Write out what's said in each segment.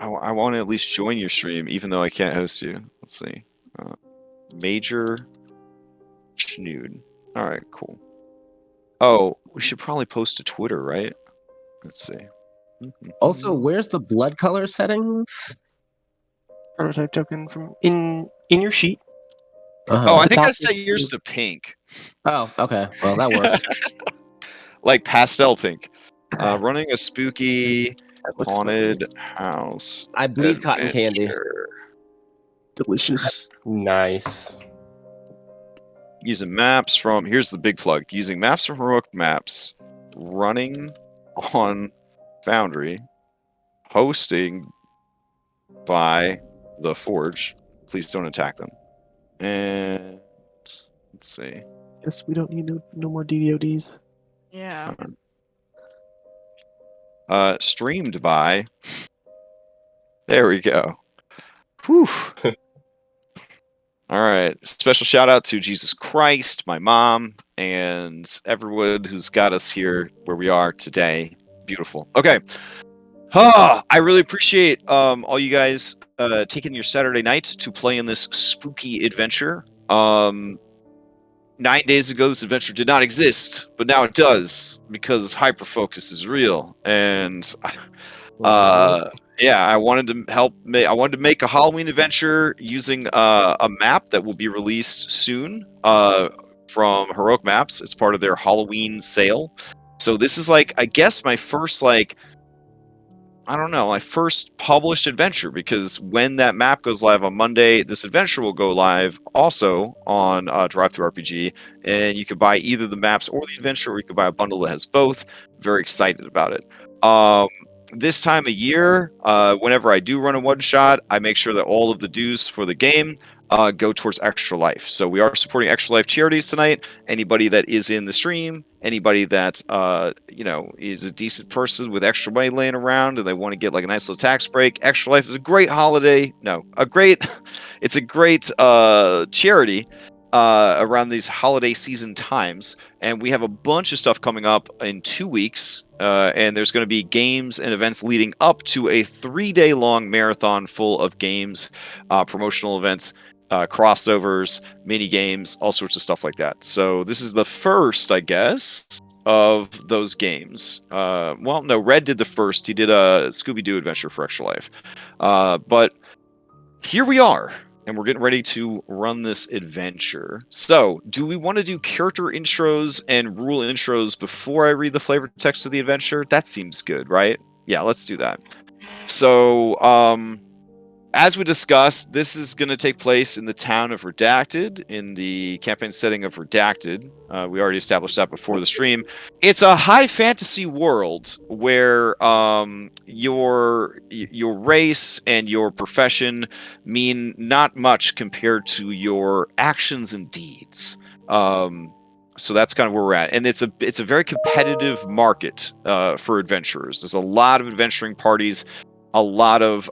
I want to at least join your stream, even though I can't host you. Let's see. Major Schnood. All right, cool. Oh, we should probably post to Twitter, right? Let's see. Also, where's the blood color settings? Prototype token from in your sheet. Oh, I think I top set is- yours to pink. Oh, okay. Well, that works. Like pastel pink. Running a spooky That looks haunted house. I bleed cotton candy. adventure. delicious. Nice. Using maps from, here's the big plug, using maps from Heroic Maps, running on Foundry, hosting by The Forge. Please don't attack them. And let's see. Yes, we don't need no more DVODs. Yeah. Streamed by, there we go. Whew. All right. Special shout out to Jesus Christ, my mom, and everyone who's got us here where we are today. Beautiful. Okay. I really appreciate all you guys taking your Saturday night to play in this spooky adventure. 9 days ago, this adventure did not exist, but now it does because hyperfocus is real. And yeah, I wanted to I wanted to make a Halloween adventure using a map that will be released soon from Heroic Maps. It's part of their Halloween sale. So this is like, I guess, my first my first published adventure, because when that map goes live on Monday, this adventure will go live also on DriveThruRPG, and you could buy either the maps or the adventure, or you could buy a bundle that has both. Very excited about it. This time of year, whenever I do run a one-shot, I make sure that all of the dues for the game go towards Extra Life. So we are supporting Extra Life charities tonight. Anybody that is in the stream, anybody that is a decent person with extra money laying around and they want to get like a nice little tax break, Extra Life is a great holiday. It's a great charity around these holiday season times. And we have a bunch of stuff coming up in 2 weeks. And there's going to be games and events leading up to a 3-day long marathon full of games, promotional events, crossovers, mini games, all sorts of stuff like that. So this is the first, I guess, of those games. Well, no, Red did the first. He did a Scooby-Doo adventure for Extra Life. But here we are, and we're getting ready to run this adventure. So, do we want to do character intros and rule intros before I read the flavor text of the adventure? That seems good, right? Yeah, let's do that. So, as we discussed, this is going to take place in the town of Redacted, in the campaign setting of Redacted. We already established that before the stream. It's a high fantasy world where your race and your profession mean not much compared to your actions and deeds. So that's kind of where we're at, and it's a very competitive market for adventurers. There's a lot of adventuring parties, a lot of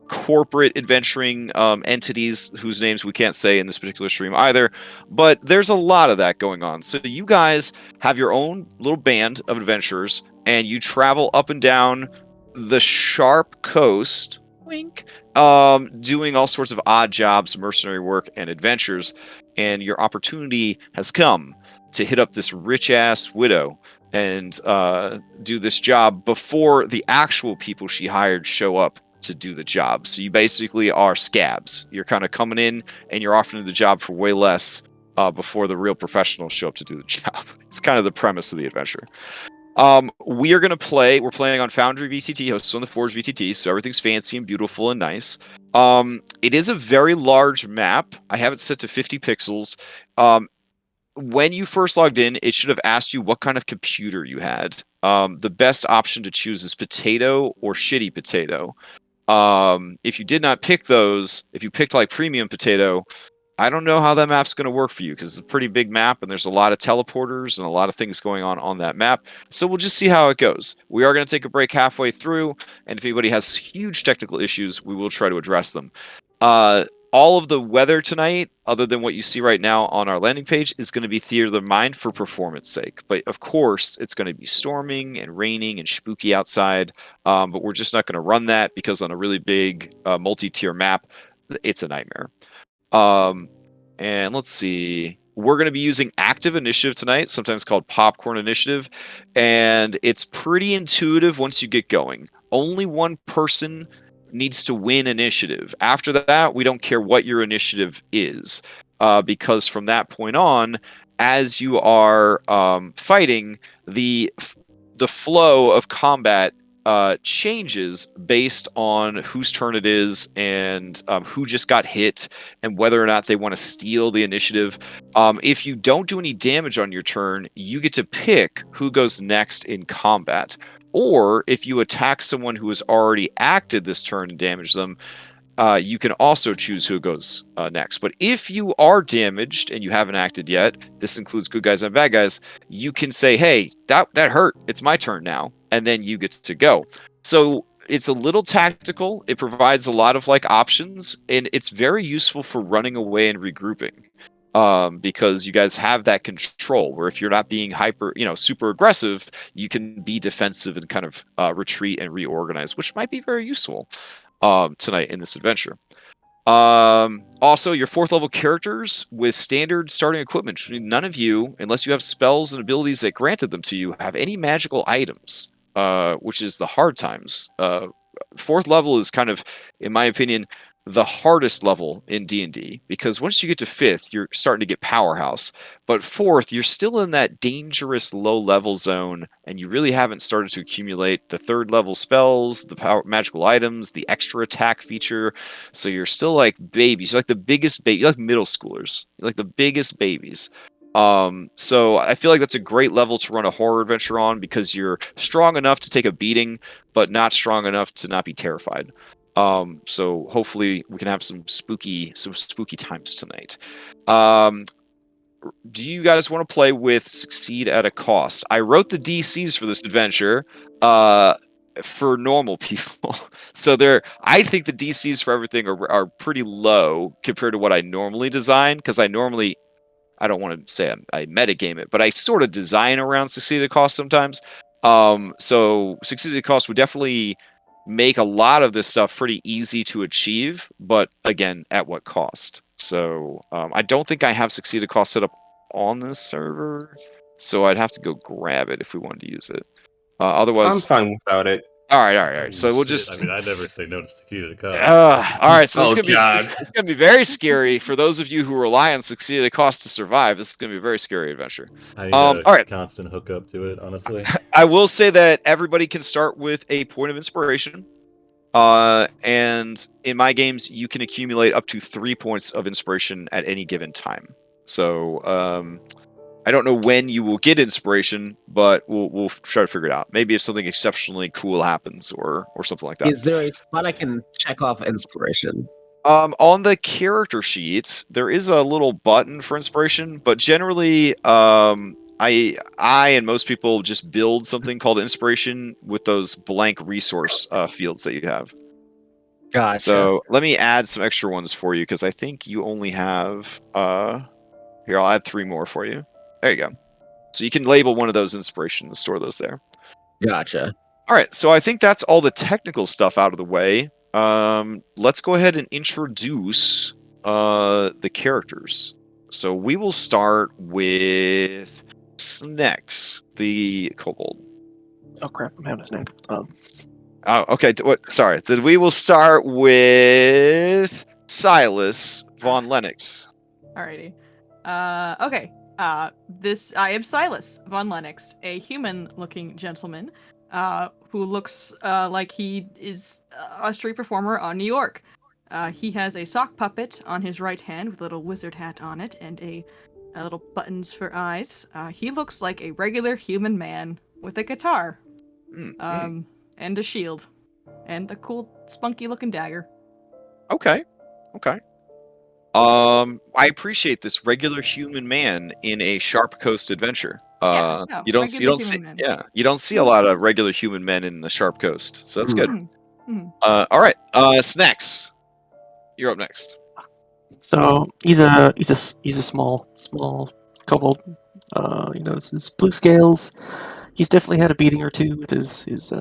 corporate adventuring entities whose names we can't say in this particular stream either, but there's a lot of that going on. So you guys have your own little band of adventurers, and you travel up and down the Sharp Coast, wink, doing all sorts of odd jobs, mercenary work, and adventures. And your opportunity has come to hit up this rich-ass widow and do this job before the actual people she hired show up to do the job. So you basically are scabs. You're kind of coming in and you're offering the job for way less before the real professionals show up to do the job. It's kind of the premise of the adventure. We're playing on Foundry VTT, hosted on the Forge VTT, so everything's fancy and beautiful and nice. It is a very large map. I have it set to 50 pixels. When you first logged in, it should have asked you what kind of computer you had. The best option to choose is potato or shitty potato. If you did not pick those, if you picked like premium potato, I don't know how that map's going to work for you, because it's a pretty big map and there's a lot of teleporters and a lot of things going on that map. So we'll just see how it goes. We are going to take a break halfway through, and if anybody has huge technical issues, we will try to address them. all of the weather tonight, other than what you see right now on our landing page, is going to be theater of the mind for performance sake. But of course, it's going to be storming and raining and spooky outside. But we're just not going to run that because on a really big multi-tier map, it's a nightmare. And let's see. We're going to be using active initiative tonight, sometimes called popcorn initiative. And it's pretty intuitive once you get going. Only one person needs to win initiative. After that, we don't care what your initiative is. Because from that point on, as you are fighting, the flow of combat changes based on whose turn it is and who just got hit and whether or not they want to steal the initiative. If you don't do any damage on your turn, you get to pick who goes next in combat. Or if you attack someone who has already acted this turn and damage them, you can also choose who goes next. But if you are damaged and you haven't acted yet, this includes good guys and bad guys, you can say, hey, that hurt. It's my turn now. And then you get to go. So it's a little tactical. It provides a lot of like options, and it's very useful for running away and regrouping. Because you guys have that control where if you're not being super aggressive, you can be defensive and kind of retreat and reorganize, which might be very useful tonight in this adventure. Also, your 4th level characters with standard starting equipment. None of you, unless you have spells and abilities that granted them to you, have any magical items, which is the hard times. 4th level is kind of, in my opinion, the hardest level in D&D, because once you get to 5th, you're starting to get powerhouse. But 4th, you're still in that dangerous low level zone, and you really haven't started to accumulate the 3rd level spells, the magical items, the extra attack feature. So you're still like babies. You're like the biggest baby. You're like middle schoolers. You're like the biggest babies. So I feel like that's a great level to run a horror adventure on, because you're strong enough to take a beating, but not strong enough to not be terrified. So hopefully we can have some spooky times tonight. Do you guys want to play with succeed at a cost? I wrote the DCs for this adventure for normal people. So I think the DCs for everything are pretty low compared to what I normally design, because I don't want to say I metagame it, but I sort of design around succeed at cost sometimes. So succeed at cost would definitely make a lot of this stuff pretty easy to achieve, but again, at what cost? So I don't think I have succeeded cost set up on this server, so I'd have to go grab it if we wanted to use it. Otherwise, I'm fine without it. All right. So we'll just. I mean, I never say no to succeed at a cost. All right, so Oh, it's gonna be very scary for those of you who rely on succeed at cost to survive. This is gonna be a very scary adventure. I need all right. constant hookup to it, honestly. I will say that everybody can start with a point of inspiration. And in my games, you can accumulate up to 3 points of inspiration at any given time. So I don't know when you will get inspiration, but we'll try to figure it out. Maybe if something exceptionally cool happens or something like that. Is there a spot I can check off inspiration? On the character sheets, there is a little button for inspiration, but generally, I and most people just build something called inspiration with those blank resource fields that you have. Gotcha. So let me add some extra ones for you, because I think you only have here, I'll add 3 more for you. There you go. So you can label one of those inspiration and store those there. Gotcha. All right, so I think that's all the technical stuff out of the way. Let's go ahead and introduce the characters. So we will start with Snex, the kobold. Oh crap! I'm having a snack. Oh, okay. Sorry. Then we will start with Silas von Lennox. Alrighty. Okay. I am Silas von Lennox, a human-looking gentleman, who looks like he is a street performer on New York. He has a sock puppet on his right hand with a little wizard hat on it and a little buttons for eyes. He looks like a regular human man with a guitar, and a shield, and a cool, spunky-looking dagger. Okay. I appreciate this regular human man in a Sharp Coast adventure. You don't see a lot of regular human men in the Sharp Coast, so that's good. All right, Snacks, you're up next. So he's a small kobold. His blue scales. He's definitely had a beating or two with his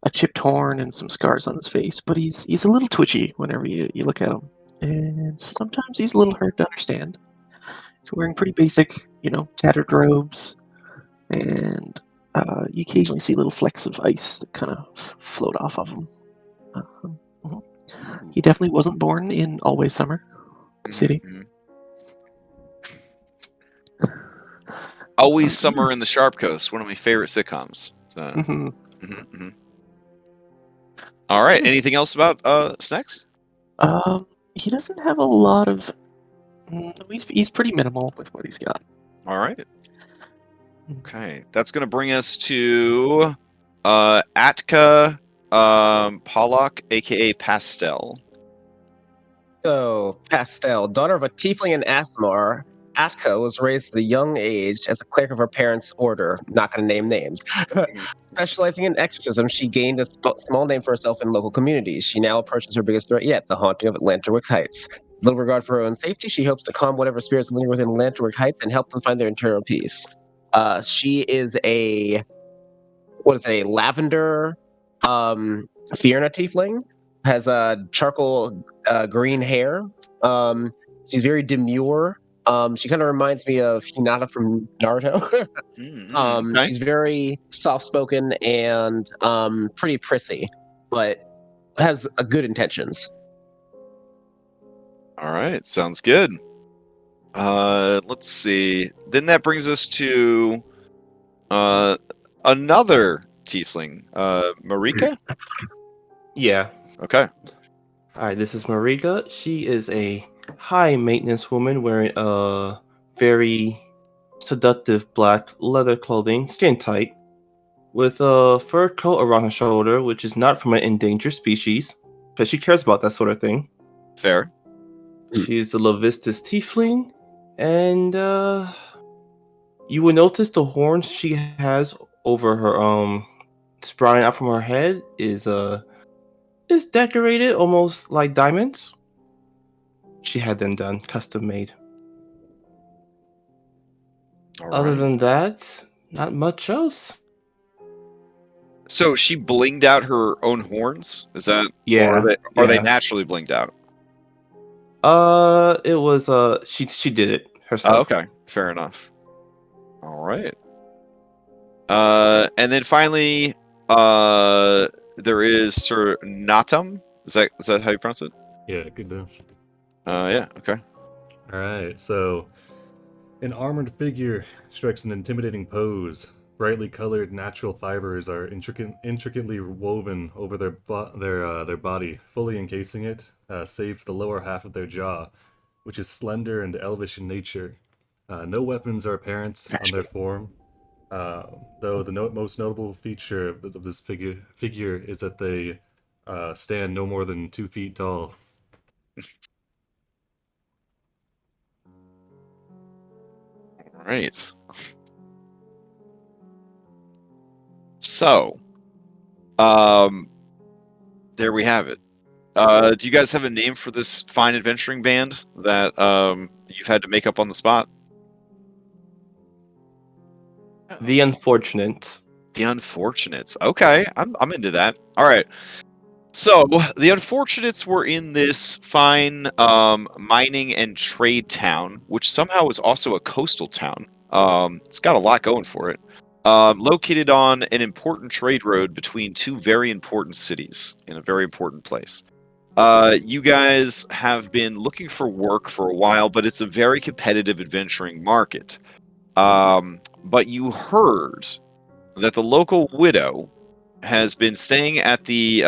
a chipped horn and some scars on his face, but he's a little twitchy whenever you look at him, and sometimes he's a little hard to understand. He's wearing pretty basic, tattered robes, and you occasionally see little flecks of ice that kind of float off of him. Mhm. He definitely wasn't born in Always Summer City. Mhm. Always Summer in the Sharp Coast, one of my favorite sitcoms. Mhm. Mhm. All right. Anything else about Snex? He doesn't have a lot of. He's pretty minimal with what he's got. All right. Okay, that's gonna bring us to Atka Pollock, aka Pastel. So, Pastel, daughter of a tiefling and Asmar, Atka was raised at a young age as a cleric of her parents' order. Not going to name names. Specializing in exorcism, she gained a small name for herself in local communities. She now approaches her biggest threat yet, the haunting of Lanternwick Heights. With little regard for her own safety, she hopes to calm whatever spirits linger within Lanternwick Heights and help them find their internal peace. She is a lavender Fiona tiefling. Has a charcoal green hair. She's very demure. She kind of reminds me of Hinata from Naruto. Okay. She's very soft-spoken and pretty prissy, but has good intentions. All right, sounds good. Let's see. Then that brings us to another tiefling, Marika. Yeah. Okay. Hi, this is Marika. She is a high maintenance woman wearing a very seductive black leather clothing, skin tight, with a fur coat around her shoulder, which is not from an endangered species, but she cares about that sort of thing. Fair. She's the Levistus tiefling, and you will notice the horns she has over her sprouting out from her head is decorated almost like diamonds. She had them done, custom made. All Other right. than that, not much else. So she blinged out her own horns. Is that? Yeah, Or are they yeah. naturally blinged out? It was she did it Oh, herself. okay. Fair enough. All right. And then finally, there is Sir Natum. Is that how you pronounce it? Yeah, good enough. Yeah. Okay. All right, so an armored figure strikes an intimidating pose. Brightly colored natural fibers are intricately woven over their body, fully encasing it, save for the lower half of their jaw, which is slender and elvish in nature. No weapons are apparent on their form, though the most notable feature of this figure is that they stand no more than 2 feet tall. All right. So, there we have it. Do you guys have a name for this fine adventuring band that you've had to make up on the spot? The Unfortunates. The Unfortunates. Okay, I'm into that. All right. So the Unfortunates were in this fine mining and trade town, which somehow is also a coastal town. It's got a lot going for it. Located on an important trade road between two very important cities in a very important place. You guys have been looking for work for a while, but it's a very competitive adventuring market. But you heard that the local widow has been staying at the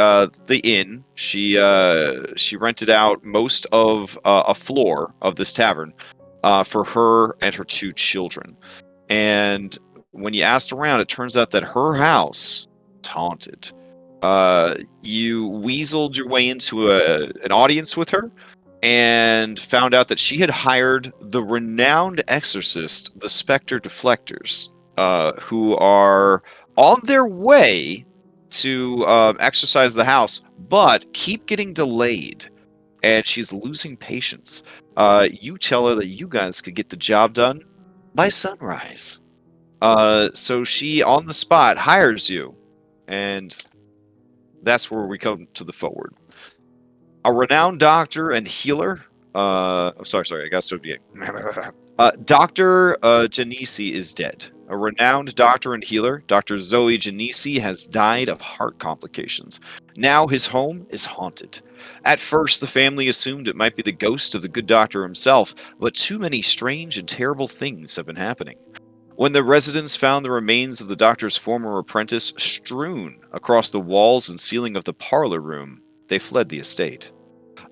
inn. She rented out most of a floor of this tavern for her and her 2 children. And when you asked around, it turns out that her house is haunted. You weaseled your way into an audience with her and found out that she had hired the renowned exorcist, the Spectre Deflectors, who are on their way to exercise the house, but keep getting delayed. and she's losing patience. You tell her that you guys could get the job done by sunrise. So she, on the spot, hires you, and that's where we come to the forward. A renowned doctor and healer. Sorry, I got to start beginning. Dr. Gennisi is dead. A renowned doctor and healer, Dr. Zoi Gennisi, has died of heart complications. Now his home is haunted. At first, the family assumed it might be the ghost of the good doctor himself, but too many strange and terrible things have been happening. When the residents found the remains of the doctor's former apprentice strewn across the walls and ceiling of the parlor room, they fled the estate.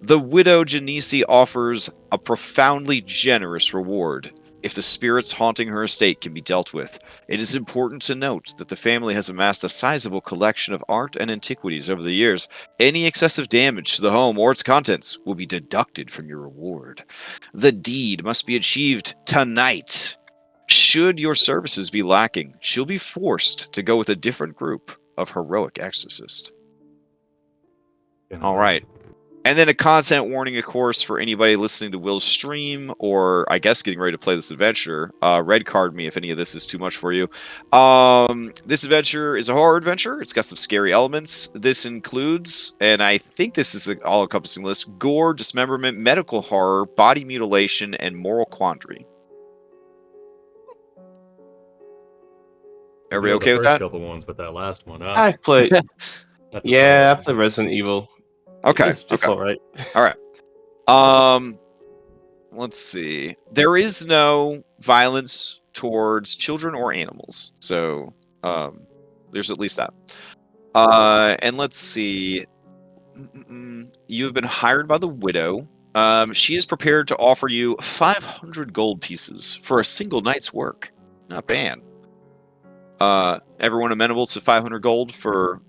The widow Gennisi offers a profoundly generous reward if the spirits haunting her estate can be dealt with. It is important to note that the family has amassed a sizable collection of art and antiquities over the years. Any excessive damage to the home or its contents will be deducted from your reward. The deed must be achieved tonight. Should your services be lacking, she'll be forced to go with a different group of heroic exorcists. All right. And then a content warning, of course, for anybody listening to Will's stream, or I guess getting ready to play this adventure. Red card me if any of this is too much for you. This adventure is a horror adventure. It's got some scary elements. This includes, and I think this is an all-encompassing list, gore, dismemberment, medical horror, body mutilation, and moral quandary. Everybody okay with that? The first couple ones, but that last one, I've played. that's a Yeah, solid. I've played Resident Evil. Okay. It's all right. All right. Let's see. There is no violence towards children or animals, so there's at least that. And let's see. You have been hired by the widow. She is prepared to offer you 500 gold pieces for a single night's work. Not bad. Everyone amenable to 500 gold for,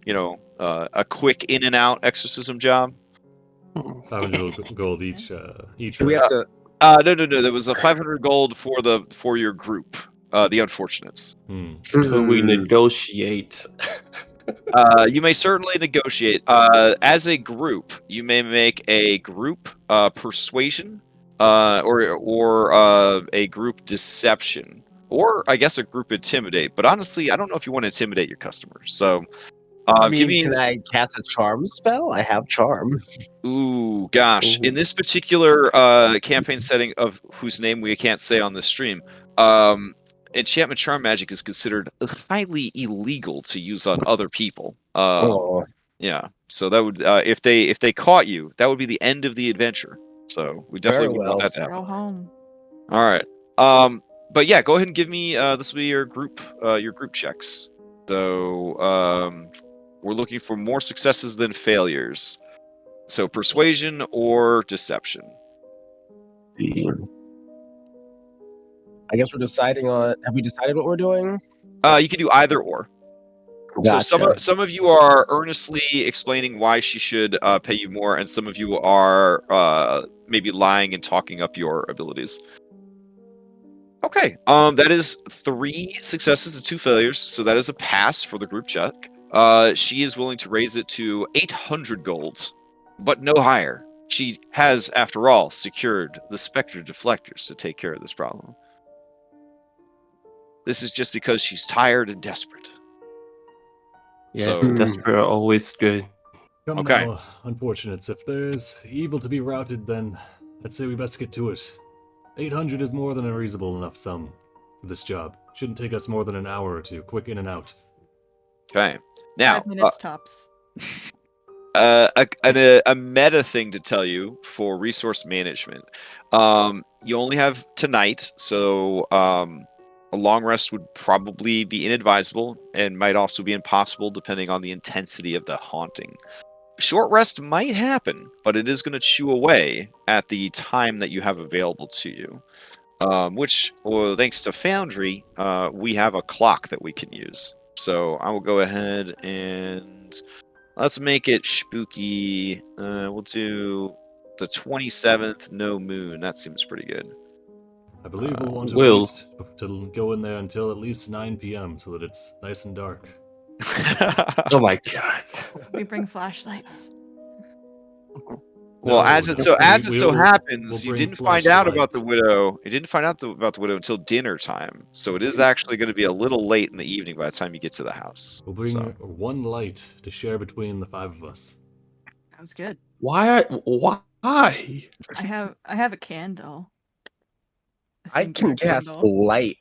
a quick in and out exorcism job? 500 gold each. Do we have to? No. There was a 500 gold for your group, the Unfortunates. Could we negotiate? You may certainly negotiate. As a group, you may make a group persuasion, or a group deception. Or, I guess, a group intimidate. But honestly, I don't know if you want to intimidate your customers. So, Can I cast a charm spell? I have charm. Ooh, gosh. In this particular campaign setting of whose name we can't say on this stream, enchantment charm magic is considered highly illegal to use on other people. Yeah. So that would, if they caught you, that would be the end of the adventure. So we definitely wouldn't want that to happen. Go home. All right. But yeah, go ahead and give me this will be your group checks. So we're looking for more successes than failures. So persuasion or deception. I guess we're deciding on. Have we decided what we're doing? You can do either or. Gotcha. So some of you are earnestly explaining why she should pay you more, and some of you are maybe lying and talking up your abilities. Okay, that is 3 successes and 2 failures, so that is a pass for the group check. She is willing to raise it to 800 gold, but no higher. She has, after all, secured the Spectre Deflectors to take care of this problem. This is just because she's tired and desperate. Yes, So- desperate are always good. Come Okay. now, unfortunates. If there's evil to be routed, then I'd say we best get to it. 800 is more than a reasonable enough sum for this job. Shouldn't take us more than an hour or two, quick in and out. Okay, now 5 minutes tops. a meta thing to tell you for resource management. You only have tonight, so a long rest would probably be inadvisable and might also be impossible depending on the intensity of the haunting. Short rest might happen, but it is going to chew away at the time that you have available to you. Which, well, thanks to Foundry, we have a clock that we can use. So I will go ahead and let's make it spooky. We'll do the 27th, no moon. That seems pretty good. I believe we'll want to Will. wait to go in there until at least 9 p.m. so that it's nice and dark. Oh my god. We bring flashlights. Well, No, as it no, so we'll happens, you bring didn't flesh find to out light. about the widow. You didn't find out about the widow until dinner time. So it is actually going to be a little late in the evening by the time you get to the house. We'll bring So. one light to share between the 5 of us. That was good. Why? I have a candle. A I can singular cast candle. light.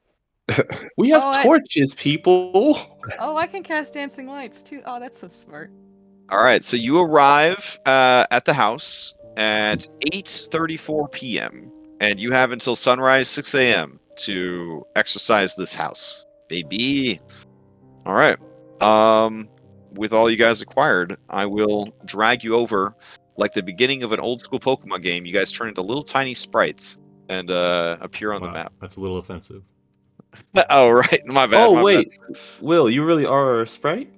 We have Oh, I- torches, people. Oh, I can cast dancing lights too. Oh, that's so smart. All right, so you arrive at the house at 8:34 p.m. and you have until sunrise 6 a.m. to exercise this house, baby. All right. With all you guys acquired, I will drag you over like the beginning of an old school Pokemon game. You guys turn into little tiny sprites and appear on the Wow, map. that's a little offensive. Oh, right. My bad. Oh my wait, Will, you really are a sprite?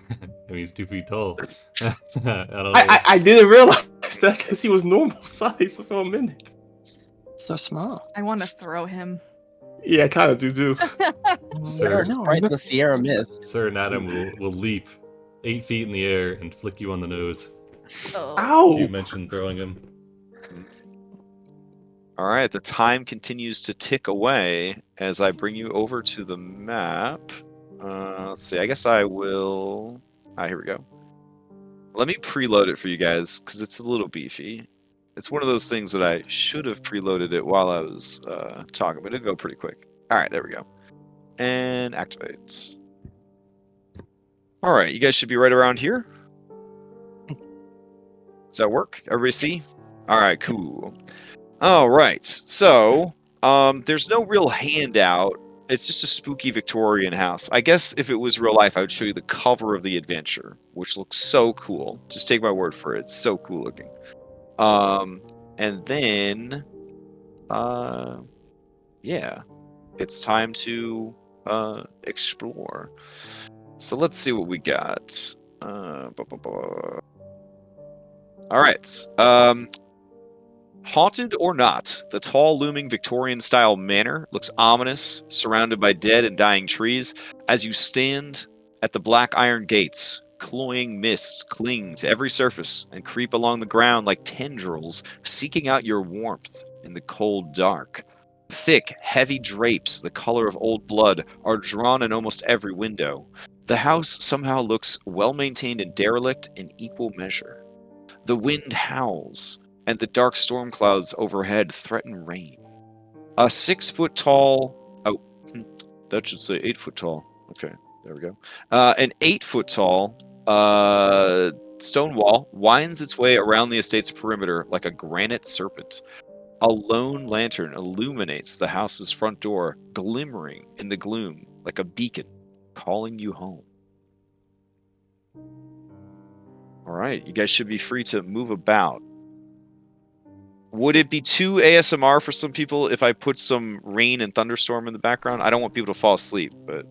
I mean, he's 2 feet tall. I don't know. I didn't realize that because he was normal size for a minute. So small. I want to throw him. Yeah, I kind of do. Sir, Or sprite in the Sierra Mist. Sir and Adam will leap 8 feet in the air and flick you on the nose. Oh. You Ow! mentioned throwing him. All right, the time continues to tick away as I bring you over to the map. Let's see. I guess I will. Here we go. Let me preload it for you guys because it's a little beefy. It's one of those things that I should have preloaded it while I was talking, but it'll go pretty quick. All right, there we go. And activate. All right, you guys should be right around here. Does that work? Everybody see? All right, cool. All right, so there's no real handout. It's just a spooky Victorian house. I guess if it was real life, I would show you the cover of the adventure, which looks so cool. Just take my word for it. It's so cool looking. And then, yeah, it's time to explore. So let's see what we got. All right. Haunted or not, the tall, looming Victorian-style manor looks ominous, surrounded by dead and dying trees. As you stand at the black iron gates, cloying mists cling to every surface and creep along the ground like tendrils, seeking out your warmth in the cold dark. Thick, heavy drapes, the color of old blood, are drawn in almost every window. The house somehow looks well-maintained and derelict in equal measure. The wind howls, and the dark storm clouds overhead threaten rain. A 6-foot tall... Oh, that should say 8 foot tall. Okay, there we go. An 8-foot tall stone wall winds its way around the estate's perimeter like a granite serpent. A lone lantern illuminates the house's front door, glimmering in the gloom like a beacon, calling you home. All right, you guys should be free to move about. Would it be too ASMR for some people if I put some rain and thunderstorm in the background? I don't want people to fall asleep, but...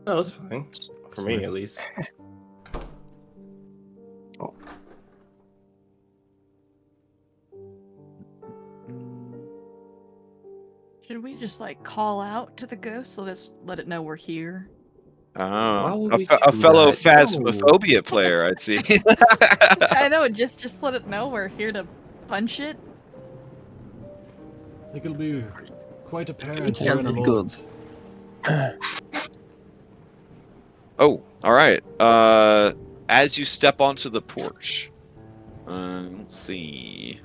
No, it's fine. For me, at least. Should we just like call out to the ghost so let it know we're here? Oh, would a, we a do fellow that? Phasmophobia player, I'd see. I know, just let it know we're here to punch it. I think it'll be quite apparent It here in a sounds moment. Oh, all right. As you step onto the porch, let's see.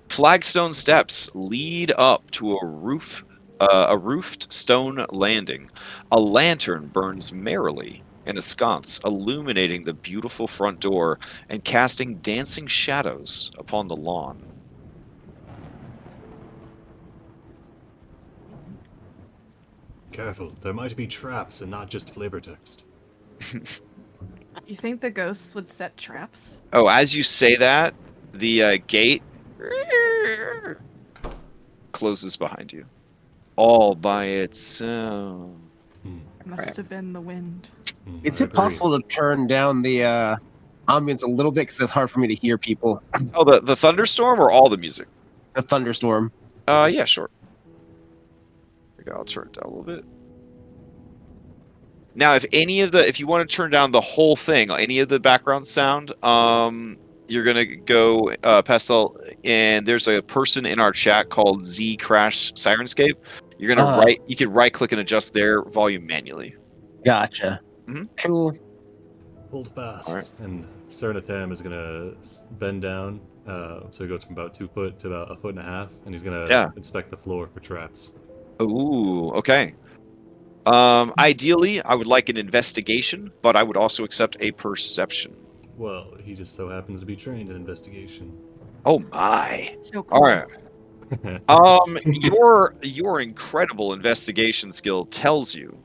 Flagstone steps lead up to a roofed stone landing. A lantern burns merrily in a sconce, illuminating the beautiful front door and casting dancing shadows upon the lawn. Careful, there might be traps and not just flavor text. You think the ghosts would set traps? Oh, as you say that, the gate closes behind you, all by itself. It must have been the wind. Is I it agree. possible to turn down the ambience a little bit because it's hard for me to hear people? Oh, the thunderstorm or all the music? The thunderstorm. Yeah, sure. Here we go. I'll turn it down a little bit. Now, if you want to turn down the whole thing, any of the background sound, you're gonna go Pastel, and there's a person in our chat called Z Crash Sirenscape. You're gonna you can right click and adjust their volume manually. Gotcha. Mhm. Cool. Hold fast. Alright. And Sernatam is gonna bend down, so he goes from about 2 foot to about 1.5 feet, and he's gonna inspect the floor for traps. Ooh, okay. Ideally, I would like an investigation, but I would also accept a perception. Well, he just so happens to be trained in investigation. Oh my! So cool. All right. Your incredible investigation skill tells you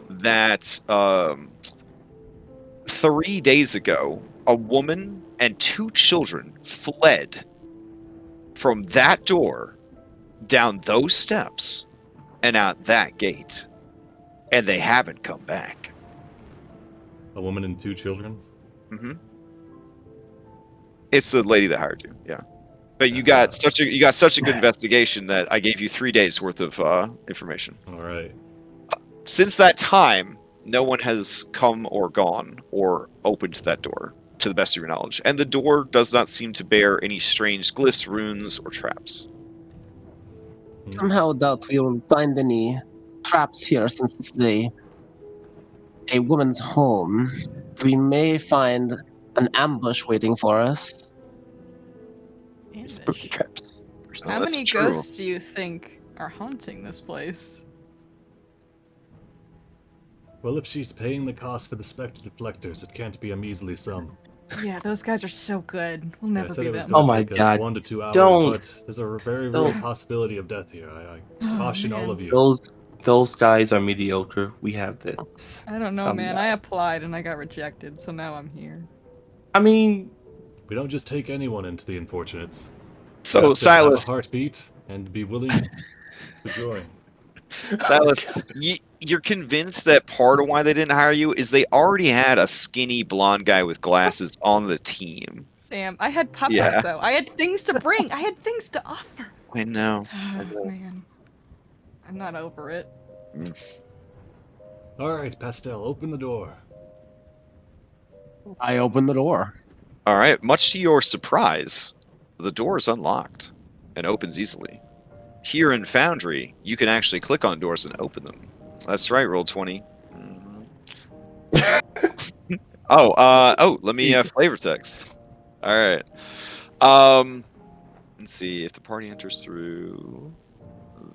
that 3 days ago, a woman and 2 children fled from that door, down those steps, and out that gate, and they haven't come back. A woman and 2 children? Mm-hmm. It's the lady that hired you, yeah. But you got such a good investigation that I gave you 3 days worth of information. All right. Since that time, no one has come or gone or opened that door, to the best of your knowledge, and the door does not seem to bear any strange glyphs, runes, or traps. Somehow doubt we will find any traps here since it's a woman's home. We may find an ambush waiting for us. Spooky traps. How that's many true. ghosts do you think are haunting this place? Well, if she's paying the cost for the spectre deflectors, it can't be a measly sum. Yeah, those guys are so good. We'll I never said be it was them. going Oh to my take us God. 1 to 2 hours, Don't. but there's a very real Don't. possibility of death here. I Oh, caution all man. of you. Those guys are mediocre. We have this. I don't know, Come man. on. I applied and I got rejected, so now I'm here. I mean, We don't just take anyone into the Unfortunates. So, You have to Silas, have a heartbeat and be willing to join. Silas, you're convinced that part of why they didn't hire you is they already had a skinny blonde guy with glasses on the team. Damn, I had puppets Yeah. though. I had things to bring. I had things to offer. I know. Oh, man. I'm not over it. All right, Pastel, open the door. I open the door. All right. Much to your surprise, the door is unlocked and opens easily. Here in Foundry, you can actually click on doors and open them. That's right, roll 20. Let me flavor text. All right. Let's see if the party enters through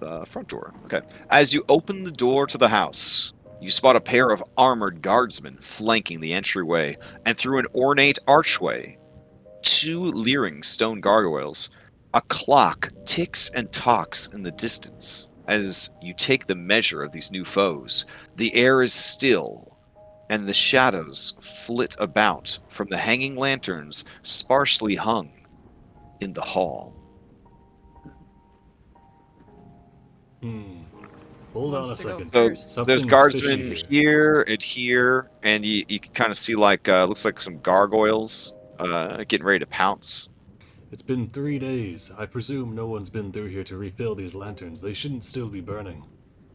the front door. Okay. As you open the door to the house, you spot a pair of armored guardsmen flanking the entryway, and through an ornate archway, 2 leering stone gargoyles. A clock ticks and talks in the distance. As you take the measure of these new foes, the air is still, and the shadows flit about from the hanging lanterns sparsely hung in the hall. Hold on a Wants to go second. So first. there's Something's guardsmen fishy here, and you can kind of see looks like some gargoyles getting ready to pounce. It's been 3 days. I presume no one's been through here to refill these lanterns. They shouldn't still be burning.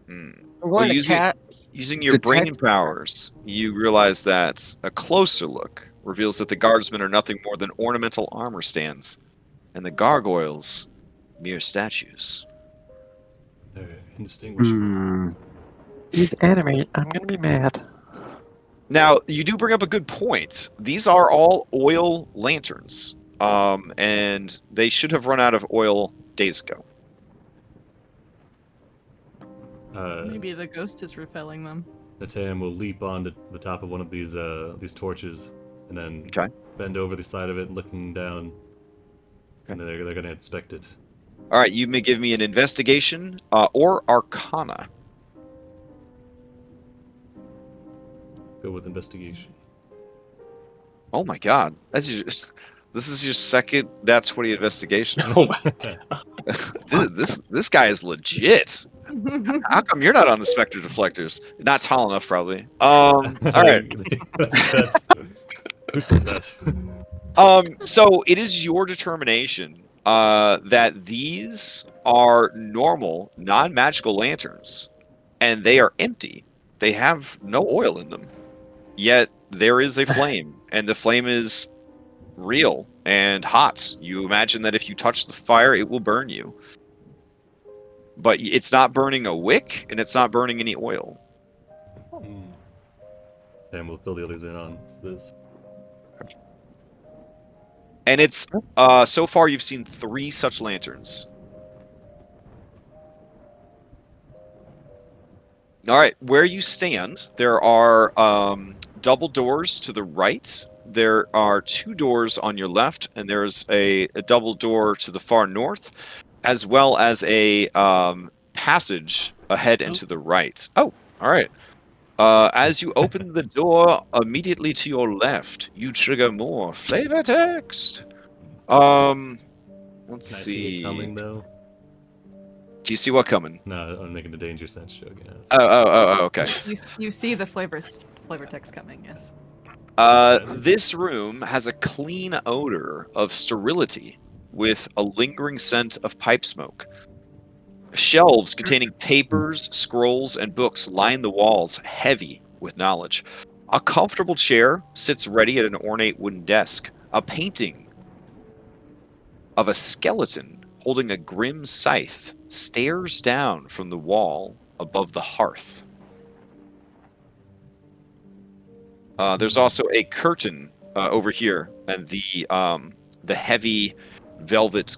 I'm Well, going to using your brain detect- powers, you realize that a closer look reveals that the guardsmen are nothing more than ornamental armor stands, and the gargoyles mere statues. They're indistinguishable. Hmm. He's animated. I'm gonna be mad. Now, you do bring up a good point. These are all oil lanterns, and they should have run out of oil days ago. Maybe the ghost is refilling them. Natam will leap onto the top of one of these torches, and then Okay. bend over the side of it, looking down. And they're going to inspect it. All right, you may give me an investigation or arcana. Go with investigation. Oh my god, this is your second Nat 20 investigation. oh my God. this guy is legit. How come you're not on the specter deflectors? Not tall enough, probably. All right. Who said that? So it is your determination that these are normal, non-magical lanterns, and they are empty. they have no oil in them. Yet there is a flame, and the flame is real and hot. You imagine that if you touch the fire, it will burn you. But it's not burning a wick, and it's not burning any oil. And we'll fill the others in on this. And it's, so far you've seen 3 such lanterns. All right, where you stand, there are double doors to the right. There are 2 doors on your left, and there's a double door to the far north, as well as a passage ahead and to the right. Oh, all right. As you open the door immediately to your left, you trigger more flavor text. Let's Can I see. see it coming though? Do you see what coming? No, I'm making a danger sense joke. Yeah. Oh, okay. You see the flavor text coming, yes. This room has a clean odor of sterility with a lingering scent of pipe smoke. Shelves containing papers, scrolls, and books line the walls, heavy with knowledge. A comfortable chair sits ready at an ornate wooden desk. A painting of a skeleton holding a grim scythe stares down from the wall above the hearth. There's also a curtain over here, and the heavy velvet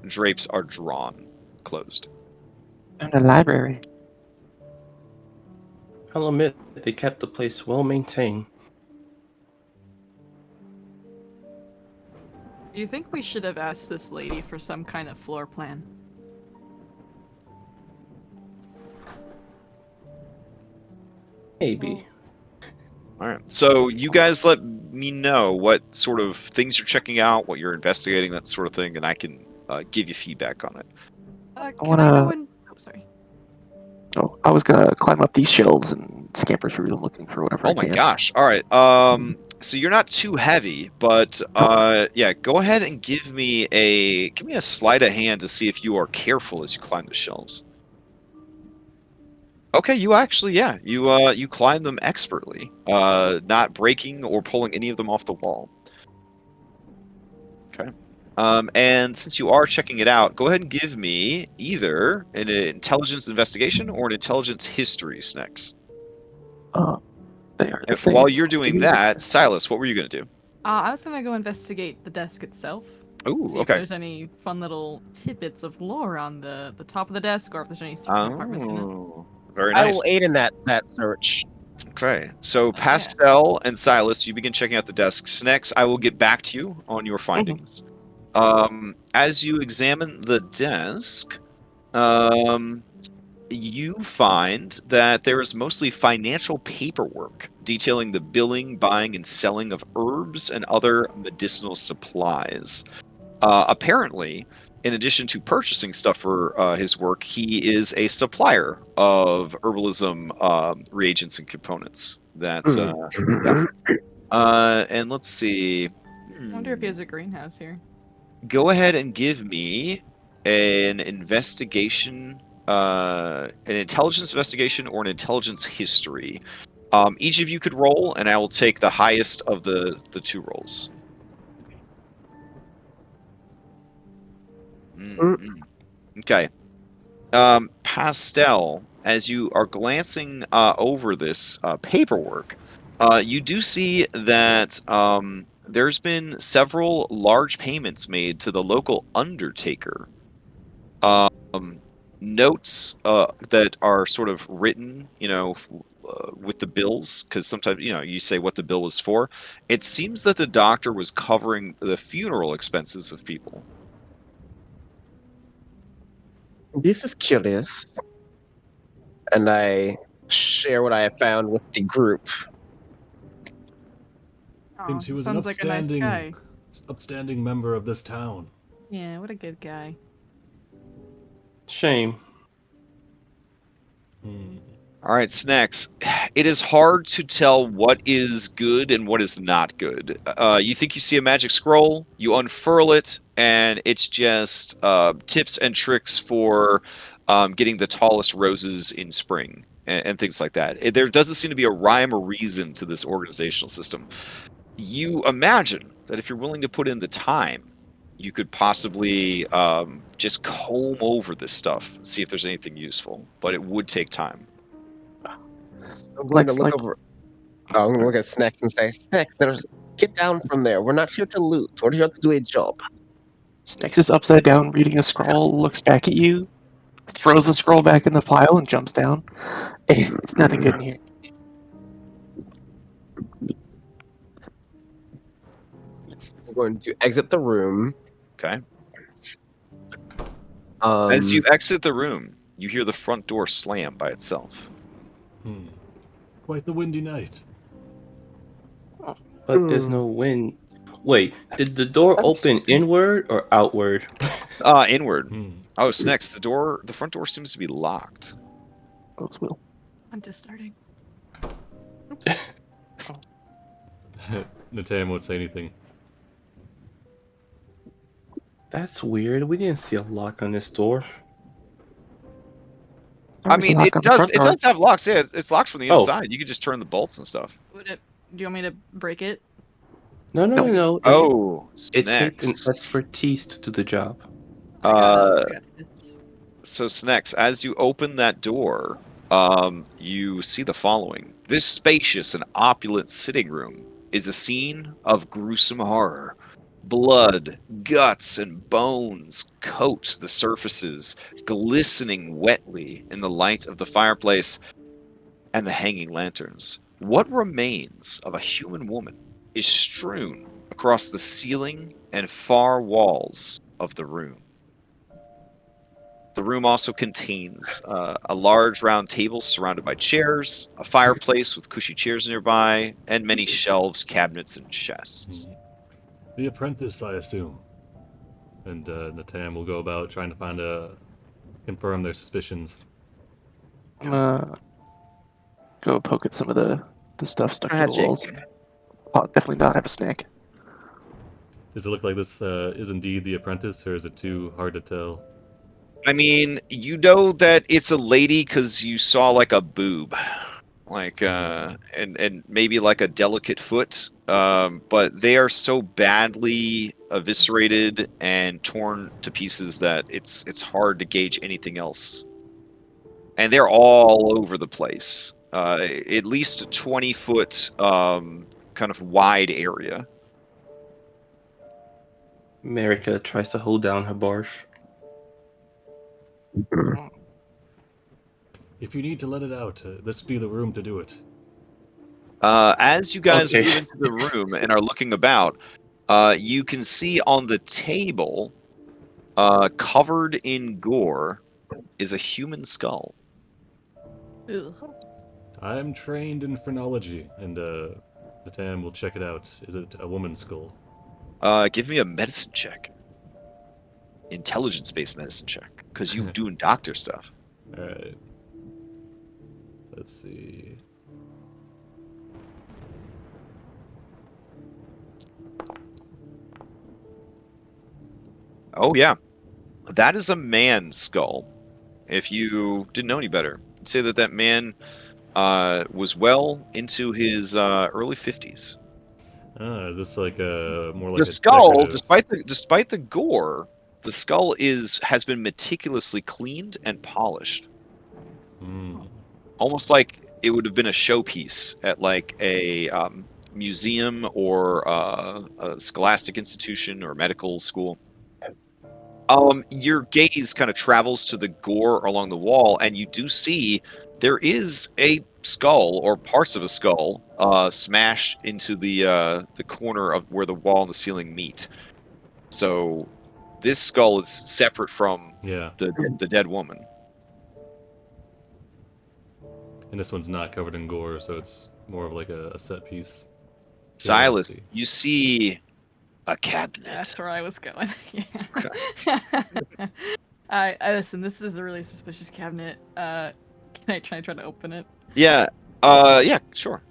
drapes are drawn, closed. And a library. I'll admit, they kept the place well maintained. Do you think we should have asked this lady for some kind of floor plan? Maybe. All right. So you guys let me know what sort of things you're checking out, what you're investigating, that sort of thing, and I can give you feedback on it. Can I go in? Oh, sorry. Oh, I was gonna climb up these shelves and scamper through them looking for whatever. Oh my gosh! All right. So you're not too heavy, but yeah, go ahead and give me a sleight of hand to see if you are careful as you climb the shelves. Okay, you actually, yeah, you climb them expertly, not breaking or pulling any of them off the wall. Okay. And since you are checking it out, go ahead and give me either an intelligence investigation or an intelligence history, Snex. They are the same. While you're doing that, Silas, what were you going to do? I was gonna go investigate the desk itself. Ooh, See if okay. there's any fun little tidbits of lore on the top of the desk, or if there's any secret compartments in it. Oh, very I nice. will aid in that search. Okay, so yeah. Pastel and Silas, you begin checking out the desks. Next, I will get back to you on your findings. As you examine the desk, you find that there is mostly financial paperwork detailing the billing, buying, and selling of herbs and other medicinal supplies. Apparently, in addition to purchasing stuff for his work, he is a supplier of herbalism reagents and components. That's and let's see. I wonder if he has a greenhouse here. Go ahead and give me an investigation, an intelligence investigation or an intelligence history. Each of you could roll, and I will take the highest of the 2 rolls. Okay. Pastel, as you are glancing over this paperwork, you do see that there's been several large payments made to the local undertaker. Notes that are sort of written, with the bills, because sometimes, you say what the bill was for. It seems that the doctor was covering the funeral expenses of people. This is curious. And I share what I have found with the group. Seems he was sounds an like a nice guy. upstanding member of this town. Yeah, what a good guy. Shame. All right, Snacks. It is hard to tell what is good and what is not good. You think you see a magic scroll, you unfurl it, and it's just tips and tricks for getting the tallest roses in spring. and things like that. There doesn't seem to be a rhyme or reason to this organizational system. You imagine that if you're willing to put in the time, you could possibly just comb over this stuff and see if there's anything useful, but it would take time. I'm going to Lex, look like, over. I'm going to look at Snacks and say, Snacks, get down from there. We're not here to loot. We're here to do a job. Snacks is upside down reading a scroll, looks back at you, throws the scroll back in the pile, and jumps down. Hey, there's nothing good in here. I'm going to exit the room. Okay. As Um, you exit the room, you hear the front door slam by itself. Quite the windy night. But there's no wind. Wait, did the door open inward or outward? Inward. Oh, Snex, the front door seems to be locked. Goes Will. I'm just starting. Natam won't say anything. That's weird. We didn't see a lock on this door. I There's a mean, lock it on the does. front It door. does have locks. Yeah, it's locked from the Oh. inside. You could just turn the bolts and stuff. Do you want me to break it? No. Oh, It takes Snex. an expertise to do the job. I got this. So, Snex, as you open that door, you see the following. This spacious and opulent sitting room is a scene of gruesome horror. Blood, guts, and bones coat the surfaces, glistening wetly in the light of the fireplace and the hanging lanterns. What remains of a human woman is strewn across the ceiling and far walls of the room. The room also contains a large round table surrounded by chairs, a fireplace with cushy chairs nearby, and many shelves, cabinets, and chests. The apprentice, I assume. And Natam will go about trying to confirm their suspicions. Go poke at some of the stuff stuck to the Tragic. walls. Oh, definitely not have a snack. Does it look like this is indeed the apprentice, or is it too hard to tell? I mean, you know that it's a lady because you saw like a boob, like and maybe like a delicate foot. But they are so badly eviscerated and torn to pieces that it's hard to gauge anything else. And they're all over the place. At least a 20-foot kind of wide area. America tries to hold down her barf. If you need to let it out, this be the room to do it. As you guys Okay. move into the room and are looking about, you can see on the table, covered in gore, is a human skull. Ugh. I'm trained in phrenology, and Natam will check it out. Is it a woman's skull? Give me a medicine check. Intelligence-based medicine check. Because you're doing doctor stuff. Alright. Let's see. Oh, yeah. That is a man's skull. If you didn't know any better, I'd say that man was well into his early 50s. Is this like a more like The a skull, decorative- despite the gore, the skull has been meticulously cleaned and polished, almost like it would have been a showpiece at like a museum or a scholastic institution or medical school. Your gaze kind of travels to the gore along the wall, and you do see there is a skull or parts of a skull smashed into the corner of where the wall and the ceiling meet. So this skull is separate from Yeah, the dead woman. and this one's not covered in gore, so it's more of like a set piece. Silas, see. you see a cabinet. That's where I was going. Yeah. I listen. This is a really suspicious cabinet. Can I try to open it? Yeah. Yeah. Sure.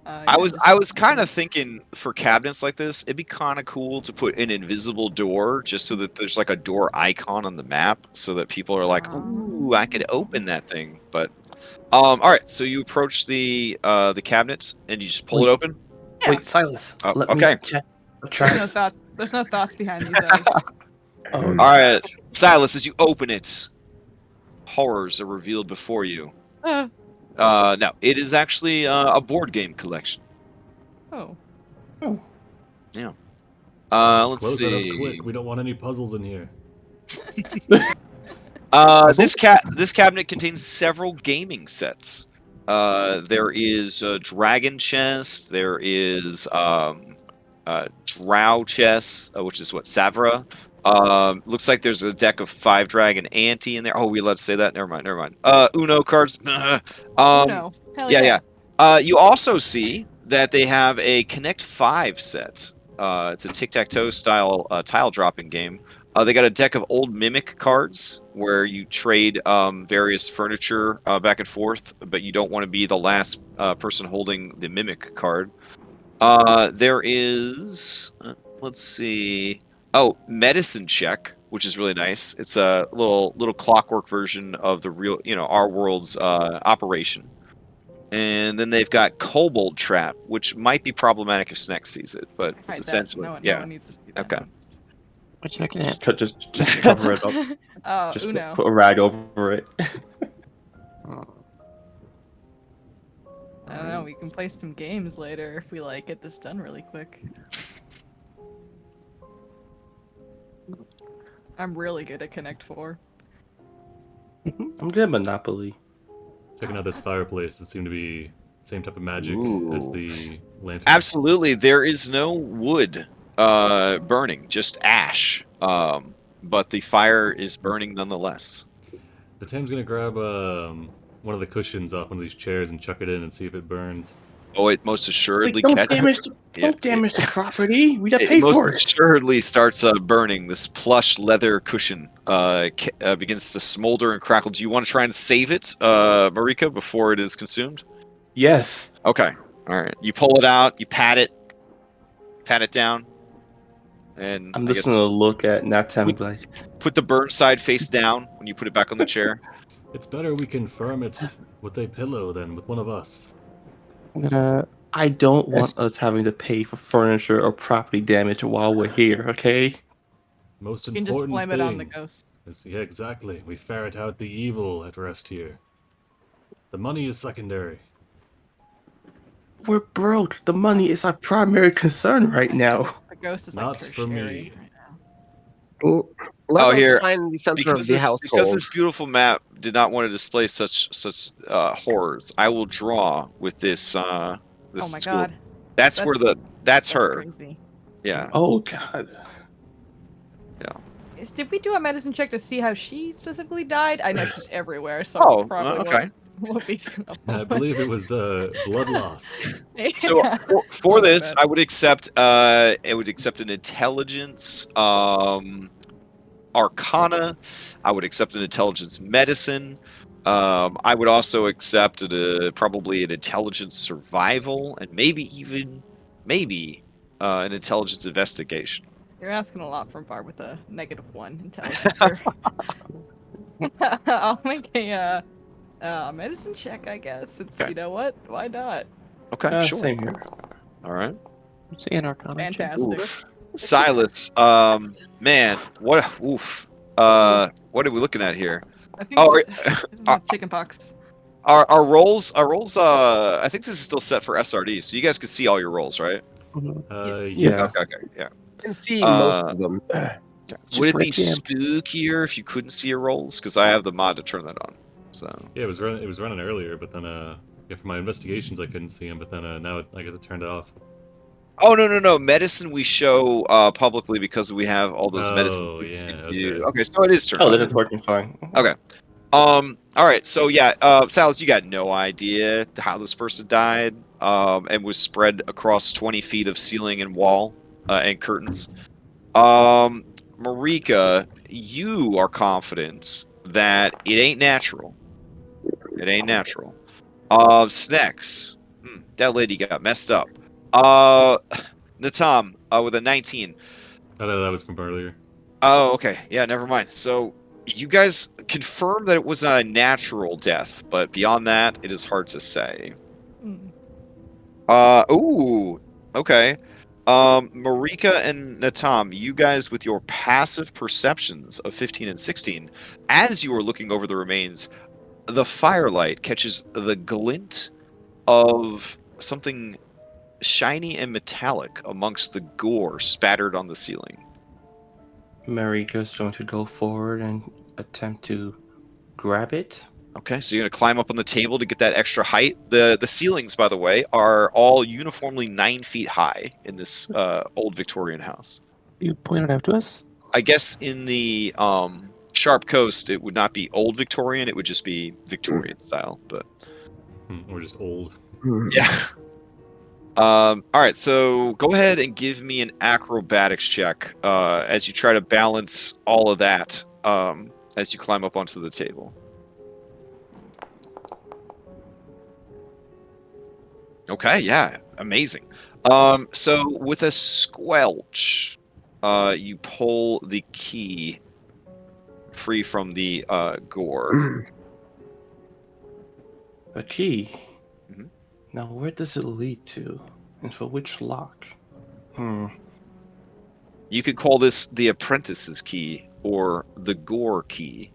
I was kind of thinking for cabinets like this, it'd be kind of cool to put an invisible door just so that there's like a door icon on the map so that people are like, ooh, I could open that thing. But all right, so you approach the cabinet and you just pull it open. Yeah. Wait, Silas. Oh, let okay. me check the There's no traps. thoughts. There's no thoughts behind these eyes. Oh, All right, Silas, as you open it, horrors are revealed before you. No, it is actually a board game collection. Oh. Let's Close that up see. quick. We don't want any puzzles in here. This cabinet contains several gaming sets. There is a dragon chest. There is drow chess, which is what Savra. Looks like there's a deck of 5 dragon ante in there. Oh, we allowed to say that? Never mind. Uno cards. No. Hell Yeah. You also see that they have a Connect 5 set. It's a tic-tac-toe style tile dropping game. They got a deck of old Mimic cards where you trade various furniture back and forth, but you don't want to be the last person holding the Mimic card. There is, let's see. Oh, medicine check, which is really nice. It's a little clockwork version of the real, our world's operation. And then they've got kobold trap, which might be problematic if Sneck sees it, but it's essentially no one needs to see that. Okay. We're checking it. Just cover it up. Oh, Just Uno. put a rag over it. I don't know. We can play some games later if we get this done really quick. I'm really good at Connect 4. I'm good at Monopoly. Checking out this fireplace. It seemed to be the same type of magic as the lantern. Absolutely, there is no wood burning, just ash. But the fire is burning nonetheless. The Tim's gonna grab one of the cushions off one of these chairs and chuck it in and see if it burns. Oh, it most assuredly Don't catch- damage the property. We gotta pay most for it. assuredly starts burning. This plush leather cushion begins to smolder and crackle. Do you want to try and save it, Marika, before it is consumed? Yes. Okay. All right. You pull it out. You pat it down, and I'm I just guess gonna look at Nathan and be like, put the burn side face down when you put it back on the chair. It's better we confirm it with a pillow than with one of us. I'm gonna. I don't want Yes. us having to pay for furniture or property damage while we're here, okay? Most You can just important blame thing it on the ghost. is, yeah, exactly. We ferret out the evil at rest here. The money is secondary. We're broke. The money is our primary concern right now. The ghost is Not for me. tertiary right now. Let us here, find the center of Because the this, household. because this beautiful map did not want to display such horrors, I will draw with this. This Oh my tool. god. That's where That's- that's That's her. crazy. Yeah. Oh god. Did we do a medicine check to see how she specifically died? I know she's everywhere, so Oh, probably okay. won't be. I believe it was blood loss. So Yeah. for Not this, bad. I would accept. I would accept an intelligence, arcana. I would accept an intelligence medicine. I would also accept probably an intelligence survival, and maybe even an intelligence investigation. You're asking a lot from Barb with a -1 intelligence here. I'll make a medicine check, I guess. It's Okay. You know what? Why not? Okay, sure. Same here. All right. Say an arcana. check. Fantastic. Silas, man, what? Oof. What are we looking at here? I think Oh, it's chicken pox. Our rolls. I think this is still set for SRD, so you guys can see all your rolls, right? Mhm. Yes. Yeah. Okay, yeah. I can see most of them. Just Would it be red jam. spookier if you couldn't see your rolls? Because I have the mod to turn that on. So Yeah, it was running earlier, but then yeah, for my investigations I couldn't see him, but then now I guess it turned it off. oh no, medicine we show publicly because we have all those medicines. Oh, that you yeah, can okay. do. Okay, so it is turned Oh, on. then it's working fine. Okay. All right. So yeah, Salas, you got no idea how this person died, and was spread across 20 feet of ceiling and wall, and curtains. Marika, you are confident that it ain't natural. It ain't natural. Snacks, that lady got messed up. Natam, with a 19. I thought that was from earlier. Oh, okay. Yeah, never mind. So you guys confirm that it was not a natural death, but beyond that, it is hard to say. Ooh, okay. Marika and Natam, you guys with your passive perceptions of 15 and 16, as you are looking over the remains, the firelight catches the glint of something shiny and metallic amongst the gore spattered on the ceiling. Marika's going to go forward and attempt to grab it. Okay, so you're gonna climb up on the table to get that extra height. The ceilings, by the way, are all uniformly 9 feet high in this old Victorian house. You pointed out to us? I guess in the Sharp Coast, it would not be old Victorian; it would just be Victorian style. But Or just old. yeah. All right, so go ahead and give me an acrobatics check as you try to balance all of that as you climb up onto the table. Okay, yeah, amazing. So with a squelch, you pull the key free from the gore. A key. Mhm. Now, where does it lead to? And for which lock? You could call this the apprentice's key or the gore key,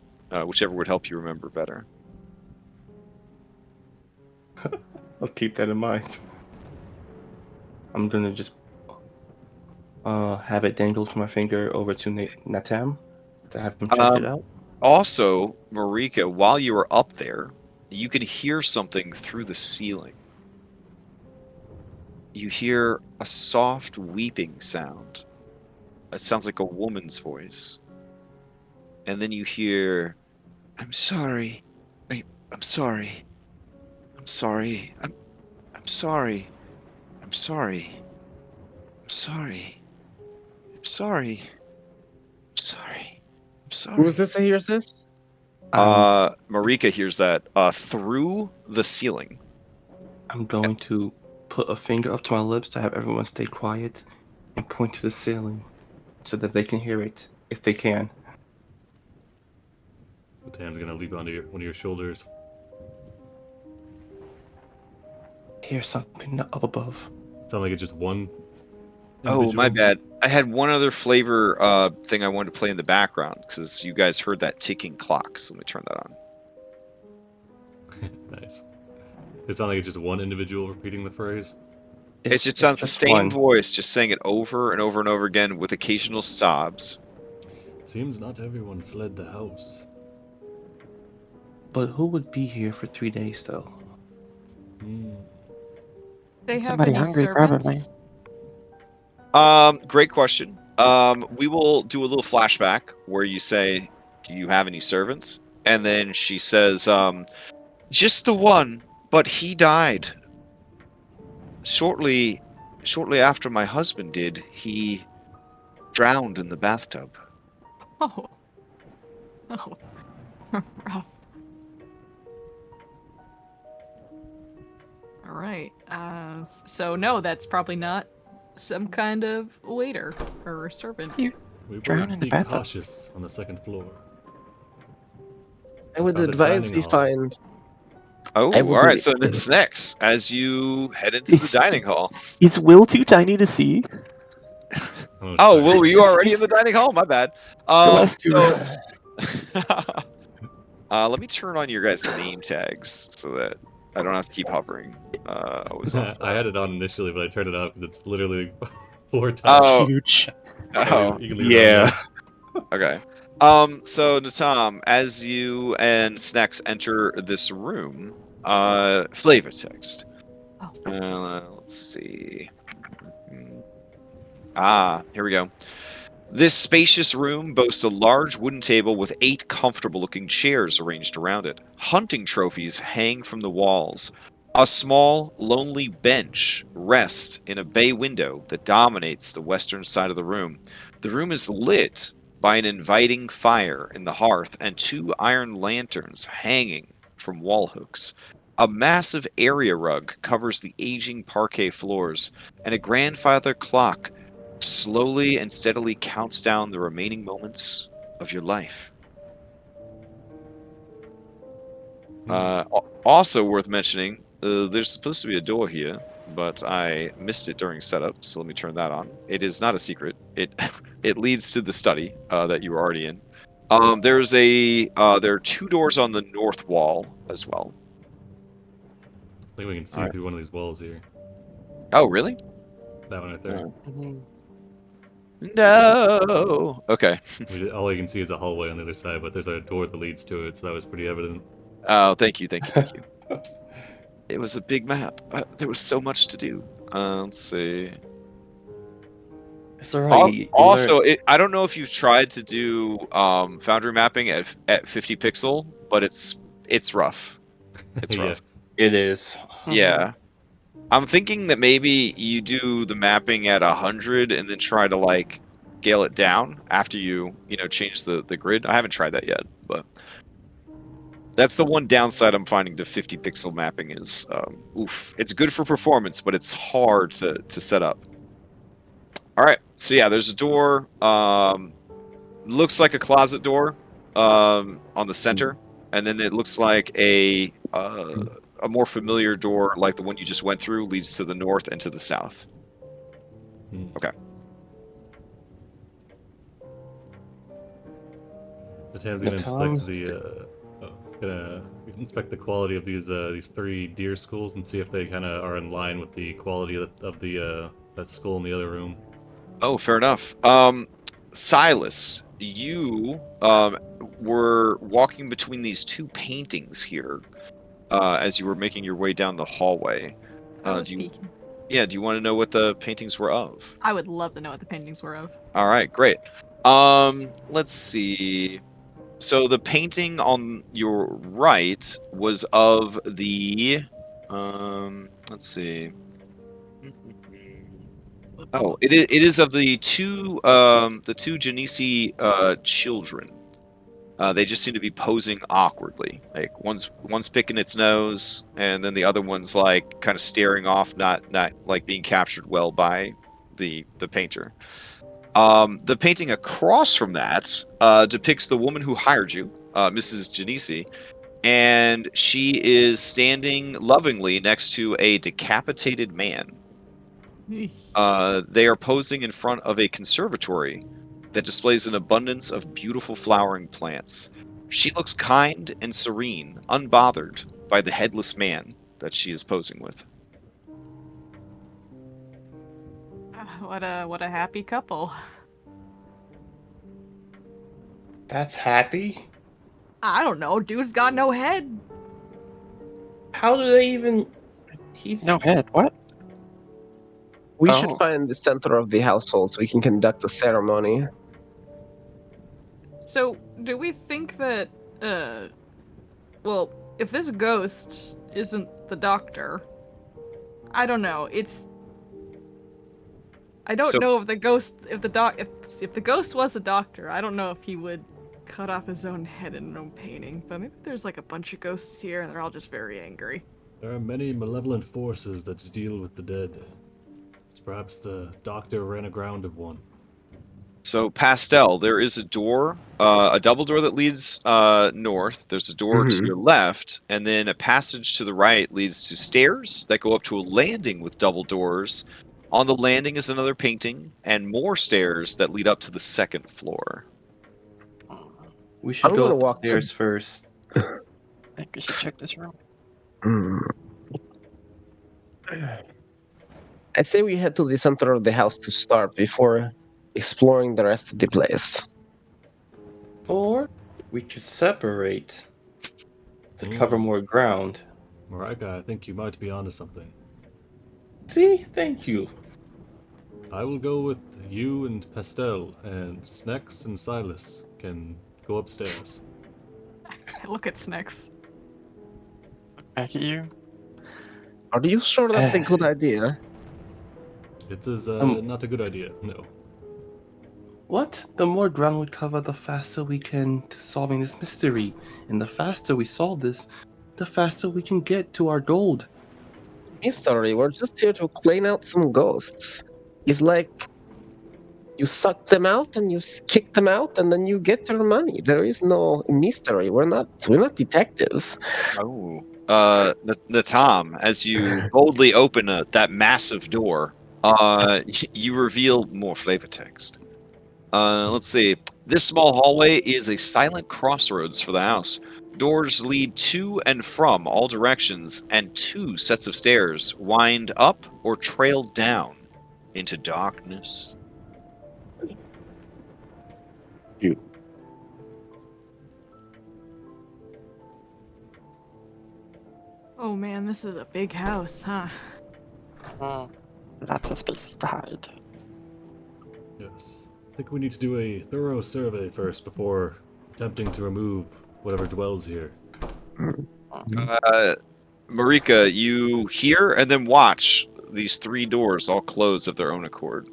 whichever would help you remember better. I'll keep that in mind. I'm gonna just have it dangled from my finger over to Natam to have him check it out. Also, Marika, while you were up there, you could hear something through the ceiling. You hear a soft weeping sound. It sounds like a woman's voice. And then you hear, I'm sorry. I'm sorry. I'm sorry. I'm sorry. I'm sorry. I'm sorry. I'm sorry. I'm sorry. I'm sorry. Who is this that hears this? Marika hears that through the ceiling. I'm going to put a finger up to my lips to have everyone stay quiet and point to the ceiling so that they can hear it, if they can. Tam's gonna leap onto one of your shoulders. Hear something up above. Sound like it's just one. Oh, my individual? bad. I had one other flavor thing I wanted to play in the background because you guys heard that ticking clock. So let me turn that on. Nice. It sounds like it's just one individual repeating the phrase. It just sounds the just same one. voice, just saying it over and over and over again with occasional sobs. Seems not everyone fled the house. But who would be here for 3 days, though? They have Somebody any hungry, servants? probably. Great question. We will do a little flashback where you say, "Do you have any servants?" And then she says, "Just the one, but he died shortly after my husband did. He drowned in the bathtub." Oh. Oh. Rough. All right. So no, that's probably not some kind of waiter or servant. You We drown would in the be bathtub. cautious on the second floor. I would Found a advise dining we hall. find. Oh, I all will right. do- So next, as you head into the Is- dining hall. Is Will too tiny to see? Oh, Will, were you Is- already is- in the dining hall? My bad. The last two. Let me turn on your guys' name tags so that I don't have to keep hovering. I was off. I had it on initially, but I turned it off because it's literally 4 times. Oh. Huge. Oh, You can leave it on yeah. there. Okay. So Natam, as you and Snacks enter this room, flavor text. Let's see. Here we go. This spacious room boasts a large wooden table with 8 comfortable-looking chairs arranged around it. Hunting trophies hang from the walls. A small, lonely bench rests in a bay window that dominates the western side of the room. The room is lit by an inviting fire in the hearth and 2 iron lanterns hanging from wall hooks. A massive area rug covers the aging parquet floors, and a grandfather clock slowly and steadily counts down the remaining moments of your life. Also worth mentioning, there's supposed to be a door here, but I missed it during setup, so let me turn that on. It is not a secret. It it leads to the study that you were already in. There are 2 doors on the north wall as well. I think we can see Alright. through one of these walls here. Oh, really? That one right there. No. Okay. All I can see is a hallway on the other side, but there's a door that leads to it, so that was pretty evident. Oh, thank you. It was a big map. There was so much to do. Let's see. It's alright. Also, I don't know if you've tried to do Foundry mapping at 50 pixel, but it's rough. It's Yeah. rough. It is. Yeah. I'm thinking that maybe you do the mapping at 100 and then try to like scale it down after you change the grid. I haven't tried that yet, but that's the one downside I'm finding to 50 pixel mapping is oof. It's good for performance, but it's hard to set up. All right, so yeah, there's a door. Looks like a closet door on the center, and then it looks like a more familiar door, like the one you just went through, leads to the north and to the south. Okay. The Tam's gonna inspect the quality of these 3 deer skulls and see if they kind of are in line with the quality of the that skull in the other room. Oh, fair enough. Silas, you were walking between these 2 paintings here as you were making your way down the hallway. I was do you speaking. do you want to know what the paintings were of? I would love to know what the paintings were of. All right, great. Let's see. So the painting on your right was of the let's see. Oh, it is of the two Gennisi children. They just seem to be posing awkwardly. Like one's picking its nose, and then the other one's like kind of staring off, not like being captured well by the painter. The painting across from that depicts the woman who hired you, Mrs. Gennisi, and she is standing lovingly next to a decapitated man. They are posing in front of a conservatory that displays an abundance of beautiful flowering plants. She looks kind and serene, unbothered by the headless man that she is posing with. What a happy couple. That's happy? I don't know, dude's got no head. How do they even... He's... No head. What? We should Oh. find the center of the household so we can conduct the ceremony. So, do we think that, well, if this ghost isn't the doctor, I don't know. I don't know if the ghost, if the ghost was a doctor, I don't know if he would cut off his own head in an own painting. But maybe there's like a bunch of ghosts here, and they're all just very angry. There are many malevolent forces that deal with the dead. Perhaps the doctor ran aground of one. So, Pastel, there is a door, a double door that leads north. There's a door to your left, and then a passage to the right leads to stairs that go up to a landing with double doors. On the landing is another painting, and more stairs that lead up to the second floor. We should I'm go gonna walk upstairs first. I think we should check this room. I say we head to the center of the house to start before exploring the rest of the place. Or we could separate to cover more ground. Marika, I think you might be onto something. See? Thank you. I will go with you and Pastel, and Snex and Silas can go upstairs. Look at Snex. Back at you. Are you sure that's a good idea? It is not a good idea, no. What? The more ground we cover, the faster we can to solving this mystery. And the faster we solve this, the faster we can get to our gold. Mystery, we're just here to clean out some ghosts. It's like you suck them out and you kick them out and then you get your money. There is no mystery. We're not detectives. Oh. The Tom, as you boldly open that massive door, you reveal more flavor text. Let's see. This small hallway is a silent crossroads for the house. Doors lead to and from all directions, and 2 sets of stairs wind up or trail down into darkness. Oh man, this is a big house, huh? Lots of spaces to hide. Yes. I think we need to do a thorough survey first before attempting to remove whatever dwells here. Marika, you hear and then watch these 3 doors all close of their own accord.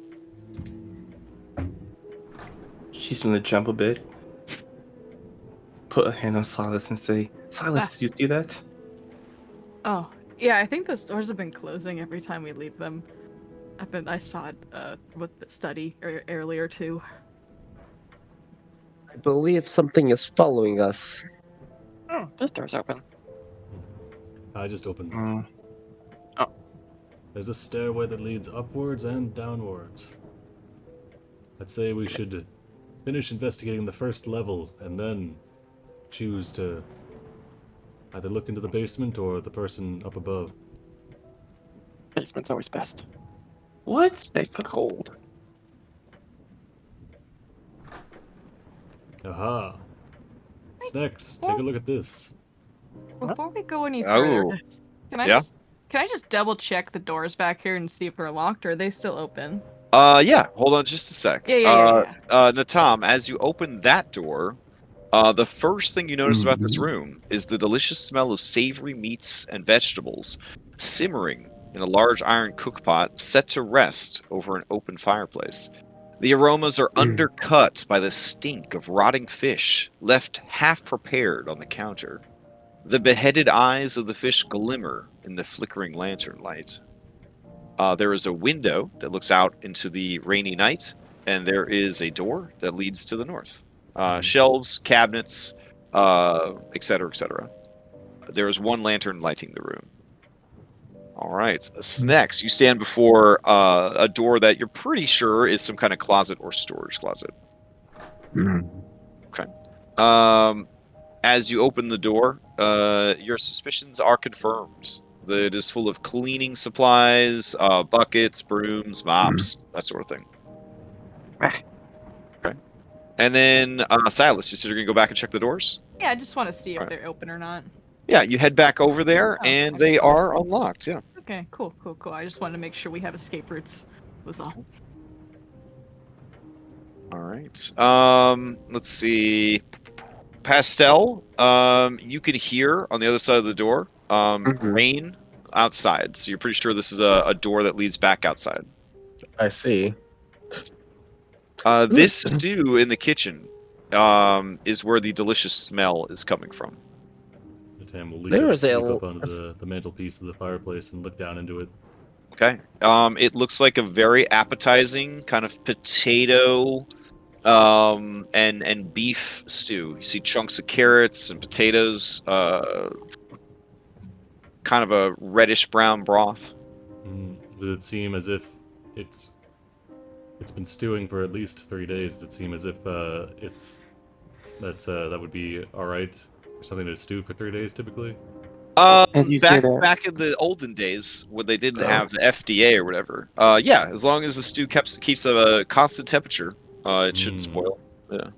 She's gonna jump a bit, put a hand on Silas and say, Silas, did you see that? Oh, yeah, I think the doors have been closing every time we leave them. I saw it with the study earlier too. I believe something is following us. Oh, this door's open. I just opened it. Mm. Oh. There's a stairway that leads upwards and downwards. I'd say we should finish investigating the first level and then choose to either look into the basement or the person up above. Basement's always best. What? It's nice and cold. Aha! Snacks, take a look at this. Before we go any Oh. further, can I Yeah? just double check the doors back here and see if they're locked or are they still open? Yeah, hold on just a sec. Yeah. Natam, as you open that door, the first thing you notice about this room is the delicious smell of savory meats and vegetables simmering in a large iron cookpot set to rest over an open fireplace. The aromas are undercut by the stink of rotting fish left half prepared on the counter. The beheaded eyes of the fish glimmer in the flickering lantern light. There is a window that looks out into the rainy night, and there is a door that leads to the north. Shelves, cabinets, etc., etc. There is 1 lantern lighting the room. All right. Next, you stand before a door that you're pretty sure is some kind of closet or storage closet. Okay. As you open the door, your suspicions are confirmed. It is full of cleaning supplies, buckets, brooms, mops, that sort of thing. Okay. And then, Silas, you said you're going to go back and check the doors? Yeah, I just want to see if Alright. they're open or not. Yeah, you head back over there, Oh, and okay. they are unlocked, yeah. Okay, cool. I just wanted to make sure we have escape routes. Was all. All right. Let's see. Pastel, you can hear on the other side of the door rain outside. So you're pretty sure this is a door that leads back outside. I see. This stew in the kitchen is where the delicious smell is coming from. The Tam will leap There up, is a- leap up onto the mantelpiece of the fireplace and look down into it. Okay. It looks like a very appetizing kind of potato and beef stew. You see chunks of carrots and potatoes, kind of a reddish brown broth. Does it seem as if it's been stewing for at least 3 days? Does it seem as if that would be all right for something to stew for 3 days typically? As you back said, back in the olden days when they didn't have the FDA or whatever. Yeah, as long as the stew keeps a constant temperature, it shouldn't spoil. Yeah.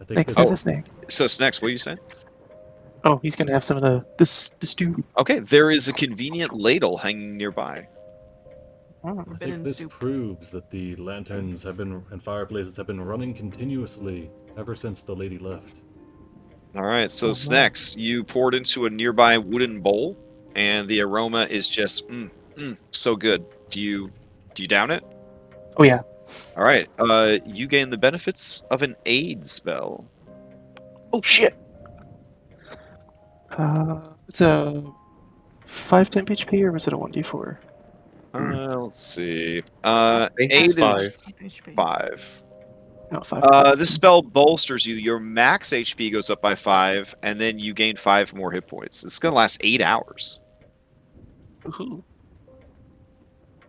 I think Snakes this- is a snake. So Snacks, what are you saying? Oh, he's gonna have some of the stew. Okay, there is a convenient ladle hanging nearby. I Been think in this soup. proves that the lanterns and fireplaces have been running continuously ever since the lady left. All right, so Oh, wow. Snacks, you poured into a nearby wooden bowl, and the aroma is just so good. Do you down it? Oh yeah. All right, you gain the benefits of an aid spell. Oh shit. It's a 5 temp HP, or was it a 1d4? Let's see. Base 8 is 5. is 5. No, 5. This spell bolsters you. Your max HP goes up by 5, and then you gain 5 more hit points. It's gonna last 8 hours. Ooh.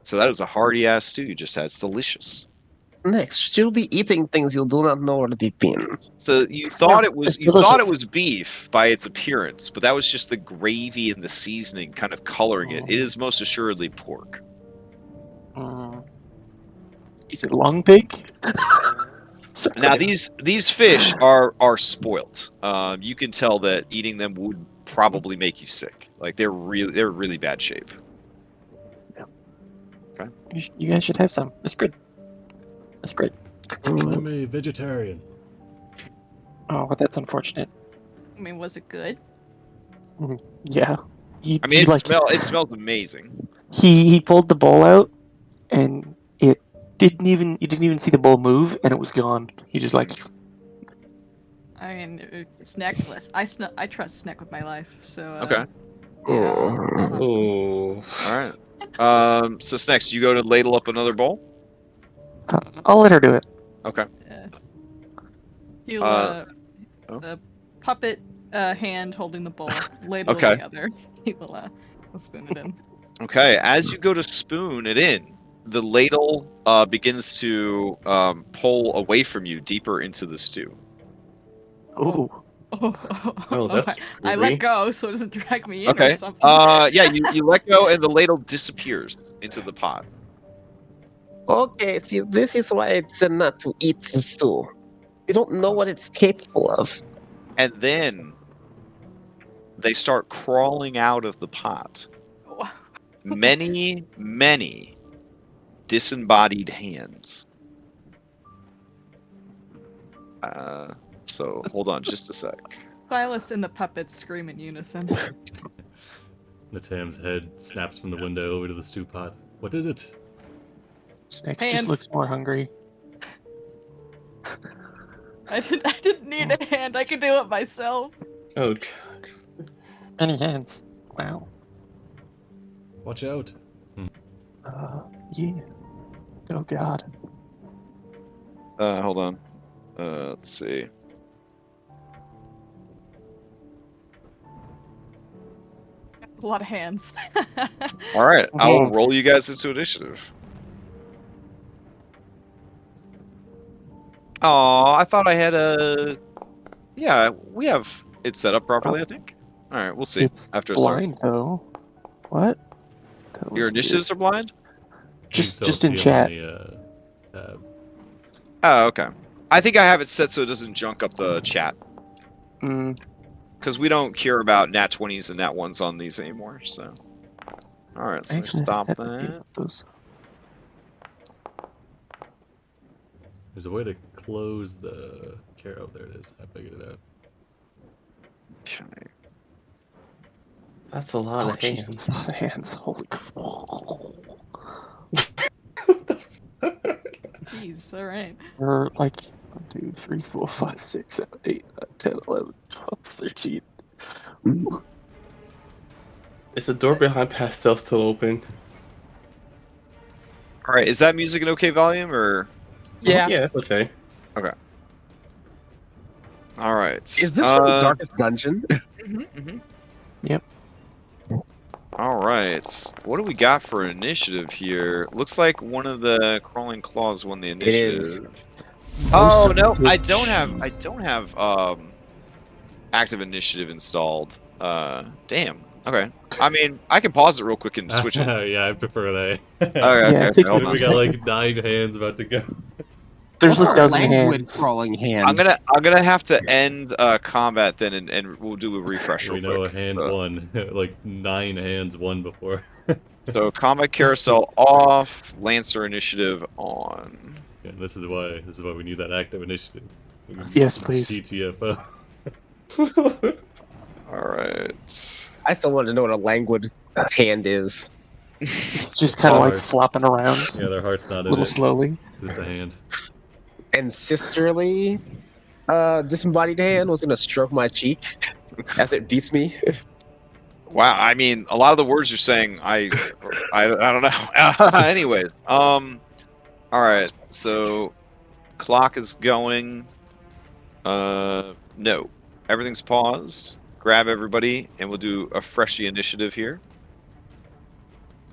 So that is a hearty ass stew you just had. It's delicious. Next, you'll be eating things you do not know where they've been. So you thought it was it's you thought it delicious. was beef by its appearance, but that was just the gravy and the seasoning kind of coloring it. It is most assuredly pork. Is it long pig? Sorry. Now these fish are spoilt. You can tell that eating them would probably make you sick. Like they're really bad shape. You guys should have some. It's good. That's great. I'm a vegetarian. Oh, but that's unfortunate. I mean, was it good? Yeah. I mean, it smells amazing. He pulled the bowl out, and you didn't even see the bowl move, and it was gone. He just like. I mean, Snack. I trust Snack with my life. So. Okay. Oh. All right. So next, you go to ladle up another bowl. I'll let her do it. Okay. He'll the puppet hand holding the bowl, ladle Okay. in the other. He will spoon it in. Okay. As you go to spoon it in, the ladle begins to pull away from you deeper into the stew. Oh. Oh, that's I creepy. let go so it doesn't drag me in Okay. or something. Yeah, you let go and the ladle disappears into the pot. Okay, see, this is why it's not to eat the stew. You don't know what it's capable of. And then they start crawling out of the pot. Many, many disembodied hands. So hold on just a sec. Silas and the puppets scream in unison. Natam's head snaps from the window over to the stew pot. What is it? Snakes Hands. just looks more hungry. I didn't need a hand. I could do it myself. Oh, God. Many hands. Wow. Watch out. Yeah. Oh God. Hold on. Let's see. A lot of hands. All right, I will roll you guys into initiative. Oh, I thought I had a. Yeah, we have it set up properly. I think. All right, we'll see It's after it starts. blind though. What? That was Your weird. initiatives are blind. Just in chat. Oh, okay. I think I have it set so it doesn't junk up the chat because we don't care about nat 20s and nat 1s on these anymore. So, all right, so Actually, stop I have to that. deal with those. There's a way to close the care. Oh, there it is. I figured it out. Okay. That's a lot of jeez, hands. that's a lot of hands. Holy crap. Jeez, alright. We're like 1, 2, 3, 4, 5, 6, 7, 8, 9, 10, 11, 12, 13. Ooh. Is the door behind Pastel still open? All right, is that music an okay volume or? Yeah. Yeah, that's okay. All right. Is this from the darkest dungeon? Yep. All right. What do we got for initiative here? Looks like one of the crawling claws won the initiative. is. Oh Most no, of I which don't have is- active initiative installed. Damn. Okay. I mean, I can pause it real quick and switch it. Yeah, I prefer that. Yeah, it takes hold me on. We got like 9 hands about to go. There's a Or dozen languid hands. crawling hand. I'm gonna have to end combat then, and we'll do a refresh We real know a quick. hand So- won. Like 9 hands won before. So combat carousel off, Lancer initiative on. Yeah, this is why we need that active initiative. Yes, please. GTFO. All right. I still want to know what a languid hand is. It's just kind of like Hard. flopping around Yeah, their heart's not a in little it. slowly. It's a hand. And sisterly, disembodied hand was gonna stroke my cheek. as it beats me. Wow, I mean, a lot of the words you're saying, I don't know. Anyways, all right. So, clock is going. No, everything's paused. Grab everybody, and we'll do a freshy initiative here.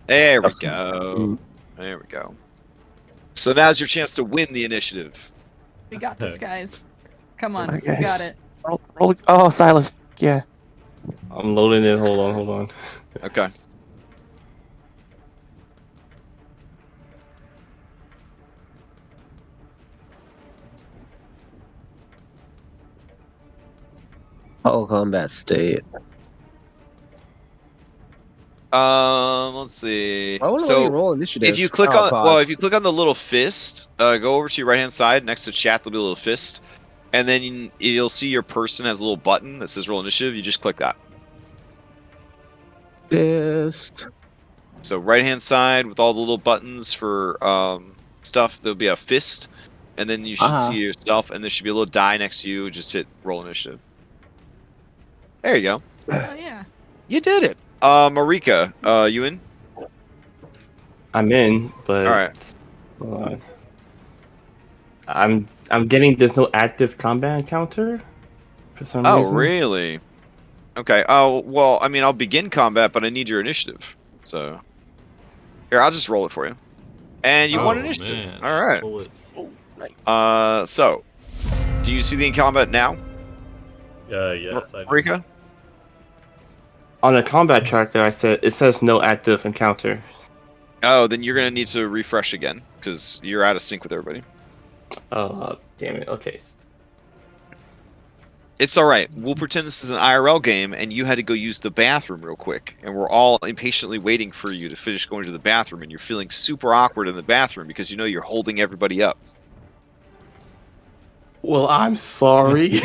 There we go. There we go. So now's your chance to win the initiative. We got this, guys. Come on, Alright, we got guys. it. Roll. Oh, Silas. Yeah. I'm loading in. Hold on. Okay. Oh, combat state. Let's see. I want to So roll initiative. if you click Oh, on, pause. well, if you click on the little fist, go over to your right hand side next to chat. There'll be a little fist, and then you'll see your person has a little button that says roll initiative. You just click that. Fist. So right hand side with all the little buttons for stuff, there'll be a fist, and then you should see yourself, and there should be a little die next to you. Just hit roll initiative. There you go. Oh yeah. You did it. Marika, you in? I'm in, but All right. hold on. I'm getting there's no active combat encounter for some Oh, reason. really? Okay. Oh, well, I mean, I'll begin combat, but I need your initiative. So here, I'll just roll it for you. And you won initiative. Man. All right. Bullets. Nice. So do you see the in combat now, Yes. I Marika? On the combat tracker, it says no active encounter. Oh, then you're gonna need to refresh again because you're out of sync with everybody. Damn it. Okay. It's all right. We'll pretend this is an IRL game, and you had to go use the bathroom real quick, and we're all impatiently waiting for you to finish going to the bathroom, and you're feeling super awkward in the bathroom because you know you're holding everybody up. Well, I'm sorry.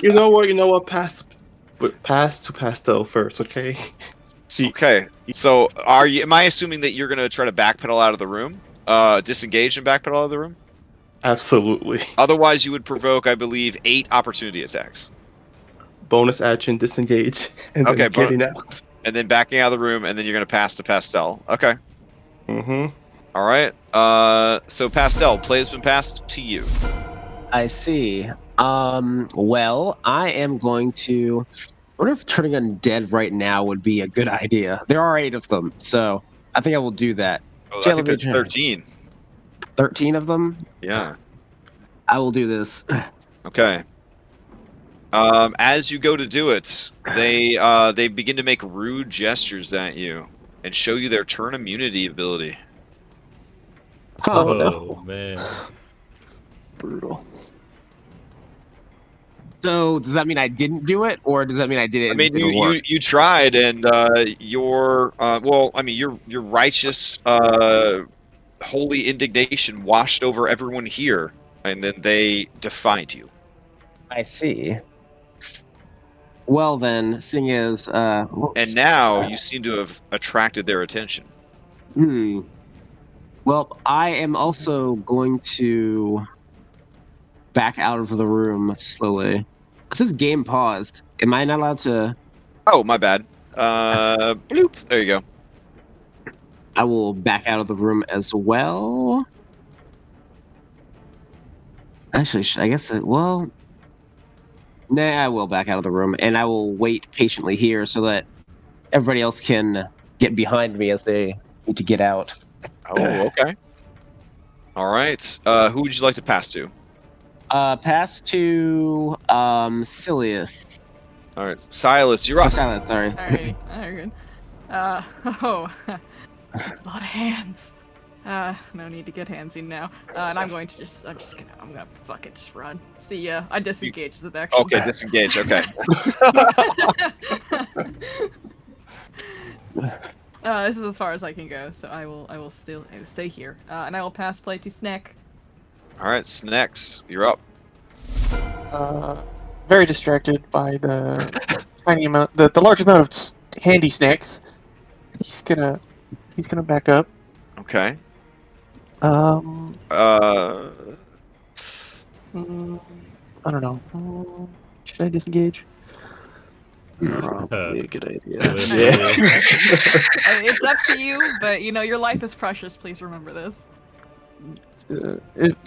You know what? Pass to Pastel first, okay? Okay. So, am I assuming that you're gonna try to backpedal out of the room, disengage and backpedal out of the room? Absolutely. Otherwise, you would provoke, I believe, 8 opportunity attacks, Bonus action, disengage, and then Okay, getting out. and then backing out of the room, and then you're gonna pass to Pastel. Okay. Mm-hmm. All right. So Pastel, play has been passed to you. I see. Well, I am going to. I wonder if turning undead right now would be a good idea. There are 8 of them, so I think I will do that. Oh, I Jail think of there's 13. 13 of them? Yeah. I will do this. Okay. As you go to do it, they begin to make rude gestures at you and show you their turn immunity ability. Oh, Oh, man. Brutal. So does that mean I didn't do it, or does that mean I did it? I And mean, it's gonna work? you tried, and your your righteous holy indignation washed over everyone here, and then they defied you. I see. Well then, seeing as And now you seem to have attracted their attention. Well, I am also going to back out of the room slowly. It says game paused. Am I not allowed to? Oh, my bad. Bloop. There you go. I will back out of the room as well. Actually, I guess well. Nah, I will back out of the room, and I will wait patiently here so that everybody else can get behind me as they need to get out. Oh, okay. All right. Who would you like to pass to? Pass to Silius. All right, Silas, you're Oh, up. Silence, sorry. Alrighty, very good. That's a lot of hands. No need to get handsy now. And I'm gonna fuck it, just run. See ya. I disengage the action. Okay, disengage. Okay. This is as far as I can go, so I will stay here. And I will pass play to Snack. All right, Snex, you're up. Very distracted by the tiny amount, the large amount of handy snacks. He's gonna back up. Okay. Mm, I don't know. Should I disengage? Probably a good idea. It's up to you, but your life is precious. Please remember this.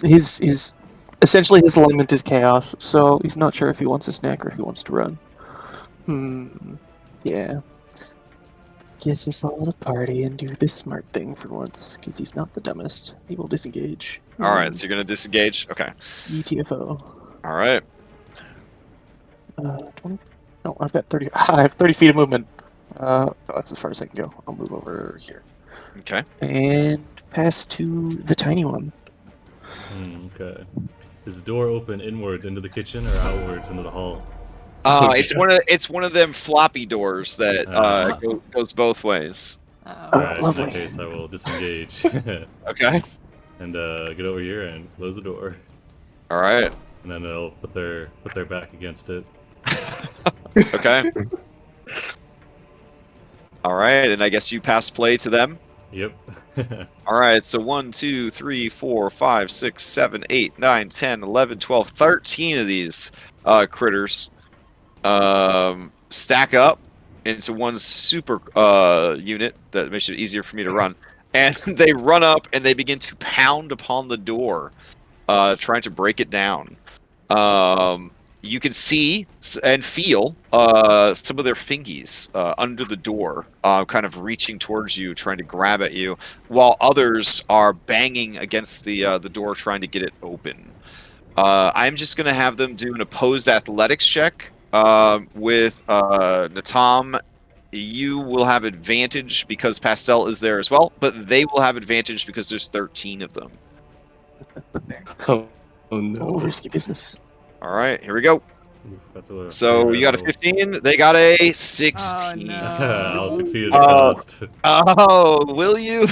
His essentially his alignment is chaos, so he's not sure if he wants a snack or if he wants to run. Yeah. Guess he'll follow the party and do this smart thing for once, because he's not the dumbest. He will disengage. All right, so you're gonna disengage. Okay. UTFO. All right. 20. No, I've got 30. I have 30 feet of movement. That's as far as I can go. I'll move over here. Okay. And pass to the tiny one. Okay. Is the door open inwards into the kitchen or outwards into the hall? It's one of them floppy doors that goes both ways. Alright, in lovely. that case, I will disengage. Okay. And get over here and close the door. All right. And then they'll put their back against it. Okay. All right, and I guess you pass play to them. Yep. All right, so 1, 2, 3, 4, 5, 6, 7, 8, 9, 10, 11, 12, 13 of these critters stack up into one super unit that makes it easier for me to run. And they run up and they begin to pound upon the door, trying to break it down. You can see and feel some of their fingies under the door, kind of reaching towards you, trying to grab at you, while others are banging against the door, trying to get it open. I'm just going to have them do an opposed athletics check with Natam. You will have advantage because Pastel is there as well, but they will have advantage because there's 13 of them. Oh no. Oh, risky business. All right, here we go. Oof, So you got a 15, they got a 16. Oh, no. I'll succeed at last. Oh, will you?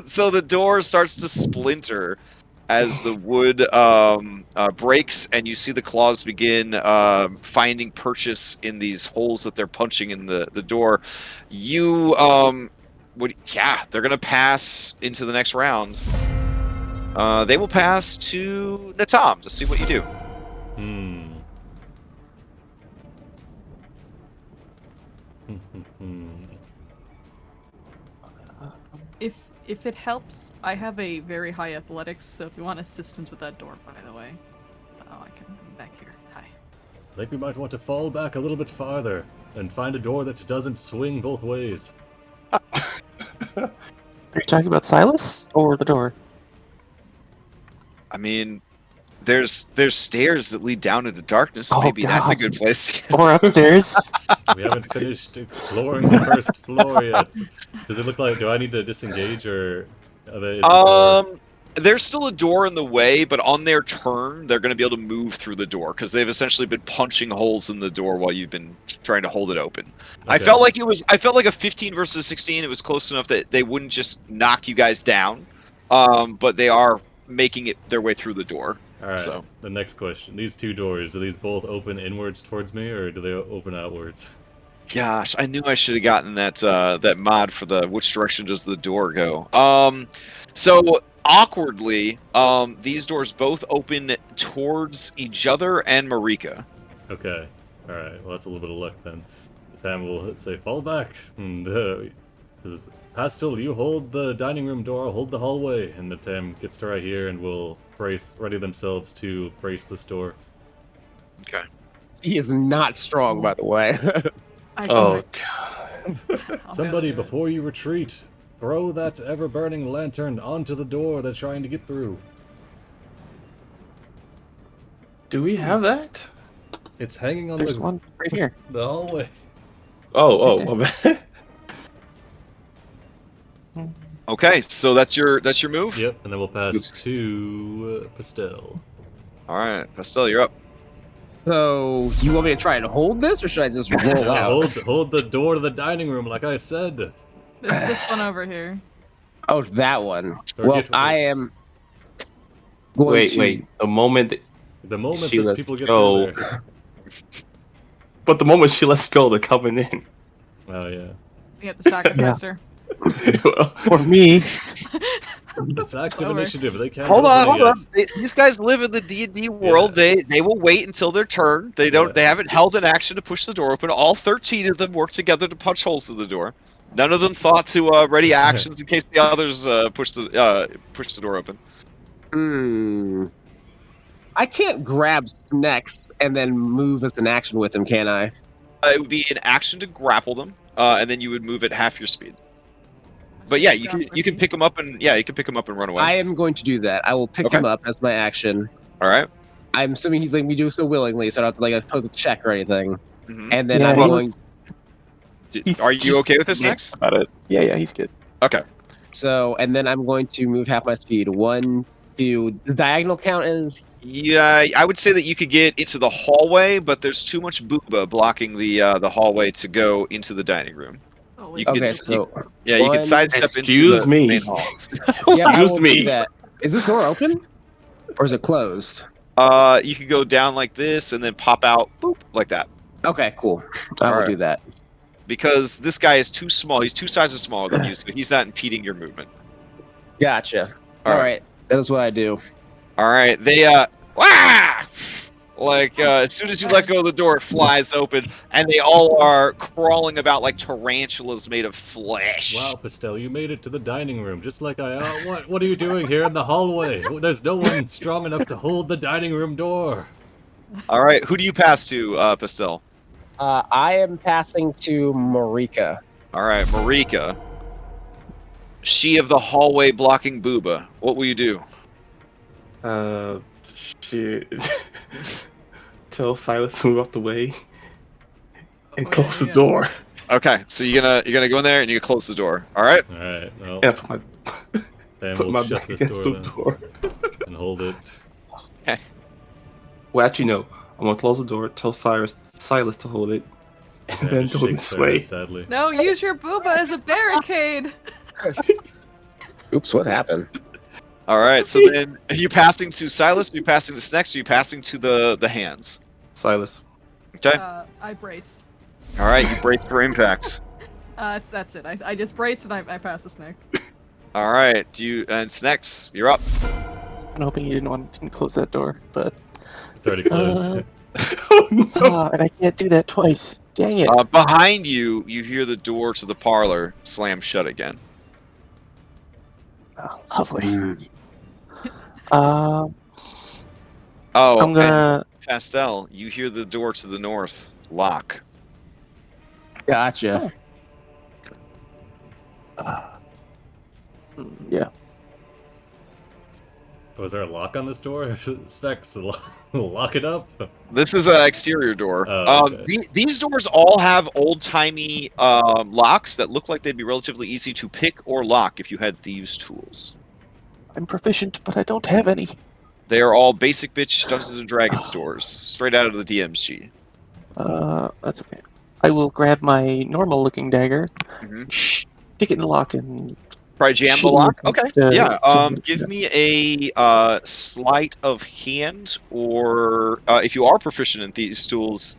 So the door starts to splinter as the wood breaks, and you see the claws begin finding purchase in these holes that they're punching in the door. You, they're going to pass into the next round. They will pass to Natam to see what you do. If it helps, I have a very high athletics, so if you want assistance with that door, by the way. Oh, I can come back here. Hi. I think we might want to fall back a little bit farther and find a door that doesn't swing both ways. Are you talking about Silas or the door? I mean, there's stairs that lead down into darkness. So Oh, maybe that's a God. good place to go. Or upstairs? We haven't finished exploring the first floor yet. Does it look like? Do I need to disengage or? There's still a door in the way, but on their turn, they're going to be able to move through the door because they've essentially been punching holes in the door while you've been trying to hold it open. Okay. I felt like a 15 versus 16. It was close enough that they wouldn't just knock you guys down, but they are making it their way through the door. All right. So. The next question: these two doors, are these both open inwards towards me, or do they open outwards? Gosh, I knew I should have gotten that mod for the which direction does the door go. So awkwardly, these doors both open towards each other and Marika. Okay. All right. Well, that's a little bit of luck then. Tam will say, "Fall back," and Pastel, you hold the dining room door. I'll hold the hallway, and the Tam gets to right here and will ready themselves to brace this door. Okay. He is not strong, by the way. Oh god. Somebody, before you retreat, throw that ever-burning lantern onto the door they're trying to get through. Do we have that? It's hanging on There's one right here. the hallway. Oh, Right my bad. Okay, so that's your move. Yep, and then we'll pass Oops. to Pastel. All right, Pastel, you're up. So, you want me to try and hold this, or should I just roll out? Hold the door to the dining room, like I said. This one over here. Oh, that one. Or Well, get- I am going to... Wait. The moment The moment She that lets people get go. through there. but the moment she lets go, they're coming in. Oh yeah. You have to sacrifice her. Or me. It's active over. initiative. They can't Hold on, open hold it on. yet. These guys live in the D&D world. They will wait until their turn. They don't. Yeah. They haven't held an action to push the door open. All 13 of them work together to punch holes in the door. None of them thought to ready actions in case the others push the door open. I can't grab Snex and then move as an action with him, can I? It would be an action to grapple them, and then you would move at half your speed. But yeah, you can pick them up and run away. I am going to do that. I will pick Okay. him up as my action. All right. I'm assuming he's letting me do so willingly, so I don't have to like pose a check or anything. Mhm. And then Yeah, I'm he going. Are you okay with this next? About it. Yeah, he's good. Okay. So, and then I'm going to move half my speed. 1, 2. The diagonal count is. Yeah, I would say that you could get into the hallway, but there's too much booba blocking the hallway to go into the dining room. Oh, You wait. could Okay, s- so. Yeah, you One- can sidestep Excuse into the me. main hall. Yeah, I will Excuse me. do that. Is this door open? Or is it closed? You could go down like this and then pop out, boop, like that. Okay, cool. I will Alright. do that. Because this guy is too small. He's 2 sizes smaller than you, so he's not impeding your movement. Gotcha. All All right. right. That is what I do. All right, they wah! Like as soon as you let go of the door, it flies open, and they all are crawling about like tarantulas made of flesh. Wow, Pastel, you made it to the dining room, just like I. What are you doing here in the hallway? There's no one strong enough to hold the dining room door. All right, who do you pass to, Pastel? I am passing to Marika. All right, Marika. She of the hallway blocking Booba. What will you do? Shit. Tell Silas to move out the way and close the yeah. door. Okay, so you're gonna go in there and you close the door. All right. All right, well, Yeah, Sam put will my shut back this against door the then door. and hold it. Well, actually, no. I'm gonna close the door. Tell Silas to hold it, and Sam then just go shakes this her way. head sadly. No, use your booba as a barricade. Oops, what happened? All right. So then, are you passing to Silas? Are you passing to Snex? Are you passing to the hands? Silas. Okay. I brace. All right. You brace for impact. That's it. I just brace and I pass the snake. All right. And Snex, you're up. I'm hoping you didn't close that door, but It's already closed. Oh no! and I can't do that twice. Dang it! Behind you, you hear the door to the parlor slam shut again. Oh, lovely. Mm. Oh, I'm and gonna. Pastel, you hear the door to the north lock. Gotcha. Yeah. Was there a lock on this door? Stacks, lock it up. This is an exterior door. Oh, okay. These doors all have old-timey locks that look like they'd be relatively easy to pick or lock if you had thieves' tools. I'm proficient, but I don't have any. They are all basic bitch Dungeons and Dragons doors, straight out of the DMG. That's okay. I will grab my normal-looking dagger, Mhm. stick it in the lock, and Try jam the Shoot, lock. Okay. Yeah. jam it, Give yeah. me a sleight of hand, or if you are proficient in thieves' tools,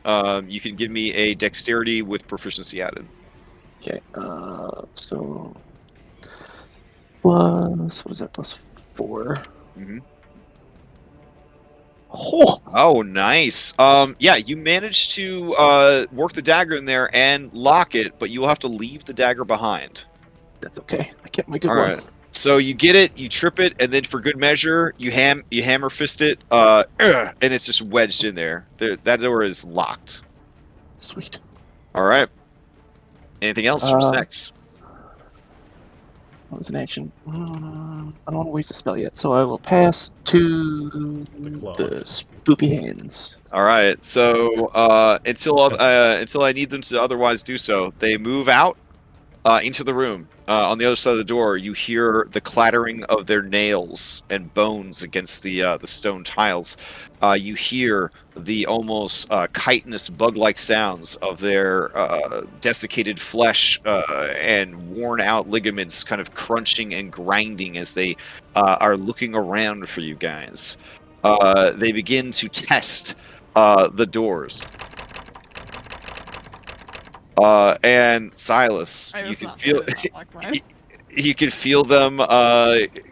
you can give me a dexterity with proficiency added. okay. So plus what is that? Plus 4. Mhm. Oh, Oh, nice. Yeah, you managed to work the dagger in there and lock it, but you will have to leave the dagger behind. that's okay. I kept my good All one. right. So you get it, you trip it, and then for good measure, you hammer fist it, and it's just wedged in there. That door is locked. Sweet. All right. Anything else from Uh, Sex? What was an action? I don't want to waste a spell yet, so I will pass to claws. the spoopy hands. All right. So until I need them to otherwise do so, they move out into the room. On the other side of the door, you hear the clattering of their nails and bones against the stone tiles. You hear the almost chitinous bug-like sounds of their desiccated flesh and worn-out ligaments kind of crunching and grinding as they are looking around for you guys. They begin to test the doors. And Silas, I you was can not feel gonna not lock mine. You can feel them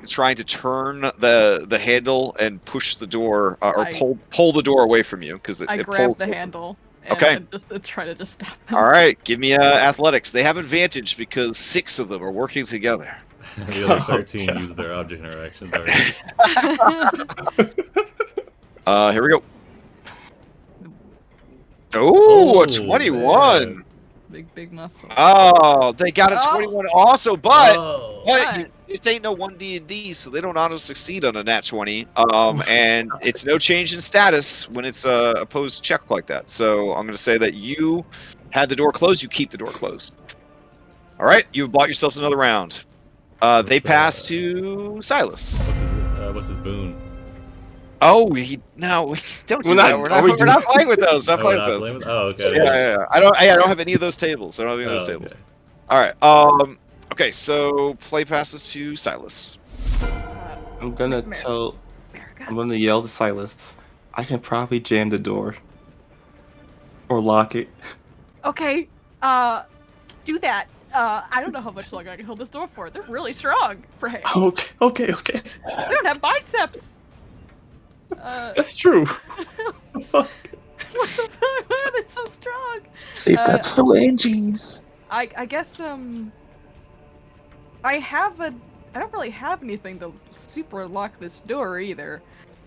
trying to turn the handle and push the door, or pull the door away from you because I it grab pulls. the handle and Okay. just to try to just stop them. All right, give me athletics. They have advantage because 6 of them are working together. The other 13 use their object interactions already. Here we go. Oh, a Oh, 21. man. Big muscle. Oh, they got a 21 also, but Oh. this ain't no 1D&D, so they don't auto succeed on a nat 20. And it's no change in status when it's a opposed check like that. So I'm going to say that you had the door closed. You keep the door closed. All right, you've bought yourselves another round. They pass to Silas. What's his boon? Oh, don't do that. We're not playing with those. Not playing with those. Oh, okay. Yeah. I don't have any of those tables. I don't have any of those tables. Okay. All right. Okay. So play passes to Silas. I'm gonna yell to Silas. I can probably jam the door. Or lock it. Okay, do that. I don't know how much longer I can hold this door for. They're really strong for hands. Okay. I don't have biceps. That's true. Fuck. What the fuck? Why are they so strong? They've got phalanges. I guess I don't really have anything to super lock this door either.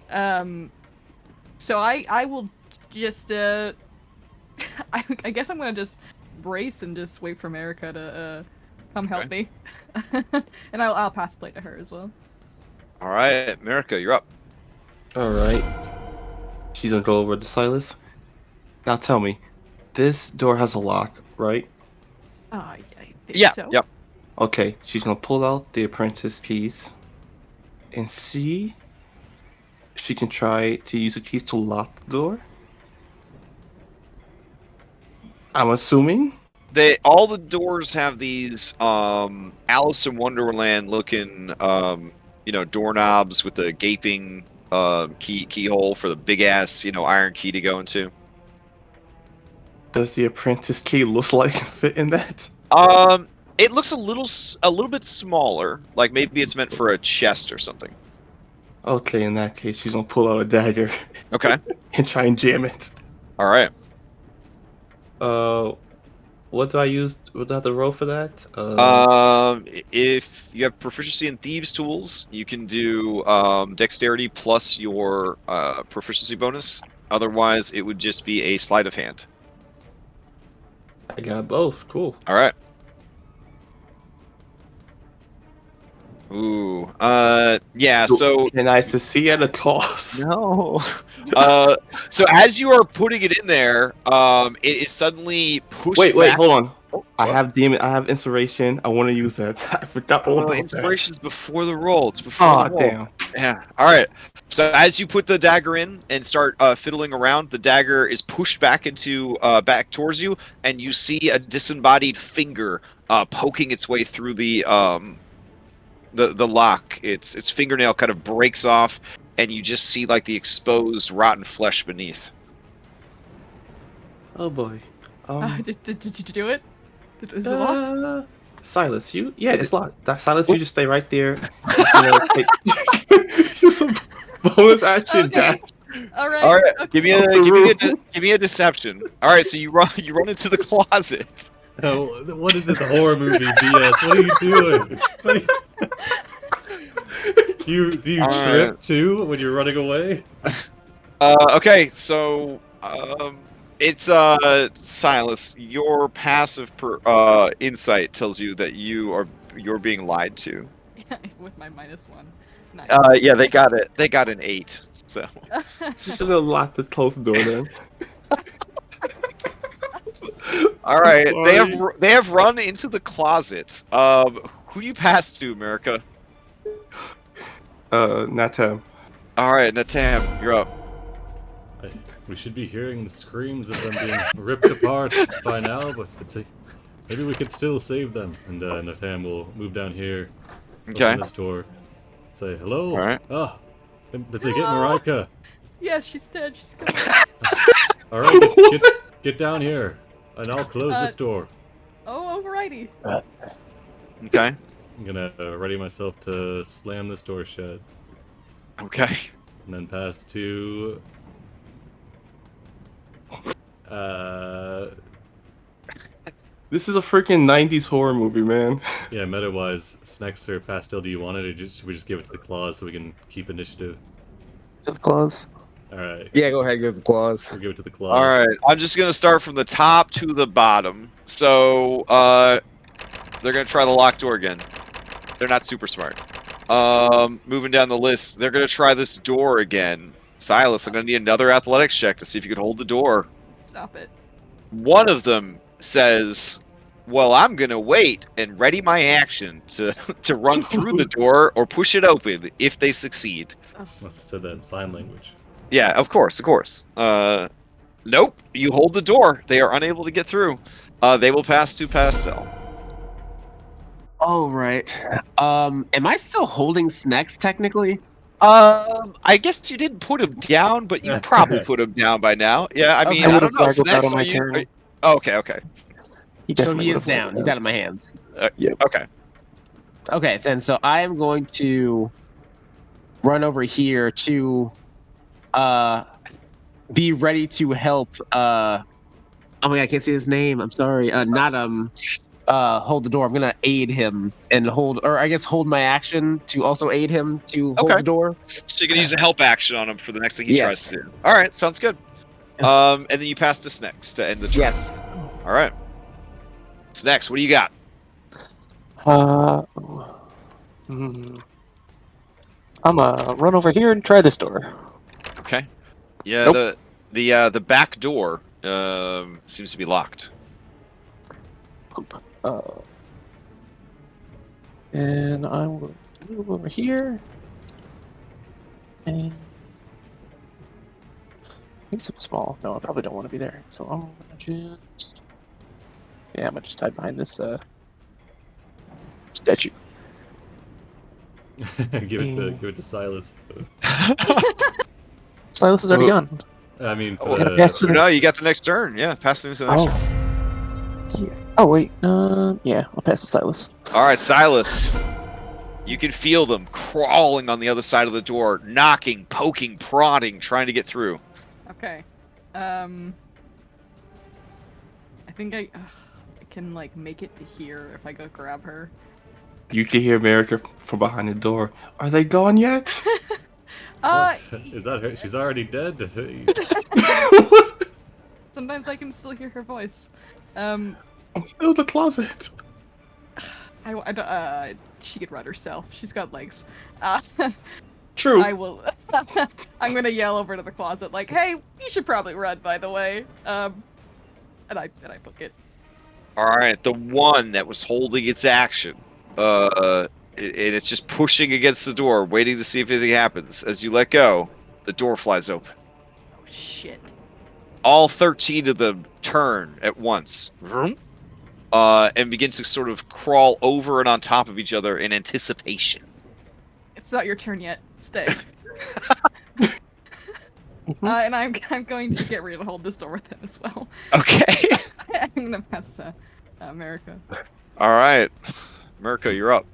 So I will just I guess I'm gonna just brace and just wait for America to come help me. And I'll pass play to her as well. All right, America, you're up. All right. She's gonna go over to Silas. Now tell me, this door has a lock, right? I think Yeah. so. Yep. Okay. She's gonna pull out the apprentice keys and see if she can try to use the keys to lock the door. I'm assuming. All the doors have these Alice in Wonderland looking doorknobs with the gaping keyhole for the big ass iron key to go into. Does the apprentice key look like it fit in that? It looks a little bit smaller, like maybe it's meant for a chest or something. Okay, in that case, she's gonna pull out a dagger. Okay. And try and jam it. All right. What do I use? What do I have to roll for that? If you have proficiency in thieves' tools, you can do dexterity plus your proficiency bonus. Otherwise, it would just be a sleight of hand. I got both. Cool. All right. Ooh. Yeah. So. And I succeed at a cost. No. So as you are putting it in there, it is suddenly pushed. Wait, back. hold on. Oh, I have inspiration. I want to use that. I forgot all Oh, about inspiration's before the roll. It's before that. the roll. Damn. Yeah. All right. So as you put the dagger in and start fiddling around, the dagger is pushed back back towards you, and you see a disembodied finger poking its way through the lock. Its fingernail kind of breaks off, and you just see like the exposed rotten flesh beneath. Oh boy. Did you do it? Is it locked? Silas, it's locked. Silas, you just stay right there. Use a bonus action Okay. dash. All right. All right. Okay. Give me a deception. All right. So you run into the closet. Oh, what is this horror movie BS? What are you doing? Do you trip too when you're running away? Okay. So it's Silas. Your passive insight tells you that you're being lied to. With my -1. Nice. Yeah, they got it. They got an 8. So. She should have locked the closed door then. All right, Sorry. they have run into the closet. Who do you pass to, America? Natam. All right, Natam, you're up. We should be hearing the screams of them being ripped apart by now, but maybe we could still save them. And Natam will move down here, Okay. open this door, say hello. All right. Oh, did they get Marika? Yes, she's dead. She's coming. All right, get down here, and I'll close this door. Oh, alrighty. Okay. I'm gonna ready myself to slam this door shut, Okay. and then pass to. This is a freaking 90s horror movie, man. Yeah, meta-wise, Snex or Pastel, do you want it, or should we just give it to the claws so we can keep initiative? Just claws. Alright, Yeah, go ahead, give the claws. we'll give it to the claws. All right. I'm just gonna start from the top to the bottom. So they're gonna try the locked door again. They're not super smart. Moving down the list, they're gonna try this door again. Silas, I'm gonna need another athletics check to see if you can hold the door. Stop it. One of them says, "Well, I'm gonna wait and ready my action to to run through the door or push it open if they succeed." Must have said that in sign language. Yeah, of course, of course. Nope. You hold the door. They are unable to get through. They will pass to Pastel. Oh, right. Am I still holding Snex, technically? I guess you didn't put him down, but you probably put him down by now. Yeah, I mean, Okay. I I don't would've know. gargled out Snacks, on my are you- turn. are you- oh, okay. He So definitely he is would've down. rolled He's it out of my hands. Okay. Okay, then so I am going to run over here to be ready to help oh my god, I can't say his name. I'm sorry. Not hold the door. I'm gonna aid him and hold, or I guess hold my action to also aid him to hold Okay. the door. So you can use a help action on him for the next thing he Yes. tries to do. All right, sounds good. And then you pass to Snacks to end the turn. Yes. All right. Snacks, what do you got? I'm gonna run over here and try this door. Okay. Yeah, Nope. the back door seems to be locked. Poop. And I will move over here. And he's so small. No, I probably don't want to be there. So I'm gonna just I'm gonna just hide behind this statue. give it to Silas. Silas is already Oh. gone. I mean, Oh, gotta pass to the- No, you got the next turn. Yeah, pass into the next turn. Oh. Yeah. Oh wait. Yeah, I'll pass to Silas. All right, Silas. You can feel them crawling on the other side of the door, knocking, poking, prodding, trying to get through. Okay. I think I can like make it to here if I go grab her. You can hear America from behind the door. Are they gone yet? what? Is that her? She's already dead? Sometimes I can still hear her voice. I'm still in the closet. I don't, she could run herself. She's got legs. True. I will. I'm gonna yell over to the closet, like, "Hey, you should probably run." By the way, and I book it. All right, the one that was holding its action, and it's just pushing against the door, waiting to see if anything happens. As you let go, the door flies open. Oh shit! All 13 of them turn at once, and begin to sort of crawl over and on top of each other in anticipation. It's not your turn yet. Stay. And I'm going to get ready to hold this door with him as well. Okay. I'm gonna pass to America. All right, Mirko, you're up.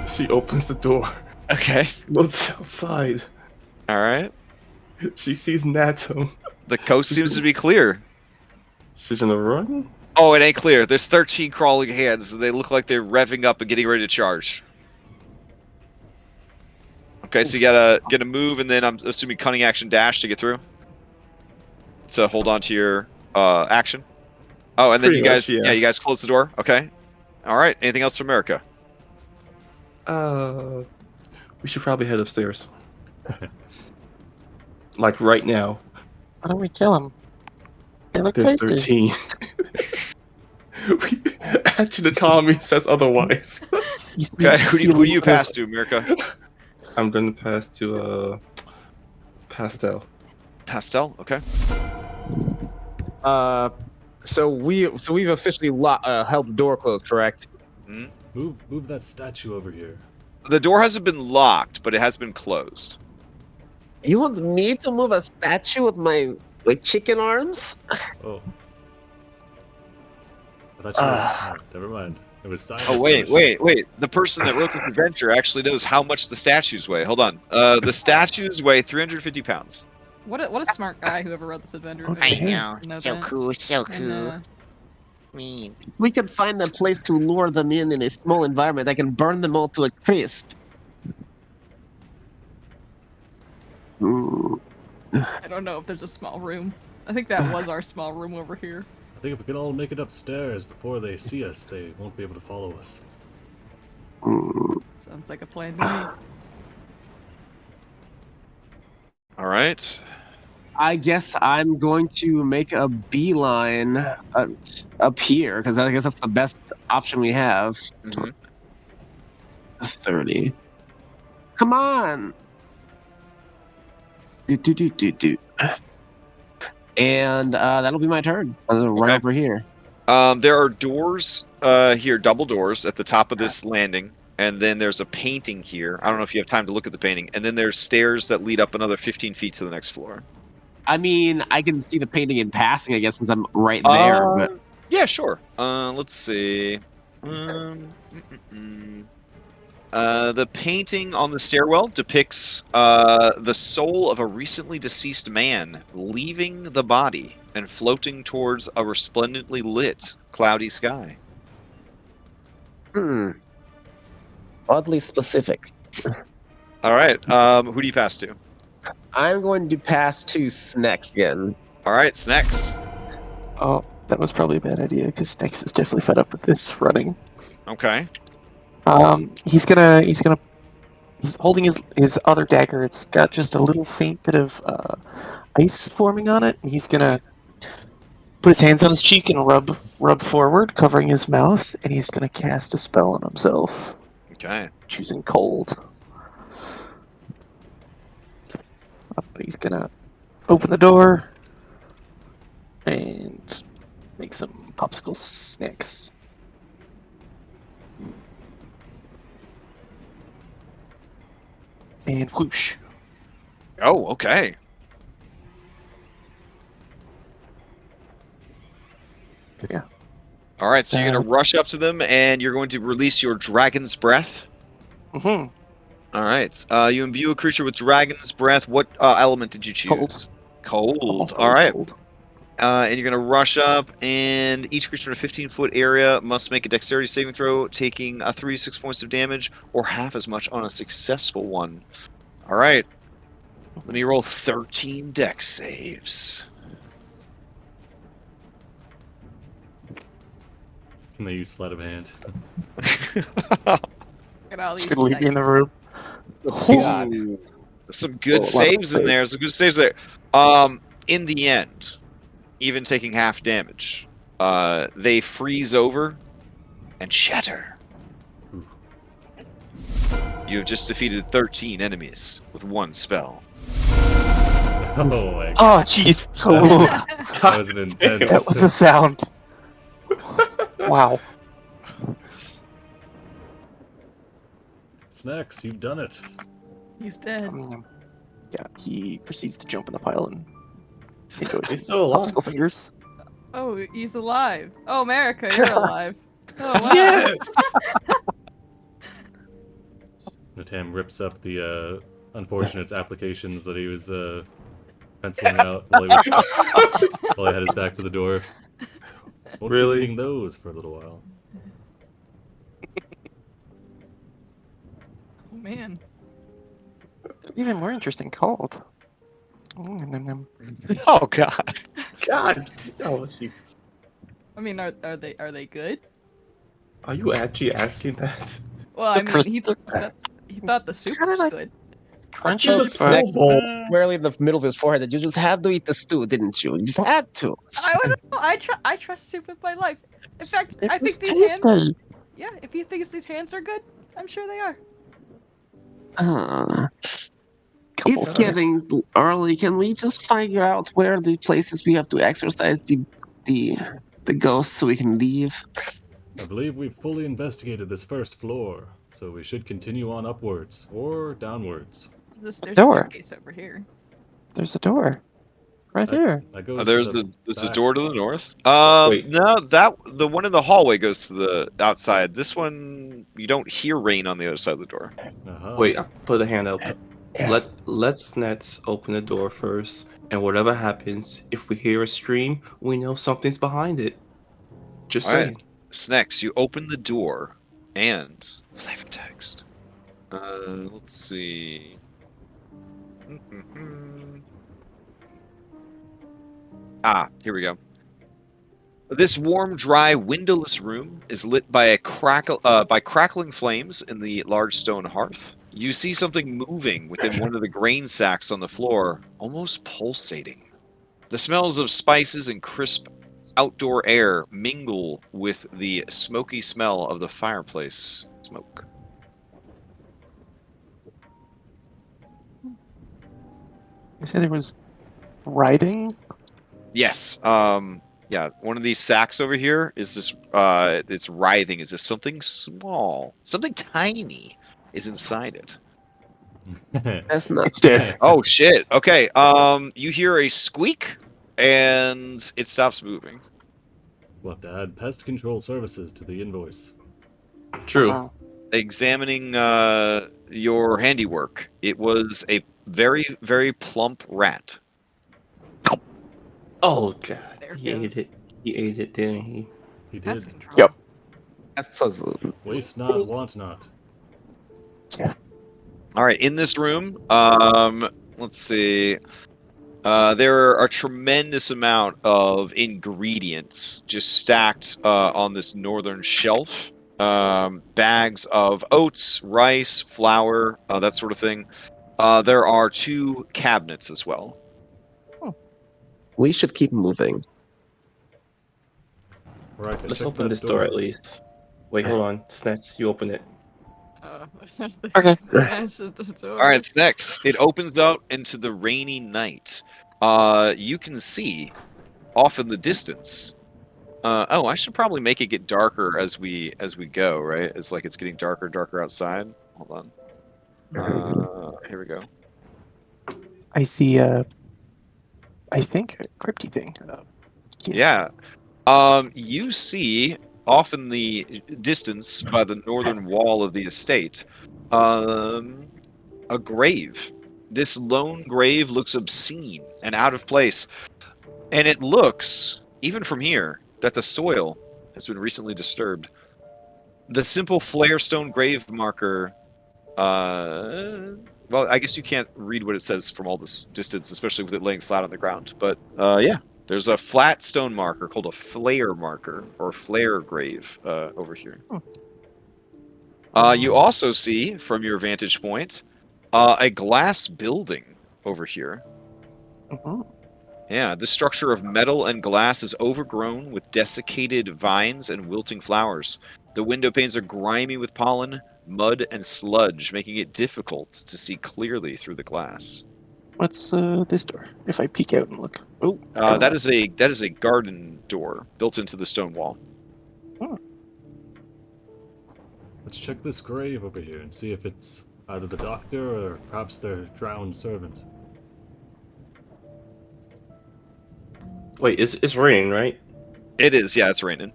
She opens the door. Okay. Looks outside. All right. She sees Natum. The coast seems to be clear. She's gonna run? Oh, it ain't clear. There's 13 crawling hands, and they look like they're revving up and getting ready to charge. Okay, so you gotta move, and then I'm assuming cunning action dash to get through. So hold on to your action. Oh, and then Pretty you guys, much, yeah. you guys close the door. Okay. All right. Anything else from America? We should probably head upstairs. Like right now. Why don't we kill him? They look There's tasty. 13. Actually, Tommy says otherwise. Okay. Who do you pass to, America? I'm gonna pass to Pastel. Pastel. Okay. So we've officially held the door closed, correct? Move that statue over here. The door hasn't been locked, but it has been closed. You want me to move a statue with my chicken arms? Oh. I thought you were... oh, never mind. It was Silas. Oh wait! The person that wrote this adventure actually knows how much the statues weigh. Hold on. The statues weigh 350 pounds. What a smart guy whoever wrote this adventure. Okay. I know. So that. cool, so And, cool. Me. We could find a place to lure them in a small environment that can burn them all to a crisp. Ooh. I don't know if there's a small room. I think that was our small room over here. I think if we can all make it upstairs before they see us, they won't be able to follow us. Ooh. Sounds like a plan to me. All right. I guess I'm going to make a beeline up here because I guess that's the best option we have. Mhm. 30. Come on. Do. And that'll be my turn. Right Okay. over here. There are doors here, double doors at the top of this landing, and then there's a painting here. I don't know if you have time to look at the painting, and then there's stairs that lead up another 15 feet to the next floor. I mean, I can see the painting in passing, I guess, since I'm right there. But Yeah, sure. Let's see. The painting on the stairwell depicts the soul of a recently deceased man leaving the body and floating towards a resplendently lit, cloudy sky. Oddly specific. All right. Who do you pass to? I'm going to pass to Snex again. All right, Snacks. Oh, that was probably a bad idea because Snakes is definitely fed up with this running. Okay. He's holding his other dagger. It's got just a little faint bit of ice forming on it. He's gonna put his hands on his cheek and rub forward, covering his mouth, and he's gonna cast a spell on himself, Okay. choosing cold. He's gonna open the door and make some popsicle snacks. And whoosh. Oh, okay. Yeah. All right, so you're going to rush up to them and you're going to release your dragon's breath. Mm-hmm. All right. You imbue a creature with dragon's breath. What element did you choose? Cold. All right. And you're going to rush up, and each creature in a 15-foot area must make a dexterity saving throw, taking 3 to 6 points of damage, or half as much on a successful one. All right. Let me roll 13 dex saves. Can they use sleight of hand? Look at all Just these gonna leave me in the dice. room. Ooh, some good Oh, a lot of saves in saves. there. Some good saves there. In the end, even taking half damage, they freeze over and shatter. Ooh. You have just defeated 13 enemies with one spell. Oh my god. Oh, jeez. Oh, That was an intense. that was a sound. Wow. Snacks, you've done it. He's dead. Yeah, he proceeds to jump in the pile and enjoys He's still alive. popsicle fingers. Oh, he's alive. Oh, America, you're alive. Oh, wow. Yes! Natam rips up the unfortunate's applications that he was penciling out while he had his back to the door. Won't be Really? reading those for a little while. Oh, man. Even more interesting cold. Oh god. God! Oh, Jesus. I mean, are they good? Are you actually asking that? Well, I The mean, he crystal- thought the soup Kinda was like- good. Crunchy So as fuck. Snex squarely in the middle of his forehead that you just had to eat the stew, didn't you? You just had to. I don't know. I trust him with my life. In fact, It I was think these hands. tasty. Yeah, if he thinks these hands are good, I'm sure they are. Couple It's of- getting early. Can we just figure out where the places we have to exorcise the ghosts so we can leave? I believe we've fully investigated this first floor, so we should continue on upwards or downwards. There's a Door. staircase over here. There's a door. Right here. I go There's to a back. door to the north. Wait. No, the one in the hallway goes to the outside. This one you don't hear rain on the other side of the door. Uh-huh. Wait, I put a hand up. Let's Nets open the door first, and whatever happens, if we hear a scream, we know something's behind it. Just All right. saying. Snex, you open the door and flavor text. Let's see. Here we go. This warm, dry, windowless room is lit by crackling flames in the large stone hearth. You see something moving within one of the grain sacks on the floor, almost pulsating. The smells of spices and crisp outdoor air mingle with the smoky smell of the fireplace smoke. You said there was writhing? Yes. Yeah, one of these sacks over here is this it's writhing. Is this something small? Something tiny is inside it. That's not. It's dead. Oh shit. Okay. You hear a squeak and it stops moving. We'll have to add pest control services to the invoice. True. Uh, Examining your handiwork, it was a very, very plump rat. Oh god, There he ate goes. it. He ate it, didn't he? He did. Pest control. Yep. That's Waste not, want not. All right, in this room, let's see. There are a tremendous amount of ingredients just stacked on this northern shelf. Bags of oats, rice, flour, that sort of thing. There are 2 cabinets as well. we should keep moving. Right, then Let's check open that this door at least. Wait, hold on. Snets, you open it. Okay. All right, next. It opens out into the rainy night. You can see off in the distance. Oh, I should probably make it get darker as we go, right? It's like it's getting darker, darker outside. Hold on. Here we go. I see, I think a crypty thing. Can't see. Yeah. You see off in the distance by the northern wall of the estate, a grave. This lone grave looks obscene and out of place. And it looks, even from here, that the soil has been recently disturbed. The simple flare stone grave marker, well, I guess you can't read what it says from all this distance, especially with it laying flat on the ground. But yeah, there's a flat stone marker called a flare marker, or flare grave, over here. You also see, from your vantage point, a glass building over here. Mhm. Yeah, this structure of metal and glass is overgrown with desiccated vines and wilting flowers. The window panes are grimy with pollen, mud, and sludge, making it difficult to see clearly through the glass. What's this door? If I peek out and look. Oh, That is a garden door built into the stone wall. Let's check this grave over here and see if it's either the doctor or perhaps their drowned servant. Wait, it's raining, right? It is, yeah, it's raining.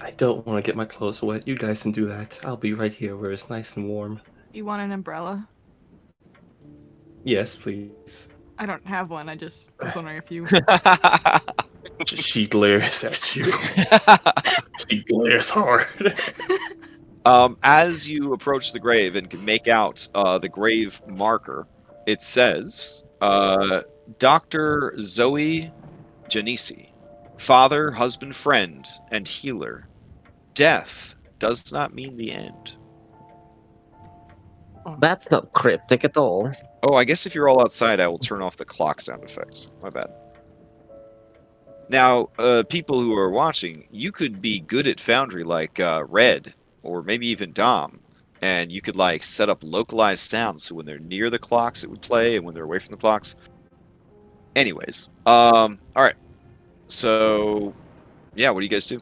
I don't want to get my clothes wet. You guys can do that. I'll be right here where it's nice and warm. You want an umbrella? Yes, please. I don't have one. I just was wondering if you. She glares at you. She glares hard. As you approach the grave and can make out the grave marker, it says, Dr. Zoi Gennisi, father, husband, friend, and healer. Death does not mean the end. That's not cryptic at all. Oh, I guess if you're all outside, I will turn off the clock sound effects. My bad. Now, people who are watching, you could be good at Foundry like Red, or maybe even Dom, and you could like set up localized sounds so when they're near the clocks it would play, and when they're away from the clocks. Anyways, all right. So, yeah, what do you guys do?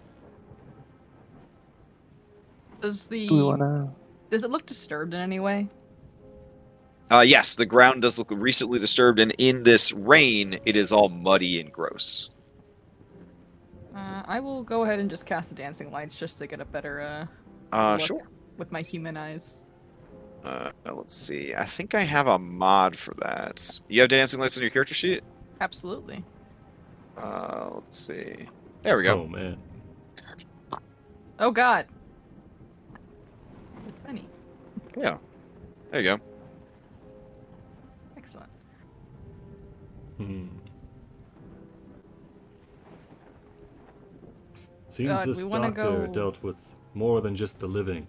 Does do we wanna? Does it look disturbed in any way? Yes, the ground does look recently disturbed, and in this rain, it is all muddy and gross. I will go ahead and just cast a dancing lights just to get a better look Sure. with my human eyes. Let's see. I think I have a mod for that. You have dancing lights on your character sheet? Absolutely. Let's see. There we go. Oh man. Oh God. It's Benny. Yeah. There you go. Excellent. Seems God, this we wanna doctor go- dealt with more than just the living.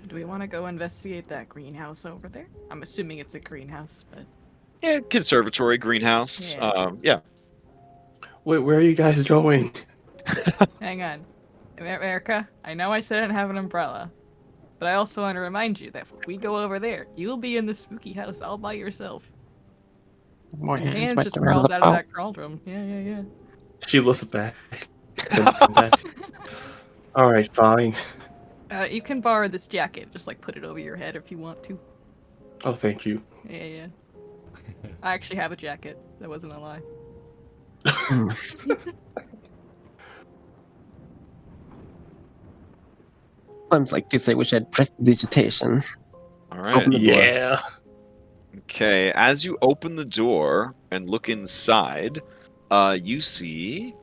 Do we want to go investigate that greenhouse over there? I'm assuming it's a greenhouse, but Yeah, conservatory, greenhouse. Yeah. Yeah. Wait, where are you guys going? hang on. Erica, I know I said I didn't have an umbrella, but I also want to remind you that if we go over there, you'll be in the spooky house all by yourself. My hands And might just come out crawled of out the of oh, that cauldron. Yeah. She looks back. All right, fine. You can borrow this jacket. Just like put it over your head if you want to. Oh, thank you. Yeah. I actually have a jacket. That wasn't a lie. Times like this, I wish I'd pressed digitation. All right. Open the door. Yeah. Okay, as you open the door and look inside, you see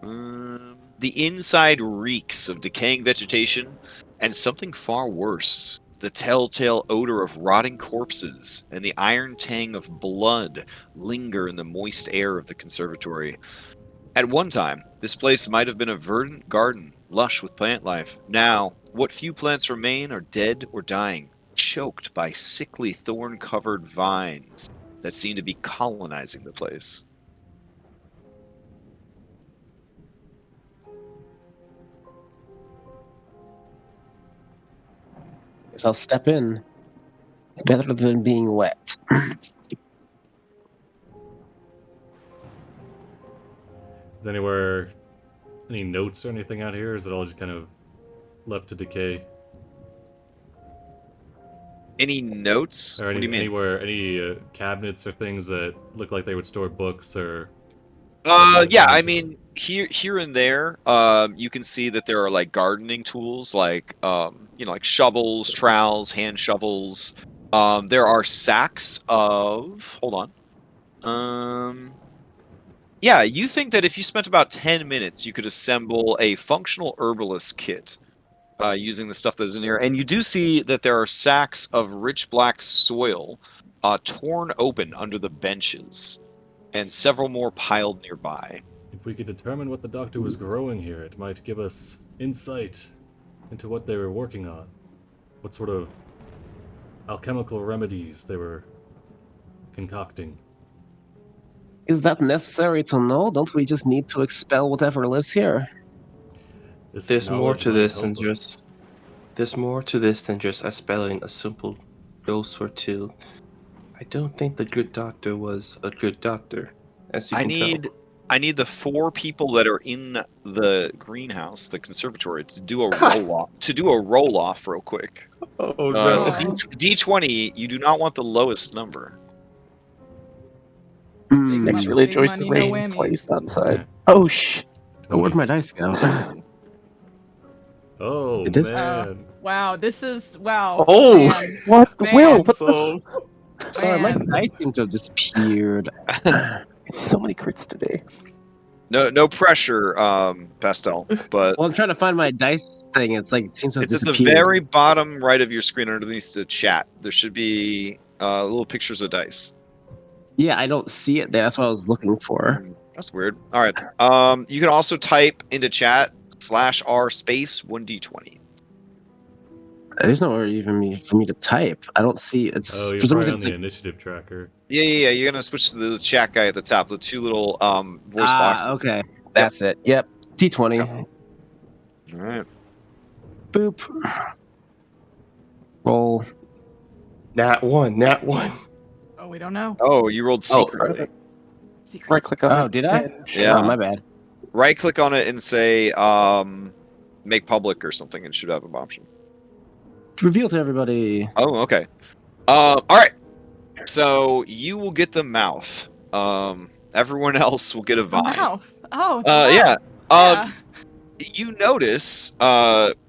the inside reeks of decaying vegetation and something far worse. The telltale odor of rotting corpses and the iron tang of blood linger in the moist air of the conservatory. At one time, this place might have been a verdant garden, lush with plant life. Now, what few plants remain are dead or dying, choked by sickly thorn-covered vines that seem to be colonizing the place. Guess I'll step in. It's better than being wet. Is anywhere any notes or anything out here? Or is it all just kind of left to decay? Any notes? Or What do you mean? anywhere, any cabinets or things that look like they would store books or? Yeah, I mean, here and there, you can see that there are like gardening tools, like like shovels, trowels, hand shovels. There are sacks of. Hold on. Yeah, you think that if you spent about 10 minutes, you could assemble a functional herbalist kit using the stuff that is in here. And you do see that there are sacks of rich black soil torn open under the benches, and several more piled nearby. If we could determine what the doctor was growing here, it might give us insight into what they were working on. What sort of alchemical remedies they were concocting. Is that necessary to know? Don't we just need to expel whatever lives here? This There's more knowledge to might this help than us. just. There's more to this than just expelling a simple dose or two. I don't think the good doctor was a good doctor, as you can tell. I need the 4 people that are in the greenhouse, the conservatory, to do a roll off real quick. Oh It's a no. D20. You do not want the lowest number. Nick's Big really money, enjoys the no rain whammies. while he's outside. Oh, shh. Where'd my dice go? Oh, It is- man. Wow, this is wow. Oh! man. What? Man. Will, what the So, Sorry, my Man. dice seem to have disappeared. It's so many crits today. No pressure, Pastel. But Well, I'm trying to find my dice thing. It's like it seems to have it's at the disappeared. very bottom right of your screen, underneath the chat. There should be little pictures of dice. Yeah, I don't see it there. That's what I was looking for. That's weird. All right. You can also type into chat /r space 1d20. There's nowhere even for me to type. I don't see. It's Oh, you're for some probably reason on it's the like, initiative tracker. Yeah. You're gonna switch to the chat guy at the top. The 2 little voice boxes. okay, that's it. Yep, D20. All right. Boop. Roll. nat one. Oh, we don't know. Oh, you rolled secretly. Secret. Right click on Oh, it. did I? and- Yeah. Oh, my bad. Right click on it and say make public or something, and it should have an option. Reveal to everybody. Oh, okay. All right. So you will get the mouth. Everyone else will get a A vine. mouth. Oh, the Yeah. mouth. You notice,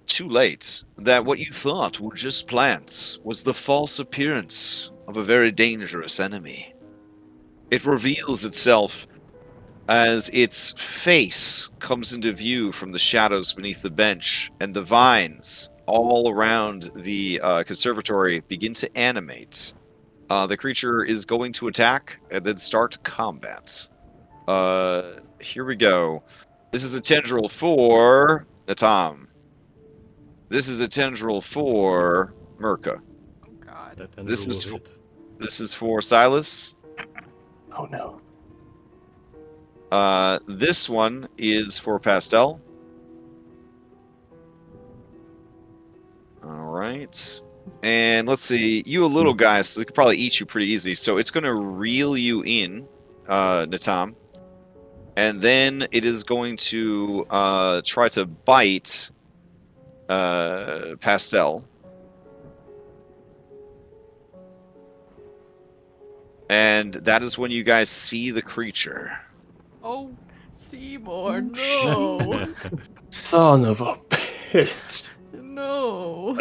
too late, that what you thought were just plants was the false appearance of a very dangerous enemy. It reveals itself as its face comes into view from the shadows beneath the bench, and the vines all around the conservatory begin to animate. The creature is going to attack and then start combat. Here we go. This is a tendril for Natam. This is a tendril for Merca. Oh God. That tendril This is will for- hit. This is for Silas. Oh no. This one is for Pastel. All right. And let's see, you a little guy, so it could probably eat you pretty easy. So it's going to reel you in, Natam. And then it is going to try to bite Pastel. And that is when you guys see the creature. Oh, Seymour, no. Son of a bitch. No.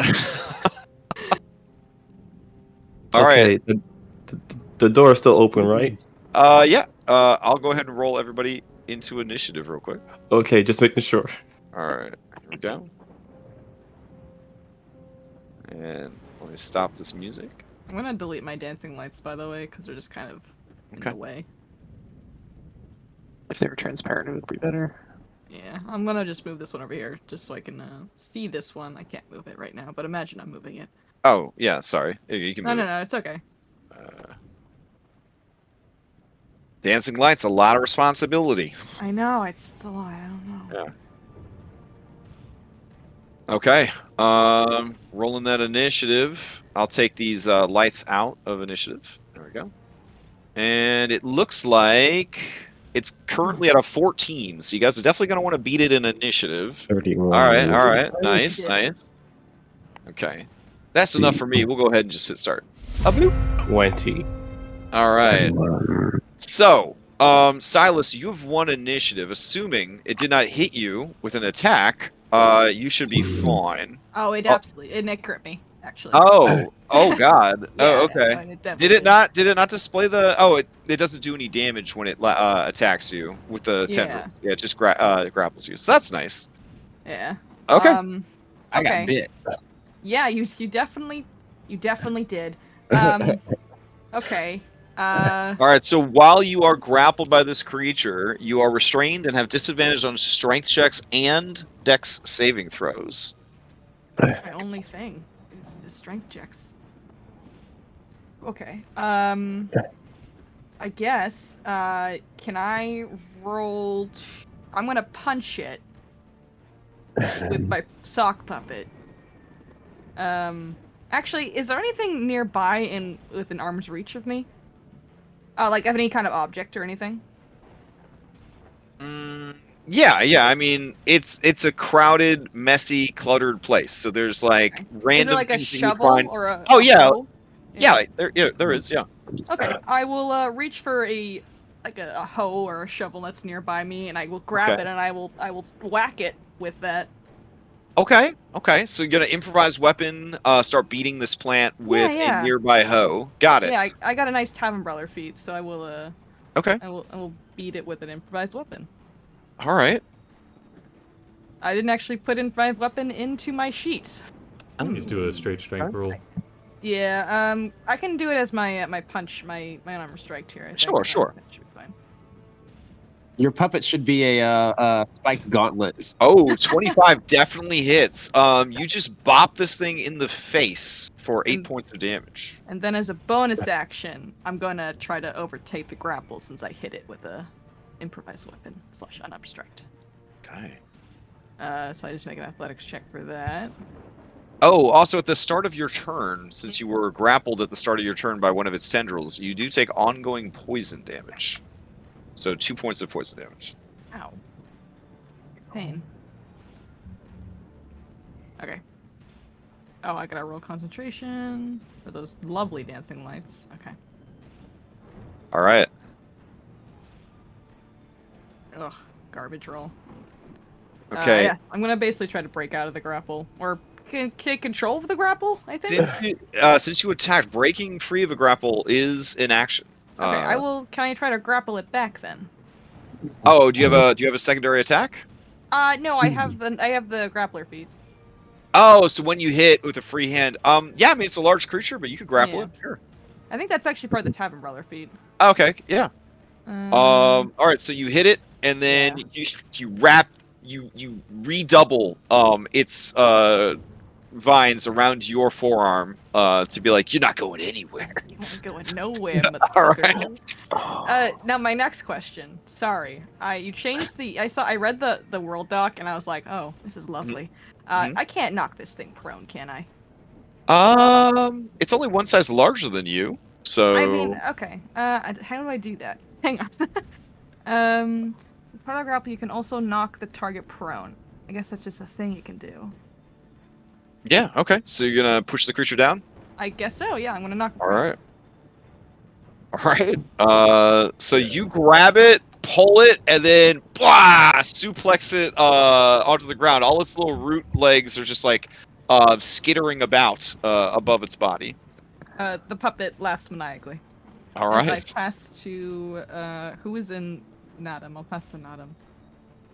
All right. Okay, the door is still open, right? Yeah. I'll go ahead and roll everybody into initiative real quick. Okay, just making sure. All right. Here we go. And let me stop this music. I'm gonna delete my dancing lights, by the way, because they're just kind of in Okay. the way. If they were transparent, it would be better. Yeah, I'm gonna just move this one over here, just so I can see this one. I can't move it right now, but imagine I'm moving it. Oh, yeah. Sorry. You can No, move no, it. no, it's okay. Dancing lights, a lot of responsibility. I know, it's still, I don't know. Yeah. Okay. Rolling that initiative. I'll take these lights out of initiative. There we go. And it looks like it's currently at a 14, so you guys are definitely going to want to beat it in initiative. 31. All right. At least Nice, you did. nice. Okay. That's enough for me. We'll go ahead and just hit start. A boop. 20. All right. So, Silas, you have won initiative. Assuming it did not hit you with an attack, you should be fine. Oh, it Oh. absolutely, it crit me, actually. Oh God. Yeah, Oh, okay. no, definitely Did it not? Did it not display the? Oh, it doesn't do any damage when it attacks you with the tendrils. Yeah, it just grapples you. So that's nice. Yeah. Okay. I got Okay. bit. Yeah, you definitely did. Okay. All right. So while you are grappled by this creature, you are restrained and have disadvantage on strength checks and dex saving throws. That's my only thing is strength checks. Okay. I guess. Can I roll? I'm gonna punch it with my sock puppet. Actually, is there anything nearby within arm's reach of me? Like any kind of object or anything? Yeah. I mean, it's a crowded, messy, cluttered place. So there's like Is random. there like a things that you shovel find- or a? Oh, a yeah. hoe? Yeah, there is. Yeah. Okay, I will reach for a hoe or a shovel that's nearby me, and I will grab Okay. it and I will whack it with that. Okay. So you're gonna improvise weapon, start beating this plant with Yeah. a nearby hoe. Got it. Yeah, I got a nice tavern brawler feat, so I will Okay. I will beat it with an improvised weapon. All right. I didn't actually put improvised weapon into my sheet. Just do a straight strength roll. Yeah, I can do it as my my punch, my armor strike here. I think. Sure. That should be fine. Your puppet should be a spiked gauntlet. Oh, 25 definitely hits. You just bop this thing in the face for 8 points of damage. And then as a bonus action, I'm gonna try to overtake the grapple since I hit it with a improvised weapon / unobstruct. Okay. So I just make an athletics check for that. Oh, also at the start of your turn, since you were grappled at the start of your turn by one of its tendrils, you do take ongoing poison damage. So 2 points of poison damage. Ow. Pain. Okay. Oh, I gotta roll concentration for those lovely dancing lights. Okay. All right. Ugh, garbage roll. Okay. Yeah, I'm gonna basically try to break out of the grapple, or take control of the grapple. I think. Since you attacked, breaking free of a grapple is an action. Okay, I will. Can I try to grapple it back then? Oh, do you have a secondary attack? No, I have the grappler feat. Oh, so when you hit with a free hand, yeah, I mean it's a large creature, but you could grapple Yeah. it. Sure. I think that's actually part of the Tavern Brawler feat. Okay, yeah. All right, so you hit it, and then you redouble its vines around your forearm to be like, you're not going anywhere. You ain't going nowhere, All motherfucker. right. Now my next question. Sorry, you changed the. I read the world doc and I was like, oh, this is lovely. Mhm. I can't knock this thing prone, can I? It's only one size larger than you, so. I mean, okay. How do I do that? Hang on. As part of grapple, you can also knock the target prone. I guess that's just a thing you can do. Yeah. Okay. So you're gonna push the creature down. I guess so. Yeah, I'm gonna knock. It All prone. right. All right. So you grab it, pull it, and then blah, suplex it onto the ground. All its little root legs are just like skittering about above its body. The puppet laughs maniacally. All As right. I pass to who is in Nadam. I'll pass to Nadam.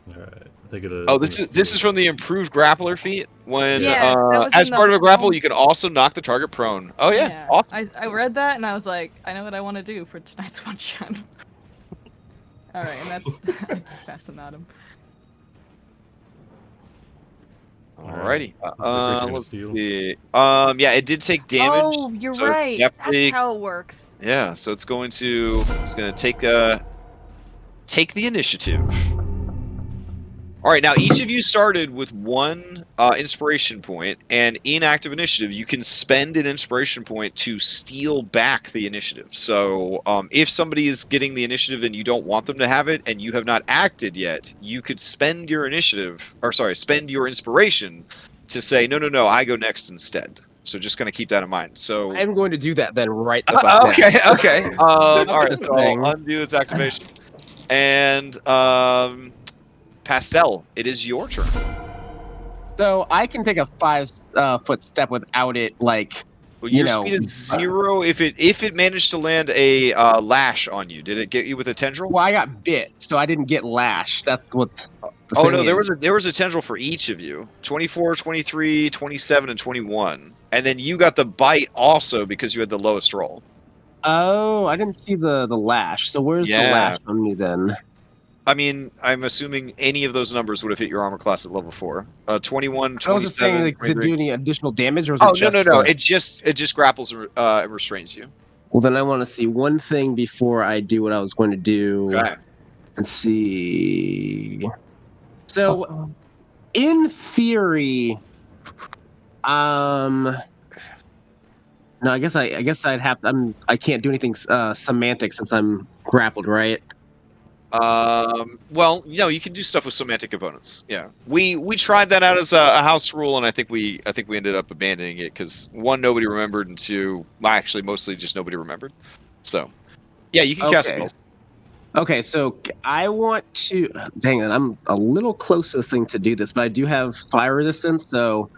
All right. I think it. Oh, this is from the improved grappler feat. When Yes, that was as in the part of a grapple, whole- you can also knock the target prone. Oh yeah, awesome. I read that and I was like, I know what I want to do for tonight's one shot. All right, and that's I just passed to Nadam. Alrighty. gonna Let's steal. see. Yeah, it did take damage. Oh, you're so it's right. definitely- That's how it works. Yeah, so it's going to take the initiative. All right, now each of you started with one inspiration point, and in active initiative, you can spend an inspiration point to steal back the initiative. So if somebody is getting the initiative and you don't want them to have it, and you have not acted yet, you could spend your spend your inspiration to say, no, I go next instead. So just going to keep that in mind. So I'm going to do that then right the fuck now. okay. All right, This so thing. I'll undo its activation. And Pastel, it is your turn. So I can take a 5-foot step without it, like, Well, you your know, speed is 0 if it managed to land a lash on you. Did it get you with a tendril? well, I got bit, so I didn't get lashed. That's what the Oh thing no, there is. was a tendril for each of you. 24, 23, 27, and 21. And then you got the bite also because you had the lowest roll. Oh, I didn't see the lash. So where's the Yeah. lash on me then? I mean, I'm assuming any of those numbers would have hit your armor class at level 4. 21, I was just saying, 27, like, does it 23. do any additional damage, or is Oh it just no! the- It just grapples and restrains you. Well, then I want to see one thing before I do what I was going to do. Okay. And see. So, Oh, in theory, no, I guess I'd have. I can't do anything semantic since I'm grappled, right? Well, you can do stuff with semantic components. Yeah, we tried that out as a house rule, and I think we ended up abandoning it because one, nobody remembered, and two, well, actually mostly just nobody remembered. So, yeah, you can cast Okay. spells. Okay, so I want to. Dang it, I'm a little close to this thing to do this, but I do have fire resistance, so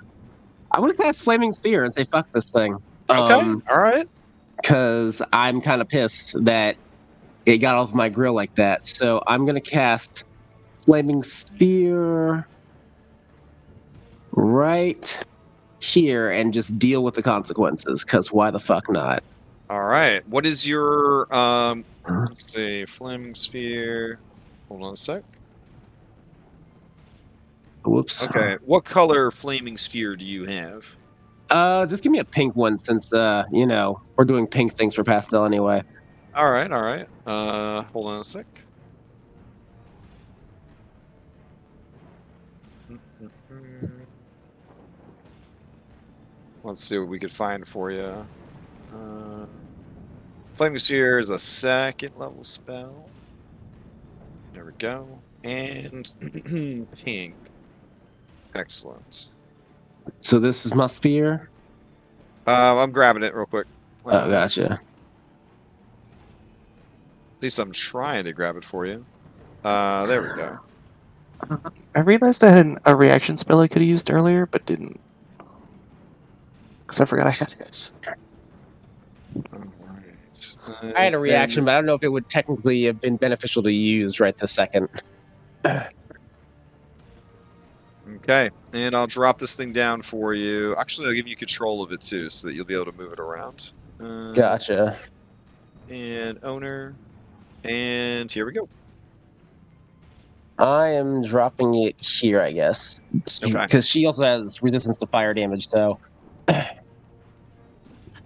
I want to cast Flaming Spear and say fuck this thing. Okay, all right. Because I'm kind of pissed that it got off my grill like that. So I'm gonna cast Flaming Spear right here and just deal with the consequences. Because why the fuck not? All right. What is your let's see, flaming sphere? Hold on a sec. Whoops. Okay. What color flaming sphere do you have? Just give me a pink one since we're doing pink things for pastel anyway. All right. Hold on a sec. Let's see what we could find for you. Flaming Sphere is a second level spell. There we go. And pink. Excellent. So this is my spear. I'm grabbing it real quick. Oh, gotcha. At least I'm trying to grab it for you. There we go. I realized I had a reaction spell I could have used earlier, but didn't. Because I forgot I had it. Alright. I had a reaction, but I don't know if it would technically have been beneficial to use right this second. Okay, and I'll drop this thing down for you. Actually, I'll give you control of it too, so that you'll be able to move it around. Gotcha. And owner. And here we go. I am dropping it here, I guess. Okay. Because she also has resistance to fire damage, so.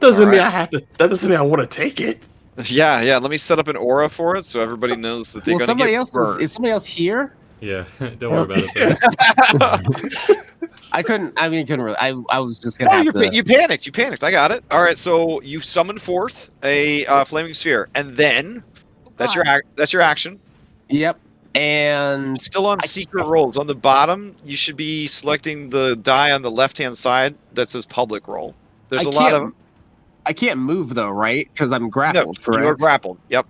Doesn't mean Alright. I have to. That doesn't mean I want to take it. Yeah. Let me set up an aura for it so everybody knows that they're Well, going to somebody get else burned. is somebody else here? Yeah, don't worry about it. I couldn't really. I was just gonna Oh, have to. you panicked. You panicked. I got it. All right. So you summon forth a flaming sphere, and then that's your action. Yep. And Still on secret rolls. On the bottom, you should be selecting the die on the left-hand side that says public roll. There's a lot of. I can't move though, right? Because I'm grappled. Correct. You are grappled. Yep.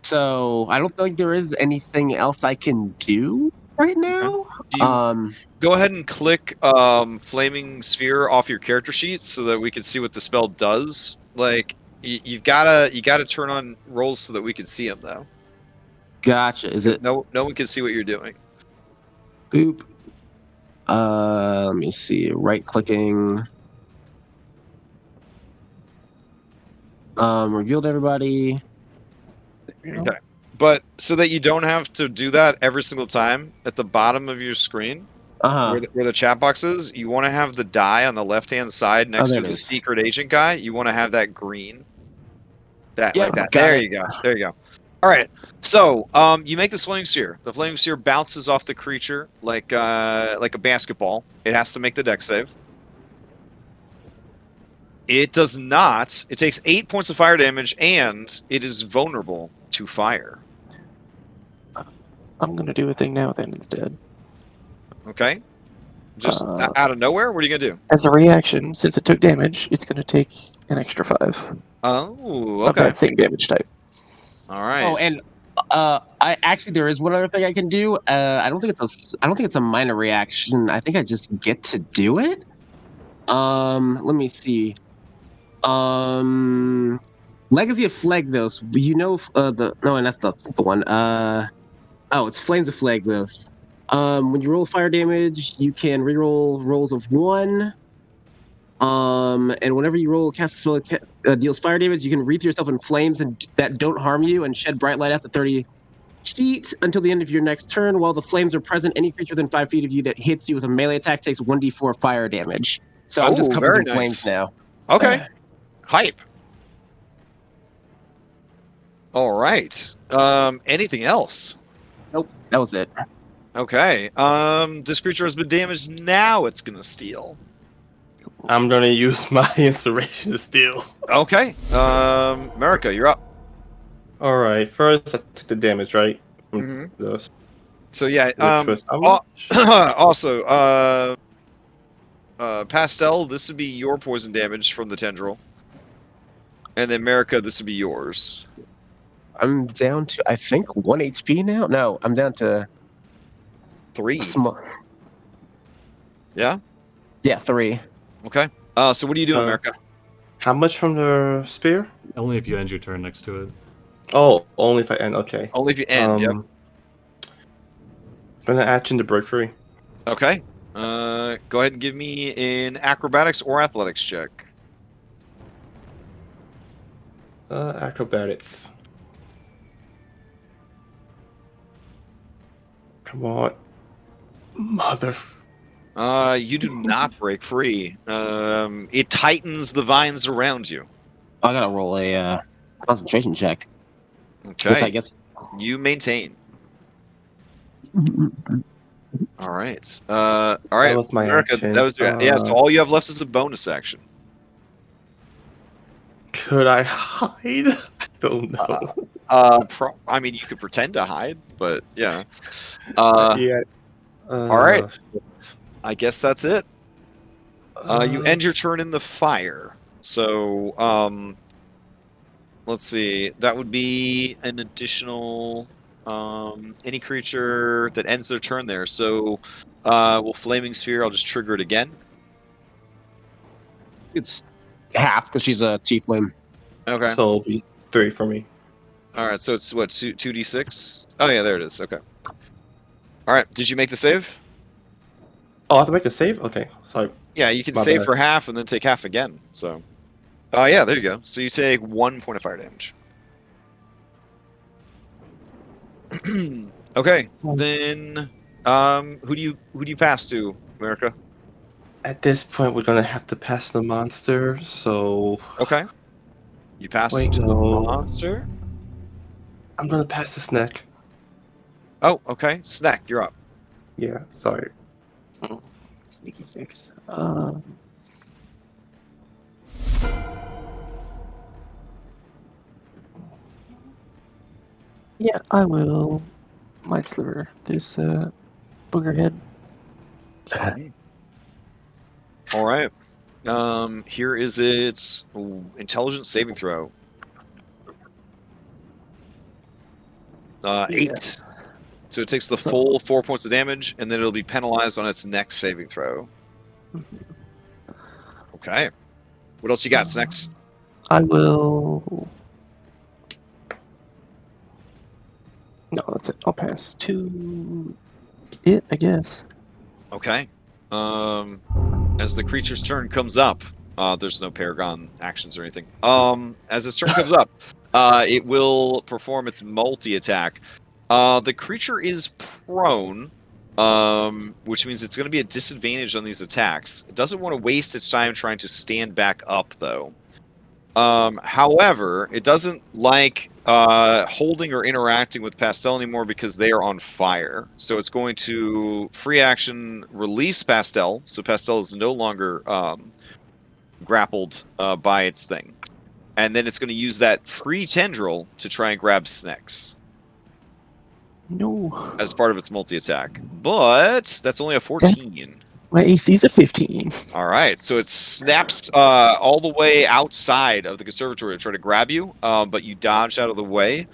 So I don't think there is anything else I can do right now. Do you go ahead and click flaming sphere off your character sheet so that we can see what the spell does? Like you gotta turn on rolls so that we can see them though. Gotcha. Is it No one can see what you're doing. boop? Let me see. Right clicking. Revealed everybody. Okay. But so that you don't have to do that every single time, at the bottom of your screen, where the chat box is, you want to have the die on the left-hand side next there to it the is. secret agent guy. You want to have that green. That Yep, like that. got There it. you go. There you go. All right. So you make this flaming sphere. The flaming sphere bounces off the creature like a basketball. It has to make the deck save. It does not. It takes 8 points of fire damage, and it is vulnerable to fire. I'm gonna do a thing now then instead. Okay. Just out of nowhere? What are you going to do? As a reaction, since it took damage, it's gonna take an extra 5 Oh, of okay. that same damage type. All right. Oh, and I actually there is one other thing I can do. I don't think it's a minor reaction. I think I just get to do it. Let me see. Legacy of Phlagthos. And that's the one. It's Flames of Phlagthos. When you roll fire damage, you can reroll rolls of 1. And whenever you roll cast a spell that deals fire damage, you can wreath yourself in flames that don't harm you and shed bright light after 30 feet until the end of your next turn. While the flames are present, any creature within 5 feet of you that hits you with a melee attack takes 1d4 fire damage. So I'm just covered very in flames nice. now. Okay. Hype. All right. Anything else? Nope, that was it. Okay. This creature has been damaged. Now it's going to steal. I'm gonna use my inspiration to steal. Okay. America, you're up. All right. First, I took the damage, right? Mhm. Those- So yeah. which was how much? Also, Pastel, this would be your poison damage from the tendril. And then America, this would be yours. I'm down to, I think, 1 HP now. No, I'm down to 3. small. Yeah? Yeah, 3. Okay. So what are you doing, America? How much from the spear? Only if you end your turn next to it. Oh, only if I end. Okay. Only if you end, yep. Spend an action to break free. Okay. Go ahead and give me an acrobatics or athletics check. Acrobatics. Come on. Mother. You do not break free. It tightens the vines around you. I gotta roll a concentration check. Okay. Which I guess. You maintain. All right. All right. That was my America, action. that was your, yeah. So all you have left is a bonus action. Could I hide? I don't know. I mean, you could pretend to hide, but yeah. Yeah. All right. I guess that's it. You end your turn in the fire. So, let's see. That would be an additional any creature that ends their turn there. So, will Flaming Sphere? I'll just trigger it again. It's half because she's a tiefling. Okay. So it'll be 3 for me. All right. So it's what 2d6. Oh yeah, there it is. Okay. All right. Did you make the save? Oh, I have to make a save? Okay, sorry. Yeah, you can My save bad. for half and then take half again. So, yeah, there you go. So you take 1 point of fire damage. Okay, then who do you pass to, America? At this point, we're gonna have to pass the monster, so... Okay, you pass Wait, to the no. monster. I'm gonna pass the snack. Oh, okay, Snack, you're up. Yeah, sorry. Sneaky snakes. Yeah, I will Mind Sliver this booger head. All right. Here is its intelligence saving throw. 8. So it takes the full 4 points of damage, and then it'll be penalized on its next saving throw. Okay. What else you got, Snacks? I will. No, that's it. I'll pass to it, I guess. Okay. As the creature's turn comes up, there's no Paragon actions or anything. As its turn comes up, it will perform its multi-attack. The creature is prone, which means it's going to be a disadvantage on these attacks. It doesn't want to waste its time trying to stand back up, though. However, it doesn't like holding or interacting with Pastel anymore because they are on fire. So it's going to free action release Pastel. So Pastel is no longer grappled by its thing. And then it's going to use that free tendril to try and grab Snex No. as part of its multi-attack. But that's only a 14. My AC's a 15. All right, so it snaps all the way outside of the conservatory to try to grab you, but you dodged out of the way.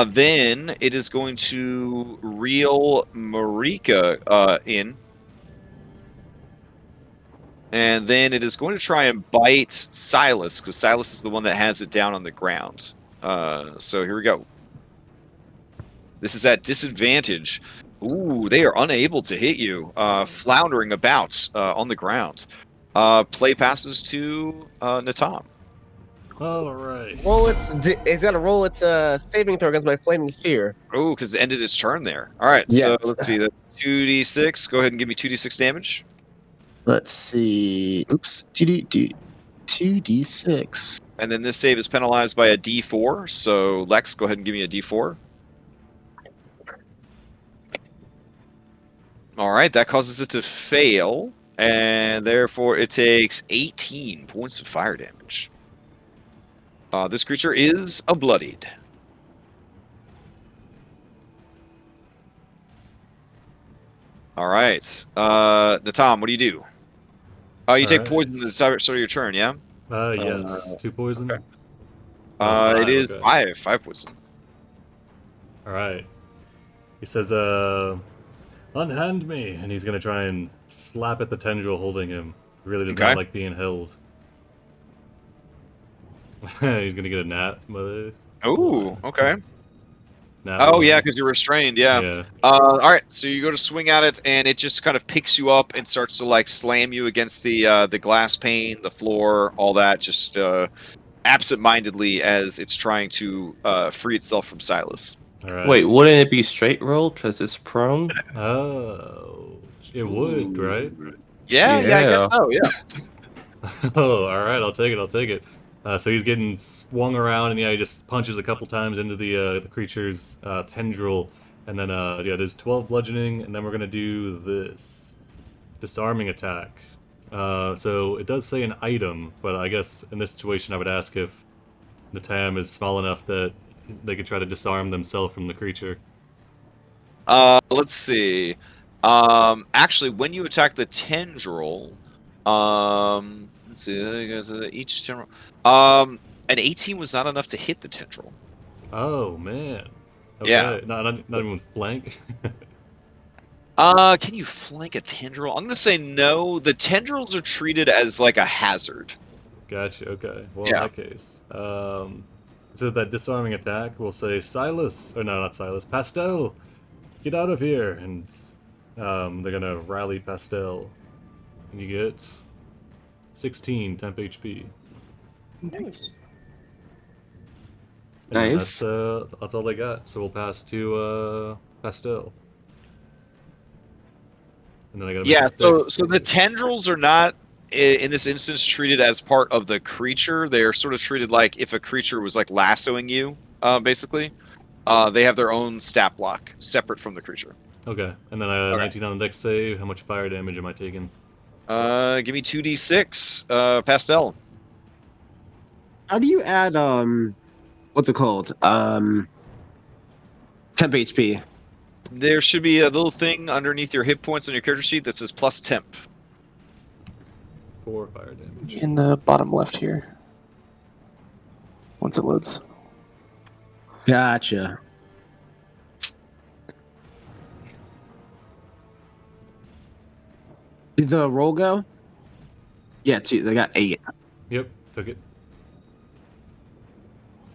Then it is going to reel Marika in. And then it is going to try and bite Silas, because Silas is the one that has it down on the ground. So here we go. This is at disadvantage. Ooh, they are unable to hit you, floundering about on the ground. Play passes to Natam. All right. Roll its. It's got to roll its saving throw against my flaming sphere. Oh, because it ended its turn there. All right, so Yes. let's see. That's 2d6. Go ahead and give me 2d6 damage. Let's see. Oops. 2d6. And then this save is penalized by a d4. So Lex, go ahead and give me a d4. All right, that causes it to fail, and therefore it takes 18 points of fire damage. This creature is a bloodied. All right, Natam, what do you do? You take Alright. poison at the start of your turn, yeah? Yes. 2 poison. It five, is okay. 5 poison. All right. He says, unhand me, and he's gonna try and slap at the tendril holding him. He really does Okay. not like being held. He's gonna get a nat, mother. Oh, okay. Nat Oh, one. yeah, because you're restrained, yeah. Yeah. All right, so you go to swing at it, and it just kind of picks you up and starts to like slam you against the glass pane, the floor, all that, just absent-mindedly as it's trying to free itself from Silas. All right. Wait, wouldn't it be straight roll because it's prone? Oh, it would, right? Yeah, I guess so. Yeah. Oh, all right. I'll take it. I'll take it. So he's getting swung around, and he just punches a couple times into the creature's tendril, and then there's 12 bludgeoning, and then we're gonna do this disarming attack. So it does say an item, but I guess in this situation I would ask if Natam is small enough that they could try to disarm themselves from the creature. Let's see. Actually, when you attack the tendril, Let's see. You guys, each tendril. An 18 was not enough to hit the tendril. Oh man. Okay. Yeah. Not even with flank. Can you flank a tendril? I'm gonna say no. The tendrils are treated as like a hazard. Gotcha. Okay. Well, Yeah. in that case, so that disarming attack will say Silas, or no, not Silas, Pastel, get out of here, and they're gonna rally Pastel, and you get 16 temp HP. Nice. And then Nice. that's all they got. So we'll pass to Pastel. And then I gotta make Yeah. a So six. the tendrils are not in this instance treated as part of the creature. They are sort of treated like if a creature was like lassoing you, basically. They have their own stat block separate from the creature. Okay, and then 19 on the dex save. How much fire damage am I taking? Give me 2d6, Pastel. How do you add what's it called? Temp HP. There should be a little thing underneath your hit points on your character sheet that says plus temp. 4 fire damage. In the bottom left here. Once it loads. Gotcha. Did the roll go? Yeah, 2. They got 8. Yep, took it.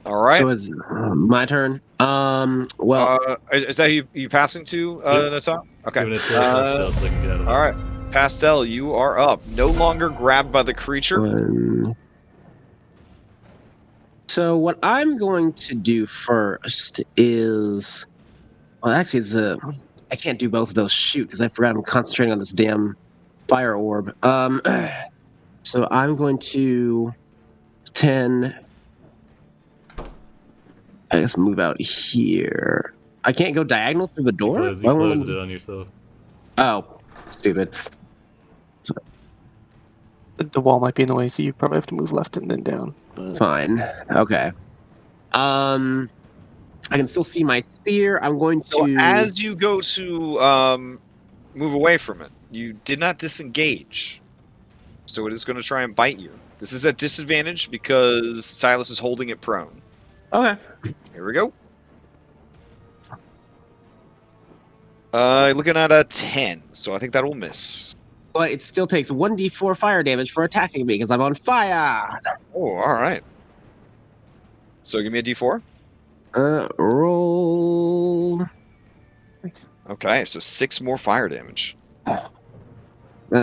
All right. So it's my turn. Well, Is that you passing to Yep. Natan? Okay. Giving it to Pastel so they can get out of there. All right. Pastel, you are up. No longer grabbed by the creature. So what I'm going to do first is, well, actually, I can't do both of those. Shoot, because I forgot I'm concentrating on this damn fire orb. So I'm going to 10. I guess move out here. I can't go diagonal through the door. You closed it on yourself. Oh, stupid. The wall might be in the way, so you probably have to move left and then down. But Fine. Okay. I can still see my spear. I'm going to. So as you go to move away from it, you did not disengage. So it is going to try and bite you. This is at disadvantage because Silas is holding it prone. Okay. Here we go. Looking at a 10, so I think that will miss. But it still takes 1d4 fire damage for attacking me because I'm on fire. Oh, all right. So give me a d4. Roll. Okay, so 6 more fire damage.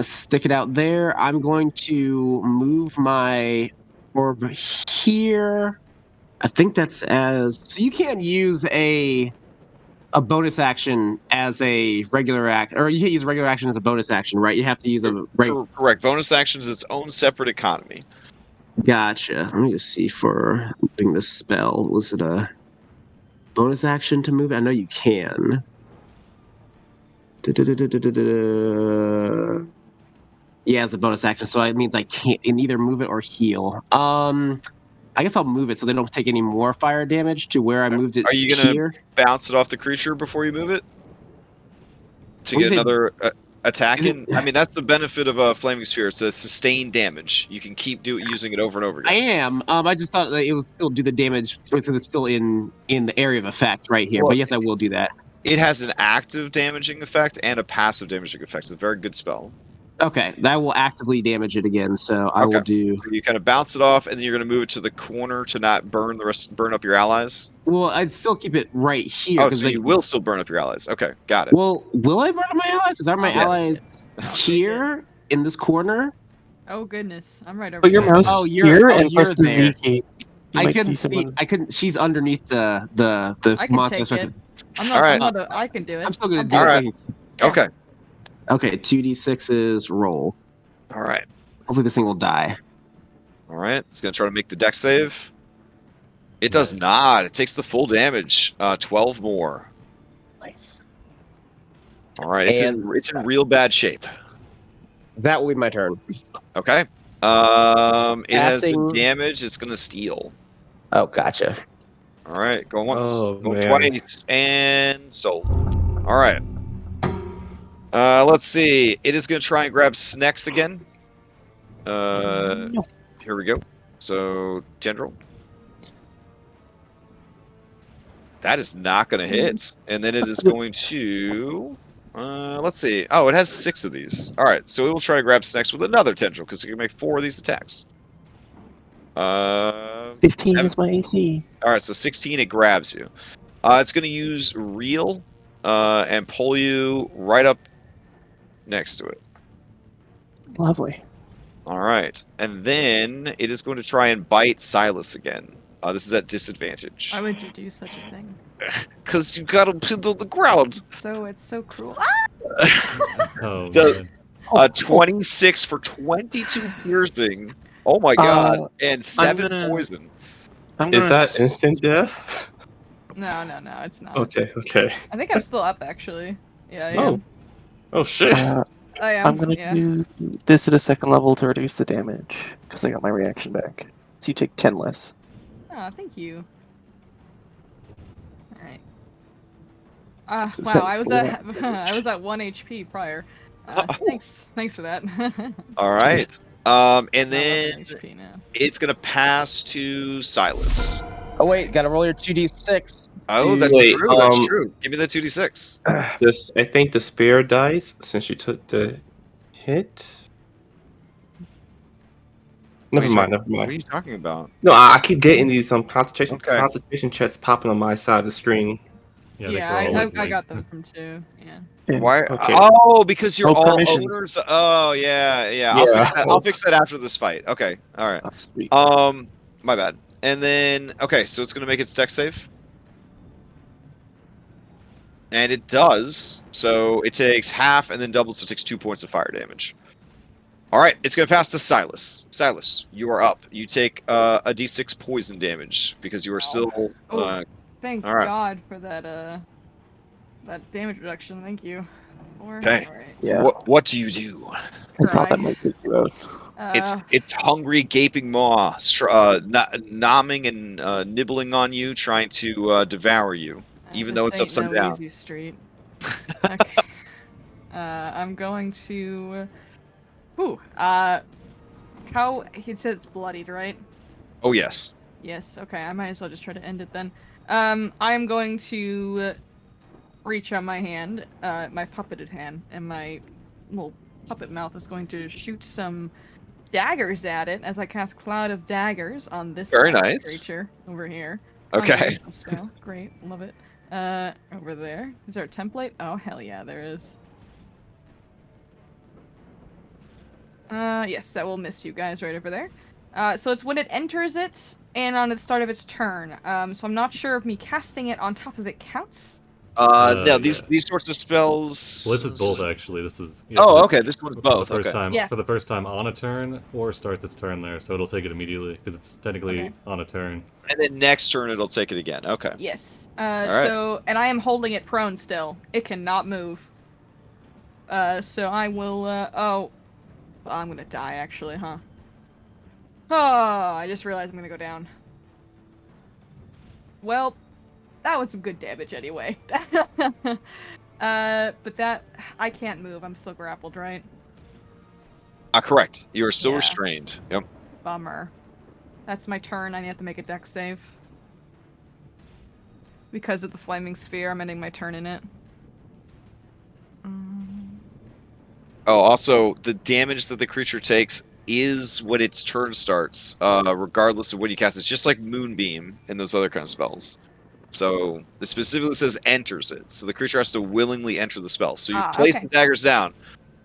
Stick it out there. I'm going to move my orb here. I think that's so you can't use a bonus action as a regular act, or you can't use a regular action as a bonus action, right? You have to use a Correct. Bonus action is its own separate economy. Gotcha. Let me just see for moving this spell. Was it a bonus action to move? I know you can. Yeah, it's a bonus action, so it means I can't either move it or heal. I guess I'll move it so they don't take any more fire damage to where I moved it. Are you gonna here. bounce it off the creature before you move it to What do get you say? another attack in? I mean, that's the benefit of a flaming sphere. It's a sustained damage. You can keep using it over and over I again. am. I just thought that it would still do the damage because it's still in the area of effect right here. Well, But yes, I will do that. It has an active damaging effect and a passive damaging effect. It's a very good spell. Okay, that will actively damage it again. So I will do. So you kind of bounce it off, and then you're going to move it to the corner to not burn up your allies. Well, I'd still keep it right here. Oh, so you will still burn up your allies. Okay, got it. Well, will I burn up my allies? Are my Yeah. allies here in this corner? Oh goodness, I'm right over put your there. mouse Oh, here and you're press the there. Z key. You I might couldn't see see. someone. I couldn't. She's underneath the I can monster. take it. I'm All right. I can do it. I'm still gonna I'm do All it. right. so Okay. Okay, 2d6s roll. All right. Hopefully this thing will die. All right. It's going to try to make the dex save. It does Nice. not. It takes the full damage. 12 more. Nice. All right. It's in real bad shape. That will be my turn. Okay. It has been Passing. damaged. It's going to steal. Oh, gotcha. All right. Go once. Oh, go man. twice. And sold. All right. Let's see. It is going to try and grab Snex again. No. Here we go. So, general. That is not going to hit. And then it is going to... let's see. Oh, it has 6 of these. All right, so it will try to grab Snex with another tendril because it can make 4 of these attacks. 15 7. is my AC. All right, so 16, it grabs you. It's going to use Reel and pull you right up next to it. Lovely. All right, and then it is going to try and bite Silas again. This is at disadvantage. Why would you do such a thing? Because you got him pinned on the ground. So it's so cruel. Oh, The- man. 26 for 22 piercing. Oh my god. And 7 gonna- poison. I'm Is gonna that s- instant death? No, it's not. Okay, okay. I think I'm still up actually. Yeah, I am. Oh shit. I am. I'm gonna yeah. do this at a 2nd level to reduce the damage because I got my reaction back. So you take 10 less. Oh, thank you. All right. Is Wow, that I was full at I was at 1 HP prior. Thanks for that. All right. And I'm then 11 HP now. it's going to pass to Silas. Oh wait, gotta roll your 2d6. Oh, that's Wait, true. That's true. Give me the 2d6. I think the spare dice, since you took the hit. Never mind. What are you talking about? No, I keep getting these concentration Okay. concentration checks popping on my side of the screen. Yeah, they Yeah, were all I linked. got them from 2. Yeah. Yeah. Why? Okay. Oh, because you're Oh, all permissions. owners. Oh, yeah. Yeah. I'll fix that after this fight. Okay. All right. Oh, sweet. My bad. And then, okay, so it's going to make its dex save. And it does. So it takes half and then doubles, so it takes 2 points of fire damage. All right, it's going to pass to Silas. Silas, you are up. You take a d6 poison damage because you are still... Oh. Thank All right. God for that that damage reduction. Thank you. Okay. All right. Yeah. What do you do? I thought that Cry. might take you out. It's hungry, gaping maw, nomming and nibbling on you, trying to devour you, even though it's this ain't upside no down. Easy street. Okay. I'm going to. Ooh. How he said it's bloodied, right? Oh yes. Yes. Okay. I might as well just try to end it then. I am going to reach out my hand, my puppeted hand, and my little puppet mouth is going to shoot some daggers at it as I cast Cloud of Daggers on this Very side nice. creature over here. Okay. Conjuration spell. Great, love it. Over there. Is there a template? Oh hell yeah, there is. Yes, that will miss you guys right over there. So it's when it enters it and on the start of its turn. So I'm not sure if me casting it on top of it counts. No, these yeah. these sorts of spells. Well, this is both actually. This is. Yeah, Oh, so okay. it's This one's for both. The first Okay. time, Yes. For the first time on a turn, or starts its turn there, so it'll take it immediately because it's technically Okay. on a turn. And then next turn it'll take it again. Okay. Yes. right. So and I am holding it prone still. It cannot move. So I will. Oh, I'm gonna die actually, huh? Oh, I just realized I'm gonna go down. Well, that was some good damage anyway. But that I can't move. I'm still grappled, right? Correct. You are still Yeah. restrained. Yep. Bummer. That's my turn. I have to make a dex save. Because of the flaming sphere, I'm ending my turn in it. Oh, also the damage that the creature takes is when its turn starts, regardless of when you cast it. It's just like Moonbeam and those other kind of spells. So it specifically says enters it. So the creature has to willingly enter the spell. So you've placed Okay. the daggers down,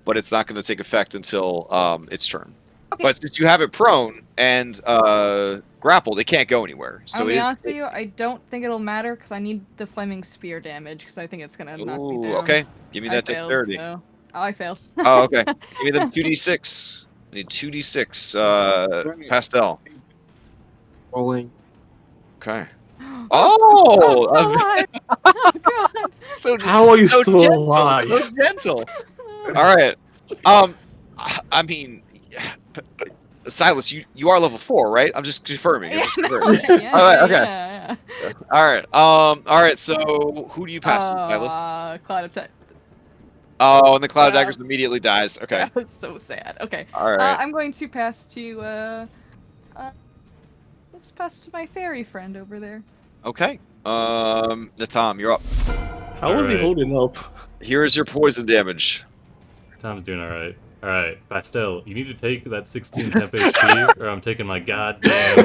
but it's not going to take effect until its turn. Okay. But since you have it prone and grappled, it can't go anywhere. So I'll it be is. honest with you, I don't think it'll matter because I need the flaming spear damage because I think it's gonna knock me Ooh, down. okay. Give me I that failed, dexterity. so- Oh, I failed. Oh, okay. Give me them 2d6. I need 2d6 pastel. Rolling. Okay. I'm Oh, so alive. Oh god. so How are you so still gentle, alive? so gentle. All right. I mean, Silas, you are level 4, right? I'm just confirming. I'm just confirming. Yeah, All right, okay. yeah. All right. All right. So who do you pass to, Silas? Cloud of Oh, and the Cloud of Daggers immediately dies. Okay. That's so sad. Okay. All right. I'm going to pass to let's pass to my fairy friend over there. Okay. Natam, you're up. How is he Alright. holding up? Here is your poison damage. Tom's doing alright. Alright, Pastel, you need to take that 16 temp HP, or I'm taking my goddamn.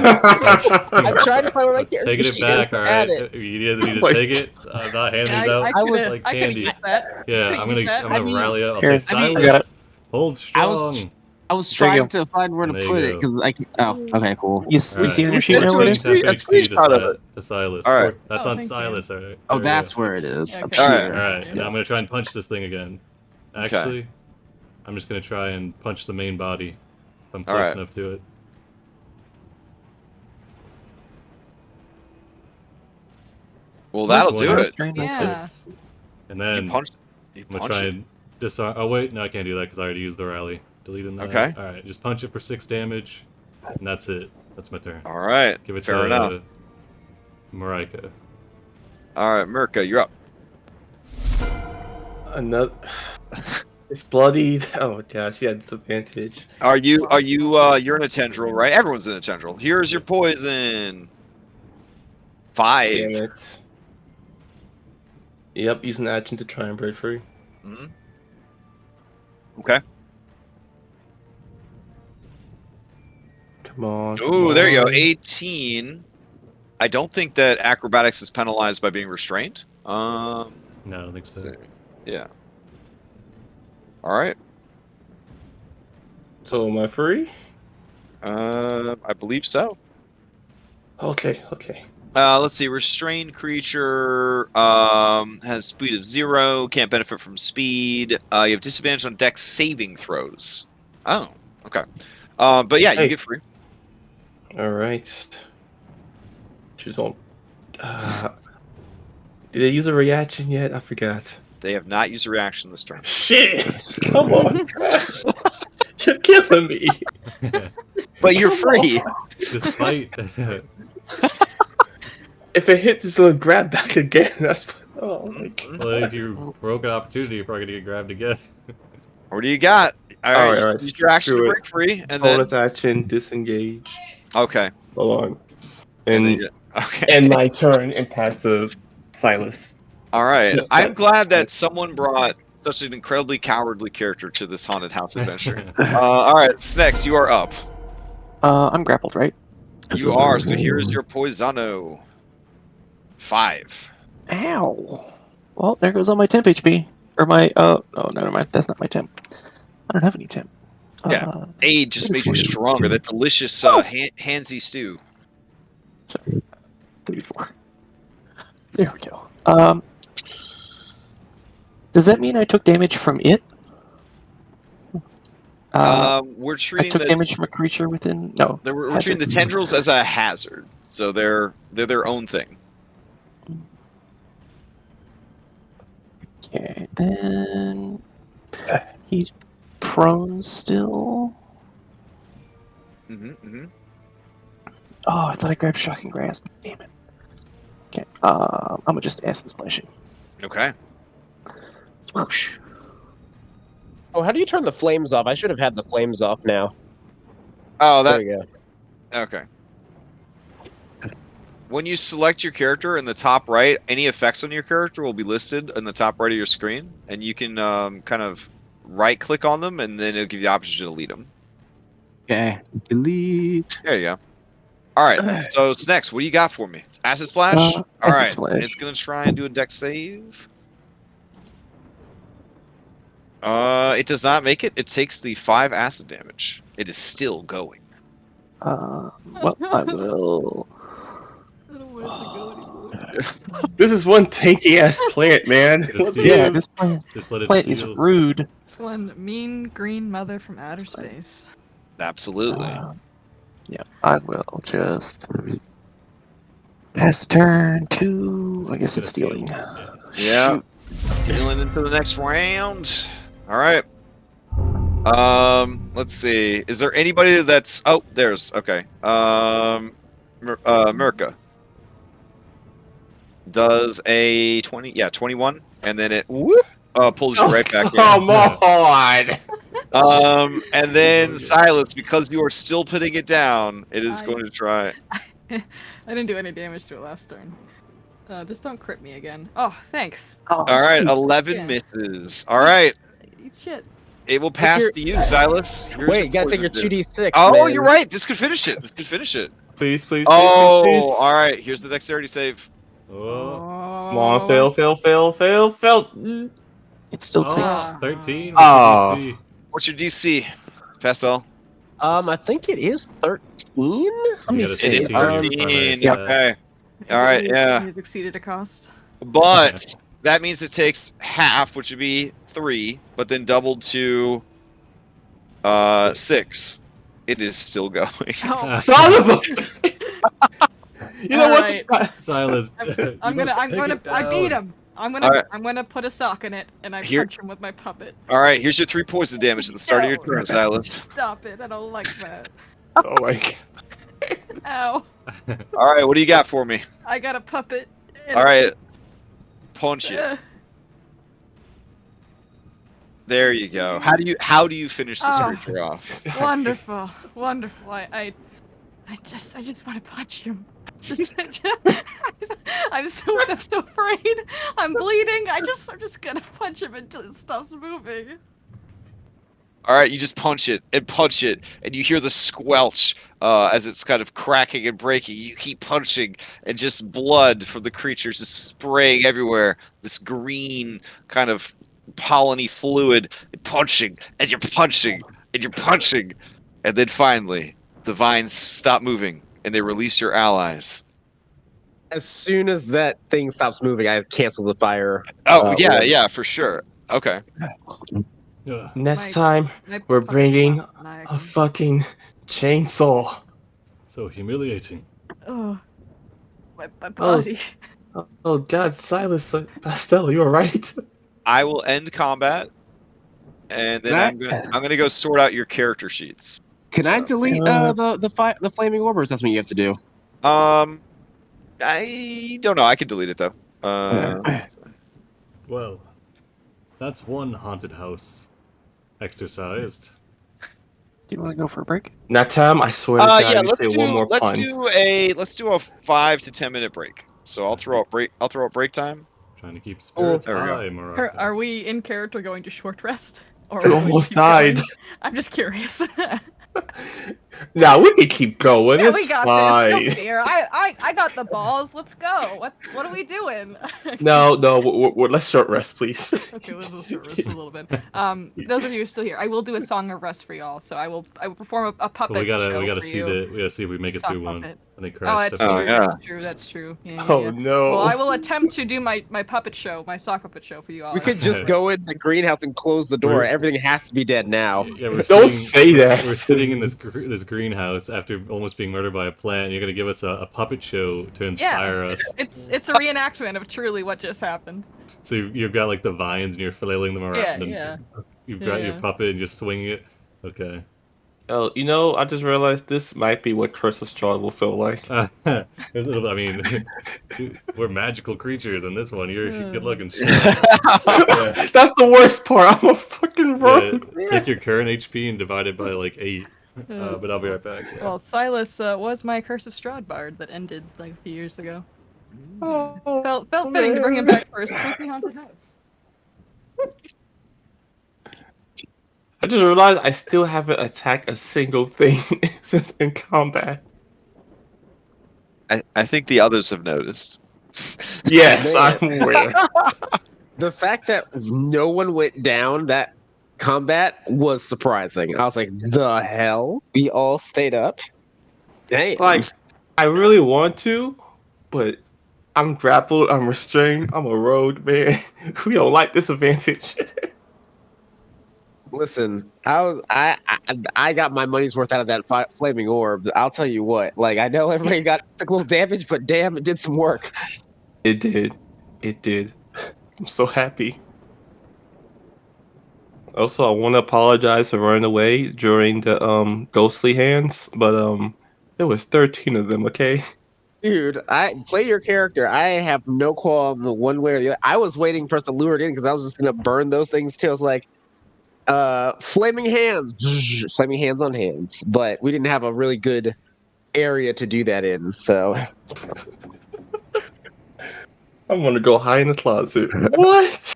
I'm trying to find my character. Taking it sheet back, is at alright? it. You either need to my take it. I'm not handing it out I was- could like have candy. used that. Yeah, could've I'm used gonna, that. I'm gonna I mean- rally up. I'll Here, say, I mean- Silas, hold I strong. was There you trying to find where to There you put it go. because I can. Oh, okay, cool. You see Alright. on your sheet Let's now, do Renee? it. Screen- a screenshot of to Silas. All right. Or- That's Oh, on thank you. Silas, alright. Oh, There we go. that's where it is. Yeah, Up okay. Alright. here. Alright, now I'm gonna try and punch this thing again. Okay. Actually, I'm just gonna try and punch the main body. If I'm close Alright. enough to it. Well, that'll do it. Yeah. 6. And then You punched. You I'm gonna punched try it. and disarm. Oh wait, no, I can't do that because I already used the rally. Deleting that. Okay. All right, just punch it for 6 damage, and that's it. That's my turn. All right. Give it Fair to enough. Marika. All right, Mirka, you're up. Another. It's bloodied. Oh gosh, you had disadvantage. You're in a tendril, right? Everyone's in a tendril. Here's your poison. 5. Damn it. Yep, using action to try and break free. Mhm. Okay. Come on. Ooh, there you go. 18. I don't think that acrobatics is penalized by being restrained. No, I don't think so. Yeah. All right. So am I free? I believe so. Okay, okay. Let's see. Restrained creature has speed of 0. Can't benefit from speed. You have disadvantage on dex saving throws. Oh, okay. But yeah, you Hey. get free. All right. Choose on. Did they use a reaction yet? I forgot. They have not used a reaction this turn. Shit! Come on, Crash. You're killing me. But you're free. Despite. If it hits, it's gonna grab back again. That's. Oh my god. Well, if you broke an opportunity, you're probably gonna get grabbed again. What do you got? All right. All right, Use your action screw to it. break free, and then Bonus action, disengage. okay. Hold on. And then And you- okay. end my turn and pass to Silas. All right. Yes, I'm yes, glad that yes. someone brought such an incredibly cowardly character to this haunted house adventure. All right, Snex, you are up. I'm grappled, right? You are. So here is your Poisano. 5. Ow. Well, there goes all my temp HP. Or my, oh, never mind. That's not my temp. I don't have any temp. Yeah. Aid just made you stronger. That delicious handsy stew. Sorry. 34. There we go. Does that mean I took damage from it? We're I treating took the damage from a creature within. No. we're treating the tendrils as a hazard, so they're their own thing. Okay, then he's prone still. Mm-hmm. Oh, I thought I grabbed shocking grasp. Damn it. Okay, I'm gonna just acid splashing. Okay. Swoosh. Oh, how do you turn the flames off? I should have had the flames off now. Oh, There that we go. okay. When you select your character in the top right, any effects on your character will be listed in the top right of your screen, and you can kind of right-click on them, and then it'll give you the option to delete them. Okay. Delete. There you go. All right. So Snex, what do you got for me? Acid splash. All Acid right. splash. It's gonna try and do a dex save. It does not make it. It takes the 5 acid damage. It is still going. Well, I will. I don't want it to go anymore. This is one tanky ass plant, man. Just Yeah, Yeah. this plant, Just let it plant is heal. rude. It's one mean green mother from outer space. Absolutely. Yeah, I will just pass the turn to. I guess gonna it's steal. stealing. Yeah. Stealing into the next round. All right. Let's see. Is there anybody that's? Oh, there's. Okay. Mirka does a 20. Yeah, 21, and then it whoop pulls you right back in. Come on! And then Silas, because you are still putting it down, it is going to try. I didn't do any damage to it last turn. Just don't crit me again. Oh, thanks. Oh, All right, sweet. 11 Yeah. misses. All right, Eat shit. it will pass to you, Silas. Here's Wait, you gotta take your poison. 2d6. Oh, man. you're right. This could finish it. This could finish it. Please, please, please, Oh, please, please. all right. Here's the dexterity save. Oh, Come on, fail. Mm. It still takes. 13. Oh. What's your DC? What's your DC, Pastel? I think it is 13. Let me got a see. It is 16 on your 13. primary Yep. Okay. All right, yeah. He's exceeded a cost. But that means it takes half, which would be 3, but then doubled to 6. It is still going. Oh, Son of a! You know what? Alright. Silas. I beat him. Alright. I'm gonna put a sock in it and I Here- punch him with my puppet. All right, here's your 3 poison damage at the start of your turn, Silas. Stop it! I don't like that. Oh my god. Ow! All right, what do you got for me? I got a puppet. and- All right, punch it. Ugh. There you go. How do you finish this Oh. creature off? Wonderful, wonderful. I just want to punch him. Just, I'm so afraid. I'm bleeding. I'm just gonna punch him until it stops moving. All right, you just punch it, and you hear the squelch as it's kind of cracking and breaking. You keep punching, and just blood from the creatures is spraying everywhere. This green kind of polleny fluid, punching, and you're punching, and you're punching, and then finally, the vines stop moving, and they release your allies. As soon as that thing stops moving, I cancel the fire. Oh, yeah, orb. yeah, for sure. Okay. Ugh. Next My- time, My we're puppet bringing sounds maniacal. a fucking chainsaw. So humiliating. Oh, my body. Oh god, Silas, Pastel, you alright? I will end combat, and then I'm gonna go sort out your character sheets. Can I So- delete the flaming orb, or is that something you have to do? I don't know. I can delete it though. Well, that's one haunted house exercised. Do you want to go for a break? Now, Tom, I swear to God, Yeah. you say one more Let's pun. do a 5 to 10 minute break. So I'll throw out break time. Trying to keep spirits there we go. high, Morocco. Are we in character going to short rest? Or You are we going to almost keep going? died. I'm just curious. Nah, we can keep going. Yeah, it's we got fine. this. No fear. I got the balls. Let's go. What are we doing? No, let's short rest, please. Okay, let's short rest a little bit. Those of you who are still here, I will do a song of rest for y'all. So I will perform a puppet But we gotta show for see you. we gotta see if we make it Sock through one. puppet. I think Oh, Crash. that's took true. it. yeah. That's true. That's true. Yeah, Oh yeah. no. Well, I will attempt to do my puppet show, my sock puppet show for you all. We could just go in the greenhouse and close the door. We're- Everything has to be dead now. Yeah, we're Don't sitting- say that. We're sitting in this greenhouse after almost being murdered by a plant. You're gonna give us a puppet show to inspire us. It's a reenactment of truly what just happened. So you've got like the vines and you're flailing them around. Yeah, and yeah. You've got your Yeah. puppet and you're swinging it. Okay. Oh, you know, I just realized this might be what Curse of Strahd will feel like. I mean, we're magical creatures in this one. You're good looking. That's the worst part. I'm a fucking rogue. Take your current HP and divide it by like 8. But I'll be right back. Yeah. Well, Silas was my Curse of Strahd bard that ended like a few years ago. Oh, Felt fitting to bring him back for a spooky haunted house. I just realized I still haven't attacked a single thing since in combat. I think the others have noticed. Yes, Man. I'm aware. The fact that no one went down that combat was surprising. I was like, the hell? We all stayed up? Dang. Like, I really want to, but I'm grappled, I'm restrained, I'm a rogue, man. We don't like this advantage. Listen, I got my money's worth out of that flaming orb. I'll tell you what. Like, I know everybody took a little damage, but damn, it did some work. It did. It did. I'm so happy. Also, I want to apologize for running away during the ghostly hands, but there was 13 of them, okay? Dude, I play your character. I have no qualm one way or the other. I was waiting for us to lure it in because I was just gonna burn those things too. I was like, flaming hands, flaming hands on hands. But we didn't have a really good area to do that in, so I'm gonna go hide in the closet. What?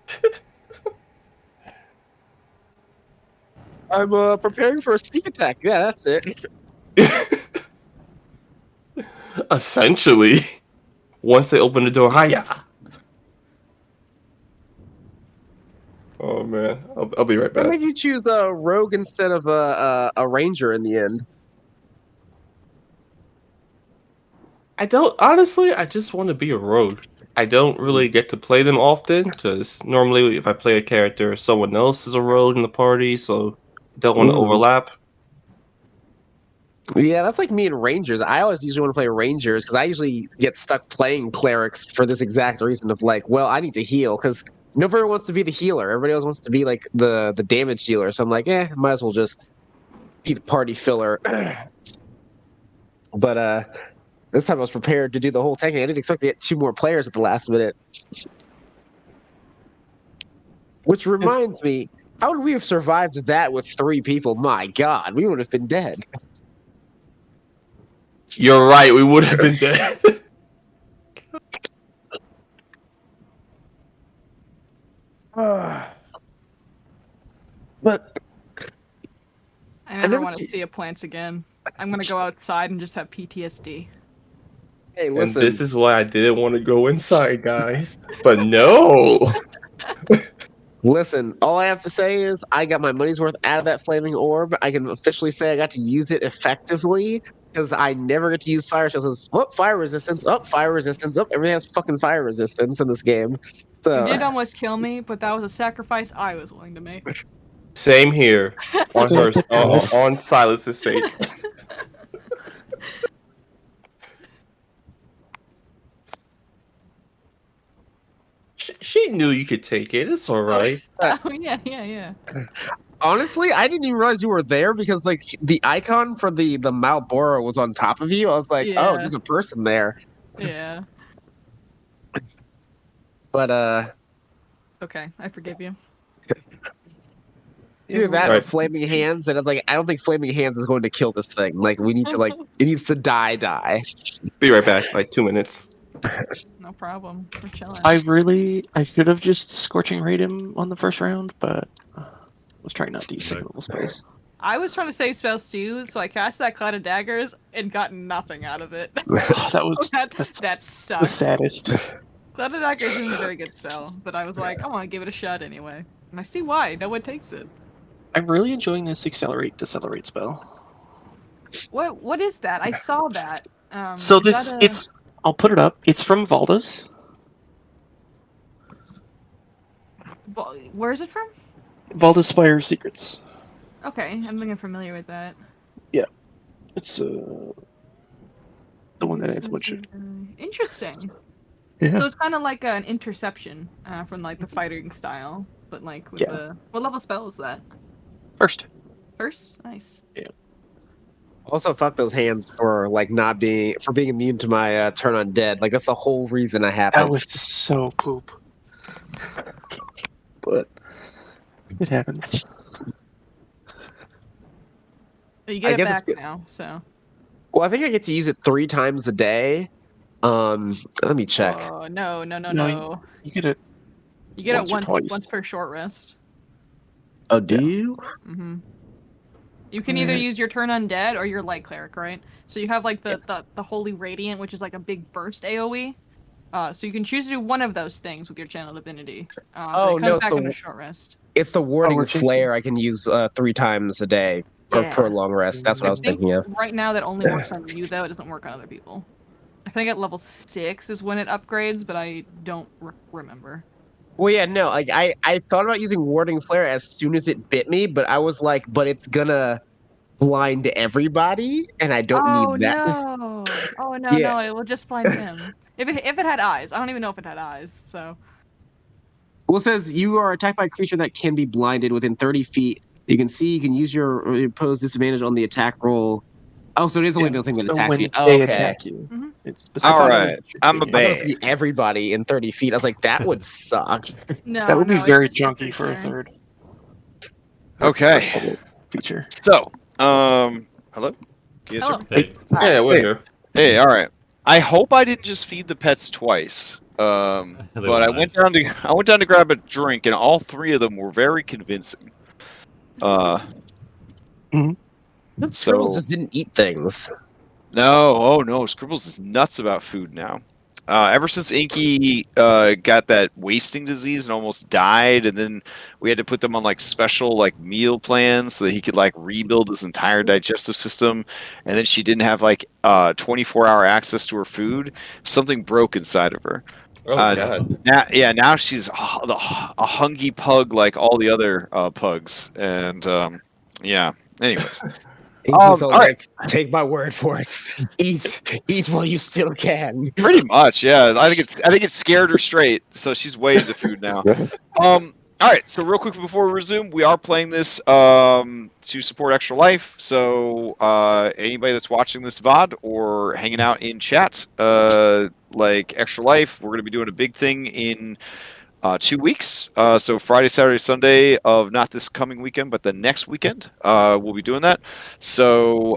I'm preparing for a sneak attack. Yeah, that's it. Essentially, once they open the door, hiya. Oh man, I'll be right Why back. did you choose a rogue instead of a ranger in the end? I don't honestly. I just want to be a rogue. I don't really get to play them often because normally, if I play a character, someone else is a rogue in the party, so don't want to Ooh. overlap. Yeah, that's like me and rangers. I always usually want to play rangers because I usually get stuck playing clerics for this exact reason of like, well, I need to heal because nobody wants to be the healer. Everybody else wants to be like the damage dealer. So I'm like, might as well just be the party filler. But this time I was prepared to do the whole thing. I didn't expect to get 2 more players at the last minute. Which reminds me, how would we have survived that with 3 people? My God, we would have been dead. You're right. We would have been dead. But I never never want to see- see a plant again. I'm gonna go outside and just have PTSD. hey, And listen. this is why I didn't want to go inside, guys. But no. Listen, all I have to say is I got my money's worth out of that flaming orb. I can officially say I got to use it effectively because I never get to use fire shells. Oh, fire resistance. Oh, fire resistance. Oh, everything has fucking fire resistance in this game. You So did almost kill me, but that was a sacrifice I was willing to make. Same here. On good. her, on Silas's sake. She knew you could take it. It's all right. Oh yeah. honestly, I didn't even realize you were there because like the icon for the Malboro was on top of you. I was like, oh, Yeah. there's a person there. Yeah. But It's okay. I forgive you. either that Right. or flaming hands, and it's like I don't think flaming hands is going to kill this thing. Like we need to like it needs to die. Be right back. Like 2 minutes. No problem. We're chilling. I should have just scorching rayed him on the first round, but I was trying not to use second level spells. I was trying to save spells too, so I cast that Cloud of Daggers and got nothing out of it. Oh, that was that the sucks. saddest. Cloud of Daggers isn't a very good spell, but I was like, I want to give it a shot anyway. And I see why. No one takes it. I'm really enjoying this accelerate decelerate spell. What is that? I saw that. So is this that a- it's I'll put it up. It's from Valda's. Where is it from? Valda's Spire of Secrets. Okay, I don't think I'm familiar with that. It's the one that adds a bunch of Interesting. yeah. So it's kind of like an interception from like the fighting style, but like with Yeah. the what level spell is that? First. First, nice. Also, fuck those hands for like not being immune to my turn on dead. Like that's the whole reason I have That it. was so poop. But it happens. But you I get it guess it's back good. now, so. Well, I think I get to use it 3 times a day. Let me check. Oh no. No, You get it. You get once or it twice. once per short rest. Oh, do yeah. you? Mm-hmm. You can either Alright. use your turn undead or your light cleric, right? So you have like the holy radiant, which is like a big burst AOE. So you can choose to do one of those things with your channel divinity. But Oh, it comes no, back so- on a short rest. It's the warding we're changing. flare I can use 3 times a day or per Yeah. long rest. That's what I was think thinking of. right now that only works on you though. It doesn't work on other people. I think at level 6 is when it upgrades, but I don't remember. Well, yeah, no, like I thought about using warding flare as soon as it bit me, but I was like, but it's gonna blind everybody, and I don't need that. No. Oh no, Yeah. no, it will just blind him. If it had eyes. I don't even know if it had eyes, so Well, it says you are attacked by a creature that can be blinded within 30 feet. You can use your impose disadvantage on the attack roll. Oh, so it is only the thing that So attacks when me. Oh, they okay. attack you. It's besides All the right, ones that you're I'm a taking. I thought it bad. was gonna be everybody in 30 feet. I was like, that would suck. No, That would be no, very it's just chunky your for a turn. third. Okay. First level feature. So, hello? Can you guys hear Hello. me? Hey, Yeah, we're Hey. here. Hey, all right. I hope I didn't just feed the pets twice. They But I won't went down to grab a drink, and all three of them were very convincing. Scribbles So just didn't eat things. no, oh no, Scribbles is nuts about food now. Ever since Inky got that wasting disease and almost died, and then we had to put them on like special like meal plans so that he could like rebuild his entire digestive system, and then she didn't have like 24-hour access to her food. Something broke inside of her. Oh god. Now she's a hungry pug like all the other pugs, and yeah. Anyways, Inky's all all right. like, take my word for it. Eat while you still can. Pretty much, yeah. I think it's scared her straight, so she's way into food now. All right. So real quick before we resume, we are playing this to support Extra Life. So anybody that's watching this VOD or hanging out in chat, like Extra Life, we're gonna be doing a big thing in 2 weeks. So Friday, Saturday, Sunday of not this coming weekend, but the next weekend, we'll be doing that. So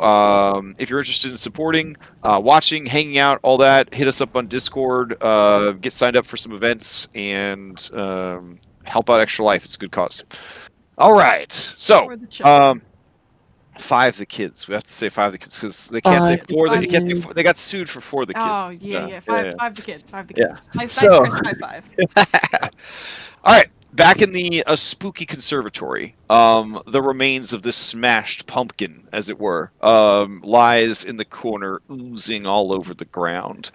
if you're interested in supporting, watching, hanging out, all that, hit us up on Discord, get signed up for some events, and help out Extra Life. It's a good cause. All right. So For the children. 5 the kids. We have to say 5 the kids because they can't say 4. They can't do 4. They got sued for 4 the kids. Oh yeah. Five the kids. Five the Yeah. kids. Nice, So- nice Chris, high five. All right, back in the spooky conservatory, the remains of this smashed pumpkin, as it were, lies in the corner, oozing all over the ground.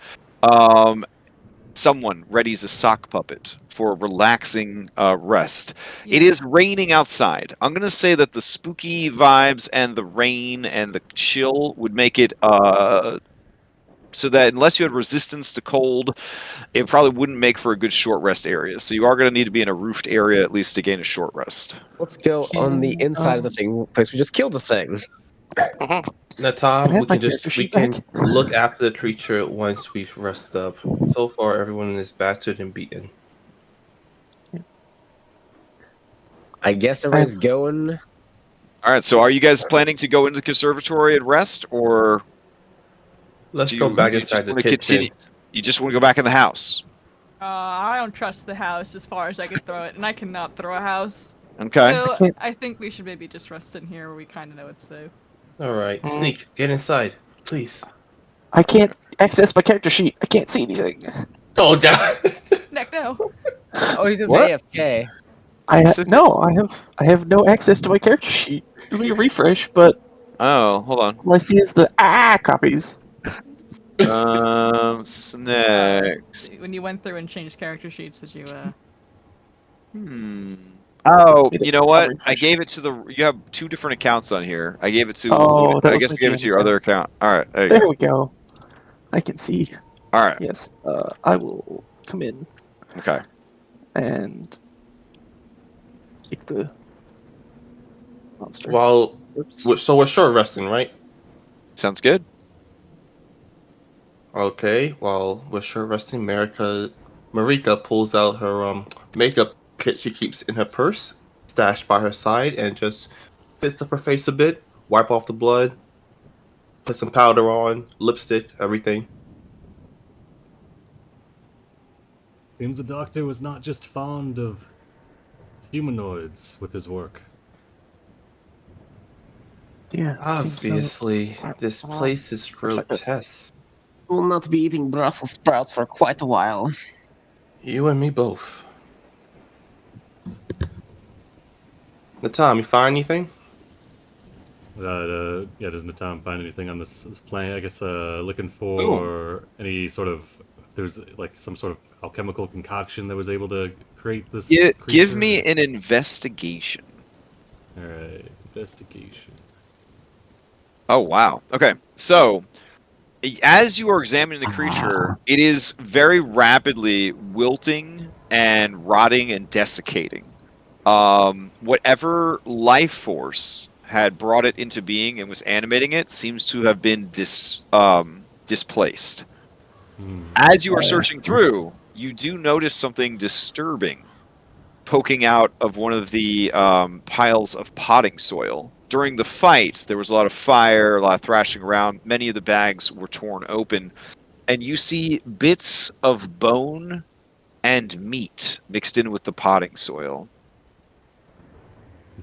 Someone readies a sock puppet for a relaxing rest. It is raining outside. I'm going to say that the spooky vibes and the rain and the chill would make it so that unless you had resistance to cold, it probably wouldn't make for a good short rest area. So you are going to need to be in a roofed area at least to gain a short rest. Let's go on the inside of the thing, place we just killed the thing. Now, Tom, Can I have my we character can sheet back? look after the creature once we've rested up. So far, everyone is battered and beaten. I guess everybody's going. All right, so are you guys planning to go into the conservatory and rest, or Let's do go you- back do you inside just the wanna kitchen. continue- You just want to go back in the house? I don't trust the house as far as I can throw it, and I cannot throw a house. Okay. So can't- I think we should maybe just rest in here where we kind of know it's safe. All right, Sneak, get inside, please. I can't access my character sheet. I can't see anything. Oh god. Neck, no. Oh, he's just What? AFK. I have no access to my character sheet. Let me refresh, but Oh, hold on. all I see is the copies. Snacks. When you went through and changed character sheets, did you? Oh, It- you know what? I refresh. gave it to the. You have 2 different accounts on here. I gave it to. Oh, that I was guess my I gave it to your GM other account. All right. There you There go. we go. I can see. All right. Yes. I will come in Okay. and kick the monster. Well, Oops. so we're short resting, right? Sounds good. Okay. While we're short resting, Marika pulls out her makeup kit she keeps in her purse, stashed by her side, and just fits up her face a bit, wipe off the blood, put some powder on, lipstick, everything. seems the doctor was not just fond of humanoids with his work. Yeah. seems so. Obviously, this place is grotesque. Will not be eating Brussels sprouts for quite a while. You and me both. Natam, you find anything? Yeah, does Natam find anything on this planet? I guess looking for any sort of, there's like some sort of alchemical concoction that was able to create this Give creature? me an investigation. Alright, investigation. Oh wow. Okay. So as you are examining the creature, it is very rapidly wilting and rotting and desiccating. Whatever life force had brought it into being and was animating it seems to have been displaced. As you are searching through, you do notice something disturbing poking out of one of the piles of potting soil. During the fight, there was a lot of fire, a lot of thrashing around. Many of the bags were torn open, and you see bits of bone and meat mixed in with the potting soil.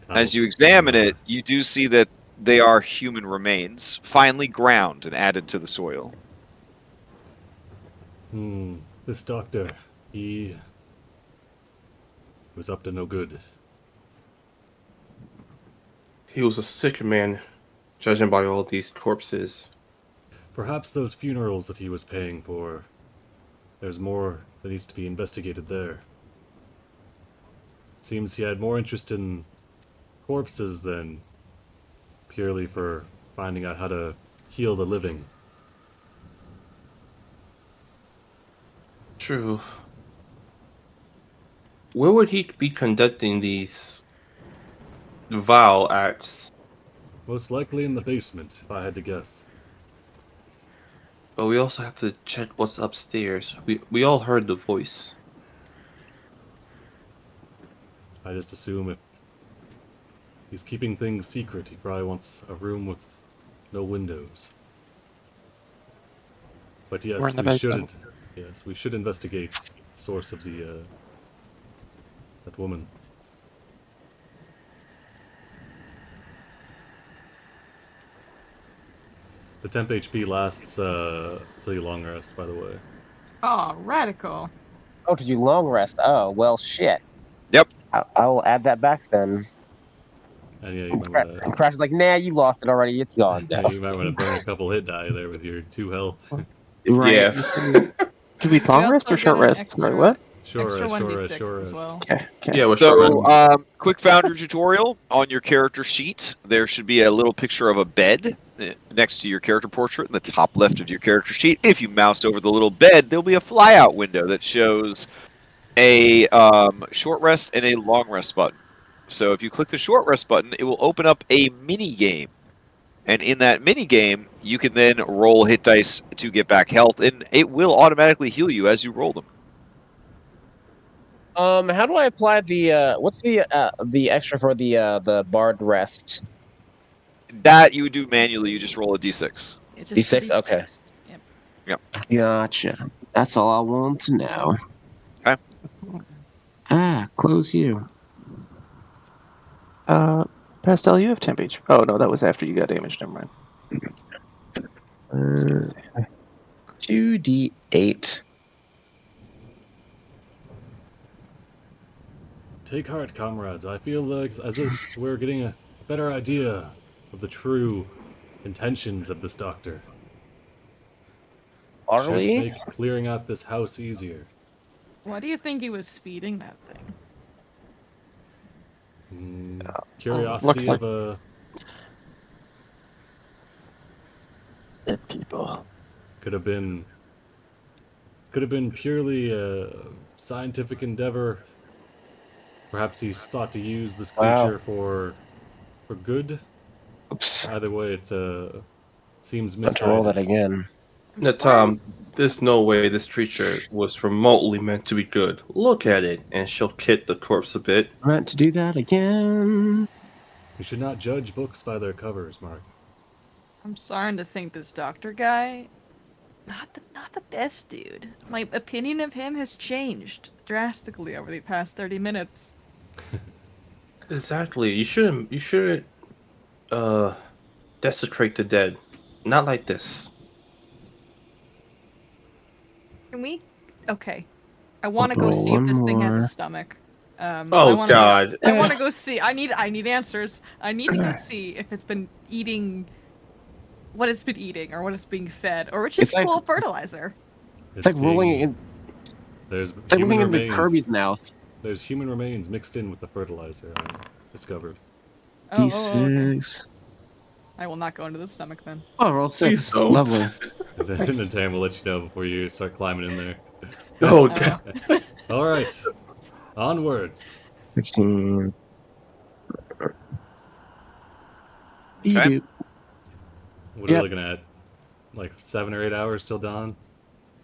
As you examine it, you do see that they are human remains, finely ground and added to the soil. This doctor, he was up to no good. He was a sick man, judging by all these corpses. Perhaps those funerals that he was paying for, there's more that needs to be investigated there. Seems he had more interest in corpses than purely for finding out how to heal the living. True. Where would he be conducting these vile acts? Most likely in the basement, if I had to guess. But we also have to check what's upstairs. We all heard the voice. I just assume if he's keeping things secret, he probably wants a room with no windows. But yes, We're in the we basement. should. Yes, we should investigate the source of the that woman. The temp HP lasts till you long rest, by the way. Oh, radical. Oh, did you long rest? Oh, well, shit. Yep. I will add that back then. And yeah, you might want to. Crash is like, nah, you lost it already. It's gone. Yeah, you might want to burn a couple hit die there with your 2 health. Right. Yeah. Do we long rest also or short got an rest? Sorry, extra- what? Extra 1d6 sure. as well. Okay. Yeah, we're short So, rest. quick founder tutorial on your character sheet. There should be a little picture of a bed next to your character portrait in the top left of your character sheet. If you mouse over the little bed, there'll be a flyout window that shows a short rest and a long rest button. So if you click the short rest button, it will open up a mini game. And in that mini game, you can then roll hit dice to get back health, and it will automatically heal you as you roll them. How do I apply the what's the extra for the bard rest? That you would do manually. You just roll a d6. It just D6? Okay. Yep. Gotcha. That's all I want to know. Okay. Close you. Pastel, you have temp HP. Oh no, that was after you got damaged. Never mind. 2d8. Take heart, comrades. I feel like as if we're getting a better idea of the true intentions of this doctor. Are Should we? make clearing out this house easier. Why do you think he was speeding that thing? Curiosity looks like- of a Dead people. could have been purely a scientific endeavor. Perhaps he thought to use this Wow. creature for good. Oops. Either way, it seems Let's roll that misguided. again. Now, Tom, there's no way this creature was remotely meant to be good. Look at it, and she'll kick the corpse a bit. Meant to do that again. You should not judge books by their covers, Mark. I'm starting to think this doctor guy, not the best dude. My opinion of him has changed drastically over the past 30 minutes. Exactly. You shouldn't desecrate the dead. Not like this. Can we? Okay. I want to go Roll see if one this thing has a more. stomach. Oh God. I want to go see. I need answers. I need to go see if it's been eating, what it's been eating, or what it's being fed, or it's just It's like- full of fertilizer. It's like rolling it in. There's It's like human looking into remains. Kirby's mouth. There's human remains mixed in with the fertilizer. I discovered. Oh, okay. D6. I will not go into the stomach then. Oh, roll 6. Please don't. Lovely. And then Nice. the Tam will let you know before you start climbing in there. Oh God. All right, onwards. 16. Okay. What are we Yep. looking at? Like 7 or 8 hours till dawn?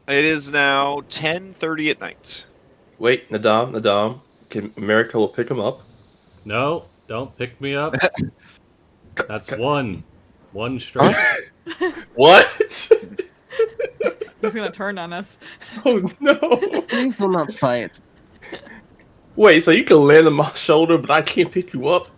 It is now 10:30 at night. Wait, Nadam, can America will pick him up? No, don't pick me up. That's one. One strike. What? He's gonna turn on us. Oh no! Please will not fight. Wait, so you can land on my shoulder, but I can't pick you up?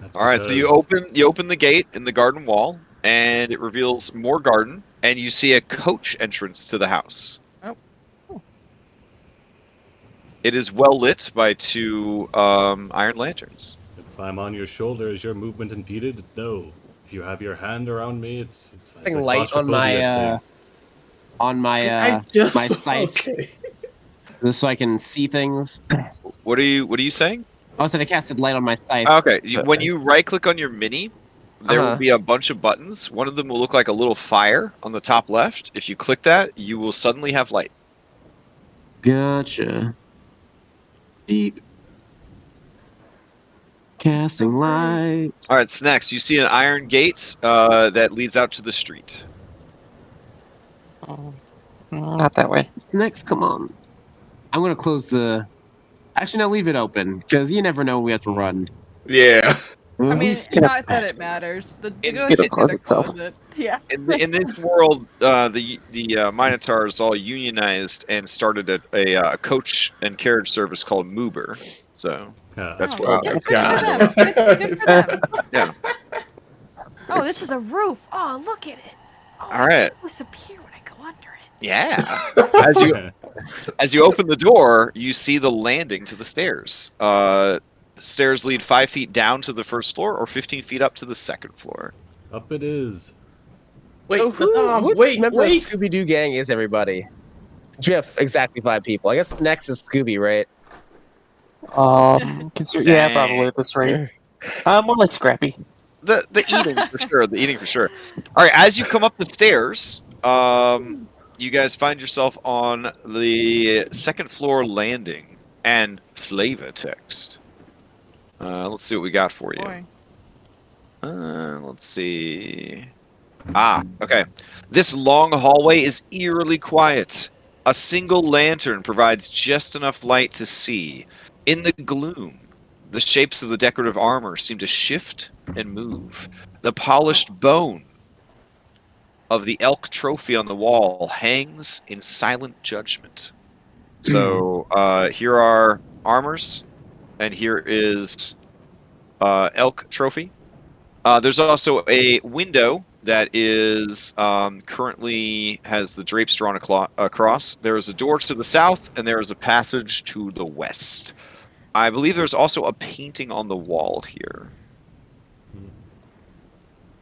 That's All right, so you open the gate in the garden wall, and it reveals more garden, and you see a coach entrance to the house. Oh. Cool. It is well lit by two iron lanterns. If I'm on your shoulder, is your movement impeded? No. If you have your hand around me, it's a light on claustrophobia my thing. my sight, Okay. just so I can see things. What are you saying? I said I casted light on my sight. Okay, when you right click on your mini, there will Uh-huh. be a bunch of buttons. One of them will look like a little fire on the top left. If you click that, you will suddenly have light. Gotcha. Beep. Casting light. All right, Snacks, you see an iron gate that leads out to the street. Not that way. Next, come on. I'm gonna close the. Actually, no, leave it open because you never know when we have to run. Yeah. I mean, Yeah. not that it matters. The It'll negotiates close gonna itself. close it. Yeah. In this world, the Minotaurs all unionized and started a coach and carriage service called Moober. So that's Oh, what. that's God. good for them. Good for them. Yeah. Oh, this is a roof. Oh, look at it. Oh, All right. it disappear when I go under it. Yeah. As you open the door, you see the landing to the stairs. Stairs lead 5 feet down to the first floor, or 15 feet up to the second floor. Up it is. Wait, So Nadam, which wait, member of wait. Scooby Doo gang is everybody? We have exactly 5 people. I guess next is Scooby, right? Yeah, probably at this rate. More like Scrappy. The eating for sure. The eating for sure. All right. As you come up the stairs, you guys find yourself on the second floor landing and flavor text. Let's see what we got for you. Boy. Let's see. Okay. This long hallway is eerily quiet. A single lantern provides just enough light to see. In the gloom, the shapes of the decorative armor seem to shift and move. The polished bone of the elk trophy on the wall hangs in silent judgment. So here are armors, and here is elk trophy. There's also a window that is currently has the drapes drawn across. There is a door to the south, and there is a passage to the west. I believe there's also a painting on the wall here.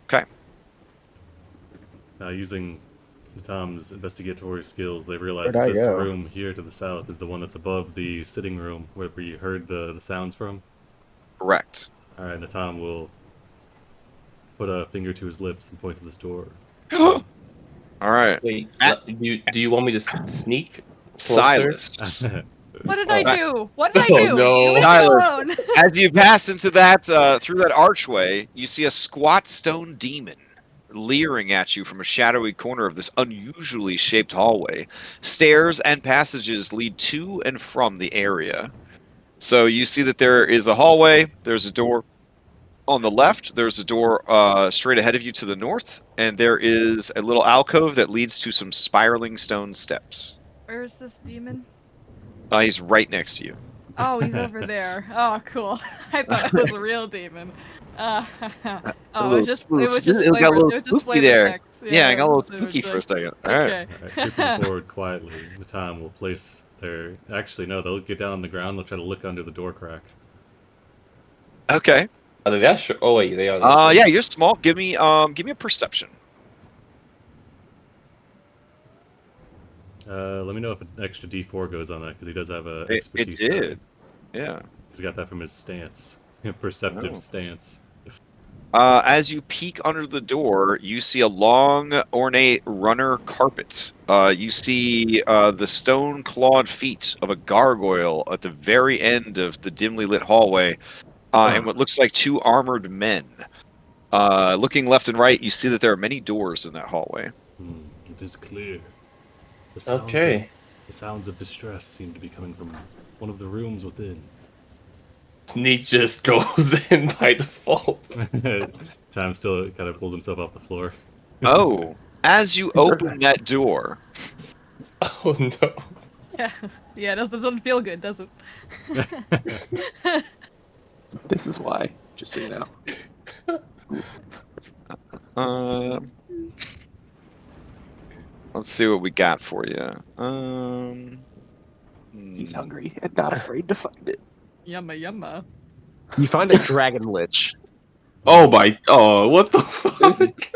Okay. Using Tom's investigatory skills, they realize Where'd I this go? room here to the south is the one that's above the sitting room where we heard the sounds from. Correct. Alright, Natam will put a finger to his lips and point to this door. All right. Wait, do you want me to sneak? closer? Silas. What did I do? What did I do? no. Leave me Tyler. alone. As you pass into that through that archway, you see a squat stone demon leering at you from a shadowy corner of this unusually shaped hallway. Stairs and passages lead to and from the area. So you see that there is a hallway, there's a door on the left, there's a door straight ahead of you to the north, and there is a little alcove that leads to some spiraling stone steps. Where is this demon? He's right next to you. Oh, he's over there. Oh, cool. I thought it was a real demon. Oh, it was just got a flavor. little It was just spooky flavor there. text. Yeah, I got a it little was flavor spooky for a text. second. All right. Okay. Creeping forward quietly, Natam will place their... Actually, no, they'll get down on the ground, they'll try to look under the door crack. Okay. Are they that sure? Oh wait, they are. Yeah, you're small. Give me a perception. Let me know if an extra D4 goes on that, because he does have a It expertise. did. Yeah. He's got that from his stance. Perceptive Oh. stance. As you peek under the door, you see a long, ornate runner carpet. You see the stone-clawed feet of a gargoyle at the very end of the dimly lit hallway, and what looks like two armored men. Looking left and right, you see that there are many doors in that hallway. It is clear. Okay. The sounds of distress seem to be coming from one of the rooms within. Sneak just goes in by default. Tom still kind of pulls himself off the floor. Oh, as you open that door, Oh no. Yeah, it doesn't feel good, does it? This is why, just so you know. Let's see what we got for you. He's hungry and not afraid to find it. Yumma yumma. You find a dragon lich. Oh my. Oh, what the fuck?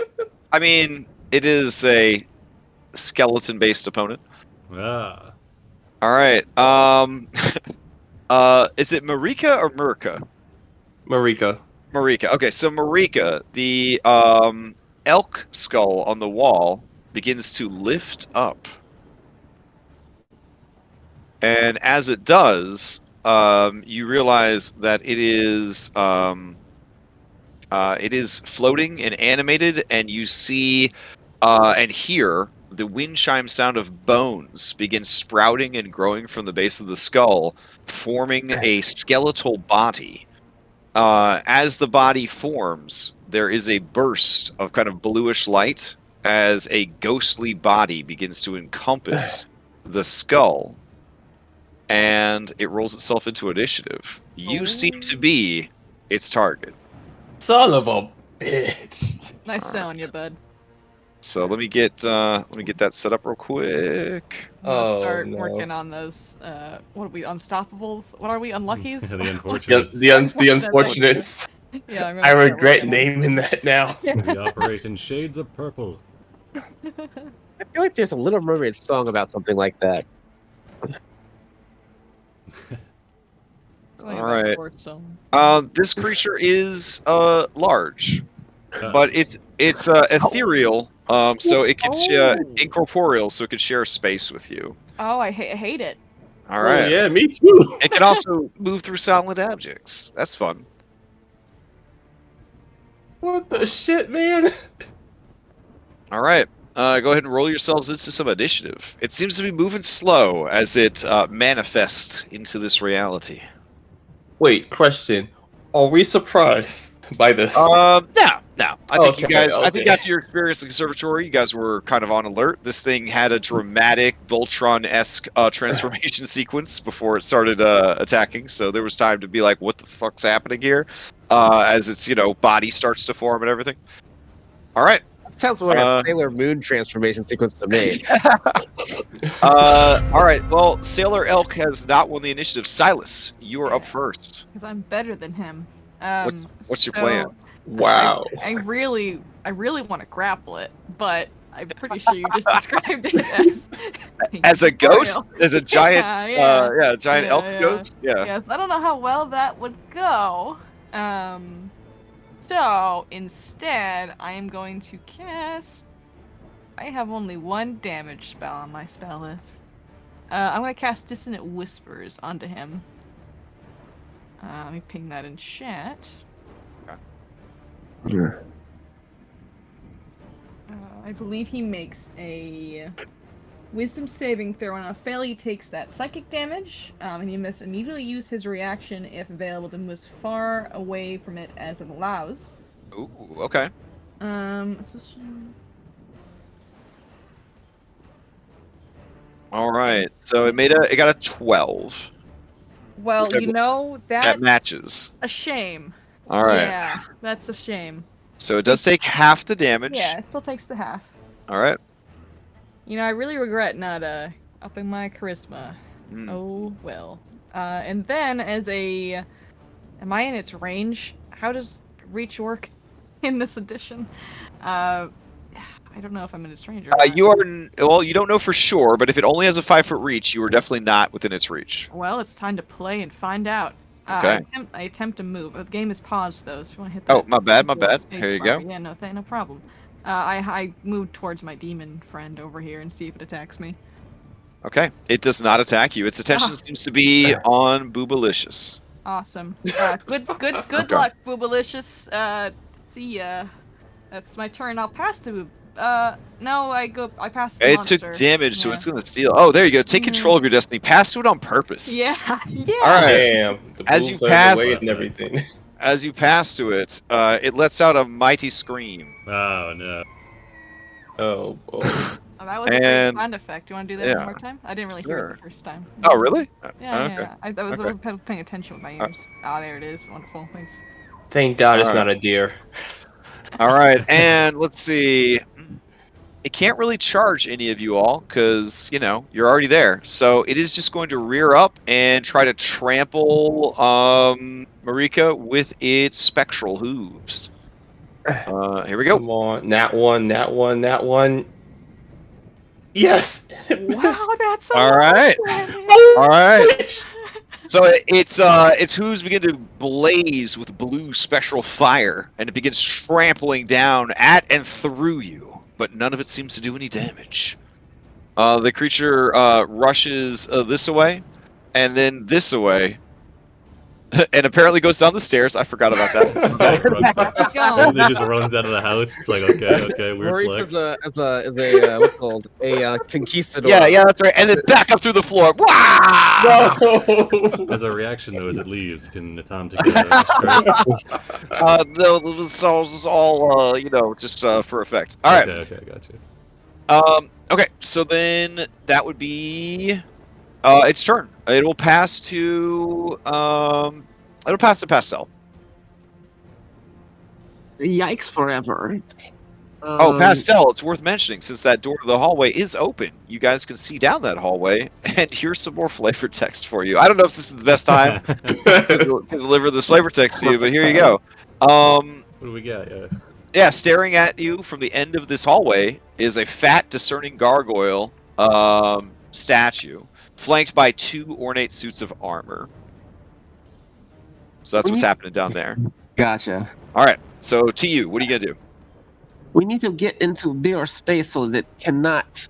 I mean, it is a skeleton-based opponent. Ah. All right. Is it Marika or Murka? Marika. Marika. Okay, so Marika, the elk skull on the wall begins to lift up, and as it does, you realize that it is floating and animated, and you see and hear the wind chime sound of bones begin sprouting and growing from the base of the skull, forming a skeletal body. As the body forms, there is a burst of kind of bluish light as a ghostly body begins to encompass the skull, and it rolls itself into initiative. You seem to be its target. Son of a bitch. Nice knowing you, bud. So let me get that set up real quick. I'm gonna start no. working on those. What are we? Unstoppables? What are we? Unluckies? The The, unfortunates. the unfortunates. Yeah, I'm gonna I start regret working on naming that now. The Operation Shades of Purple. I feel like there's a Little Mermaid song about something like that. something All about right. short songs. This creature is large, but it's ethereal. So it can incorporeal, so it can share space with you. Oh, I hate it. All right. Oh, yeah, me too. It can also move through solid objects. That's fun. What the shit, man? All right. Go ahead and roll yourselves into some initiative. It seems to be moving slow as it manifests into this reality. Wait, question. Are we surprised by this? No. I think you Okay, guys. I think okay. after your experience in conservatory, you guys were kind of on alert. This thing had a dramatic Voltron-esque transformation sequence before it started attacking, so there was time to be like, "What the fuck's happening here?" As its body starts to form and everything. All right. Sounds like a Sailor Moon transformation sequence to me. All right. Well, Sailor Elk has not won the initiative. Silas, you are up first. Because I'm better than him. What's your so plan? Wow. I really want to grapple it, but I'm pretty sure you just described it As a ghost, incorporeal. as a giant, giant elk Yeah. ghost. Yeah. Yes, I don't know how well that would go. So instead, I am going to cast. I have only one damage spell on my spell list. I'm going to cast Dissonant Whispers onto him. Let me ping that in chat. I believe he makes a Wisdom saving throw, and on a fail he takes that psychic damage, and he must immediately use his reaction if available to move as far away from it as it allows. Ooh, okay. All right. So it got a 12. Well, Okay, that That matches. a shame. All right. Yeah, that's a shame. So it does take half the damage. Yeah, it still takes the half. All right. I really regret not upping my charisma. Mm. Oh well. And then am I in its range? How does reach work in this edition? I don't know if I'm in its range or not. You don't know for sure, but if it only has a 5-foot reach, you are definitely not within its reach. Well, it's time to play and find out. Okay. I attempt to move. The game is paused though, so if you want to hit that. Oh, my bad. space Here you bar. go. Yeah, no problem. I moved towards my demon friend over here and see if it attacks me. Okay. It does not attack you. Its attention seems to be on Boobalicious. Awesome. Good Okay. luck, Boobalicious. See ya. That's my turn. I'll pass to No, I passed the It monster. took damage, so Yeah. it's gonna steal. Oh, there you go. Take Mhm. control of your destiny. Pass to it on purpose. Yeah, yeah. All right. Damn. The As you boobs are in pass- the way That's and right. everything. As you pass to it, it lets out a mighty scream. Oh no. Oh boy. Oh, that was a great And- sound effect. Do you want to do that yeah. one more time? I didn't really hear Sure. it the first time. Oh, really? Yeah, Okay. yeah. I was Okay. paying attention with my ears. There it is. Wonderful. Thanks. Thank God it's Alright. not a deer. All right, and let's see. It can't really charge any of you all because, you know, you're already there. So it is just going to rear up and try to trample Marika with its spectral hooves. Here we go. Come on. That one. Yes! Wow, that's so All right. awesome. All right. So its hooves begin to blaze with blue spectral fire, and it begins trampling down at and through you, but none of it seems to do any damage. The creature rushes this away, and then this away, and apparently goes down the stairs. I forgot about that. It just runs out of the house. It's like okay, weird Maurice flex. is a what's it called a conquistador. Yeah, that's right. And then back up through the floor. Wow! No! As a reaction though, as it leaves, can Tom take a strike? No, this is all you know, just for effect. All right. Okay, gotcha. Okay, so then that would be its turn. It will pass to Pastel. Yikes forever. Oh, Pastel, it's worth mentioning since that door to the hallway is open. You guys can see down that hallway, and here's some more flavor text for you. I don't know if this is the best time to deliver this flavor text to you, but here you go. What do we got? Yeah. Yeah, staring at you from the end of this hallway is a fat, discerning gargoyle statue, flanked by 2 ornate suits of armor. So that's what's happening down there. Gotcha. All right, so to you, what are you going to do? We need to get into bigger space so that it cannot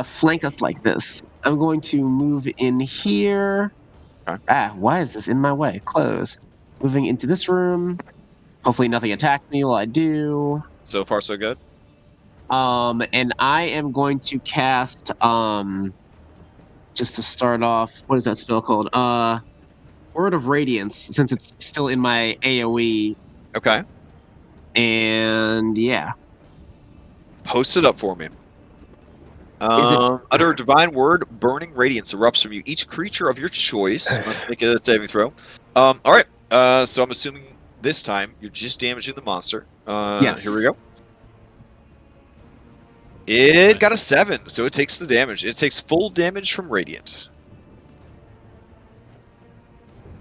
flank us like this. I'm going to move in here. Okay. Why is this in my way? Close. Moving into this room. Hopefully nothing attacks me while I do. So far, so good? And I am going to cast, just to start off, what is that spell called? Word of Radiance, since it's still in my AoE. Okay. And yeah. Post it up for me. Under a divine word, burning radiance erupts from you. Each creature of your choice must make a saving throw. All right. So I'm assuming this time you're just damaging the monster. Yes. Here we go. It got a 7, so it takes the damage. It takes full damage from radiant.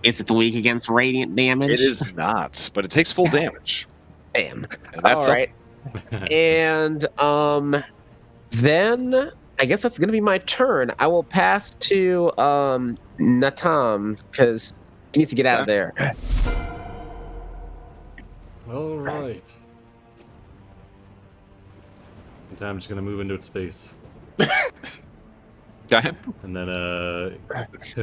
Is it weak against radiant damage? It is not, but it takes full damage. Damn. And that's All right. And then I guess that's gonna be my turn. I will pass to Natam because he needs to get out of there. All right. And I'm just gonna move into its space, Okay. and then it's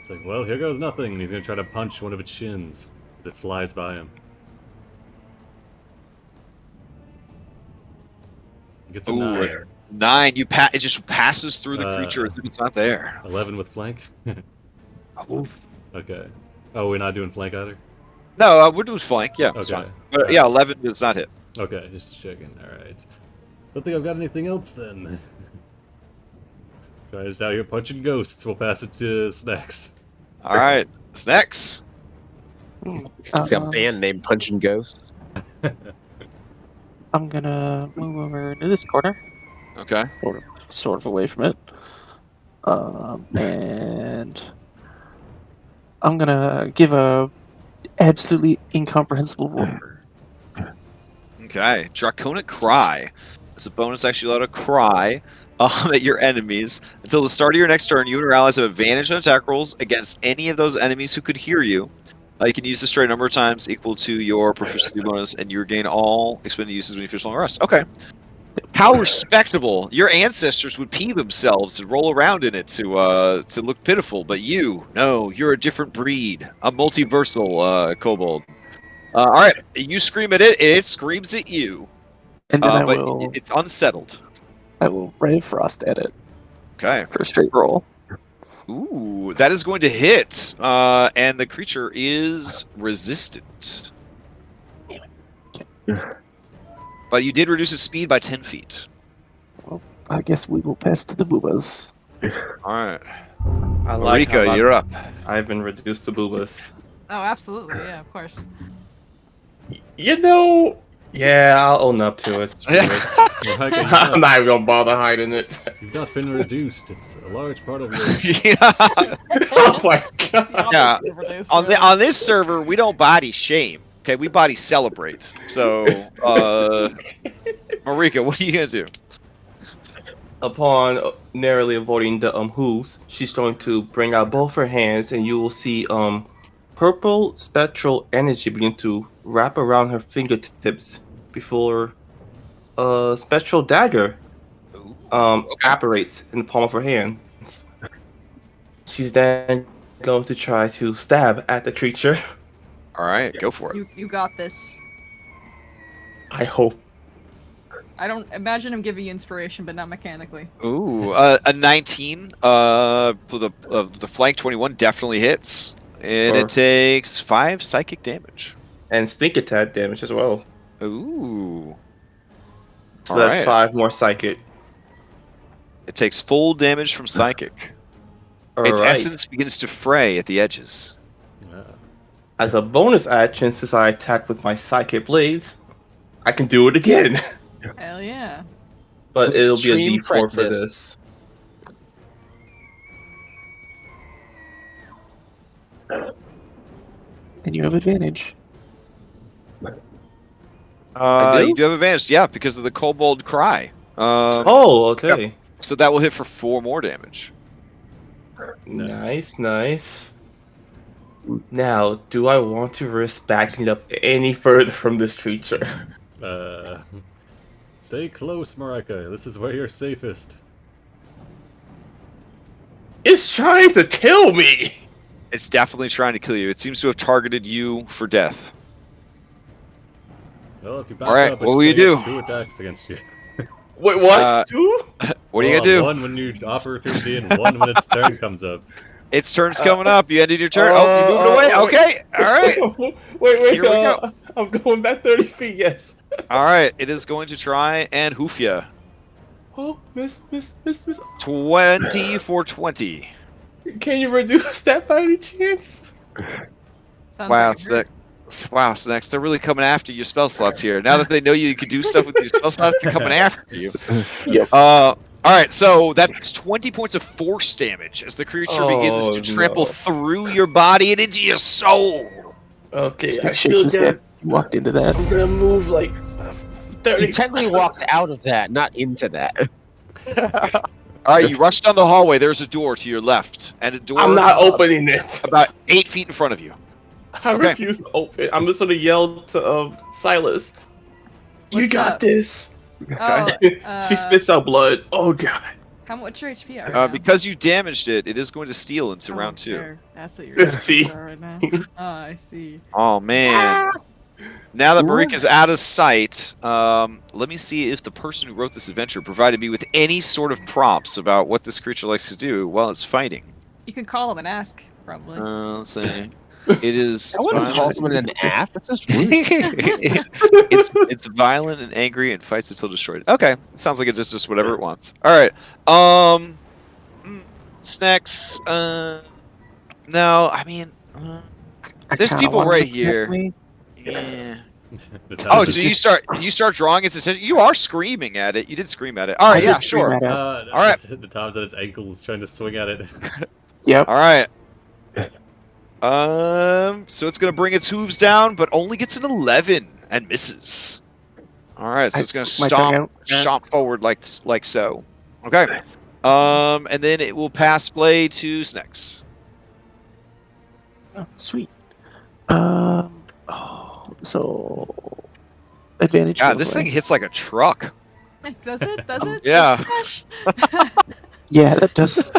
like, well, here goes nothing. And he's gonna try to punch one of its shins as it flies by him. He gets a Ooh, 9. 9. It just passes through the creature as if it's not there. 11 with flank. Ooh. Okay. Oh, we're not doing flank either. No, we're doing flank. Yeah, it's Okay. fine. But yeah, 11 does not hit. Okay, just checking. All right. Don't think I've got anything else then. Guys out here punching ghosts. We'll pass it to Snacks. All right, Snacks. It's got a band name Punching Ghosts. I'm gonna move over to this corner, Okay. sort of away from it, and I'm gonna give a absolutely incomprehensible roar. Okay. Draconic Cry. It's a bonus action. You allowed to cry at your enemies. Until the start of your next turn, you and your allies have advantage on attack rolls against any of those enemies who could hear you. You can use this trait a number of times equal to your proficiency bonus, and you regain all expended uses when you finish long rest. Okay. How respectable! Your ancestors would pee themselves and roll around in it to look pitiful, but no, you're a different breed, a multiversal kobold. All right, you scream at it. It screams at you. And then But it's unsettled. I will Ray of Frost at it Okay. for a straight roll. Ooh, that is going to hit. And the creature is resistant. But you did reduce its speed by 10 feet. Well, I guess we will pass to the boobas. All right. I like Marika, how you're up. I've been reduced to boobas. Oh, absolutely. Yeah, of course. You know, yeah, I'll own up to it. Screw it. Marika, I'm not even gonna bother hiding it. you've not been reduced. It's a large part of your. Yeah. Oh my god. Yeah. Overdose, On really. on this server, we don't body shame. Okay, we body celebrate. So, Marika, what are you gonna do? Upon narrowly avoiding the hooves, she's going to bring out both her hands, and you will see purple spectral energy begin to wrap around her fingertips before a spectral dagger apparates in the palm of her hand. She's then going to try to stab at the creature. All right, go for it. You got this. I hope. I don't imagine him giving you inspiration, but not mechanically. Ooh, a 19 for the flank 21 definitely hits, and it takes 5 psychic damage. And sneak attack damage as well. Ooh. So All that's right. 5 more psychic. It takes full damage from psychic. Its Alright. essence begins to fray at the edges. As a bonus action, since I attacked with my psychic blades, I can do it again. Hell yeah. But it'll be a Extreme D4 for prejudice. this. And you have advantage. I do? You do have advantage, yeah, because of the kobold cry. Oh, okay. So that will hit for 4 more damage. Nice, nice. Now, do I want to risk backing up any further from this creature? Stay close, Marika. This is where you're safest. It's trying to kill me! It's definitely trying to kill you. It seems to have targeted you for death. Well, if you back All right, up, what will you do? 2 attacks against you. Wait, what? Uh, 2? What are you gonna do? One when you offer opportunity and one when its turn comes up. Its turn's coming up. You ended your turn. Oh, you moved away. Okay. All right. Wait, Here we go. I'm going back 30 feet, yes. All right. It is going to try and hoof you. Oh, miss. 20 for 20. Can you reduce that by any chance? Sounds Wow, like a group. Snacks. They're really coming after your spell slots here. Now that they know you can do stuff with your spell slots, they're coming after you. Yep. All right, so that's 20 points of force damage as the creature begins to trample no. through your body and into your soul. Okay, Stick I shakes still his got. head. You walked into that. I'm gonna move like 30. You technically walked out of that, not into that. All right, you rush down the hallway. There's a door to your left, and a door I'm not opening it. about 8 feet in front of you. I Okay. refuse to open. I'm just gonna yell to Silas. You What's got up? this. Oh, She spits out blood. Oh god. What's your HP at right now? Because you damaged it, it is going to steal into Oh, round 2. sure. That's what you're 50. for right now. Oh, I see. Oh man. Now that Marika is out of sight, let me see if the person who wrote this adventure provided me with any sort of prompts about what this creature likes to do while it's fighting. You can call him and ask, probably. Let's see. It is. I wouldn't call someone an ass. That's just rude. it's violent and angry and fights until destroyed. Okay, sounds like it's just whatever it wants. All right. Snacks. No, I mean, I there's kinda people want right him to attack here. me. Yeah. The Oh, time- so you start drawing its attention. You are screaming at it. You did scream at it. All right, I yeah, did scream sure. at it. All right. The times that its ankles trying to swing at it. Yep. All right. So it's gonna bring its hooves down, but only gets an 11 and misses. All right, so I it's gonna stick my tongue stomp out. forward like so. Okay. And then it will pass play to Snacks. Oh, sweet. So advantage. God, goes this away. thing hits like a truck. Does it? Does it? Yeah. Gosh. Yeah, that does.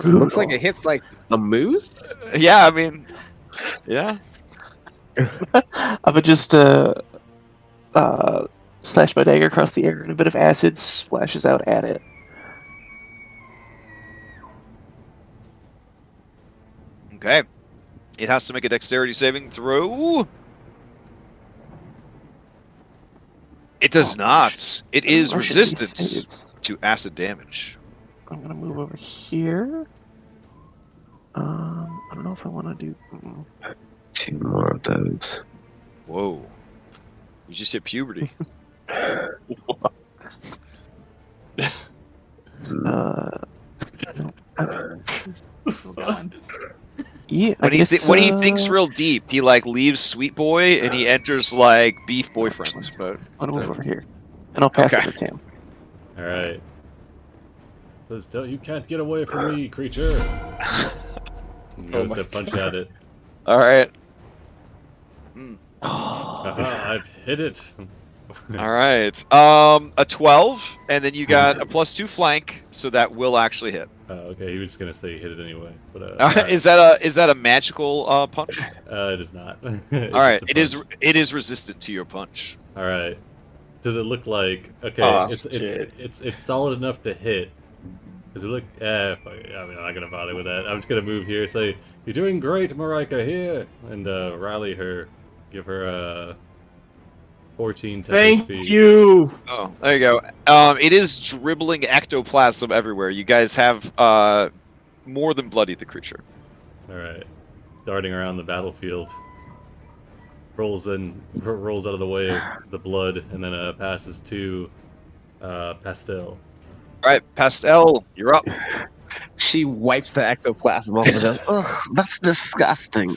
Looks like it hits like a moose. Yeah, I mean, yeah. I would just slash my dagger across the air, and a bit of acid splashes out at it. Okay. It has to make a dexterity saving throw. It does not. It is Rushing these resistant saves. to acid damage. I'm gonna move over here. I don't know if I want to do. 2 more of those. Whoa. You just hit puberty. Still going. Yeah, When he thinks real deep, he like leaves Sweet Boy and he enters like Beef Boyfriend mode. I'm gonna move over here, and I'll pass Okay. it to Tam. All right. You can't get away from me, creature. He goes to punch at it. All right. Aha, I've hit it. All right. A 12, and then you got a +2 flank, so that will actually hit. Okay, he was gonna say hit it anyway, but Is that a magical punch? it is not. All right. It is resistant to your punch. All right. Does it look like okay? Oh, It's solid enough to hit. Does it look? Fuck it. I mean, I'm not gonna bother with that. I'm just gonna move here. Say, "You're doing great, Marika." Here and rally her. Give her a 14 to Thank HP. you. Oh, there you go. It is dribbling ectoplasm everywhere. You guys have more than bloodied the creature. All right. Darting around the battlefield. Rolls out of the way of the blood, and then passes to Pastel. All right, Pastel, you're up. She wipes the ectoplasm off and goes, ugh, that's disgusting.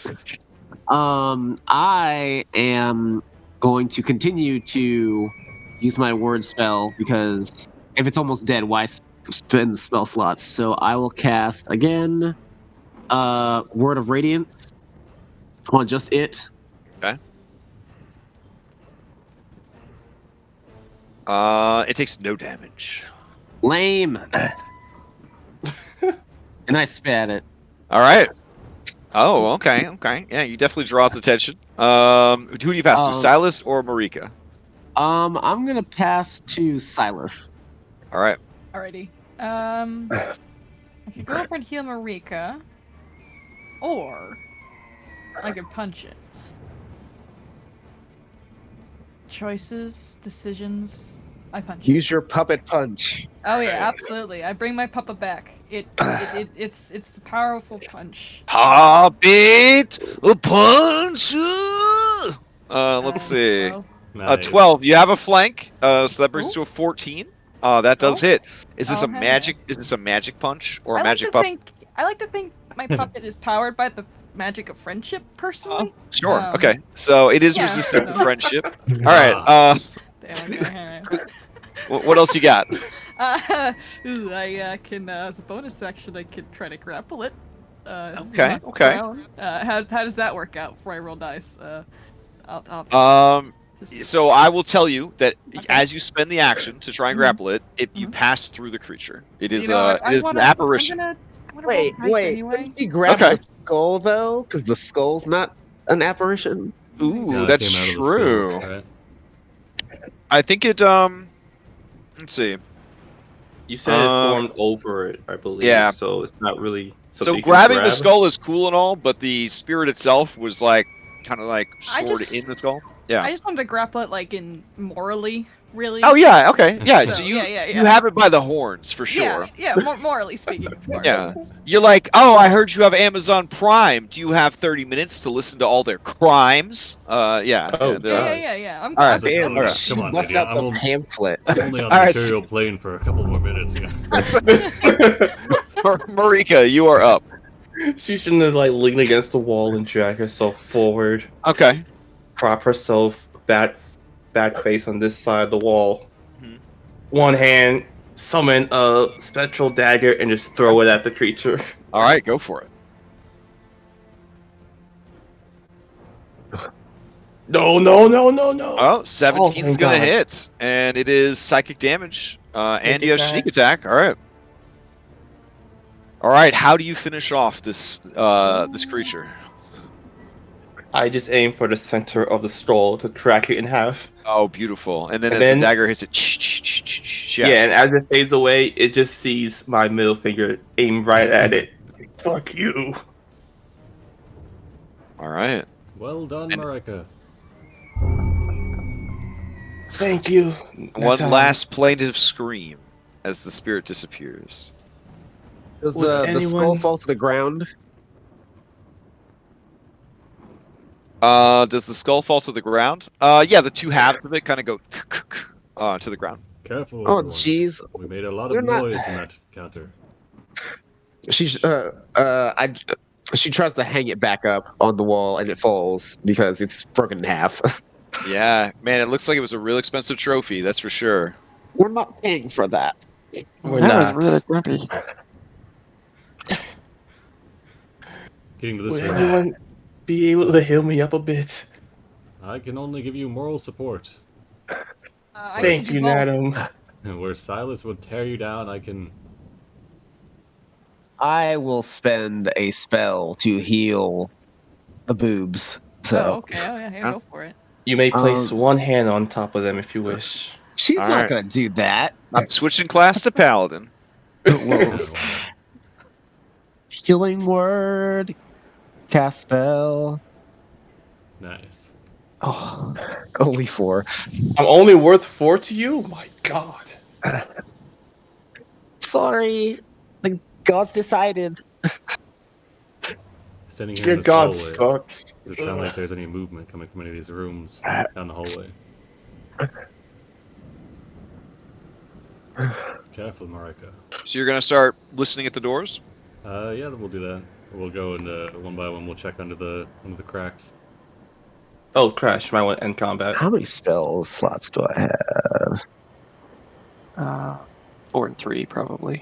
I am going to continue to use my word spell because if it's almost dead, why spend the spell slots? So I will cast again, Word of Radiance on just it. Okay. It takes no damage. Lame. And I spat it. All right. Oh, okay, okay. Yeah, you definitely draws attention. Who do you pass to, Silas or Marika? I'm gonna pass to Silas. All right. Alrighty. I could go over and heal Marika, or I could punch it. Choices, decisions. I punch it. Use your puppet punch. Oh yeah, absolutely. I bring my puppa back. It's the powerful punch. Pop it, a punch. Let's see. Well, Nice. 12. You have a flank, so that brings to a 14. That does Oh. hit. Is this Oh, a hey. magic? Is this a magic punch or a I magic pup? like to think my puppet is powered by the magic of friendship. Personally. Sure. Um, Okay. So it is yeah, resistant to so- friendship. All right. Damn, okay. What else you got? I can as a bonus action I can try to grapple it. Okay, knock it okay. down. How does that work out before I roll dice? I'll just- So I will tell you that Okay. as you spend the action to try and Mhm. grapple it, you Mhm. pass through the creature. It is You know what, it is an apparition. I'm gonna Wait, roll dice wait. anyway. Didn't she grab Okay. the skull though? Because the skull's not an apparition. Ooh, Yeah, it that's came out of the true. skulls, right? I think it let's see. You said it formed over it, I believe. yeah. So it's not really. So something you can grabbing the grab. skull is cool and all, but the spirit itself was like kind of like I stored just- in the skull. Yeah. I just wanted to grapple it like in morally, really. Oh yeah, okay. Yeah, so So, you yeah. you have it by the horns for sure. Yeah, morally speaking, of course. Yeah. You're like, "Oh, I heard you have Amazon Prime. Do you have 30 minutes to listen to all their crimes?" Yeah. Oh, yeah, the- Yeah. I'm All right. Like, Damn, alright, she come on, bust lady, out I'm the only- pamphlet. I'm only on All the right, material plane for a couple more minutes. You know? Marika, you are up. She shouldn't have like leaned against the wall and drag herself forward, Okay. prop herself back face on this side of the wall. Mhm. One hand, summon a spectral dagger, and just throw it at the creature. All right, go for it. No. Oh, 17's thank gonna God. hit, and it is psychic damage. And you have attack. sneak attack. All right. All right. How do you finish off this this creature? I just aim for the center of the skull to crack it in half. Oh, beautiful. And then And as then- the dagger hits it, Yeah, and as it fades away, it just sees my middle finger aim right at it. Fuck you. All right. Well done, And- Marika. Thank you. One Natan. last plaintive scream as the spirit disappears. Does Would the skull anyone- fall to the ground? Does the skull fall to the ground? Yeah, the two halves of it kind of go to the ground. Careful. Oh, everyone. jeez. We made a lot We're of not- noise in that counter. She tries to hang it back up on the wall and it falls because it's broken in half. Yeah, man, it looks like it was a real expensive trophy, that's for sure. We're not paying for that. We're that not. was really grumpy. Getting to this Would room. anyone be able to heal me up a bit? I can only give you moral support. I Thank can you, both. Nadam. And where Silas would tear you down, I can. I will spend a spell to heal the boobs. So Oh, okay. Oh, yeah, here, go for it. You may place Um, one hand on top of them if you wish. she's All not right. gonna do that. I'm switching class to paladin. Whoa. Healing word. Cast spell. Nice. Oh, only 4. I'm only worth 4 to you? My god. Sorry. The gods decided. Standing here Your in this god hallway, sucks. does it sound like there's any movement coming from any of these rooms down the hallway? Careful, Marika. So you're gonna start listening at the doors? Yeah, we'll do that. We'll go and one by one. We'll check under the cracks. Oh, Crash, might want to end combat. How many spell slots do I have? 4 and 3 probably.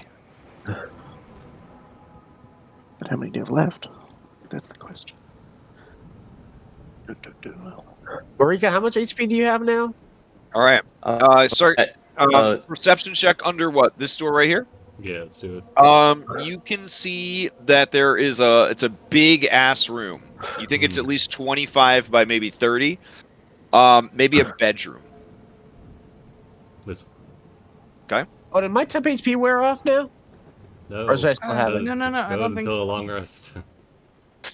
But how many do you have left? That's the question. Marika, how much HP do you have now? All right. Start uh, perception check under what? This door right here? Yeah, let's do it. You can see that there is it's a big ass room. You think it's at least 25 by maybe 30. Maybe a bedroom. Listen. Oh, did my temp HP wear off now? No. Or should I still have No, it? no, It's I good don't think until so. a long rest.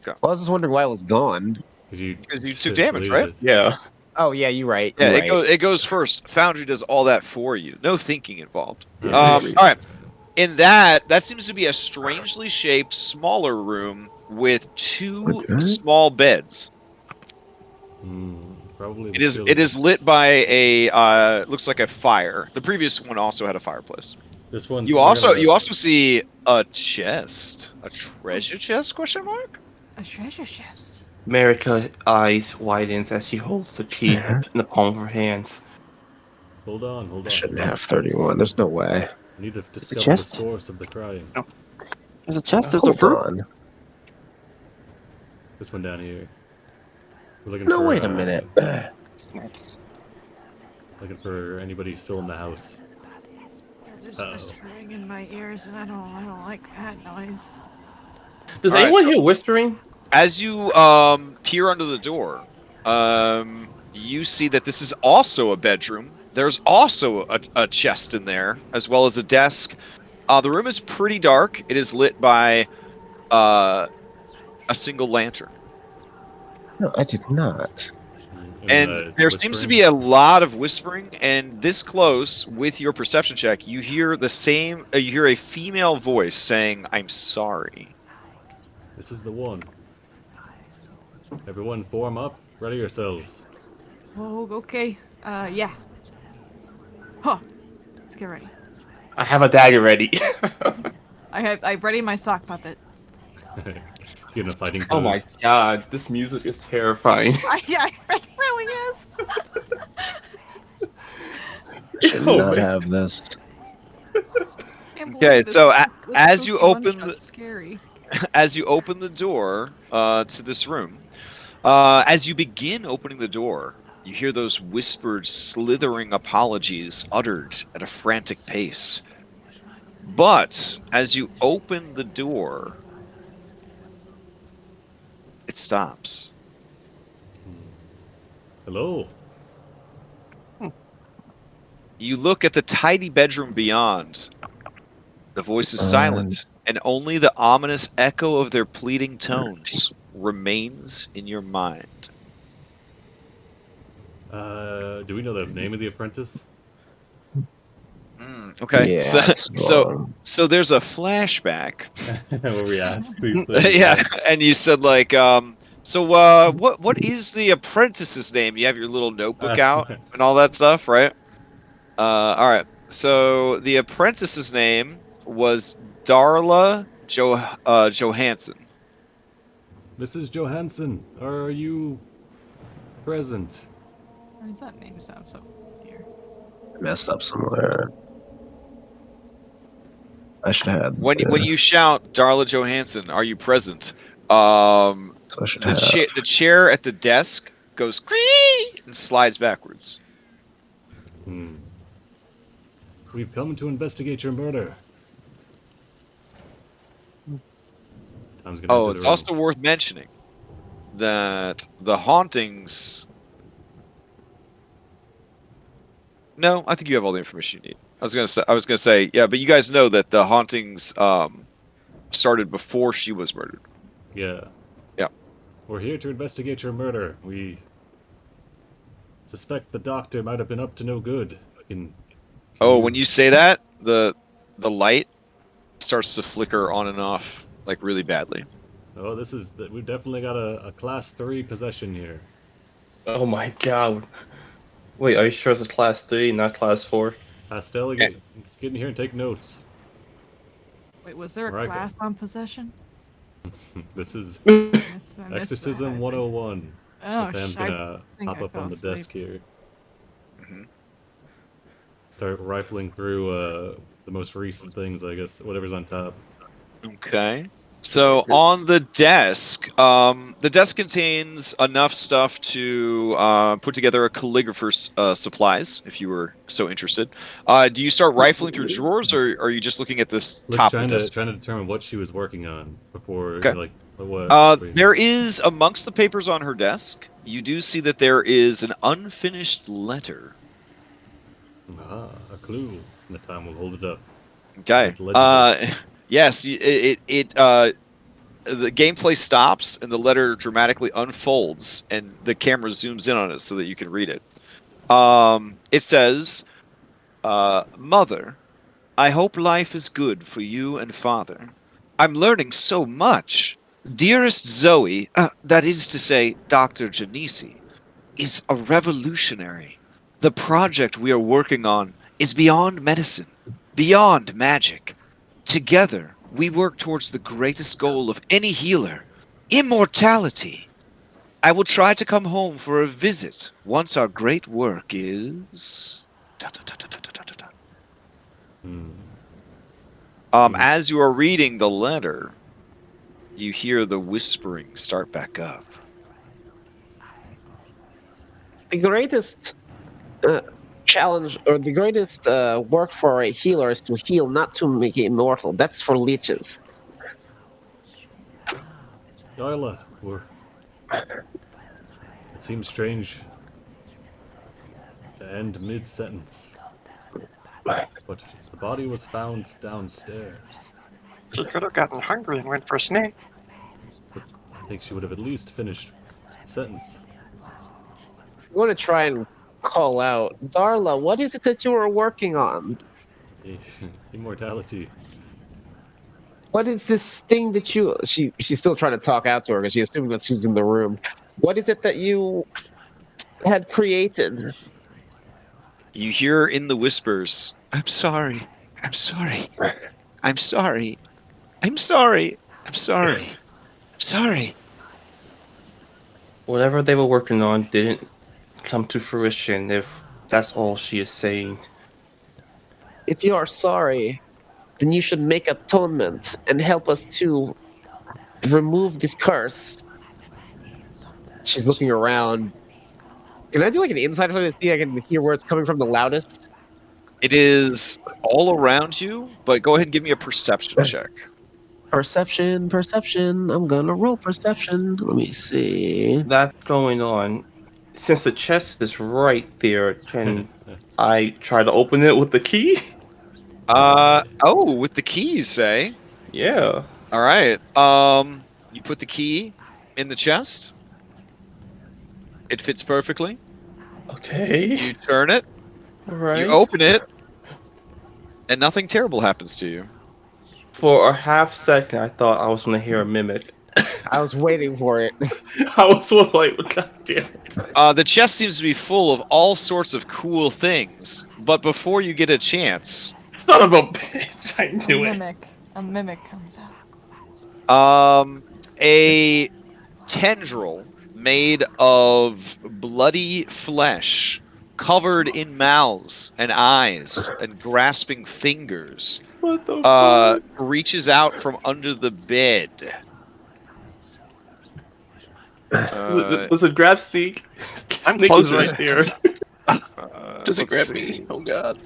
Well, I was just wondering why it was gone. Because you took damage, right? Yeah. Oh, yeah, you're right. Yeah, you're right. it goes first. Foundry does all that for you. No thinking involved. Yeah. All right. In that seems to be a strangely shaped, smaller room with 2 Okay. small beds. Probably. It is lit by a looks like a fire. The previous one also had a fireplace. This one. You also see a chest, a treasure chest? Question mark. A treasure chest. Marika's eyes widens as she holds the key in the palm of her hands. Hold on. I shouldn't have 31. There's no way. I need to discover the chest? source of the crying. There's a chest, there's no Hold fruit. on. This one down here. We're looking No, for, wait a minute. Nice. Looking for anybody still in the house. There's Uh-oh. whispering in my ears, and I don't like that noise. Does All right. anyone hear whispering? As you peer under the door, you see that this is also a bedroom. There's also a chest in there, as well as a desk. The room is pretty dark. It is lit by a single lantern. No, I did not. And there seems to be a lot of whispering, and this close with your perception check, you hear the same. You hear a female voice saying, "I'm sorry." This is the one. Everyone, form up. Ready yourselves. Oh, okay. Yeah. Huh. Let's get ready. I have a dagger ready. I've ready my sock puppet. Get in a fighting pose. Oh my god, this music is terrifying. Yeah, it really is. Should Oh, not man. have this. Okay, so as you open the the- scary. As you open the door to this room, as you begin opening the door, you hear those whispered, slithering apologies uttered at a frantic pace. But as you open the door, it stops. Hello. You look at the tidy bedroom beyond. The voice is silent, and only the ominous echo of their pleading tones remains in your mind. Do we know the name of the apprentice? Okay, Yeah, so, it's so wrong. so there's a flashback. Where we ask these things. Yeah, and you said like, so what is the apprentice's name? You have your little notebook out and all that stuff, right? All right. So the apprentice's name was Darla Johansson. Mrs. Johansson, are you present? Why does that name sound so familiar? Messed up somewhere. I should have. When you shout Darla Johansson, are you present? So I should have. The chair at the desk goes creak and slides backwards. We've come to investigate your murder. Tom's gonna Oh, enter it's the room. also worth mentioning that the hauntings. No, I think you have all the information you need. I was gonna say, yeah, but you guys know that the hauntings started before she was murdered. Yeah. Yeah. We're here to investigate your murder. We suspect the doctor might have been up to no good. Oh, when you say that, the light starts to flicker on and off like really badly. Oh, we've definitely got a class 3 possession here. Oh my god. Wait, are you sure it's a class 3, not class 4? Pastel, get in here and take notes. Wait, was there a Right. class on possession? This is I missed that, Exorcism I think. 101. Oh, Sam's gonna think hop I up fell on the asleep. desk here. Mhm. Start rifling through the most recent things, I guess, whatever's on top. Okay. So on the desk contains enough stuff to put together a calligrapher's supplies, if you were so interested. Do you start rifling through drawers, or are you just looking at this top of the desk? Trying to determine what she was working on before, Okay. like, what. There is, amongst the papers on her desk, you do see that there is an unfinished letter. A clue. And the time will hold it up. Okay. Legible. Yes, the gameplay stops and the letter dramatically unfolds and the camera zooms in on it so that you can read it. It says, Mother, I hope life is good for you and Father. I'm learning so much. Dearest Zoe, that is to say, Dr. Gennisi, is a revolutionary. The project we are working on is beyond medicine, beyond magic. Together, we work towards the greatest goal of any healer, immortality. I will try to come home for a visit once our great work is... As you are reading the letter, you hear the whispering start back up. The greatest challenge, or the greatest work for a healer is to heal, not to make it immortal. That's for leeches. Darla, it seems strange to end mid-sentence. But the body was found downstairs. She could have gotten hungry and went for a snack. But I think she would have at least finished the sentence. I'm going to try and call out, Darla, what is it that you are working on? Immortality. What is this thing that you... She's still trying to talk out to her because she assumed that she was in the room. What is it that you had created? You hear in the whispers, I'm sorry, I'm sorry, I'm sorry, I'm sorry, I'm sorry, I'm sorry. Whatever they were working on didn't come to fruition, if that's all she is saying. If you are sorry, then you should make atonement and help us to remove this curse. She's looking around. Can I do like an insight for this? See, I can hear where it's coming from the loudest. It is all around you, but go ahead and give me a perception check. Perception. I'm gonna roll perception. Let me see. That's going on. since the chest is right there, can I try to open it with the key? Oh, with the key, you say? Yeah. All right. You put the key in the chest. It fits perfectly. Okay. You turn it. All right. You open it, and nothing terrible happens to you. For a half second, I thought I was gonna hear a mimic. I was waiting for it. I was like, God damn it. The chest seems to be full of all sorts of cool things, but before you get a chance, Son of a bitch! I knew it. A mimic comes out. a tendril made of bloody flesh, covered in mouths and eyes and grasping fingers, What the fuck? reaches out from under the bed. Was it grab Sneak? I'm Sneak was closer. right there. Does it let's grab me? see. Oh god.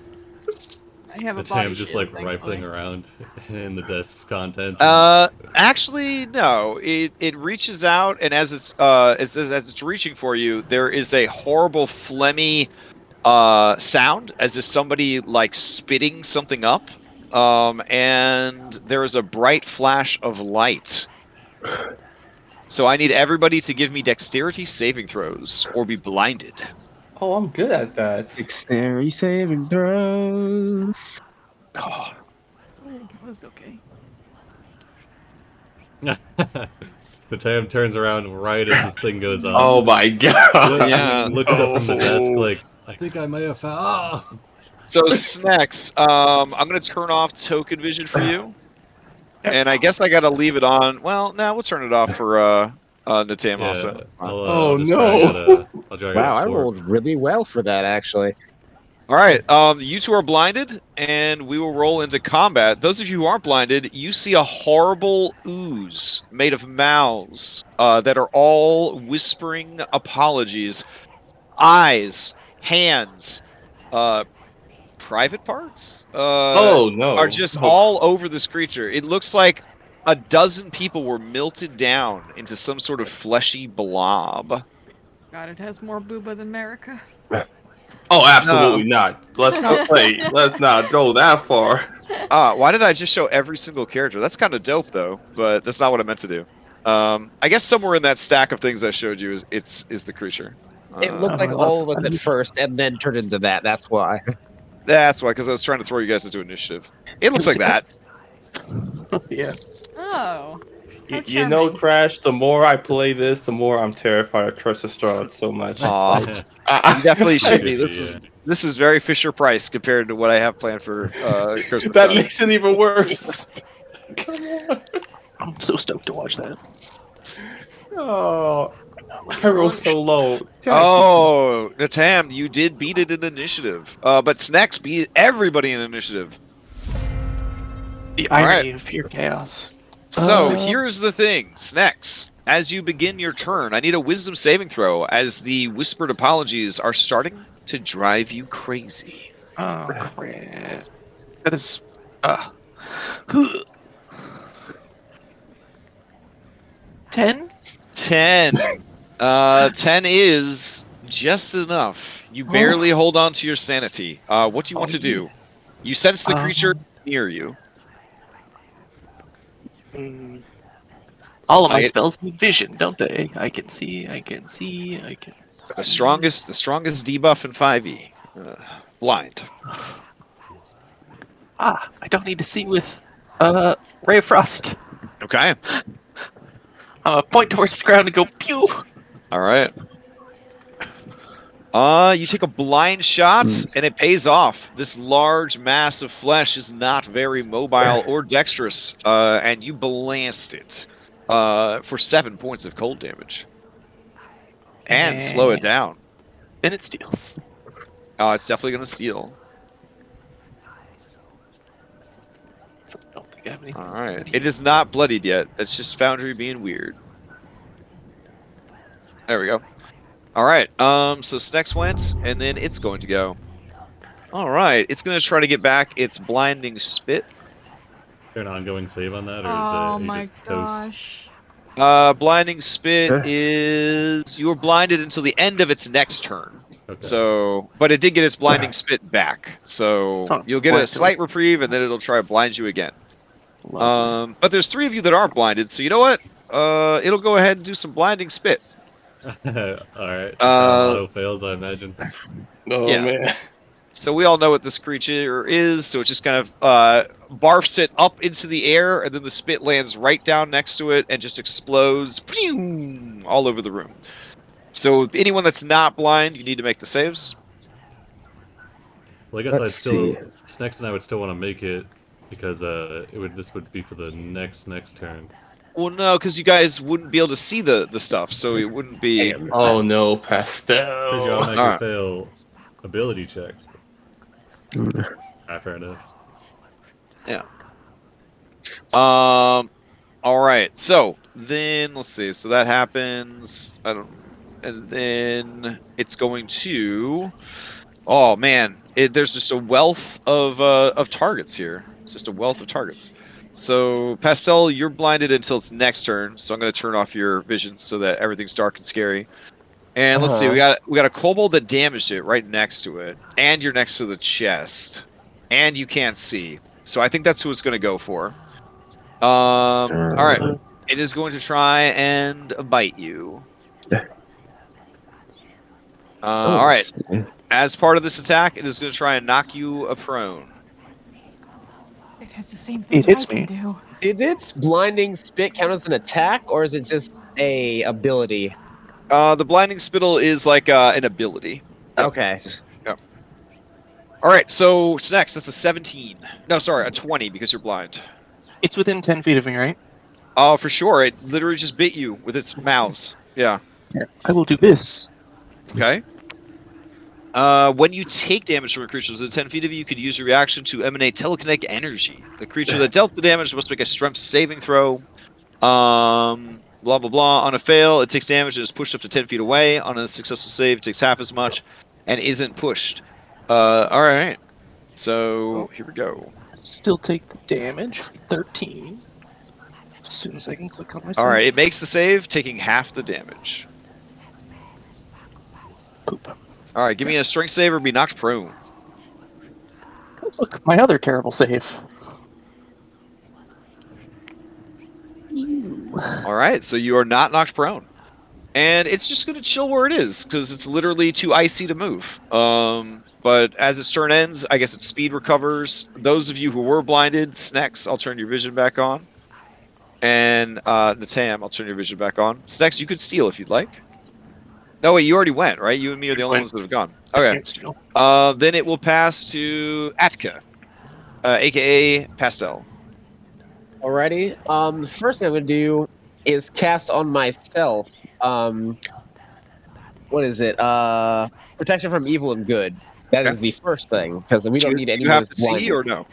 I have a The body Tam's just shield, like rifling thankfully. around in the desk's contents. Actually, no. It reaches out, and as it's reaching for you, there is a horrible phlegmy sound, as if somebody like spitting something up. And there is a bright flash of light. So I need everybody to give me dexterity saving throws or be blinded. Oh, I'm good at that. Dexterity saving throws. Oh, It was okay. The Tam turns around right as this thing goes off. Oh my god. Yeah. Looks up from the desk Oh. like, I think I may have found. Oh! so Snacks, I'm gonna turn off token vision for you, and I guess I gotta leave it on. Well, no, we'll turn it off for Natam Yeah, also. Oh, just no. I'll drag Wow, it I forward. rolled really well for that, actually. All right, you two are blinded, and we will roll into combat. Those of you who aren't blinded, you see a horrible ooze made of mouths that are all whispering apologies, eyes, hands, private parts. Oh no. Are just all over this creature. It looks like a dozen people were melted down into some sort of fleshy blob. God, it has more booba than America. Oh, absolutely not. Let's not play. Let's not go that far. Why did I just show every single character? That's kind of dope, though, but that's not what I meant to do. I guess somewhere in that stack of things I showed you is the creature. It looked like all of us at first, and then turned into that. That's why. That's why, because I was trying to throw you guys into initiative. It looks like that. Yeah. Oh. How You know, charming. Crash, the more I play this, the more I'm terrified of Curse of Strahd so much. Aw, Yeah. you definitely should be. Yeah. This is very Fisher Price compared to what I have planned for Curse of That Strahd. makes it even worse. Come on. I'm so stoked to watch that. Oh, I rolled so low. Oh, Natam, you did beat it in initiative. But Snacks beat everybody in initiative. The All irony right. of pure chaos. So Uh, here's the thing, Snacks. As you begin your turn, I need a wisdom saving throw as the whispered apologies are starting to drive you crazy. Oh crap. That is 10? 10. 10 is just enough. You barely hold on to your sanity. What do you want to do? You sense the creature near you. All of my I- spells need vision, don't they? I can see. The strongest debuff in 5e. Blind. I don't need to see with Ray of Frost. Okay. Point towards the ground and go pew. All right. You take a blind shot, and it pays off. This large mass of flesh is not very mobile or dexterous, and you blast it for 7 points of cold damage. And slow it down. Then it steals. It's definitely going to steal. So I don't think I have anything. All right. It is not bloodied yet. That's just Foundry being weird. There we go. All right. So Snex went, and then it's going to go. All right. It's going to try to get back its blinding spit. Is there an ongoing save on that, or Oh is he my just toast? gosh. Blinding spit is you're blinded until the end of its next turn. Okay. So, but it did get its blinding spit back, so Oh, you'll get a blind slight reprieve, and then it'll try to blind you again. Lovely. But there's 3 of you that aren't blinded, so you know what? It'll go ahead and do some blinding spit. All right. Uh, Auto fails, I imagine. Oh Yeah. man. So we all know what this creature is. So it just kind of barfs it up into the air, and then the spit lands right down next to it and just explodes pew, all over the room. So anyone that's not blind, you need to make the saves. Well, I guess Let's Snex and I would still want to make it because this would be for the next turn. Well, no, because you guys wouldn't be able to see the stuff, so it wouldn't be. Oh no, Says you Pastel. automatically Alright. fail ability checks. Fair enough. All right. So then let's see. So that happens. And then it's going to. Oh man, there's just a wealth of targets here. It's just a wealth of targets. So Pastel, you're blinded until its next turn. So I'm going to turn off your vision so that everything's dark and scary. And let's see. We got a kobold that damaged it right next to it, and you're next to the chest, and you can't see. So I think that's who it's going to go for. All right. It is going to try and bite you. All right. As part of this attack, it is going to try and knock you prone. It has the same thing It hits I me. can do. Did its blinding spit count as an attack, or is it just a ability? The blinding spittle is like an ability. Okay. All right. So Snex, that's a 17. No, sorry, a 20 because you're blind. It's within 10 feet of me, right? Oh, for sure. It literally just bit you with its mouths. Yeah. I will do this. Okay. When you take damage from a creature within 10 feet of you, you could use your reaction to emanate telekinetic energy. The creature that dealt the damage must make a strength saving throw. Blah, blah, blah. On a fail, it takes damage and is pushed up to 10 feet away. On a successful save, it takes half as much and isn't pushed. All right. So, here we go. Still take the damage for 13. As soon as I can click on myself. All right. It makes the save, taking half the damage. Poop. All right. Give me a strength save or be knocked prone. Look, my other terrible save. All right. So, you are not knocked prone. And it's just going to chill where it is because it's literally too icy to move. But as its turn ends, I guess its speed recovers. Those of you who were blinded, Snex, I'll turn your vision back on. And Natam, I'll turn your vision back on. Snex, you could steal if you'd like. No, wait, you already went, right? You and me are the only ones that have gone. Okay. Then it will pass to Atka, a.k.a. Pastel. Alrighty. The first thing I'm gonna do is cast on myself. What is it? Protection from evil and good. That is the first thing because we don't need Do anyone. you have who's to blinded. see or no?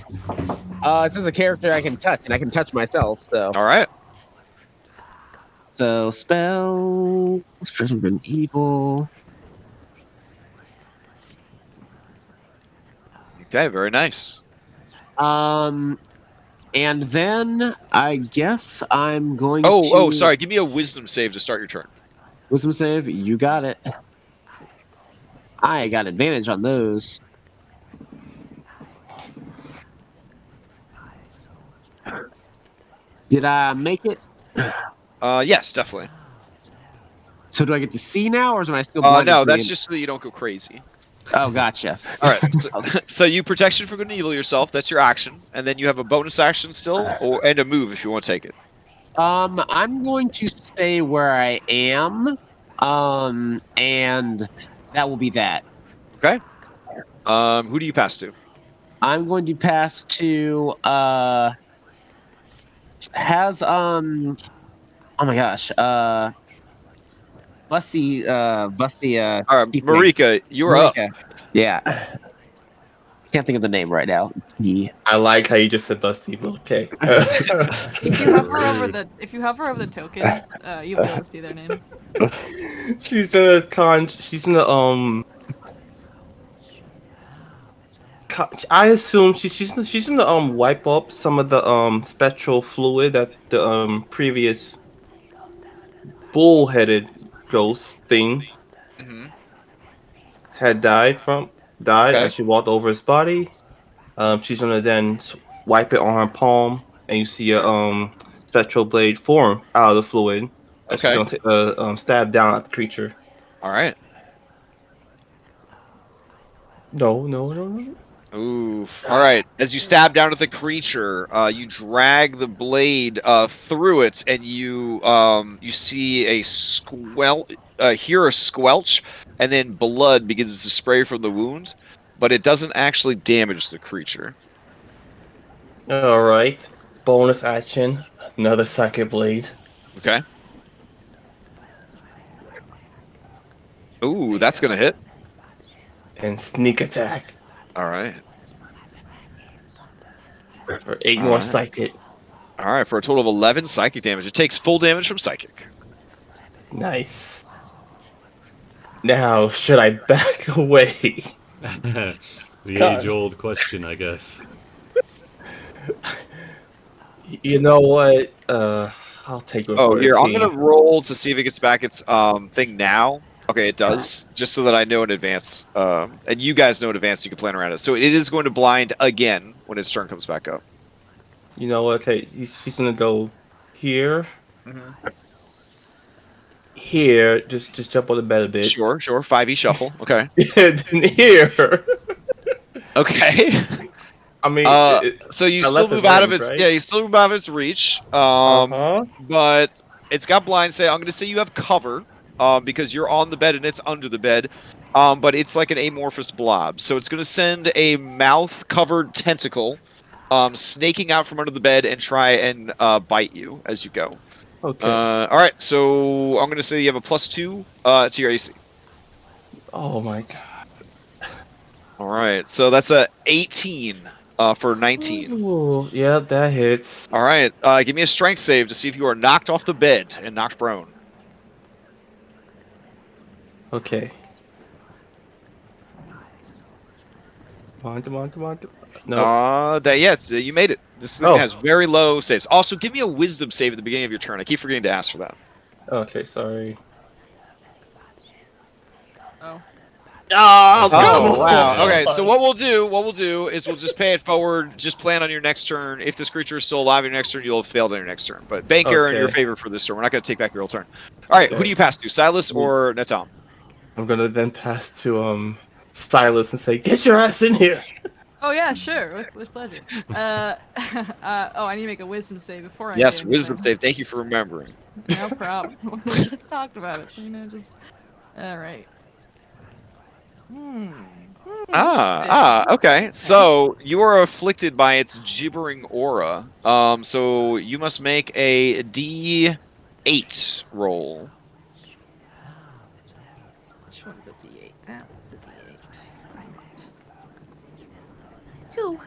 This is a character I can touch, and I can touch myself. So, All right. so spell protection from evil. Okay, very nice. And then I guess I'm going to. Oh, sorry. Give me a wisdom save to start your turn. Wisdom save. You got it. I got advantage on those. Did I make it? Yes, definitely. So do I get to see now, or am I still blinded? No, from the that's in- just so that you don't go crazy. Oh, gotcha. All right. So, so you protection for good and evil yourself. That's your action, and then you have a bonus action still, and a move if you want to take it. I'm going to stay where I am. And that will be that. Okay. Who do you pass to? I'm going to pass to oh my gosh, Busty All right, Keith Marika, you're up. Marika. Yeah. Can't think of the name right now. I like how you just said Busty, but okay. If you hover over the tokens, you'll be able to see their names. She's gonna I assume she's gonna wipe up some of the spectral fluid that the previous bull-headed ghost thing Hmm. had died Okay. as she walked over his body. She's gonna then wipe it on her palm, and you see a spectral blade form out of the fluid. And she's Okay. gonna stab down at the creature. All right. No. Oof. All right. As you stab down at the creature, you drag the blade through it, and you see a hear a squelch, and then blood begins to spray from the wound, but it doesn't actually damage the creature. All right. Bonus action. Another psychic blade. Okay. Ooh, that's gonna hit. And sneak attack All right. for 8 All more right. psychic. All right. For a total of 11 psychic damage. It takes full damage from psychic. Nice. Now, should I back away? The God. age-old question, I guess. You know what? I'll take it. Oh, for here, the I'm team. gonna roll to see if it gets back its thing now. Okay, it does, just so that I know in advance. And you guys know in advance, you can plan around it. So it is going to blind again when its turn comes back up. You know what? Okay, she's gonna go here. Here, just jump on the bed a bit. Sure. 5e shuffle. Okay. And then here. Okay. I mean, So you I still left move its out of range, its right? you still move out of its reach. But it's got blind. I'm going to say you have cover. Because you're on the bed and it's under the bed. But it's like an amorphous blob. So it's going to send a mouth-covered tentacle snaking out from under the bed and try and bite you as you go. Okay. All right, so I'm going to say you have a +2 to your AC. Oh my god. All right, so that's a 18 for 19. Ooh, yeah, that hits. All right, give me a strength save to see if you are knocked off the bed and knocked prone. Okay. Come on. No. You made it. This thing has very low saves. Also, give me a wisdom save at the beginning of your turn. I keep forgetting to ask for that. Okay, sorry. Oh. Oh, wow. Okay, so what we'll do is we'll just pay it forward. Just plan on your next turn. If this creature is still alive on your next turn, you'll have failed on your next turn. But bank error in your favor for this turn. We're not going to take back your whole turn. All right, who do you pass to? Silas or Natam? I'm gonna then pass to Silas and say, "Get your ass in here." Oh yeah, sure, with pleasure. I need to make a wisdom save before I. Yes, do wisdom anything. save. Thank you for remembering. No problem. We just talked about it, so just. All right. Okay. So you are afflicted by its gibbering aura. So you must make a D8 roll. Which one's a D8? That was a D8. 2.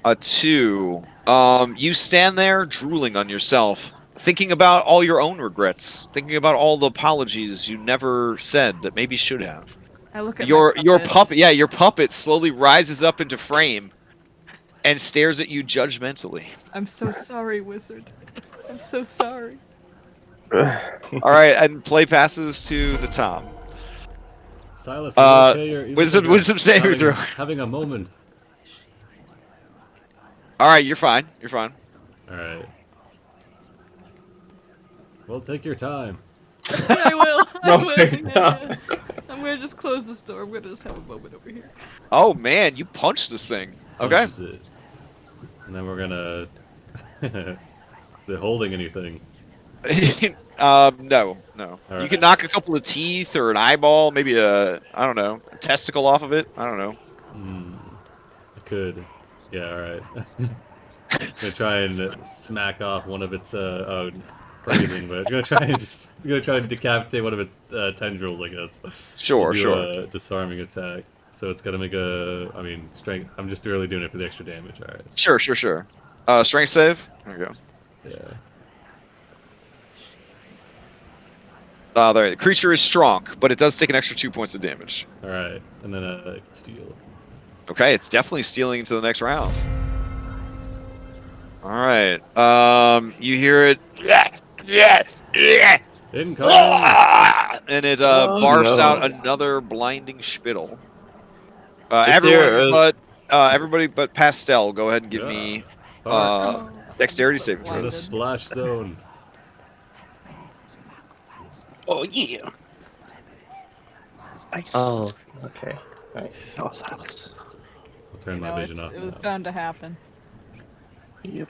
A 2. You stand there drooling on yourself, thinking about all your own regrets, thinking about all the apologies you never said that maybe should have. I look at Your my puppet, your puppet slowly rises up into frame and stares at you judgmentally. I'm so sorry, wizard. I'm so sorry. All right, and play passes to the Tom. Silas, okay? Wisdom saving throw. Having a moment. All right, you're fine. You're fine. All right. Well, take your time. I will. No, Yeah. I'm gonna just close this door. I'm gonna just have a moment over here. Oh man, you punched this thing. Okay. Punches it. And then we're gonna. They're holding anything. No. All You right. can knock a couple of teeth or an eyeball, maybe a testicle off of it. I don't know. I could. Yeah, alright. I'm gonna try and smack off one of its breathing, but I'm gonna try and decapitate one of its tendrils, I guess. Sure. A disarming attack. So it's gonna make strength. I'm just really doing it for the extra damage. Alright. Sure. Strength save. There we go. Yeah. The creature is strong, but it does take an extra 2 points of damage. Alright. And then steal. Okay, it's definitely stealing into the next round. All right. You hear it. Incoming! And it Oh, barfs no. out another blinding spittle. Is there a- Everybody but Pastel, go ahead and give me Park. dexterity So saving We're in a throws. splash zone. Oh yeah. Nice. Oh, okay. Nice. Oh, Silas. I'll turn my vision off It was now. bound to happen. Yep.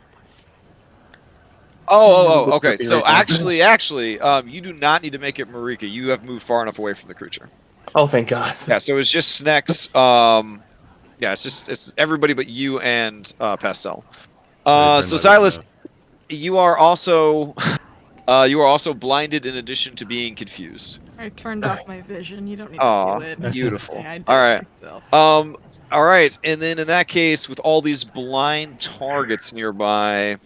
Okay. Puppy So right now. actually, you do not need to make it Marika. You have moved far enough away from the creature. Oh, thank God. Yeah. So it's just Snex. Yeah. It's everybody but you and Pastel. I So turned my Silas, vision you are also blinded in addition to being confused. I turned off my vision. You don't need Aw, to do it. beautiful. Yeah, I did All it right. myself. All right. And then in that case, with all these blind targets nearby,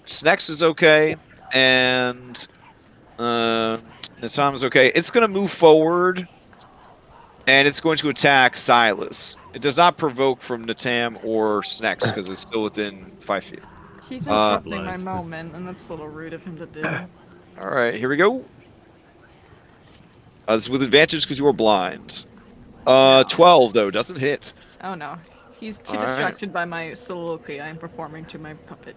Snex is okay, and Natam's okay. It's going to move forward, and it's going to attack Silas. It does not provoke from Natam or Snex because it's still within 5 feet. He's interrupting my blind. moment, and that's a little rude of him to do. All right, here we go. This is with advantage because you are blind. 12 though doesn't hit. Oh no. He's too All right. distracted by my soliloquy I'm performing to my puppet.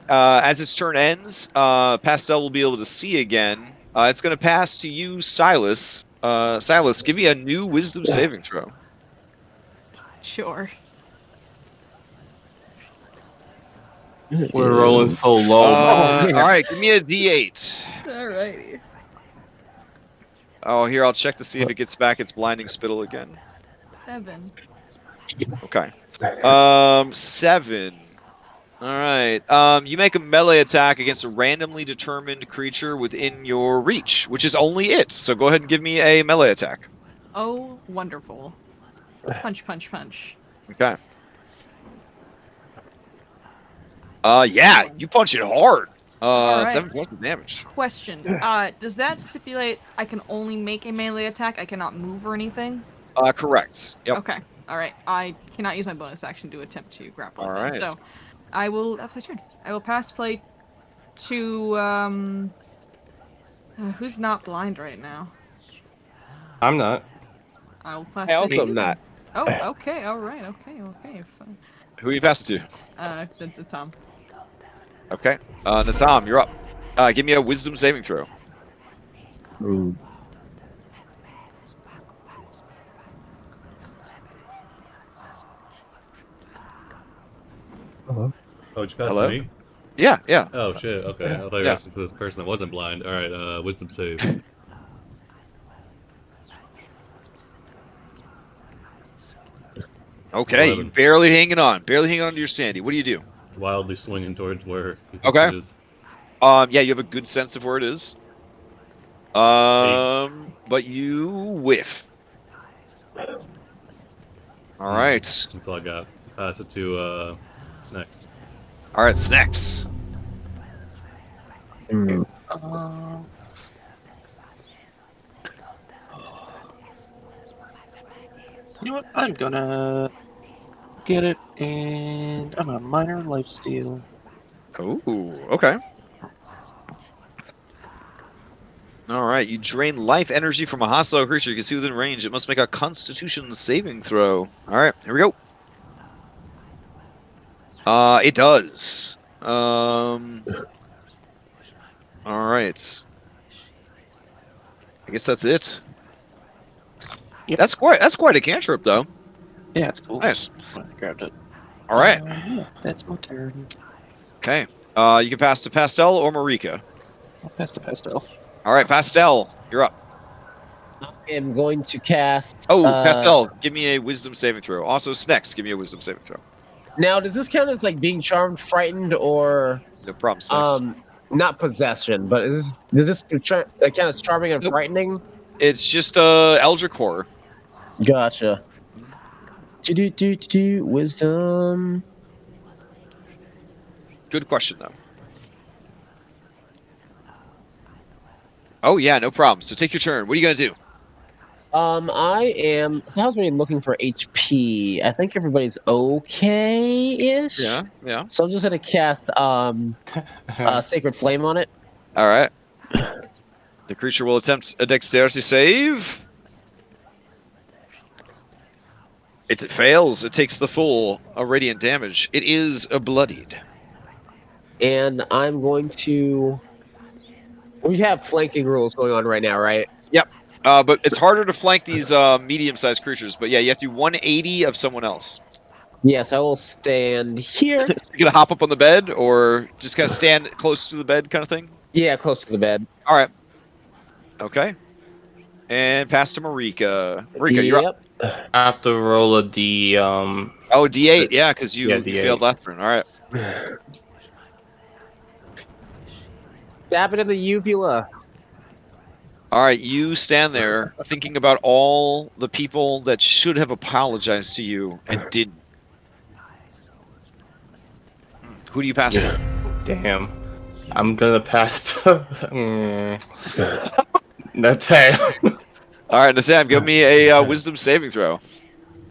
As its turn ends, Pastel will be able to see again. It's going to pass to you, Silas. Silas, give me a new Wisdom saving throw. Sure. We're rolling so low. All right, give me a D8. Alrighty. Oh, here, I'll check to see if it gets back its blinding spittle again. 7. Okay. 7. All right. You make a melee attack against a randomly determined creature within your reach, which is only it. So go ahead and give me a melee attack. Oh, wonderful. Punch, punch, punch. Okay. Yeah, you punch it hard. All right. 7 points of damage. Question. Does that stipulate I can only make a melee attack? I cannot move or anything? Correct. Yep. Okay. Alright. I cannot use my bonus action to attempt to grapple All with it. right. So I will play turn. I will pass play to who's not blind right now? I'm not. I will pass I also play am not. Oh, okay, alright, okay, fine. Who you pass it to? The Tom. Okay. Natam, you're up. Give me a wisdom saving throw. Oh, did you pass Hello? to me? Yeah, yeah. Oh shit. Okay, I thought you were Yeah. asking for this person that wasn't blind. All right. Wisdom save. Okay, you 11. barely hanging on. Barely hanging on to your sanity. What do you do? Wildly swinging towards where. he thinks Okay. it is. Yeah, you have a good sense of where it is. But you whiff. All right. That's all I got. Pass it to Snex. All right, Snex. You know what? I'm gonna get it, and I'm a minor lifesteal. Ooh, okay. All right, you drain life energy from a hostile creature you can see within range. It must make a Constitution saving throw. All right, here we go. It does. All right. I guess that's it. Yep. That's quite a cantrip, though. Yeah, it's cool. Nice. I grabbed it. All right. Yeah, that's my turn. Okay. You can pass to Pastel or Marika. I'll pass the pastel. All right, Pastel, you're up. I am going to cast. Oh, Pastel, give me a Wisdom saving throw. Also, Snex, give me a Wisdom saving throw. Now, does this count as like being charmed, frightened, or No problem, Snex. not possession? But does this count as charming and Nope. frightening? It's just Eldritch Horror. Gotcha. Wisdom. Good question, though. Oh, yeah, no problem. So take your turn. What are you going to do? I am. So how's everybody looking for HP? I think everybody's okay-ish. Yeah. So I'm just gonna cast Sacred Flame on it. All right. The creature will attempt a dexterity save. It fails. It takes the full radiant damage. It is bloodied. And I'm going to. We have flanking rules going on right now, right? Yep. But it's harder to flank these medium-sized creatures. But yeah, you have to do 180 of someone else. Yes, I will stand here. You gonna hop up on the bed, or just kind of stand close to the bed, kind of thing? Yeah, close to the bed. All right. Okay. And pass to Marika. Marika, you're up. Yep. I have to roll a D. Oh, D8, yeah, because you Yeah, D8. failed last turn. All right. Stab it in the uvula. All right, you stand there thinking about all the people that should have apologized to you and didn't. Who do you pass to? Damn. I'm gonna pass to Natam. All right, Natam, give me a wisdom saving throw.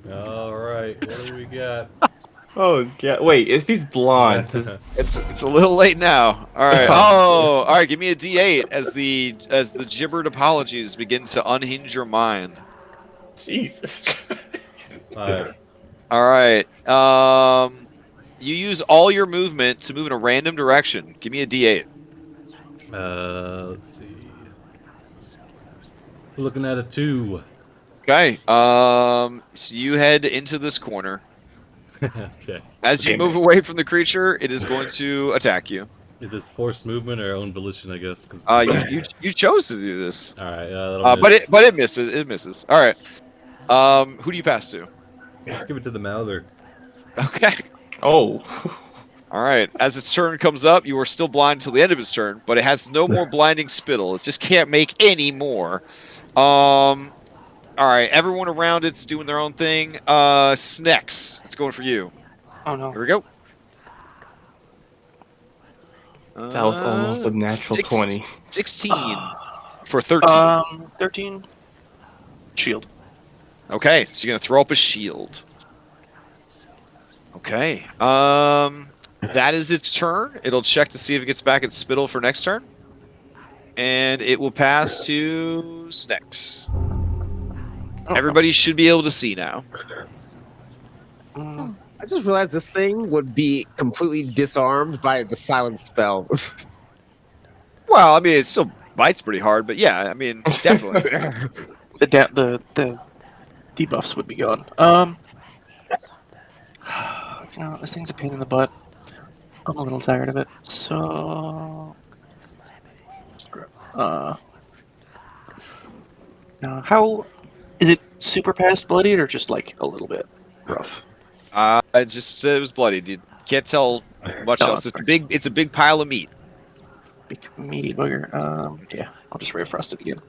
All right, what do we got? Oh god! Wait, if he's blonde, It's a little late now. All right. Oh, all right. Give me a D8 as the gibbered apologies begin to unhinge your mind. Jesus. Five. All right. You use all your movement to move in a random direction. Give me a D8. Let's see. We're looking at a 2. Okay. So you head into this corner. Okay. As you move away from the creature, it is going to attack you. Is this forced movement or own volition? I guess. 'Cause... You chose to do this. All right. That'll But it misses. It misses. All right. Who do you pass to? Let's give it to the mouther. Okay. Oh. All right. As its turn comes up, you are still blind until the end of its turn, but it has no more blinding spittle. It just can't make any more. All right. Everyone around it's doing their own thing. Snex, it's going for you. Oh no. Here we go. That was almost a natural 20. 16 for 13. 13. Shield. Okay, so you're gonna throw up a shield. Okay. That is its turn. It'll check to see if it gets back its spittle for next turn. And it will pass to Snex. Everybody should be able to see now. I just realized this thing would be completely disarmed by the silence spell. Well, I mean, it still bites pretty hard, but yeah, I mean, definitely. The debuffs would be gone. You know, this thing's a pain in the butt. I'm a little tired of it. So, now how is it? Super past bloodied or just like a little bit rough? I just said it was bloodied. You can't tell much else. It's a big pile of meat. Big meaty booger. Yeah, I'll just Ray of Frost it again.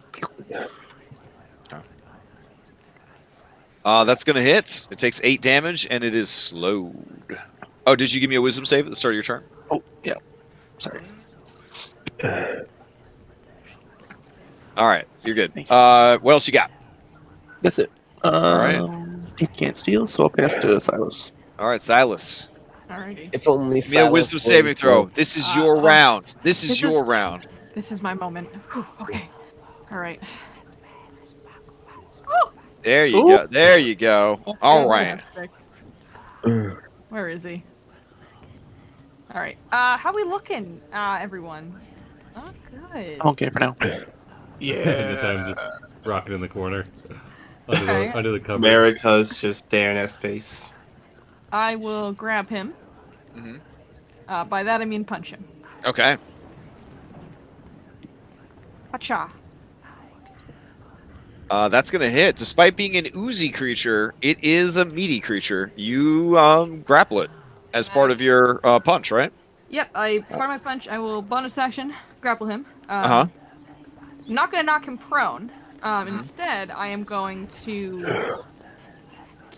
That's gonna hit. It takes 8 damage and it is slowed. Oh, did you give me a wisdom save at the start of your turn? Oh, yeah. Sorry. All right, you're good. Nice. What else you got? That's it. right. It can't steal, so I'll pass to Silas. All right, Silas. Alrighty. If only Give me a wisdom saving throw. This is your round. This is this your is- round. This is my moment. Whew, okay. All right. There you go. There you go. All right. Where is he? All right. How we looking, everyone? Not good. I'm okay for now. The time just rocking in the corner. Okay. Under the cover. America's just staring at space. I will grab him. Mhm. By that I mean punch him. Okay. Pacha. That's gonna hit. Despite being an oozy creature, it is a meaty creature. You grapple it as part of your punch, right? Yep. Part of my punch. I will bonus action grapple him. Uh-huh. Not gonna knock him prone. Instead, I am going to.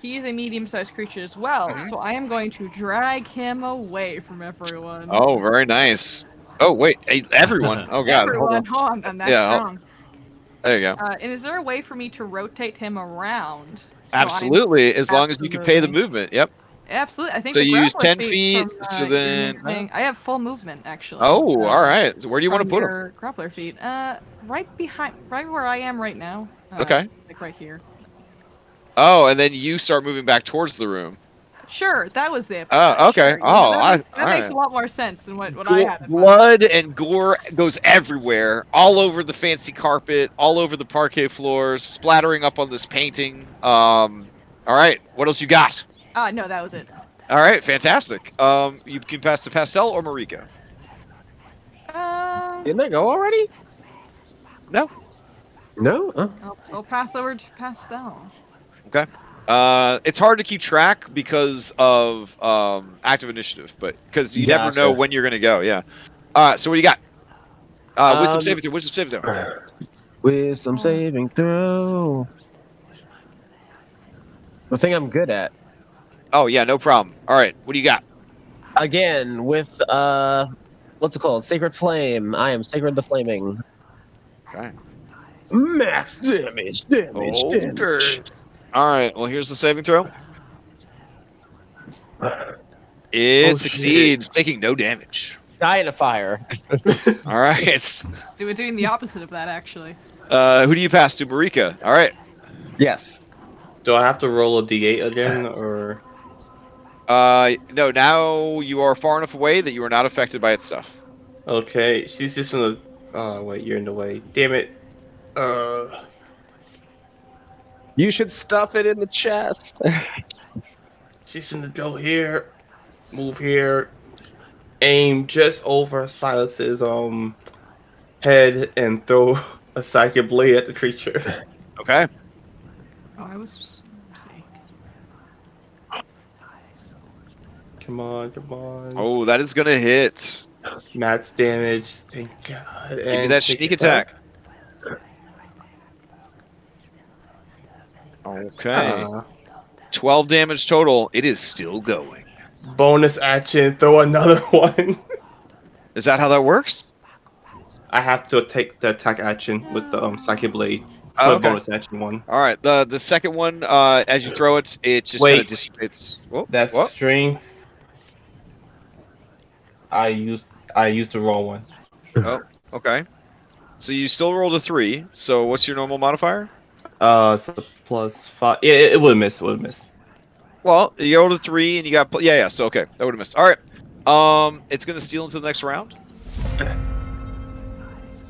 He is a medium-sized creature as well, so I am going to drag him away from everyone. Oh, very nice. Oh wait, hey, everyone. Oh god. Hold Everyone, on. I'm that Yeah, strong. There you go. And is there a way for me to rotate him around? So Absolutely, as long as you can pay the moving? movement. Yep. Absolutely. I think So the you use grappler 10 feet feet, from, so your then- new thing- I have full movement actually. Oh, all right. So where do you want to from put them? your grappler feet? Right where I am right now. Okay. Like right here. Oh, and then you start moving back towards the room. Sure, that was the. Oh, okay. Sure. Oh, that makes a lot more sense than what I had. in mind. Blood and gore goes everywhere, all over the fancy carpet, all over the parquet floors, splattering up on this painting. All right, what else you got? No, that was it. All right, fantastic. You can pass to Pastel or Marika. Didn't they go already? No. No? Oh. I'll pass over to Pastel. Okay. It's hard to keep track because of active initiative, but because you never know Gotcha. when you're gonna go. Yeah. So what do you got? Wisdom saving throw. Wisdom saving throw. Wisdom saving throw. The thing I'm good at. Oh yeah, no problem. All right, what do you got? Again, with what's it called? Sacred Flame. I am Sacred the Flaming. Okay. Max damage. Okay. All right. Well, here's the saving throw. It succeeds, taking no damage. Die in a fire. All right. We're doing the opposite of that actually. Who do you pass to, Marika? All right. Yes. Do I have to roll a d8 again, or? No. Now you are far enough away that you are not affected by its stuff. Okay, she's just gonna. Oh wait, you're in the way. Damn it. You should stuff it in the chest. She's gonna go here, move here, aim just over Silas's head, and throw a psychic blade at the creature. Okay. Oh, I was. Let's see. Come on, come on. Oh, that is gonna hit. Max damage. Thank God. Give me that sneak attack. Okay. 12 damage total. It is still going. Bonus action. Throw another one. Is that how that works? I have to take the attack action with the psychic blade. Oh, The okay. bonus action one. All right. The second one, as you throw it, it just kind of Wait. dissipates. Whoa, That's whoa. strength. I used the wrong one. Oh, okay. So you still rolled a 3. So what's your normal modifier? So +5. Yeah, it would have missed. It would have missed. Well, you rolled a 3 and you got yeah. So okay, that would have missed. All right. It's gonna steal into the next round.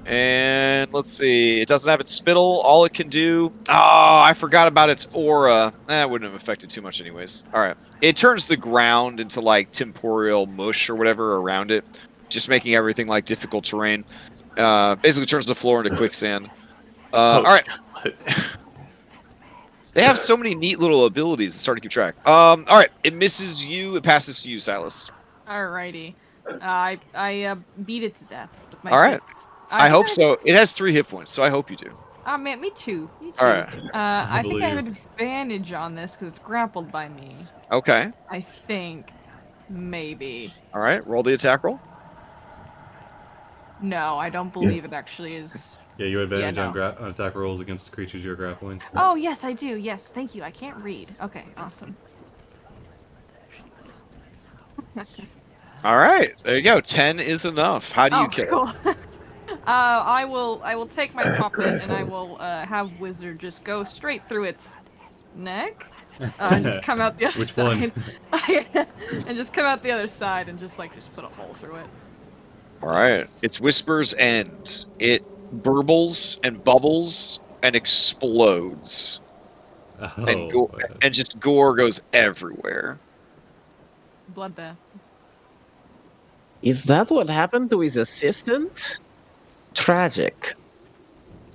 And let's see. It doesn't have its spittle. All it can do. Oh, I forgot about its aura. That wouldn't have affected too much, anyways. All right. It turns the ground into like temporal mush or whatever around it, just making everything like difficult terrain. Basically turns the floor into quicksand. All right. They have so many neat little abilities. It's hard to keep track. All right. It misses you. It passes to you, Silas. Alrighty. I beat it to death. With my All right. fists. I hope so. It has 3 hit points, so I hope you do. Man, me too. Me too. All right. I think I have believe. advantage on this because it's grappled by me. Okay. I think. Maybe. All right. Roll the attack roll. No, I don't believe it actually is. Yeah, you have advantage no. on attack rolls against creatures you're grappling. Oh, yes, I do. Yes, thank you. I can't read. Okay, awesome. All right. There you go. 10 is enough. How do you kill it? Cool. I will take my puppet and I will have Wizard just go straight through its neck and just come out the other Which side. one? And just come out the other side and just put a hole through it. All right. Its whispers end. It burbles and bubbles and explodes. Oh, And just gore goes everywhere. Bloodbath. Is that what happened to his assistant? Tragic.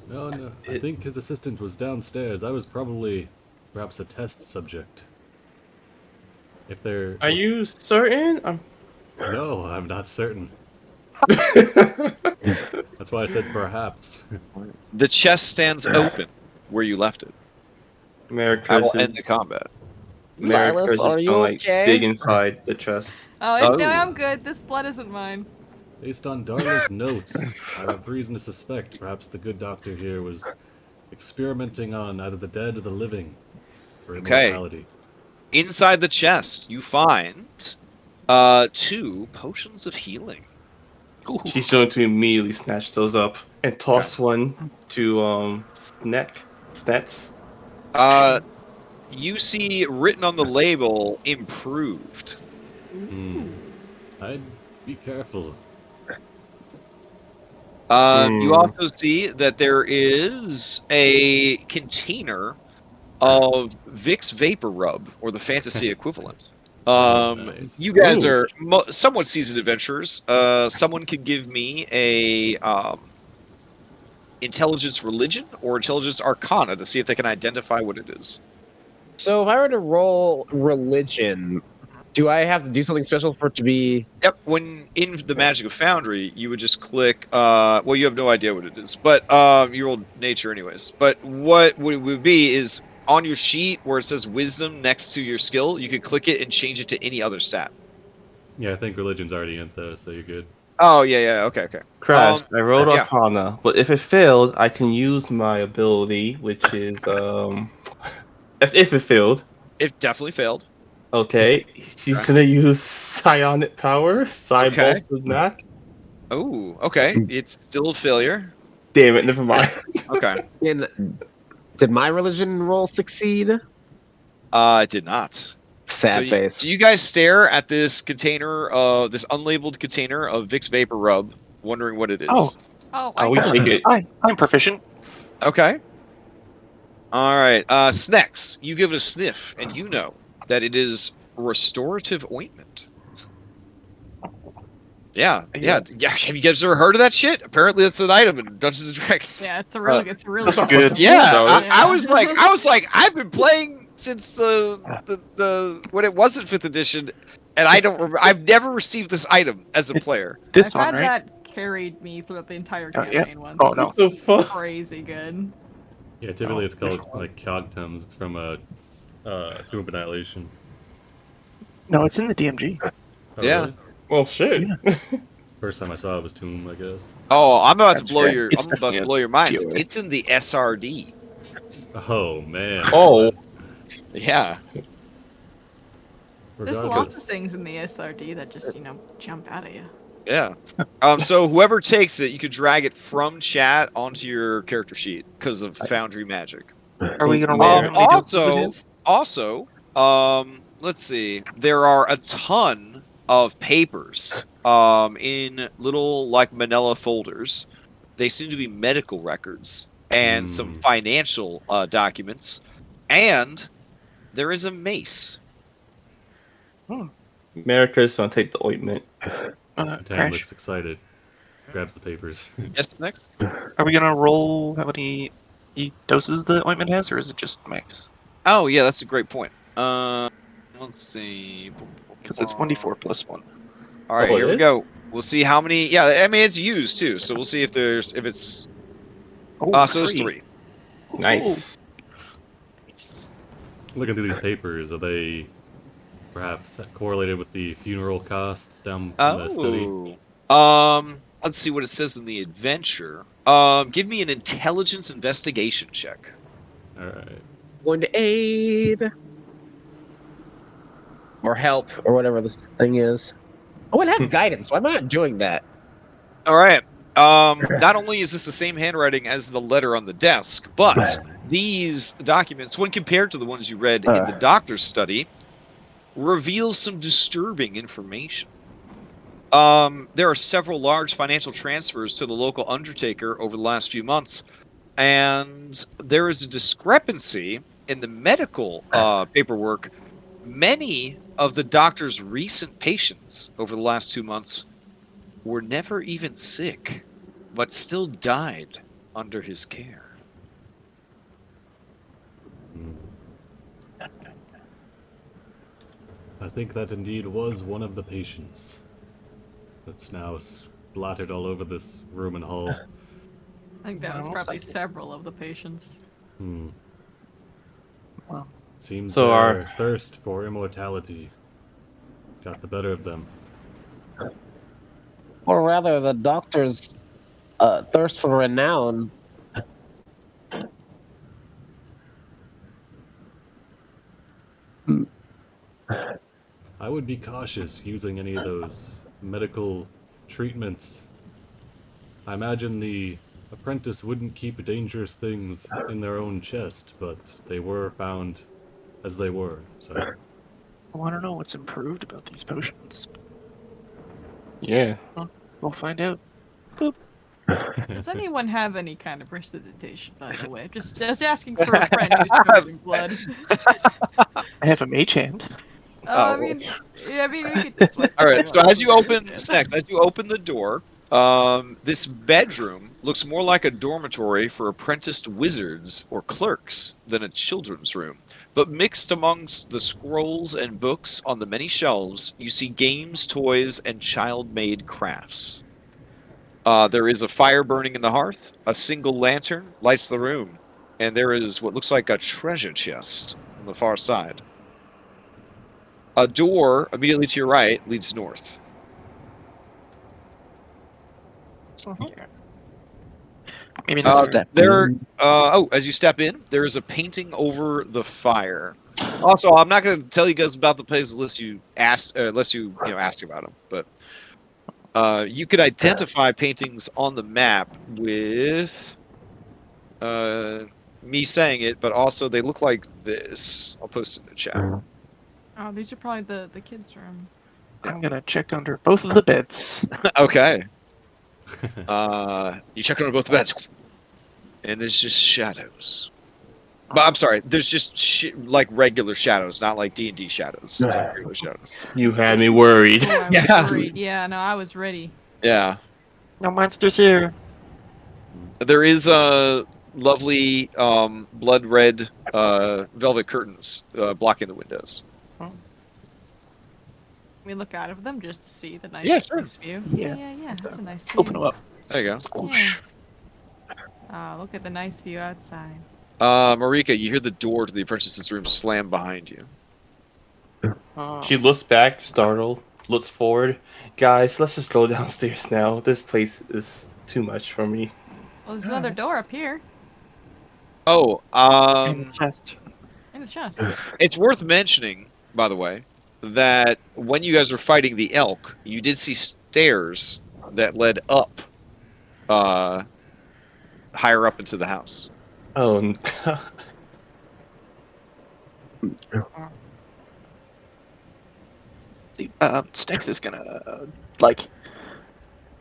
no. I think his assistant was downstairs. I was probably perhaps a test subject. If they're... Are you certain? No, I'm not certain. That's why I said perhaps. The chest stands open where you left it. Merry I will Christmas. end the combat. Merry Silas, Christmas are you gonna, okay? dig inside the chest. Oh, Oh. no, I'm good. This blood isn't mine. Based on Darla's notes, I have reason to suspect perhaps the good doctor here was experimenting on either the dead or the living for Okay. immortality. Inside the chest, you find 2 potions of healing. She's going to immediately snatch those up and toss one to Snets. You see written on the label, improved. I'd be careful. You also see that there is a container of Vicks Vapor Rub, or the fantasy equivalent. Nice. You guys Ooh. are somewhat seasoned adventurers. Someone could give me a intelligence religion or intelligence arcana to see if they can identify what it is. So if I were to roll religion, do I have to do something special for it to be? Yep. When in the Magic of Foundry, you would just click. Well, you have no idea what it is, but you rolled nature anyways. But what it would be is on your sheet where it says wisdom next to your skill, you could click it and change it to any other stat. Yeah, I think religion's already in though, so you're good. Oh yeah. Okay. Crash, I rolled yeah. Arcana, but if it failed, I can use my ability, which is if it failed. It definitely failed. Okay, she's gonna use psionic power, Cybolster Knack. Oh, okay. It's still a failure. Damn it, never mind. Okay. Did my religion roll succeed? It did not. Sad so face. So you guys stare at this container, this unlabeled container of Vicks Vapor Rub, wondering what it is. Oh, We take it. I'm proficient. Okay. All right. Snex, you give it a sniff, and you know that it is restorative ointment. Yeah. Have you guys ever heard of that shit? Apparently, that's an item in Dungeons and Dragons. Yeah, it's really that's good. good. Yeah, I was like, I've been playing since the when it wasn't 5th edition, and I've never received this item as a player. This I've one, had right? that carried me throughout the entire Oh, yeah. campaign once. Oh, no. What the fuck? Crazy good. Yeah, typically it's called like Cogtums. It's from a Tomb of Annihilation. No, it's in the DMG. Oh, Yeah. really? Well, shit. First time I saw it was Tomb, I guess. Oh, I'm about That's to blow fair. your It's I'm about to definitely blow your minds. TOS. It's in the SRD. Oh man. Oh, Yeah. There's Regardless. lots of things in the SRD that just, jump out at you. Yeah. So whoever takes it, you could drag it from chat onto your character sheet because of Foundry magic. Are we gonna roll? how many doses it Also, is? let's see. There are a ton of papers in little like manila folders. They seem to be medical records and some financial documents, and there is a mace. America's gonna take the ointment. Tam Crash. looks excited. Grabs the papers. Yes, next. Are we gonna roll how many doses the ointment has, or is it just max? Oh yeah, that's a great point. Let's see. Because it's 1d4 plus 1. All right, Oh, it here we is? go. We'll see how many. Yeah, I mean it's used too, so we'll see if it's. So there's 3. Nice. Looking through these papers, are they perhaps correlated with the funeral costs down in the study? Let's see what it says in the adventure. Give me an intelligence investigation check. Alright. Going to aid or help or whatever this thing is. Oh, it had guidance. Why am I not doing that? All right. Not only is this the same handwriting as the letter on the desk, but these documents, when compared to the ones you read in the doctor's study, reveal some disturbing information. There are several large financial transfers to the local undertaker over the last few months, and there is a discrepancy in the medical paperwork. Many of the doctor's recent patients over the last 2 months were never even sick, but still died under his care. I think that indeed was one of the patients. That's now splattered all over this room and hall. I think that was Well, probably thank you. several of the patients. Well, Seems So their thirst for immortality got the better of them. Or rather, the doctor's thirst for renown. I would be cautious using any of those medical treatments. I imagine the apprentice wouldn't keep dangerous things in their own chest, but they were found as they were, so... I want to know what's improved about these potions. Yeah. We'll find out. Does anyone have any kind of prestidigitation, by the way? Just asking for a friend who's covered in blood. I have a mage hand. I mean, we could just switch. All right. So as you open, Yeah. Snacks, as you open the door, this bedroom looks more like a dormitory for apprenticed wizards or clerks than a children's room. But mixed amongst the scrolls and books on the many shelves, you see games, toys, and child-made crafts. There is a fire burning in the hearth. A single lantern lights the room, and there is what looks like a treasure chest on the far side. A door immediately to your right leads north. Maybe not step. As you step in, there is a painting over the fire. Also, I'm not going to tell you guys about the place unless you ask about them. But you could identify paintings on the map with me saying it, but also they look like this. I'll post it in the chat. Oh, these are probably the kids' room. I'm gonna check under both of the beds. Okay. You check under both the beds, and there's just shadows. But I'm sorry, there's just like regular shadows, not like D&D shadows. It's like regular shadows. You had me worried. Oh, I was worried. Yeah, no, I was ready. Yeah. No monsters here. There is a lovely blood red velvet curtains blocking the windows. We look out of them just to see the nice, Yeah, sure. nice view. Yeah. Yeah, that's a nice view. Open them up. There you go. Yeah. Look at the nice view outside. Marika, you hear the door to the apprentice's room slam behind you. She looks back, startled, looks forward. Guys, let's just go downstairs now. This place is too much for me. Well, there's another door up here Oh, In the chest. in the chest. it's worth mentioning, by the way, that when you guys were fighting the elk, you did see stairs that led up, higher up into the house. Oh, See, Stex is gonna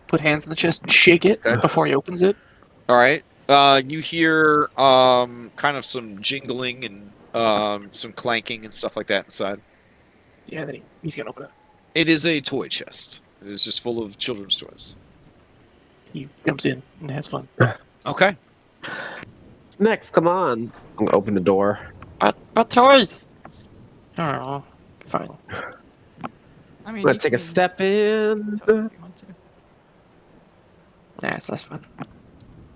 put hands in the chest and shake it Okay. before he opens it. All right. You hear kind of some jingling and some clanking and stuff like that inside. Yeah, then he's gonna open it. It is a toy chest. It is just full of children's toys. He comes in and has fun. Okay. Next, come on. I'm gonna open the door. But toys. Oh, fine. I mean, I'm gonna you take a can step in. toast if you want to. Nah, it's less fun.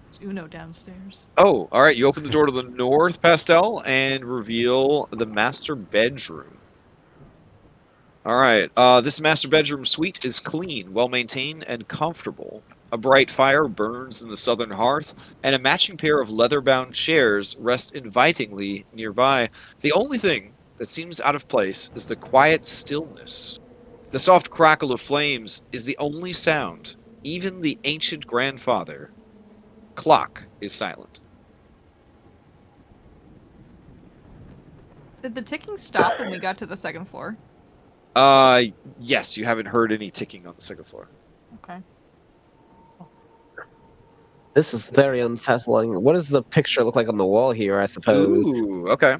It's Uno downstairs. Oh, all right. You open the door to the north, Pastel, and reveal the master bedroom. All right. This master bedroom suite is clean, well-maintained, and comfortable. A bright fire burns in the southern hearth, and a matching pair of leather-bound chairs rest invitingly nearby. The only thing that seems out of place is the quiet stillness. The soft crackle of flames is the only sound. Even the ancient grandfather clock is silent. Did the ticking stop when we got to the second floor? Yes, you haven't heard any ticking on the second floor. Okay. This is very unsettling. What does the picture look like on the wall here, I suppose? Ooh, okay.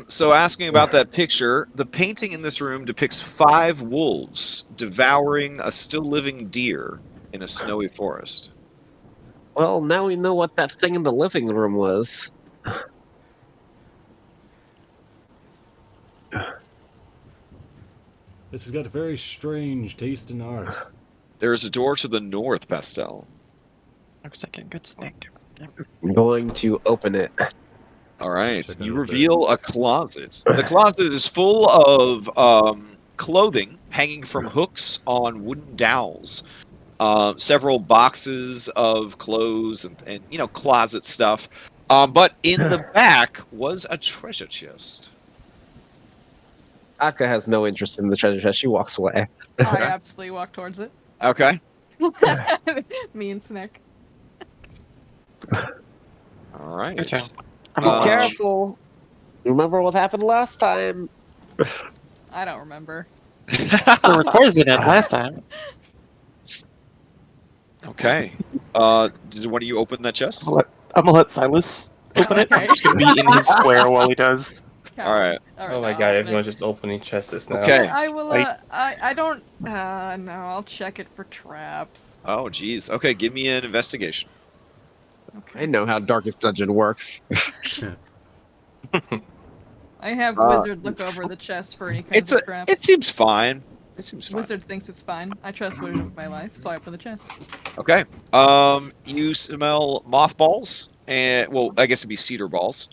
So asking about that picture, the painting in this room depicts 5 wolves devouring a still living deer in a snowy forest. Well, now we know what that thing in the living room was. This has got a very strange taste in art. There is a door to the north, Pastel. Looks like a good snack. I'm going to open it. All right. Check You out reveal a closet. The closet is full of clothing hanging from hooks on wooden dowels. Several boxes of clothes and closet stuff. But in the back was a treasure chest. Atka has no interest in the treasure chest. She walks away. I absolutely walk towards it. Okay. Me and Snick. All right. Your turn. Be Um, careful. Remember what happened last time? I don't remember. We were poisoned it last time. Okay. Does one of you open that chest? I'm gonna let Silas open it. Okay. I'm just gonna be in his square while he does. All right. Oh my I'll god, open everyone's it. just opening chests now. Okay. I will. Like- I don't. No, I'll check it for traps. Oh, geez. Okay, give me an investigation. Okay. I know how Darkest Dungeon works. I have Wizard look over the chest for any kinds of traps. It seems fine. It seems fine. Wizard thinks it's fine. I trust Wizard with my life, so I open the chest. Okay. You smell mothballs, and well, I guess it'd be cedar balls.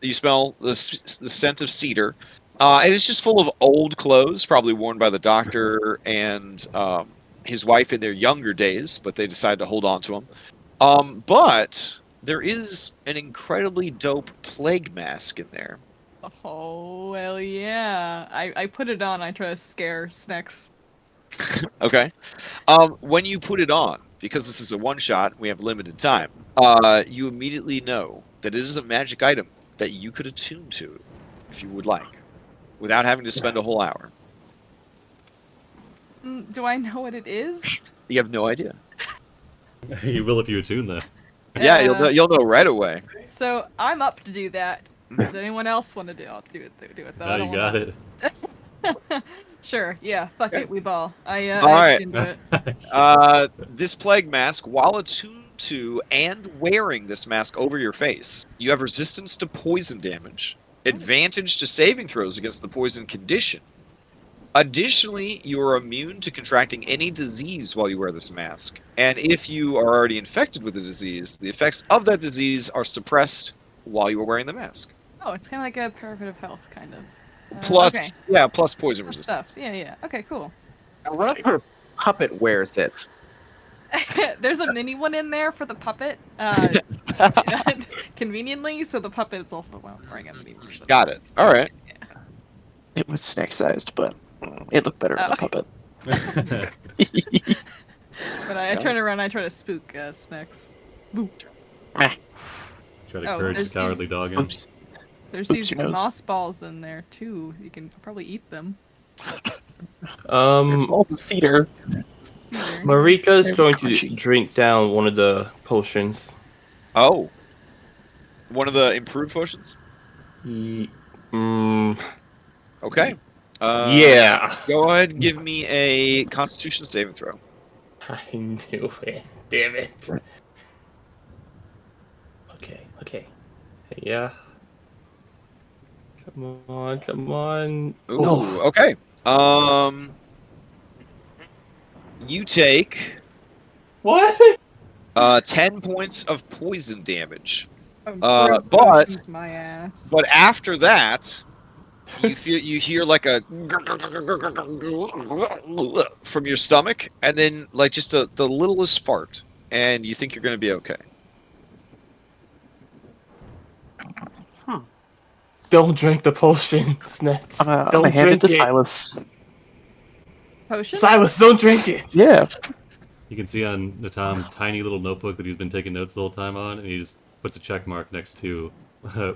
You smell the scent of cedar, and it's just full of old clothes, probably worn by the doctor and his wife in their younger days, but they decided to hold on to them. But there is an incredibly dope plague mask in there. Oh well, yeah. I put it on. I try to scare Snex. Okay. When you put it on, because this is a one-shot, we have limited time. You immediately know that it is a magic item that you could attune to, if you would like, without having to spend a whole hour. Do I know what it is? You have no idea. You will if you attune that. Yeah, you'll know right away. So I'm up to do that. Does anyone else want to do? I'll do it. Though. I Oh, don't you got wanna... it. Sure. Yeah. Fuck it. We ball. All I right. can do it. This plague mask, while attuned to and wearing this mask over your face, you have resistance to poison damage, advantage to saving throws against the poison condition. Additionally, you are immune to contracting any disease while you wear this mask. And if you are already infected with the disease, the effects of that disease are suppressed while you are wearing the mask. Oh, it's kind of like a parapet of health, kind of. Plus, yeah, plus poison Plus resistance. stuff. Yeah. Okay. Cool. What if her puppet wears it? There's a mini one in there for the puppet. Conveniently, so the puppet is also wearing a mini version. Got it. All right. It was snack-sized, but it looked better than a puppet. But I turn around, I try to spook Snex. Boop. Try to Oh, encourage the there's cowardly these- dog in. Oops. There's Oops, these your nose. moss balls in there too. You can probably eat them. Balls of cedar. See there. Marika is Very going to crunchy. drink down one of the potions. Oh. One of the improved potions? Okay. Yeah. Go ahead and give me a Constitution saving throw. I knew it. Damn it. Okay. Yeah. Come on. Ooh, No. okay. You take What? 10 points of poison damage. Oh, but- potions my ass. But after that, you hear like a from your stomach, and then like just the littlest fart, and you think you're going to be okay. Don't drink the potion, Snacks. I'm Don't gonna hand it drink to it. Silas. Potion? Silas, don't drink it. Yeah. You can see on Natam's tiny little notebook that he's been taking notes the whole time on, and he just puts a check mark next to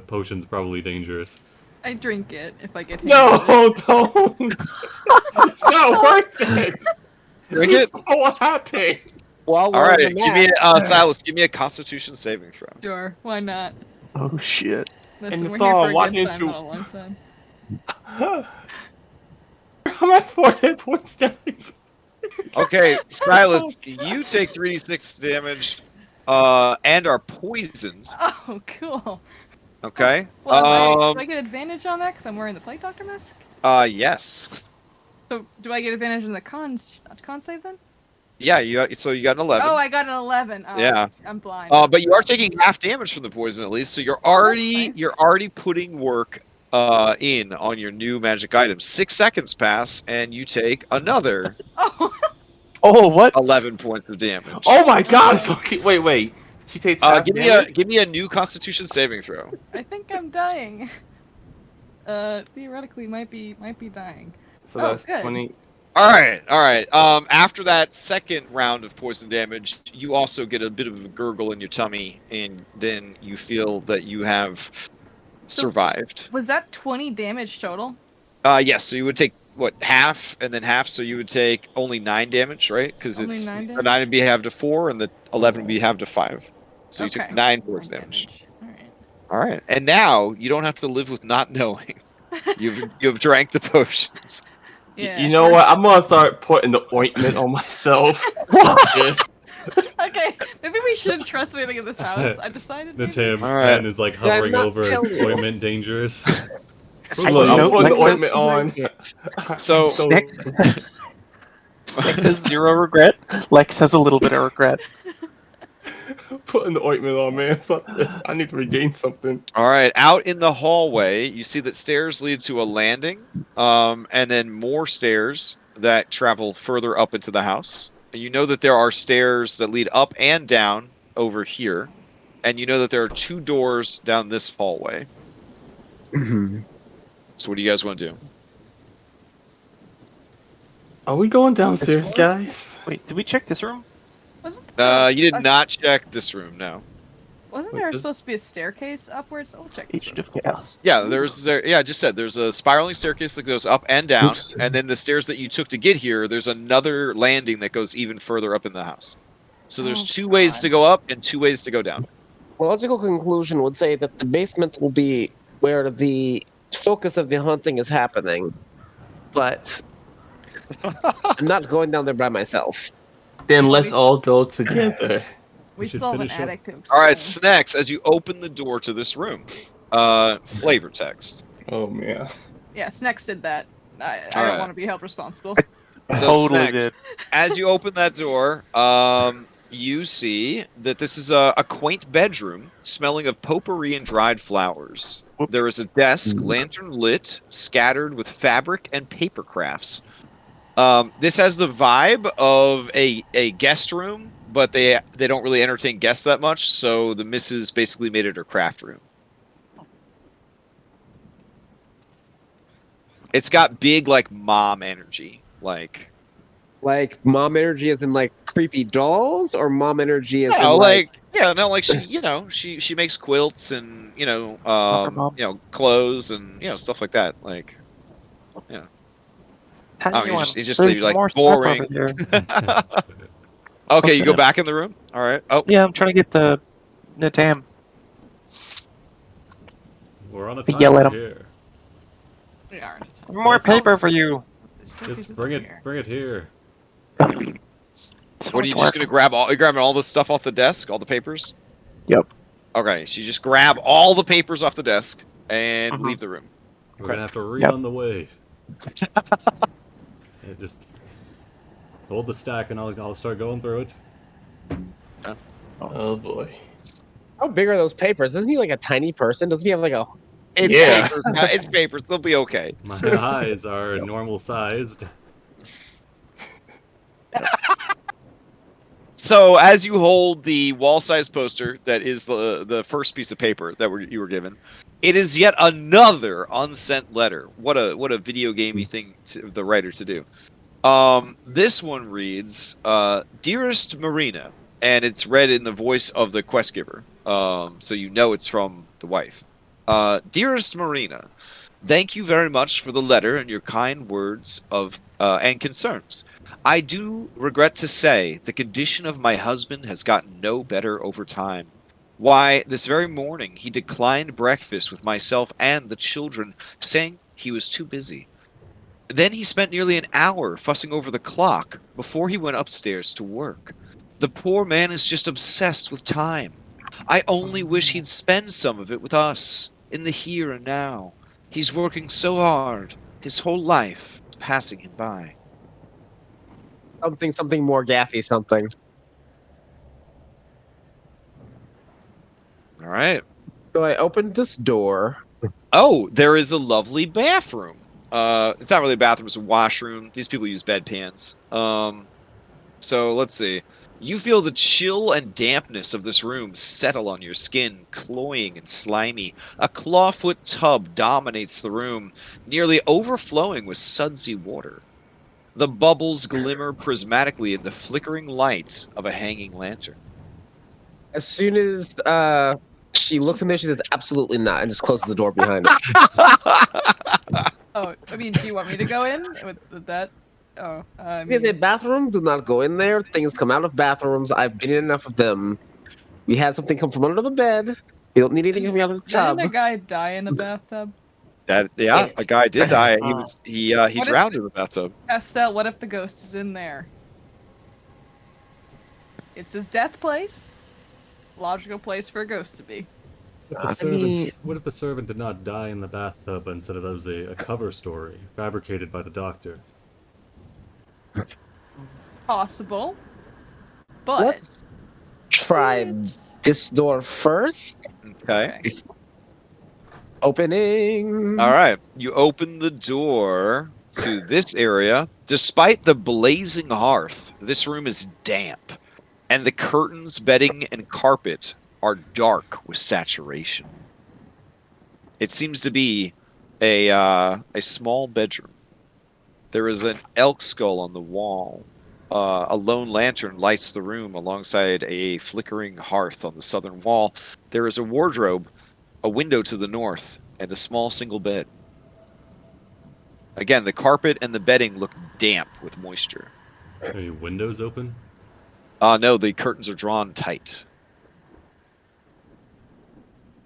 potions probably dangerous. I drink it if I get hit. No, don't. It's not worth it. Drink it. What happened? While All we're right, on the give me map, Silas. Give me a Constitution saving throw. Sure, why not? Oh shit. Listen, And we're Paul, here why for a good didn't time, you- not a long time. I'm at 4 hit points, guys. Okay, Silas, you take 3d6 damage, and are poisoned. Oh, cool. Okay. Well, do I get advantage on that because I'm wearing the Plague Doctor mask? Yes. So, do I get advantage in the con save then? Yeah. You got an 11. Oh, I got an 11. Oh, Yeah. I'm blind. But you are taking half damage from the poison at least, so you're already nice. putting work in on your new magic item. 6 seconds pass, and you take another Oh, Oh, what? 11 points of damage. Oh my god. It's okay. Wait. She takes half give damage? me a new Constitution saving throw. I think I'm dying. theoretically might be dying. So Oh, that's good. 20. All right, all right. After that second round of poison damage, you also get a bit of a gurgle in your tummy, and then you feel that you have survived. Was that 20 damage total? Yes. So you would take what, half and then half. So you would take only 9 damage, right? Because Only it's 9 the damage? 9 would be halved to 4, and the 11 would be halved to 5. So you took Okay. 9 poison damage. All right. All right, and now you don't have to live with not knowing. You've drank the potions. Yeah. You know what? I'm gonna start putting the ointment on myself. Yes. Okay, maybe we shouldn't trust anything in this house. I decided. The maybe. Tam's All right. pen is like hovering not over telling you. ointment dangerous. Look, I'm putting the ointment on. So- Snick says 0 regret. Lex has a little bit of regret. Putting the ointment on, man. Fuck this. I need to regain something. All right, out in the hallway, you see that stairs lead to a landing, and then more stairs that travel further up into the house. And you know that there are stairs that lead up and down over here, and you know that there are 2 doors down this hallway. So what do you guys want to do? Are we going downstairs, This guys? Wait, did we check this room? Wasn't You did not check this room, no. Wasn't Wait, there this- supposed to be a staircase upwards? I'll check this Agent room. of Chaos. Yeah, I just said there's a spiraling staircase that goes up and down, Oops. and then the stairs that you took to get here, there's another landing that goes even further up in the house. So there's Oh, 2 ways God. to go up and 2 ways to go down. Logical conclusion would say that the basement will be where the focus of the hunting is happening, but I'm not going down there by myself. Then let's all go together. We should still have an finish up. attic to All right, explore. Snacks, as you open the door to this room, flavor text. Oh man. Yeah, Snex did that. I don't Alright. want to be held responsible. So Totally Snacks, did. as you open that door, you see that this is a quaint bedroom smelling of potpourri and dried flowers. Whoops. There is a desk, lantern lit, scattered with fabric and paper crafts. This has the vibe of a guest room, but they don't really entertain guests that much, so the missus basically made it her craft room. It's got big, like, mom energy. Like Mom energy as in like creepy dolls, or mom energy as no, in like she makes quilts and Mom. clothes and stuff like that. Like, How Oh, do you want just bring leave, some like, more stuff boring. over there? okay, you go Yeah. back in the room. All right. Oh, Yeah, I'm trying to get the Tam. We're on a They timer yell at 'em. here. We are. More paper for you. Just bring it here. So what are you much just work. gonna grab all? You grabbing all the stuff off the desk, all the papers? Yep. Okay, so you just grab all the papers off the desk and Mhm. leave the room. We're gonna have to read Yep. on the way. Yeah, just hold the stack and I'll start going through it. Oh boy. how big are those papers? Isn't he like a tiny person? Doesn't he have like a It's Yeah. papers. It's papers. They'll be okay. My eyes are normal sized. So as you hold the wall-sized poster that is the first piece of paper that you were given, it is yet another unsent letter. What a video gamey thing the writer to do. This one reads, "Dearest Marina," and it's read in the voice of the quest giver. So you know it's from the wife. "Dearest Marina, thank you very much for the letter and your kind words of and concerns. I do regret to say the condition of my husband has gotten no better over time. Why, this very morning he declined breakfast with myself and the children, saying he was too busy. Then he spent nearly an hour fussing over the clock before he went upstairs to work. The poor man is just obsessed with time. I only wish he'd spend some of it with us, in the here and now. He's working so hard, his whole life is passing him by." something more gaffy something? All right. So I opened this door. Oh, there is a lovely bathroom. It's not really a bathroom; it's a washroom. These people use bedpans. So let's see. You feel the chill and dampness of this room settle on your skin, cloying and slimy. A clawfoot tub dominates the room, nearly overflowing with sudsy water. The bubbles glimmer prismatically in the flickering light of a hanging lantern. As soon as she looks in there, she says, "Absolutely not," and just closes the door behind her. Oh, I mean, do you want me to go in with that? Oh, I In the mean, bathroom, do not go in there. Things come out of bathrooms. I've been in enough of them. We had something come from under the bed. We don't need anything coming out of the tub. didn't a guy die in a bathtub? A guy did die. He What if- drowned in the bathtub. Estelle, what if the ghost is in there? It's his death place. Logical place for a ghost to be. What if the servant did not die in the bathtub and said it was a cover story fabricated by the doctor? Possible. But Let's try this door first. Okay. Opening. All right. You open the door to this area. Despite the blazing hearth, this room is damp, and the curtains, bedding, and carpet are dark with saturation. It seems to be a small bedroom. There is an elk skull on the wall. A lone lantern lights the room alongside a flickering hearth on the southern wall. There is a wardrobe, a window to the north, and a small single bed. Again, the carpet and the bedding look damp with moisture. Are any windows open? No, the curtains are drawn tight.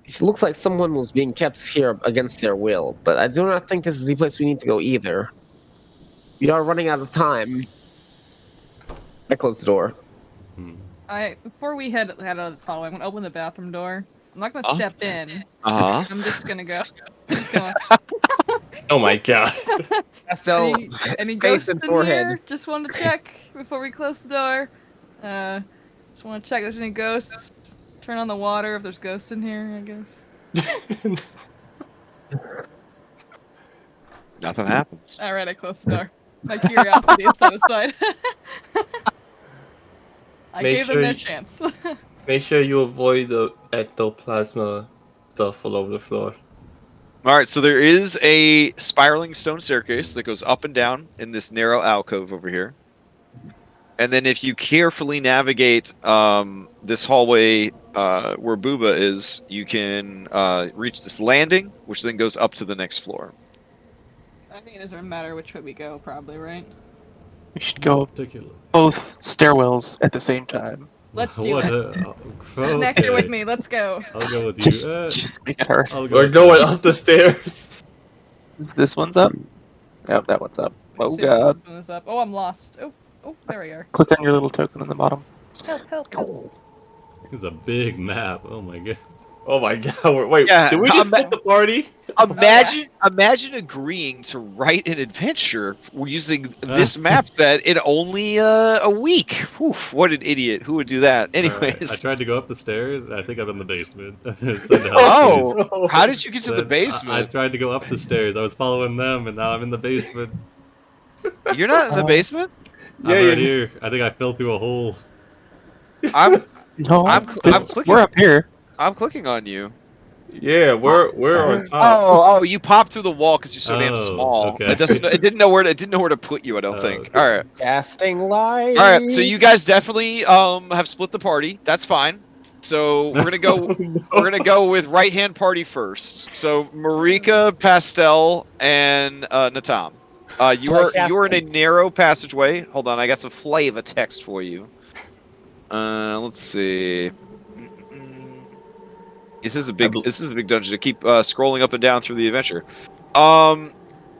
It looks like someone was being kept here against their will, but I do not think this is the place we need to go either. We are running out of time. I close the door. before we head out of this hallway, I'm gonna open the bathroom door. I'm not gonna step in. Uh-huh. I'm just gonna go. I'm just gonna. Oh my god. So, Any face ghosts and in forehead. here? Just wanted to check before we close the door. Just want to check if there's any ghosts. Turn on the water if there's ghosts in here, I guess. Nothing happens. Alright, I closed the door. My curiosity is satisfied. I Make gave sure them their you- chance. Make sure you avoid the ectoplasma stuff all over the floor. All right, so there is a spiraling stone staircase that goes up and down in this narrow alcove over here. And then if you carefully navigate this hallway where Booba is, you can reach this landing, which then goes up to the next floor. I think it doesn't matter which way we go, probably, right? We should go Particular. both stairwells at the same time. Let's do What it. okay. Snack it with me, let's go. I'll go with you. Just make it hurt. I'll go We're with going you. up the stairs. This one's up. Oh, that one's up. Oh Assume god. this one is up. Oh, I'm lost. Oh, there we are. Click on your little token on the bottom. Help, help, help. It's a big map. Oh my god. Oh my god. Wait, Yeah, did we just I'm- hit the party? Imagine agreeing to write an adventure using this map set in only a week. Oof, what an idiot! Who would do that? Alright, Anyways, I tried to go up the stairs. I think I'm in the basement. Send help, Oh, please. how did you get to the Then I basement? tried to go up the stairs. I was following them, and now I'm in the basement. You're not in the basement. I'm right here. I think I fell through a hole. I'm No, I'm clicking. we're up here. I'm clicking on you. Yeah, we're on top. Oh, you popped through the wall because you're so damn Oh, small. okay. It didn't know where to put you. I don't think. okay. All right. Casting light. All right, so you guys definitely have split the party. That's fine. So we're gonna go. We're gonna go with right hand party first. So Marika, Pastel, and Natam. You are in a narrow passageway. Hold on, I got some flavor text for you. Let's see. This is a big dungeon to keep scrolling up and down through the adventure.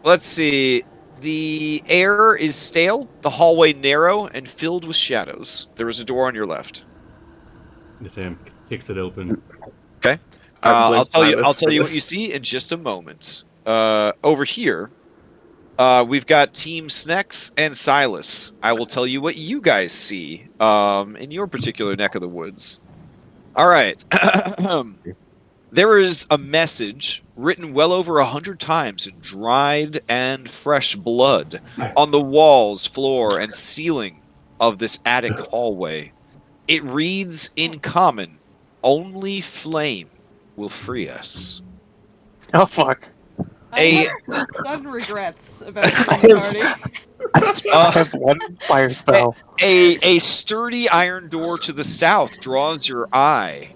Let's see. The air is stale, the hallway narrow, and filled with shadows. There is a door on your left. Sam kicks it open. Okay. I'll tell you what you see in just a moment. Over here, we've got Team Snex and Silas. I will tell you what you guys see in your particular neck of the woods. All right. There is a message written well over 100 times in dried and fresh blood on the walls, floor, and ceiling of this attic hallway. It reads in common, "Only flame will free us." Oh fuck! I have sudden regrets about I the have- party. I have one fire spell. A sturdy iron door to the south draws your eye.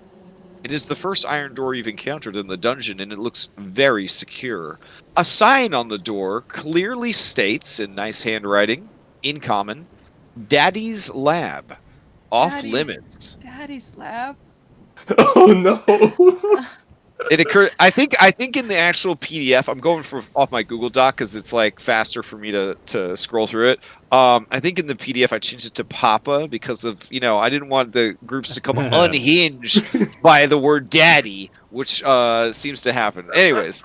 It is the first iron door you've encountered in the dungeon, and it looks very secure. A sign on the door clearly states, in nice handwriting, in common, "Daddy's Lab, off Daddy's- limits." Daddy's lab. Oh no! It occurred. I think in the actual PDF, I'm going off my Google Doc because it's like faster for me to scroll through it. I think in the PDF I changed it to Papa because of I didn't want the groups to come unhinged by the word Daddy, which seems to happen. Anyways,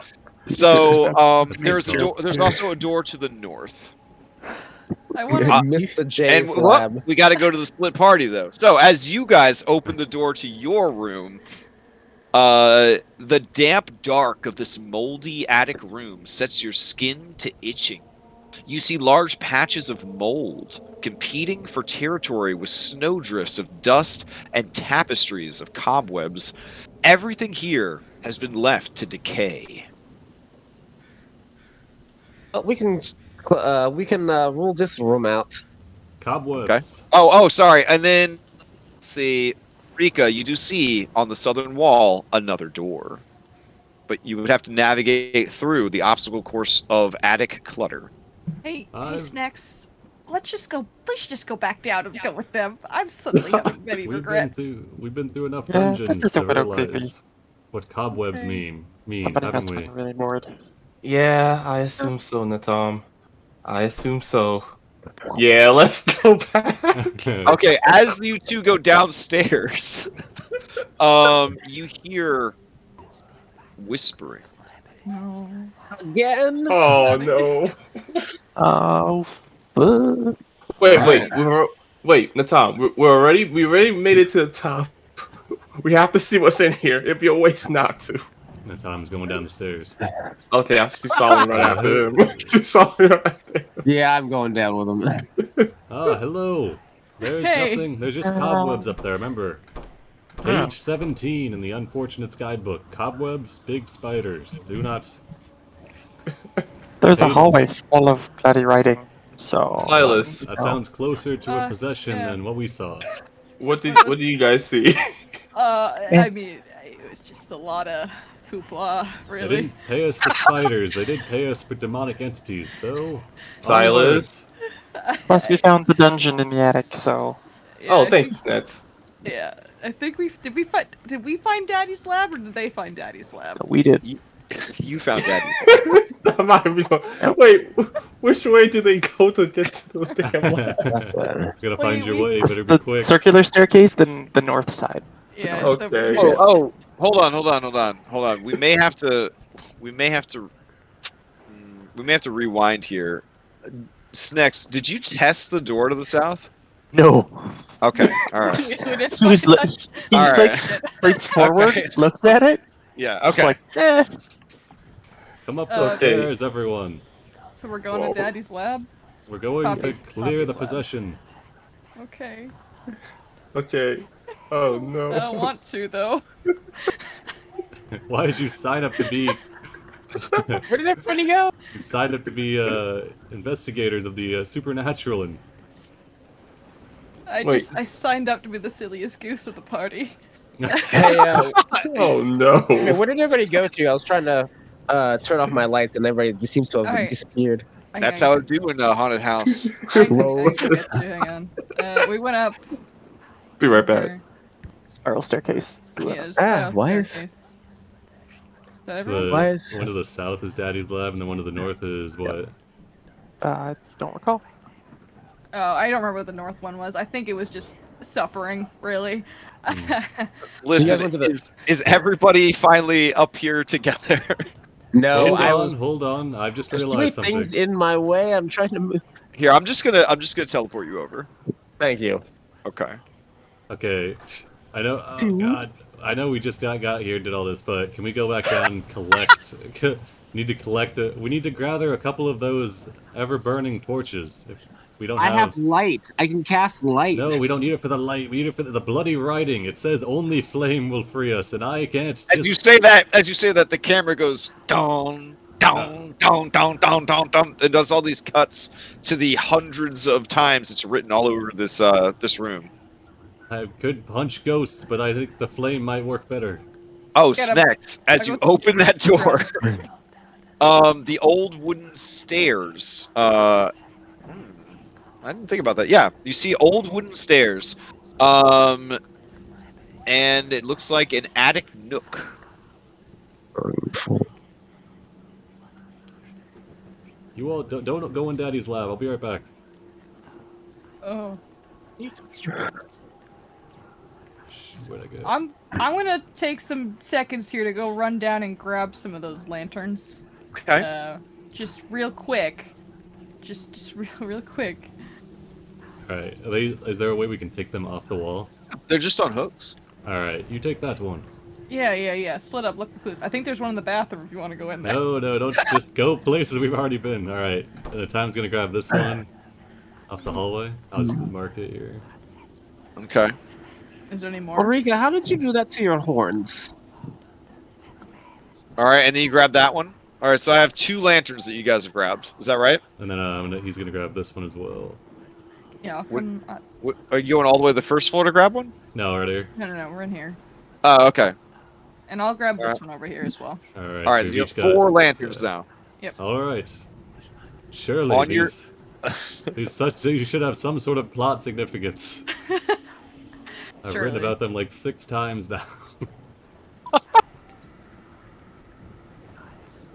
so there's a door. There's also a door to the north. I want to. Mr. J's And lab. we got to go to the split party though. So as you guys open the door to your room. The damp dark of this moldy attic room sets your skin to itching. You see large patches of mold competing for territory with snowdrifts of dust and tapestries of cobwebs. Everything here has been left to decay. We can rule this room out. Cobwebs. Oh, sorry. And then, let's see. Rika, you do see on the southern wall another door. But you would have to navigate through the obstacle course of attic clutter. Hey, I've- Snacks. Let's just go back down and go with them. I'm suddenly having many regrets. We've been through enough Yeah, dungeons this to isn't what it could realize what cobwebs Okay. mean, Somebody must haven't have we? been really bored. Yeah, I assume so, Natom. I assume so. Yeah, let's go back. Okay, as you two go downstairs, you hear whispering. No. Again? Oh no! Oh, fuck. Wait, Natom. We already made it to the top. We have to see what's in here. It'd be a waste not to. No, Tom's going down the stairs. Okay, I'm just following right after him. Just following right after him. Yeah, I'm going down with him. Ah, hello. There's Hey. nothing. There's just cobwebs up there. Remember, page 17 in the Unfortunates Guidebook. Cobwebs, big spiders. Do not. There's a Hey. hallway full of bloody writing. So Silas, That sounds closer to a possession yeah. than what we saw. what did you guys see? I mean, it was just a lot of hoopla, They really. didn't pay us for spiders. They did pay us for demonic entities. So, Silas. plus we found the dungeon in the attic. So Yeah, Oh, I thanks, Nets. think- Yeah, I think did we find Daddy's lab or did they find Daddy's lab? we did. You found Daddy. Wait, which way do they go to get to the damn lab? gotta Wait, find your we- way. It's Better be the quick. circular staircase, then the north side. Yeah, Okay. it's over here. Oh, hold on. We may have to rewind here. Snex, did you test the door to the south? No, Okay, all right. We didn't he was find like, that. he All right. like forward, Okay. looked at it. Yeah, It's okay. like, eh. Come up Okay. the stairs, everyone. So we're going Whoa. to Daddy's lab? We're going Poppy's- to clear the Poppy's lab. possession. Okay. Okay. Oh I don't no. want to, though. Why did you sign up to be? Where did everybody go? You signed up to be investigators of the supernatural, and Wait. I signed up to be the silliest goose of the party. Hey, Oh no. hey, where did everybody go to? I was trying to turn off my lights, and everybody just seems to have Alright. disappeared. That's how it do in a haunted house. Hang on. We went up. Be right back. there. Spiral staircase. Yeah, just why is- staircase. Is that everyone? the Why is- one to the south is Daddy's lab, and the one to the north is what? I don't recall. Oh, I don't remember what the north one was. I think it was just suffering, really. Listen, went to the- is everybody finally up here together? No, hold I on, was. hold on. I've just There's too many realized something. things in my way. I'm trying to move. Here, I'm just gonna teleport you over. Thank you. Okay. Okay, I know. Oh God, I know we just got here and did all this, but can we go back down and collect? We need to collect we need to gather a couple of those ever-burning torches. If we don't I have light. I can cast light. No, we don't need it for the light. We need it for the bloody writing. It says only flame will free us, and I can't just... As you say that, the camera goes down, down, down, down, down, down, down, and does all these cuts to the hundreds of times it's written all over this this room. I could punch ghosts, but I think the flame might work better. Oh, Get 'em. snacks! As you open that door, the old wooden stairs. I didn't think about that. Yeah, you see old wooden stairs, and it looks like an attic nook. You all don't go in Daddy's lab. I'll be right back. Oh. Where'd I go? I'm gonna take some seconds here to go run down and grab some of those lanterns. Okay. Just real quick. Just real quick. Alright, is there a way we can take them off the wall? They're just on hooks. Alright, you take that one. Yeah. Split up. Look for clues. I think there's one in the bathroom if you want to go in there. No, don't just go places we've already been. Alright, Time's gonna grab this one off the hallway. I'll just mark it here. Okay. Is there any more? Ulrika, how did you do that to your horns? All right, and then you grab that one. All right, so I have 2 lanterns that you guys have grabbed. Is that right? And then he's gonna grab this one as well. Yeah. I'll What- come, Are you going all the way to the first floor to grab one? No, right here. no, we're in here. Oh, okay. And I'll grab this Alright. one over here as well. Alright, All right, so you we've have each got 4 lanterns now. Alright. Surely On your- you should have some sort of plot significance. I've written Surely. about them like 6 times now.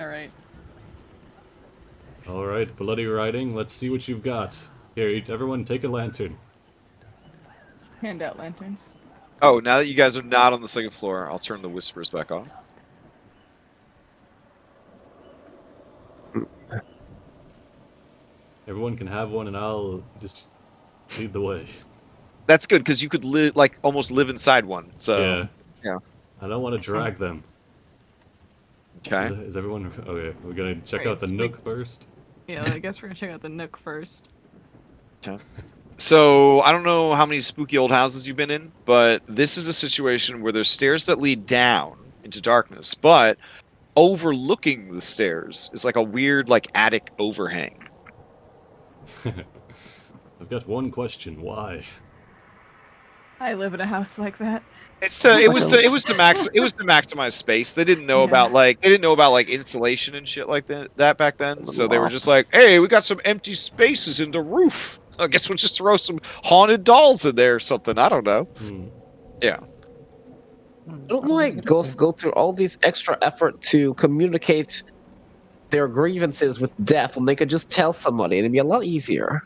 Alright. Alright, bloody writing. Let's see what you've got. Here, everyone take a lantern. Hand out lanterns. Oh, now that you guys are not on the second floor, I'll turn the whispers back on. Everyone can have one and I'll just lead the way. That's good because you could almost live inside one. So yeah. I don't want to drag them. Okay. Is everyone okay? We're gonna check Alright, out the sweet. nook first. Yeah, I guess we're gonna check out the nook first. So I don't know how many spooky old houses you've been in, but this is a situation where there's stairs that lead down into darkness, but overlooking the stairs is like a weird attic overhang. I've got one question. Why? I live in a house like that. It was to maximize space. They didn't know about insulation and shit like that back then. So they were just like, "Hey, we got some empty spaces in the roof. I guess we'll just throw some haunted dolls in there or something. I don't know." Yeah. I don't know why ghosts go through all these extra effort to communicate their grievances with death when they could just tell somebody and it'd be a lot easier.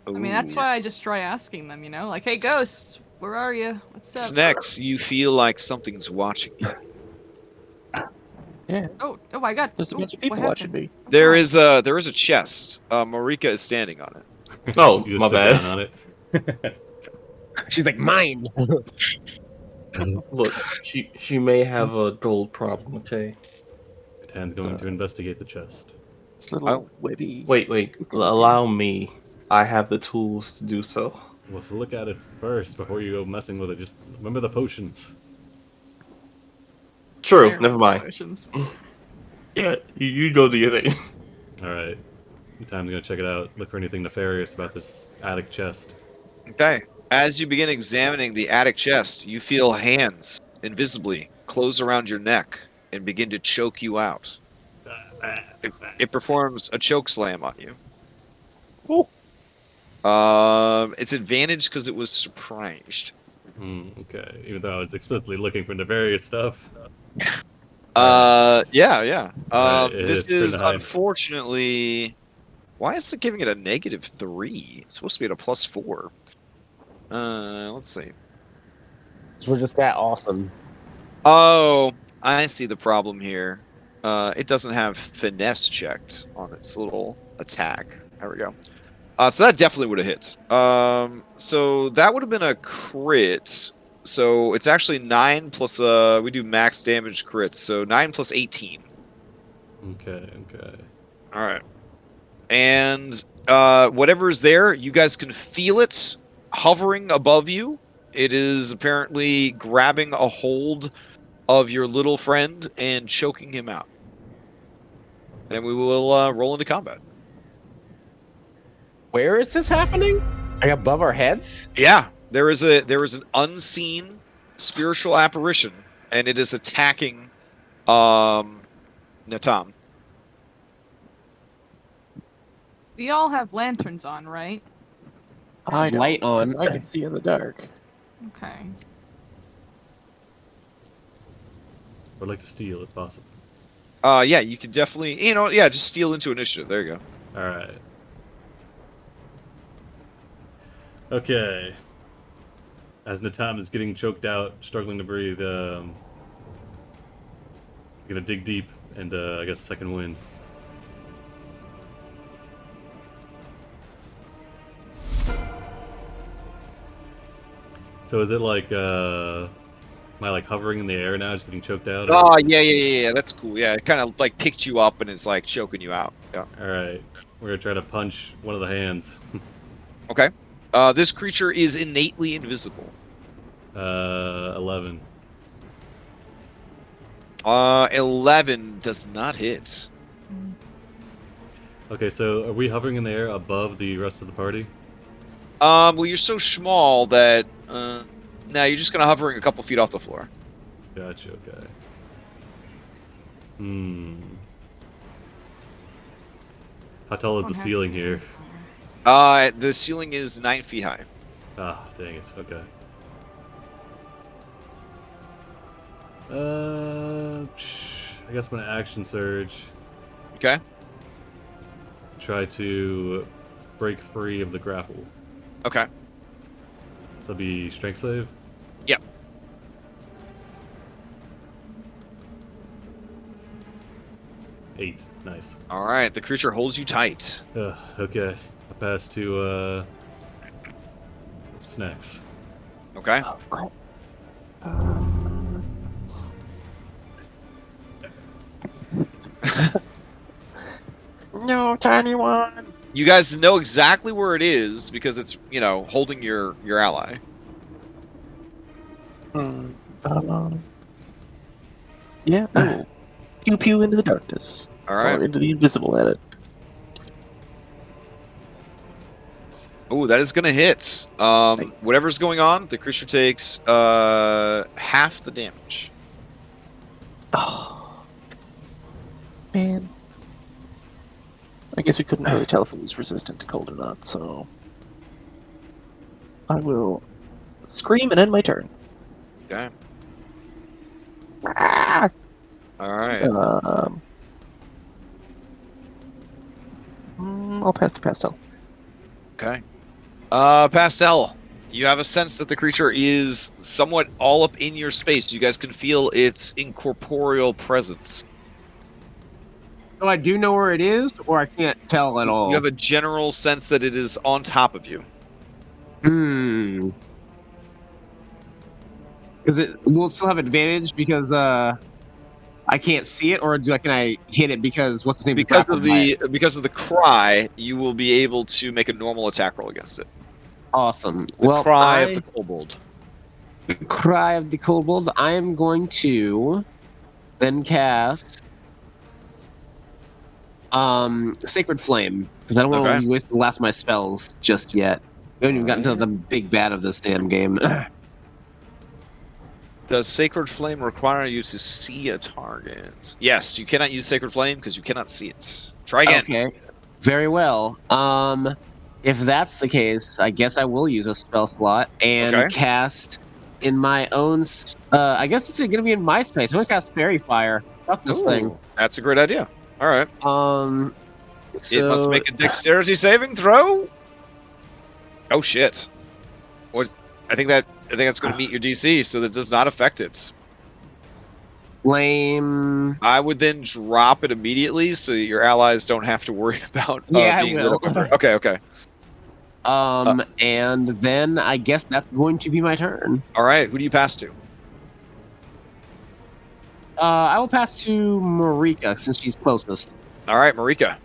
I mean, that's why I just try asking them, like, "Hey, ghosts, where are you? What's up?" Snacks, you feel like something's watching you. Yeah, Oh, I got. there's a bunch of what people watching happened? me. There is a chest. Marika is standing on it. Oh, You just my sit bad. down on it. She's like, mine. Look, she may have a gold problem. Okay. Tan's going to investigate the chest. It's a little Oh. witty. Wait. Allow me. I have the tools to do so. Well, look at it first before you go messing with it. Just remember the potions. True. Fire Never mind. potions. Yeah, you go do your thing. Alright. Time's gonna check it out. Look for anything nefarious about this attic chest. Okay. As you begin examining the attic chest, you feel hands invisibly close around your neck and begin to choke you out. It performs a choke slam on you. Oh. It's advantage because it was surprised. Okay. Even though I was explicitly looking for nefarious stuff. Yeah. It's This is pretty high. unfortunately. Why is it giving it a -3? It's supposed to be at a +4. Let's see. We're just that awesome. Oh, I see the problem here. It doesn't have finesse checked on its little attack. There we go. So that definitely would have hit. So that would have been a crit. So it's actually 9 plus we do max damage crits. So 9 plus 18. Okay. All right. And whatever is there, you guys can feel it hovering above you. It is apparently grabbing a hold of your little friend and choking him out. Then we will roll into combat. Where is this happening? Like above our heads? Yeah, there is an unseen spiritual apparition, and it is attacking Natam. We all have lanterns on, right? I don't, Light on. 'cause I can see in the dark. Okay. I'd like to steal if possible. Yeah, you can definitely, just steal into initiative. There you go. All right. Okay. As Natam is getting choked out, struggling to breathe, gonna dig deep and I guess second wind. So is it like am I like hovering in the air now, just getting choked out? or- Oh, yeah. That's cool. Yeah, it kind of like picked you up and is like choking you out. Yeah. All right, we're gonna try to punch one of the hands. Okay. This creature is innately invisible. 11. 11 does not hit. Okay, so are we hovering in the air above the rest of the party? Well, you're so small that now you're just gonna hovering a couple feet off the floor. Gotcha. Okay. How tall is the ceiling here? The ceiling is 9 feet high. Ah, dang it. Okay. I guess I'm gonna action surge. Okay. Try to break free of the grapple. Okay. So it'll be strength save. Yep. Eight. Nice. All right. The creature holds you tight. Okay. I pass to snacks. Okay. No, tiny one. You guys know exactly where it is because it's holding your ally. Yeah. I will pew pew into the darkness. All right. Or into the invisible at it. Oh, that is gonna hit. Nice. Whatever's going on, the creature takes half the damage. Oh, man. I guess we couldn't really tell if it was resistant to cold or not, so I will scream and end my turn. Okay. Ah! All right. I'll pass to Pastel. Okay. Pastel, you have a sense that the creature is somewhat all up in your space. You guys can feel its incorporeal presence. So I do know where it is, or I can't tell at all. You have a general sense that it is on top of you. Will it still have advantage because I can't see it, or can I hit it because what's the name? Because of the cry, you will be able to make a normal attack roll against it. Awesome. The cry of the kobold. The cry of the kobold. I am going to then cast Sacred Flame because I don't want to waste the last of my spells just yet. We haven't even gotten to the big bad of this damn game. Does Sacred Flame require you to see a target? Yes, you cannot use Sacred Flame because you cannot see it. Try again. Okay. Very well. If that's the case, I guess I will use a spell slot and cast in my own. I guess it's going to be in my space. I'm going to cast Fairy Fire. Fuck this thing. That's a great idea. All right. So, it must make a dexterity saving throw. Oh shit! I think that's going to meet your DC, so that does not affect it. Lame. I would then drop it immediately, so that your allies don't have to worry about being I will. Okay. And then I guess that's going to be my turn. All right. Who do you pass to? I will pass to Marika since she's closest. All right, Marika.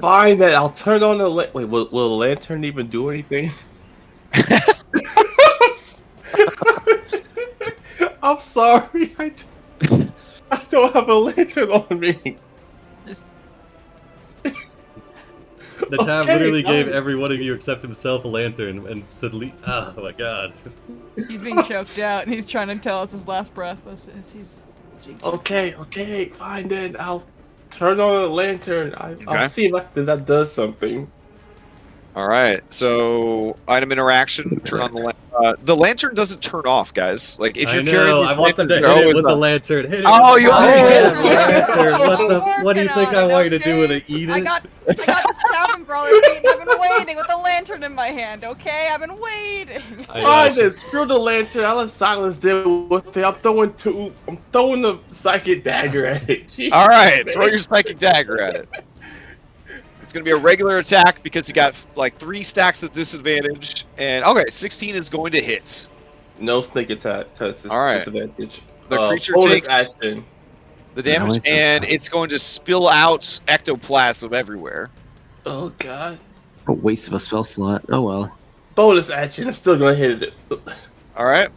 Fine, then I'll turn on the wait. Will the lantern even do anything? I'm sorry. I don't have a lantern on me. Natam Okay, literally gave fine. every one of you except himself a lantern and said, "Oh my god." He's being choked out, and he's trying to tell us his last breath as he's. Okay, fine then. I'll turn on the lantern. Okay. I'll see if that does something. All right. So item interaction. Turn on the lantern doesn't turn off, guys. Like if I you're know. carrying these I want them to lanterns, hit they're it always with the on. lantern. Hit it. Oh, with you- the lantern. Oh! What do you think I want you to do with it? Eat I it? got this tavern brawler beat, and I've been waiting with the lantern in my hand. Okay, I've been waiting. I Fine got then. you. Screw the lantern. I'll let Silas deal with it. I'm throwing the psychic dagger at it. Jesus, All right. man. Throw your psychic dagger at it. It's gonna be a regular attack because you got like 3 stacks of disadvantage. And okay, 16 is going to hit. No snake attack because it's All right. disadvantage. The creature bonus takes action. the damage, Nice. and it's going to spill out ectoplasm everywhere. Oh god. A waste of a spell slot. Oh well. Bonus action. I'm still gonna hit it. All right.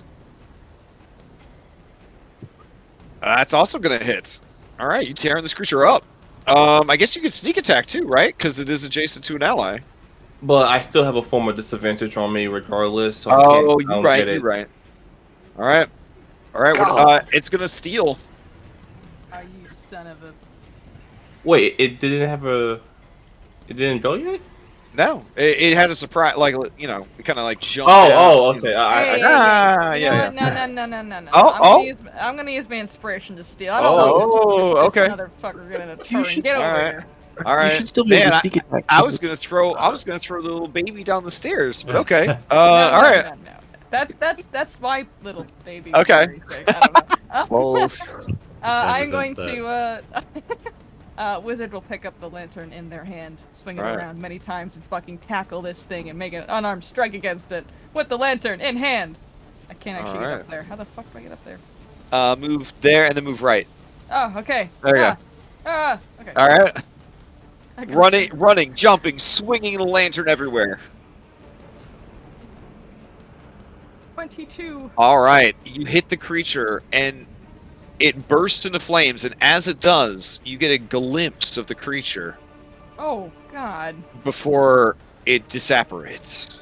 That's also gonna hit. All right, you tearing this creature up. I guess you could sneak attack too, right? Because it is adjacent to an ally. But I still have a form of disadvantage on me regardless. So I Oh, don't you're right. get it. You're right. All right. All right. God. It's gonna steal. Oh, you son of a. Wait, it didn't go yet? No, it had a surprise. Like it kind of like jumped. Oh, out. okay. Ah, yeah. No. Oh, I'm gonna use my inspiration to steal. Oh, okay. Motherfucker, get in a turn. should- Get over All right. here. All right. You should still be able Man, to sneak attack. I 'cause was gonna it's- throw the little baby down the stairs, but okay. No, All right. No. That's my little baby. Okay. Thing. I don't know. Lols. I'm going Represents to. Wizard will pick up the lantern in their hand, swing it Right. around many times, and fucking tackle this thing and make an unarmed strike against it with the lantern in hand. I can't actually get Alright. up there. How the fuck do I get up there? Move there and then move right. Oh, okay. There you go. Okay. All right. I got Running, jumping, swinging the lantern everywhere. 22. All right, you hit the creature and it bursts into flames, and as it does, you get a glimpse of the creature Oh God. before it disapparates,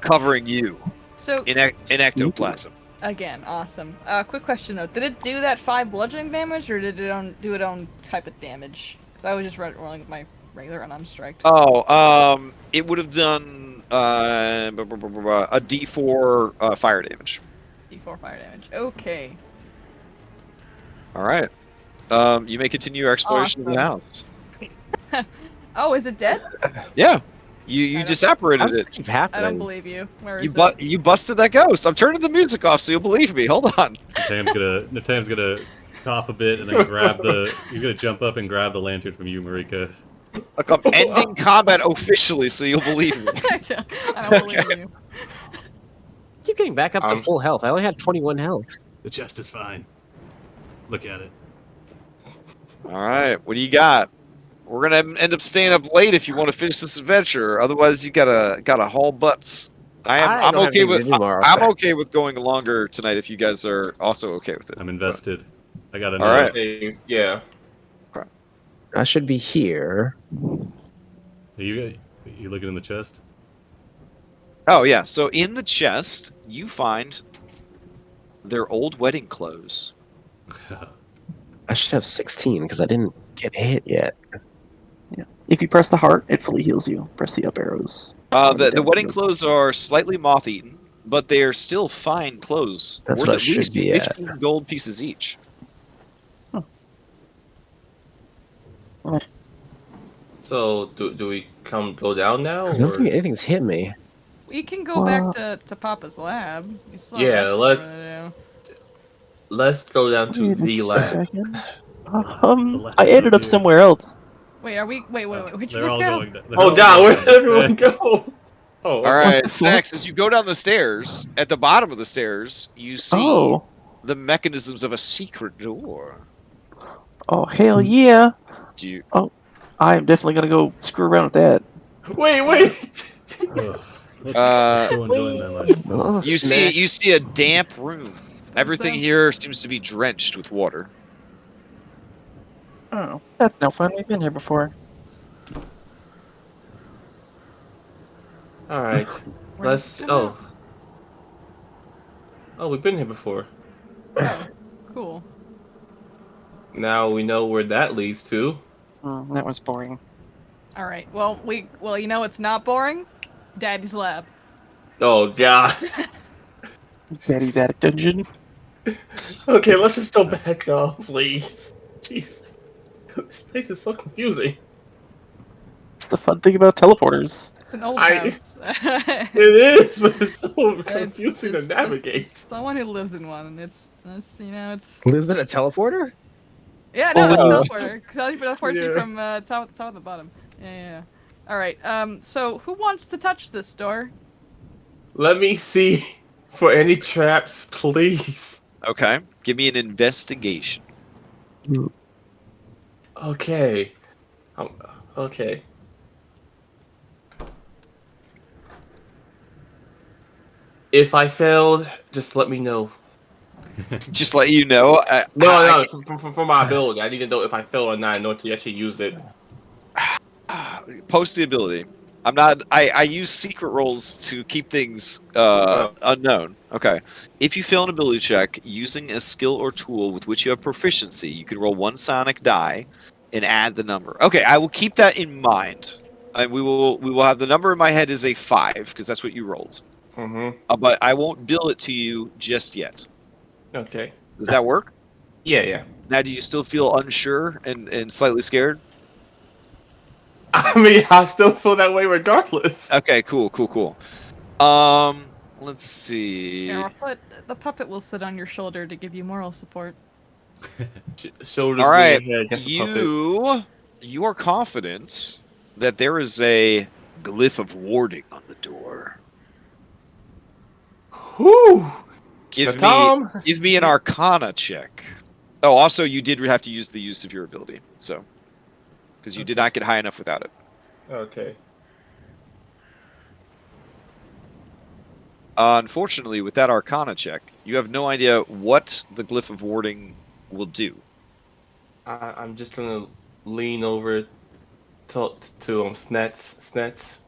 covering you So in ectoplasm. again, awesome. Quick question though: did it do that 5 bludgeoning damage, or did it do its own type of damage? Because I was just rolling with my regular unarmed strike. Oh, it would have done a D4 fire damage. D4 fire damage. Okay. All right. You may continue your exploration of the house. Oh, is it dead? Yeah, you don't- How disapparated does it. this keep I don't happening? believe you. Where You is it? you busted that ghost. I'm turning the music off so you'll believe me. Hold on. Natam's gonna cough a bit and then you're gonna jump up and grab the lantern from you, Marika. Look, I'm ending combat officially so you'll believe me. I don't believe you. Keep getting back up to full health. I only had 21 health. The chest is fine. Look at it. All right, what do you got? We're gonna end up staying up late if you want to finish this adventure. Otherwise, you gotta haul butts. I'm don't have okay anything with to do tomorrow. I'm okay with going longer tonight if you guys are also okay with it. I'm invested. I got All right. Okay, yeah. I should be here. Are you looking in the chest? Oh yeah. So in the chest, you find their old wedding clothes. I should have 16 because I didn't get hit yet. If you press the heart, it fully heals you. Press the up arrows. The wedding clothes are slightly moth-eaten, but they are still fine clothes, That's worth what at I should least be at. 15 gold pieces each. So do we go down now? I don't Or? think anything's hit me. We can go back to Papa's lab. We still have Yeah, that let's- to do. Let's go down to Wait a the lab. second. lab I ended up here. somewhere else. Wait, are we? Wait. Where'd you They're guys all go? going. They're Oh all god, going where did everyone downstairs. go? Oh, All okay. right, the fuck? Snacks, as you go down the stairs, at the bottom of the stairs, you see Oh. the mechanisms of a secret door. Oh, hell yeah. Do you? I am definitely gonna go screw around with that. Wait. Ugh. Let's go and join them, I suppose. You see a damp room. Everything So- here seems to be drenched with water. Oh, that's no fun. We've been here before. All right. Where Let's. did it come Oh, we've been here before. out? Oh, cool. Now we know where that leads to. That was boring. All right. Well, you know it's not boring. Daddy's lab. Oh God. Daddy's attic dungeon. Okay, let's just go back up, please. Jeez. This place is so confusing. It's the fun thing about teleporters. It's an old I- house. It is, but it's so confusing It's to navigate. It's someone who lives in one, and it's it's Lives in a teleporter? yeah, no, it's Oh. a teleporter. Teleports you Yeah. from top to the bottom. Yeah. All right. So who wants to touch this door? Let me see for any traps, please. Okay, give me an investigation. Okay. Okay. If I failed, just let me know. Just let you know. No, for my ability. I need to know if I fail or not in order to actually use it. Post the ability. I'm not. I use secret rolls to keep things unknown. Okay. If you fail an ability check using a skill or tool with which you have proficiency, you can roll one sonic die and add the number. Okay, I will keep that in mind. And we will have the number in my head is a 5 because that's what you rolled. Mm-hmm. But I won't bill it to you just yet. Okay. Does that work? Yeah. Now, do you still feel unsure and slightly scared? I mean, I still feel that way regardless. Okay, cool. Let's see. Yeah, the puppet will sit on your shoulder to give you moral support. Shoulders. All right, leaning ahead against the puppet. you are confident that there is a glyph of warding on the door. Whew. Give Tom. me an Arcana check. Oh, also you did have to use the use of your ability, so because you did not get high enough without it. Okay. Unfortunately, with that Arcana check, you have no idea what the glyph of warding will do. I'm just gonna lean over to Snets.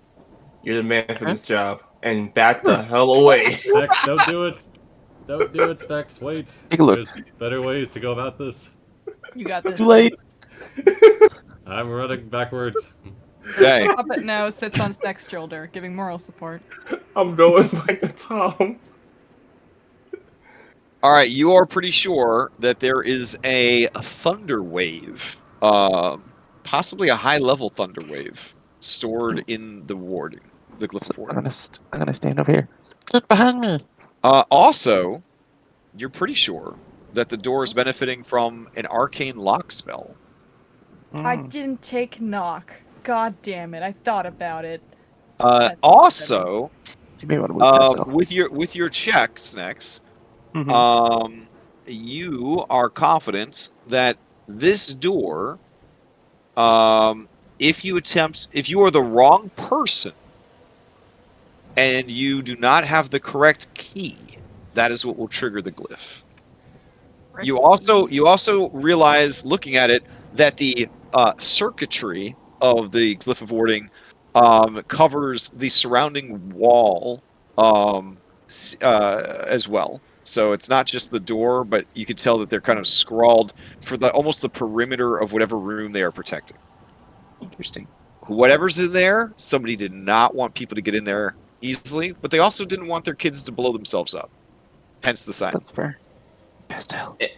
You're the man for this job, and back the hell away. Stax, don't do it. Don't do it, Stax. Wait. Take a look. There's better ways to go about this. You got this. Too late. I'm running backwards. Okay. The puppet now sits on Stack's shoulder, giving moral support. I'm going back to Tom. All right, you are pretty sure that there is a thunder wave, possibly a high-level thunder wave, stored in the warding, the glyph of I'm warding. gonna stand over here. Look behind me. Also, you're pretty sure that the door is benefiting from an arcane lock spell. I didn't take knock. God damn it! I thought about it. Also, You may want to move past with your checks next, Mhm. you are confident that this door, if you are the wrong person and you do not have the correct key, that is what will trigger the glyph. You also realize, looking at it, that the circuitry of the glyph of warding covers the surrounding wall as well. So it's not just the door, but you can tell that they're kind of scrawled for almost the perimeter of whatever room they are protecting. Interesting. Whatever's in there, somebody did not want people to get in there easily, but they also didn't want their kids to blow themselves up. Hence the sign. That's fair. Pastel. Get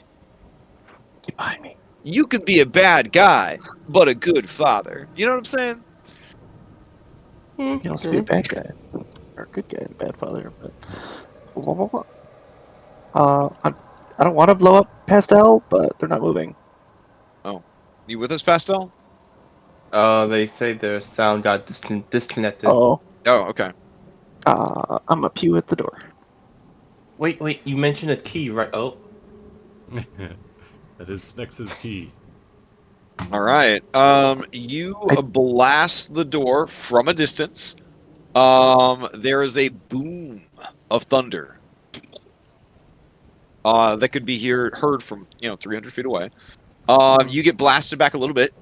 behind me. You could be a bad guy, but a good father. You know what I'm saying? You can also be a bad guy. Or a good guy and a bad father, but... I don't want to blow up Pastel, but they're not moving. You with us, Pastel? They say their sound got disconnected. Oh. Oh, okay. I'm a pew at the door. Wait, you mentioned a key, right? Oh, That is Snex's key. All right. You blast the door from a distance. There is a boom of thunder. That could be heard from 300 feet away. You get blasted back a little bit.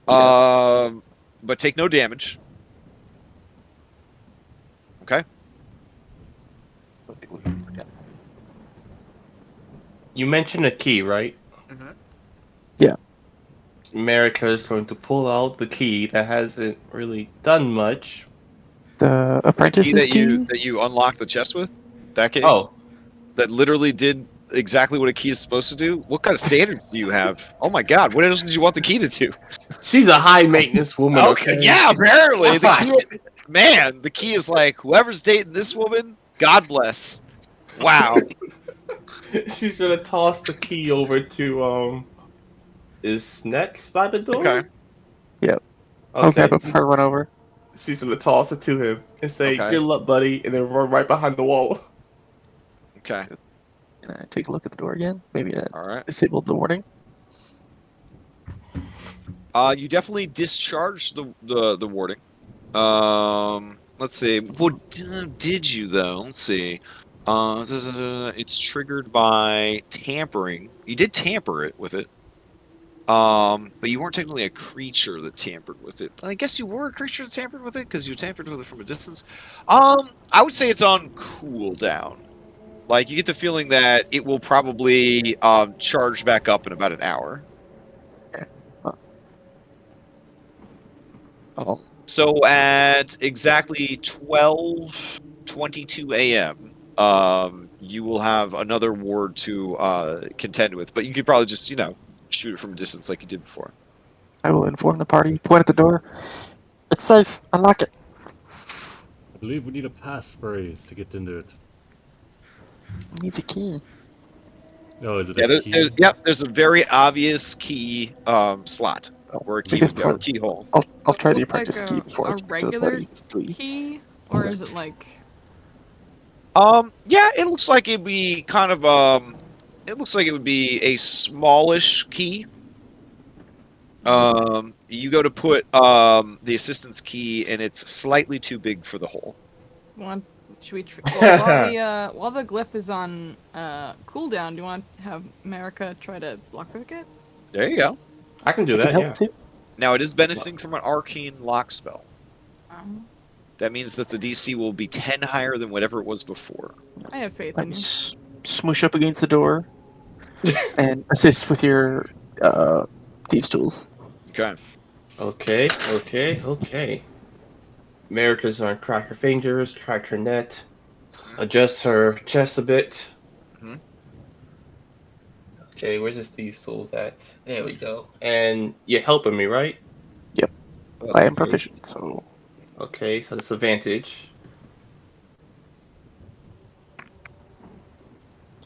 But take no damage. Okay. you mentioned a key, right? Mhm. Yeah. America is going to pull out the key that hasn't really done much. The Key apprentice's that key? you unlock the chest with. That key. Oh, That literally did exactly what a key is supposed to do. What kind of standards do you have? Oh my God! What else did you want the key to do? she's a high maintenance woman. Okay. Yeah. Apparently, the Fine. key. Man, the key is like whoever's dating this woman. God bless. Wow. She's gonna toss the key over to is Snex by the door? Okay. Yep. I'll Okay. grab it before I run over. She's gonna toss it to him and say, Okay. "Good luck, buddy," and then run right behind the wall. Okay. Can I take a look at the door again? Maybe I All right. disabled the warning. You definitely discharged the warding. Let's see. What did you though? Let's see. It's triggered by tampering. You did tamper it with it. But you weren't technically a creature that tampered with it. I guess you were a creature that tampered with it because you tampered with it from a distance. I would say it's on cooldown. Like you get the feeling that it will probably charge back up in about an hour. Oh, So at exactly 12:22 a.m., you will have another ward to contend with, but you could probably just shoot it from a distance like you did before. I will inform the party. Point at the door. It's safe. Unlock it. I believe we need a passphrase to get into it. It needs a key. Oh, is it Yeah, a key? there's a very obvious key slot or a I guess key, before- keyhole. I'll try the Look like apprentice key before I a get to the regular party. key, or is it like? Yeah, it looks like it'd be kind of it looks like it would be a smallish key. You go to put the assistant's key, and it's slightly too big for the hole. Should we? While the glyph is on cooldown, do you want to have America try to lockpick it? There you go. I can do I can that. help Yeah. too. Now it is benefiting from an arcane lock spell. Um, That means that the DC will be 10 higher than whatever it was before. I have faith I in you. smoosh up against the door and assist with your thieves' tools. Okay. Okay. America's gonna crack her fingers, crack her net, adjust her chest a bit. Mhm. Okay, where's this thieves' tools at? There we go. And you're helping me, right? Yep. I am proficient, so Okay, so that's advantage.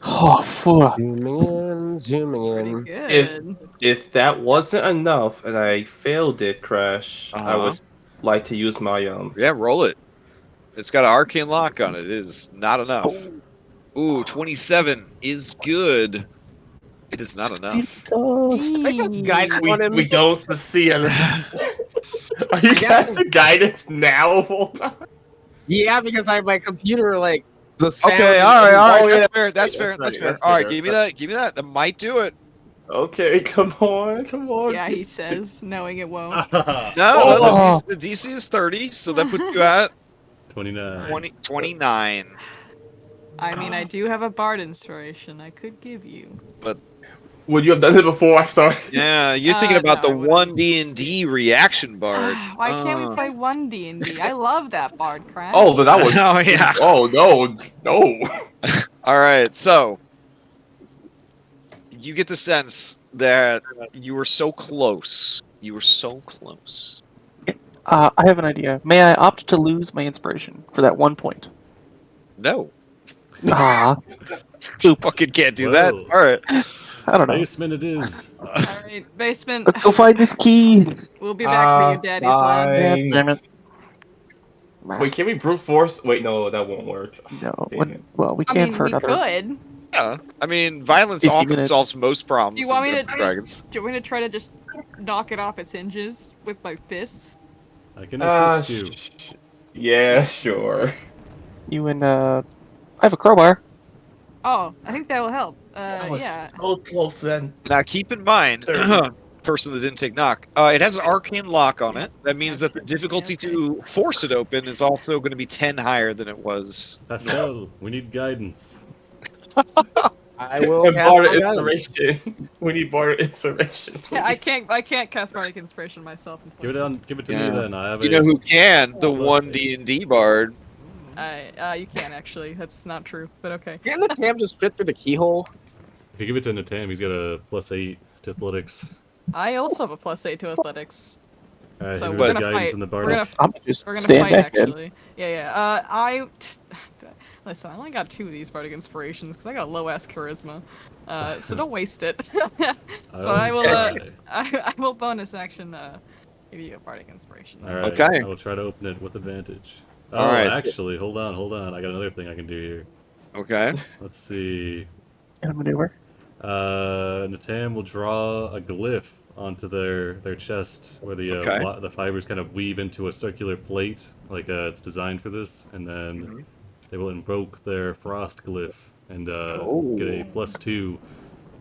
oh fuck. Zooming Pretty in. good. If that wasn't enough and I failed it, Crash, I Uh-huh. would like to use my Yeah, roll it. It's got an arcane lock on it. It is not enough. Ooh, 27 is good. It is not enough. Dust. I got some guidance we, on him. we don't see it. Are you casting guidance now of all time? Yeah, because I have my computer like the sound. Okay, all right. Oh, yeah. That's fair. That's fair. That's That's right, fair. that's All right, fair. give me that. Give me that. That might do it. Okay, come on. Yeah, he says, knowing it won't. No, Oh. the DC is 30, so that puts you at 29. 29. I mean, I do have a bard inspiration I could give you. Would you have done it before I started? Yeah, you're thinking about no, the I wouldn't. one D&D reaction bard. Why can't we play one D&D? I love that bard, Crash. Oh, but that was. Oh, yeah. Oh no. All right, so you get the sense that you were so close. You were so close. I have an idea. May I opt to lose my inspiration for that 1 point? No, Ah, you fucking can't do that. Whoa. All right. I don't know. Basement it is. Alright, basement. Let's go find this key. We'll be back for you, Daddy's lad. Yeah, damn it. Wait, can we brute force? Wait, no, that won't work. No. Damn it. Well, we I can mean, for we another. could. Yeah, I mean, violence 50 often minutes. solves most problems. Do you want in me to- Dungeons and Dragons? Do you want me to try to just knock it off its hinges with my fists? I can assist you. Yeah, sure. You and I have a crowbar. Oh, I think that will help. That was Yeah. so close then. Now, keep in mind, Sure. person that didn't take knock, it has an arcane lock on it. That means that the difficulty to force it open is also going to be 10 higher than it was. Pastel, we need guidance. I will And cast bardic my guidance. inspiration. We need bardic inspiration. Please. Yeah, I can't cast bardic inspiration myself. Give it to Yeah. me then. I have You a know who can? The Plus one 8. D&D bard. You can actually. That's not true, but okay. Can't the Tam just fit through the keyhole? If you give it to Natam, he's got a +8 to athletics. I also have a +8 to athletics. Alright, So here we're we gonna go, guidance fight. in the We're bardic. I'm just We're gonna stand fight back then. actually. Yeah. Listen, I only got 2 of these bardic inspirations because I got low ass charisma. So don't waste it. So I will. I will bonus action. Give you a bardic inspiration. Alright, Okay. I will try to open it with advantage. Oh, Alright. actually, hold on. I got another thing I can do here. Okay. Let's see. And maneuver. Natam will draw a glyph onto their chest where the Okay. the fibers kind of weave into a circular plate, like it's designed for this, and then Mhm. they will invoke their frost glyph and get a Oh. +2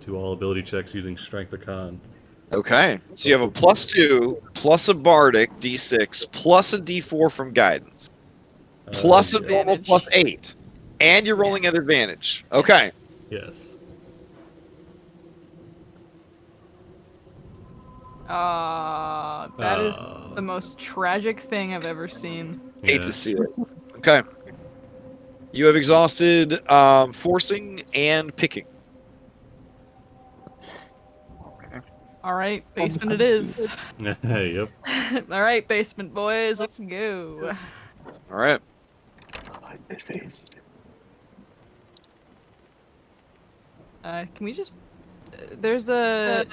to all ability checks using strength or con. Okay. So you have a +2, plus a bardic D6, plus a D4 from guidance, plus a Yeah. normal Advantage. +8, and you're rolling at advantage. Okay. Yes. That is the most tragic thing I've ever seen. Hate Yeah. to see it. Okay. You have exhausted forcing and picking. All right, basement it is. Yep. All right, basement boys, let's go. All right. Can we just? There's a.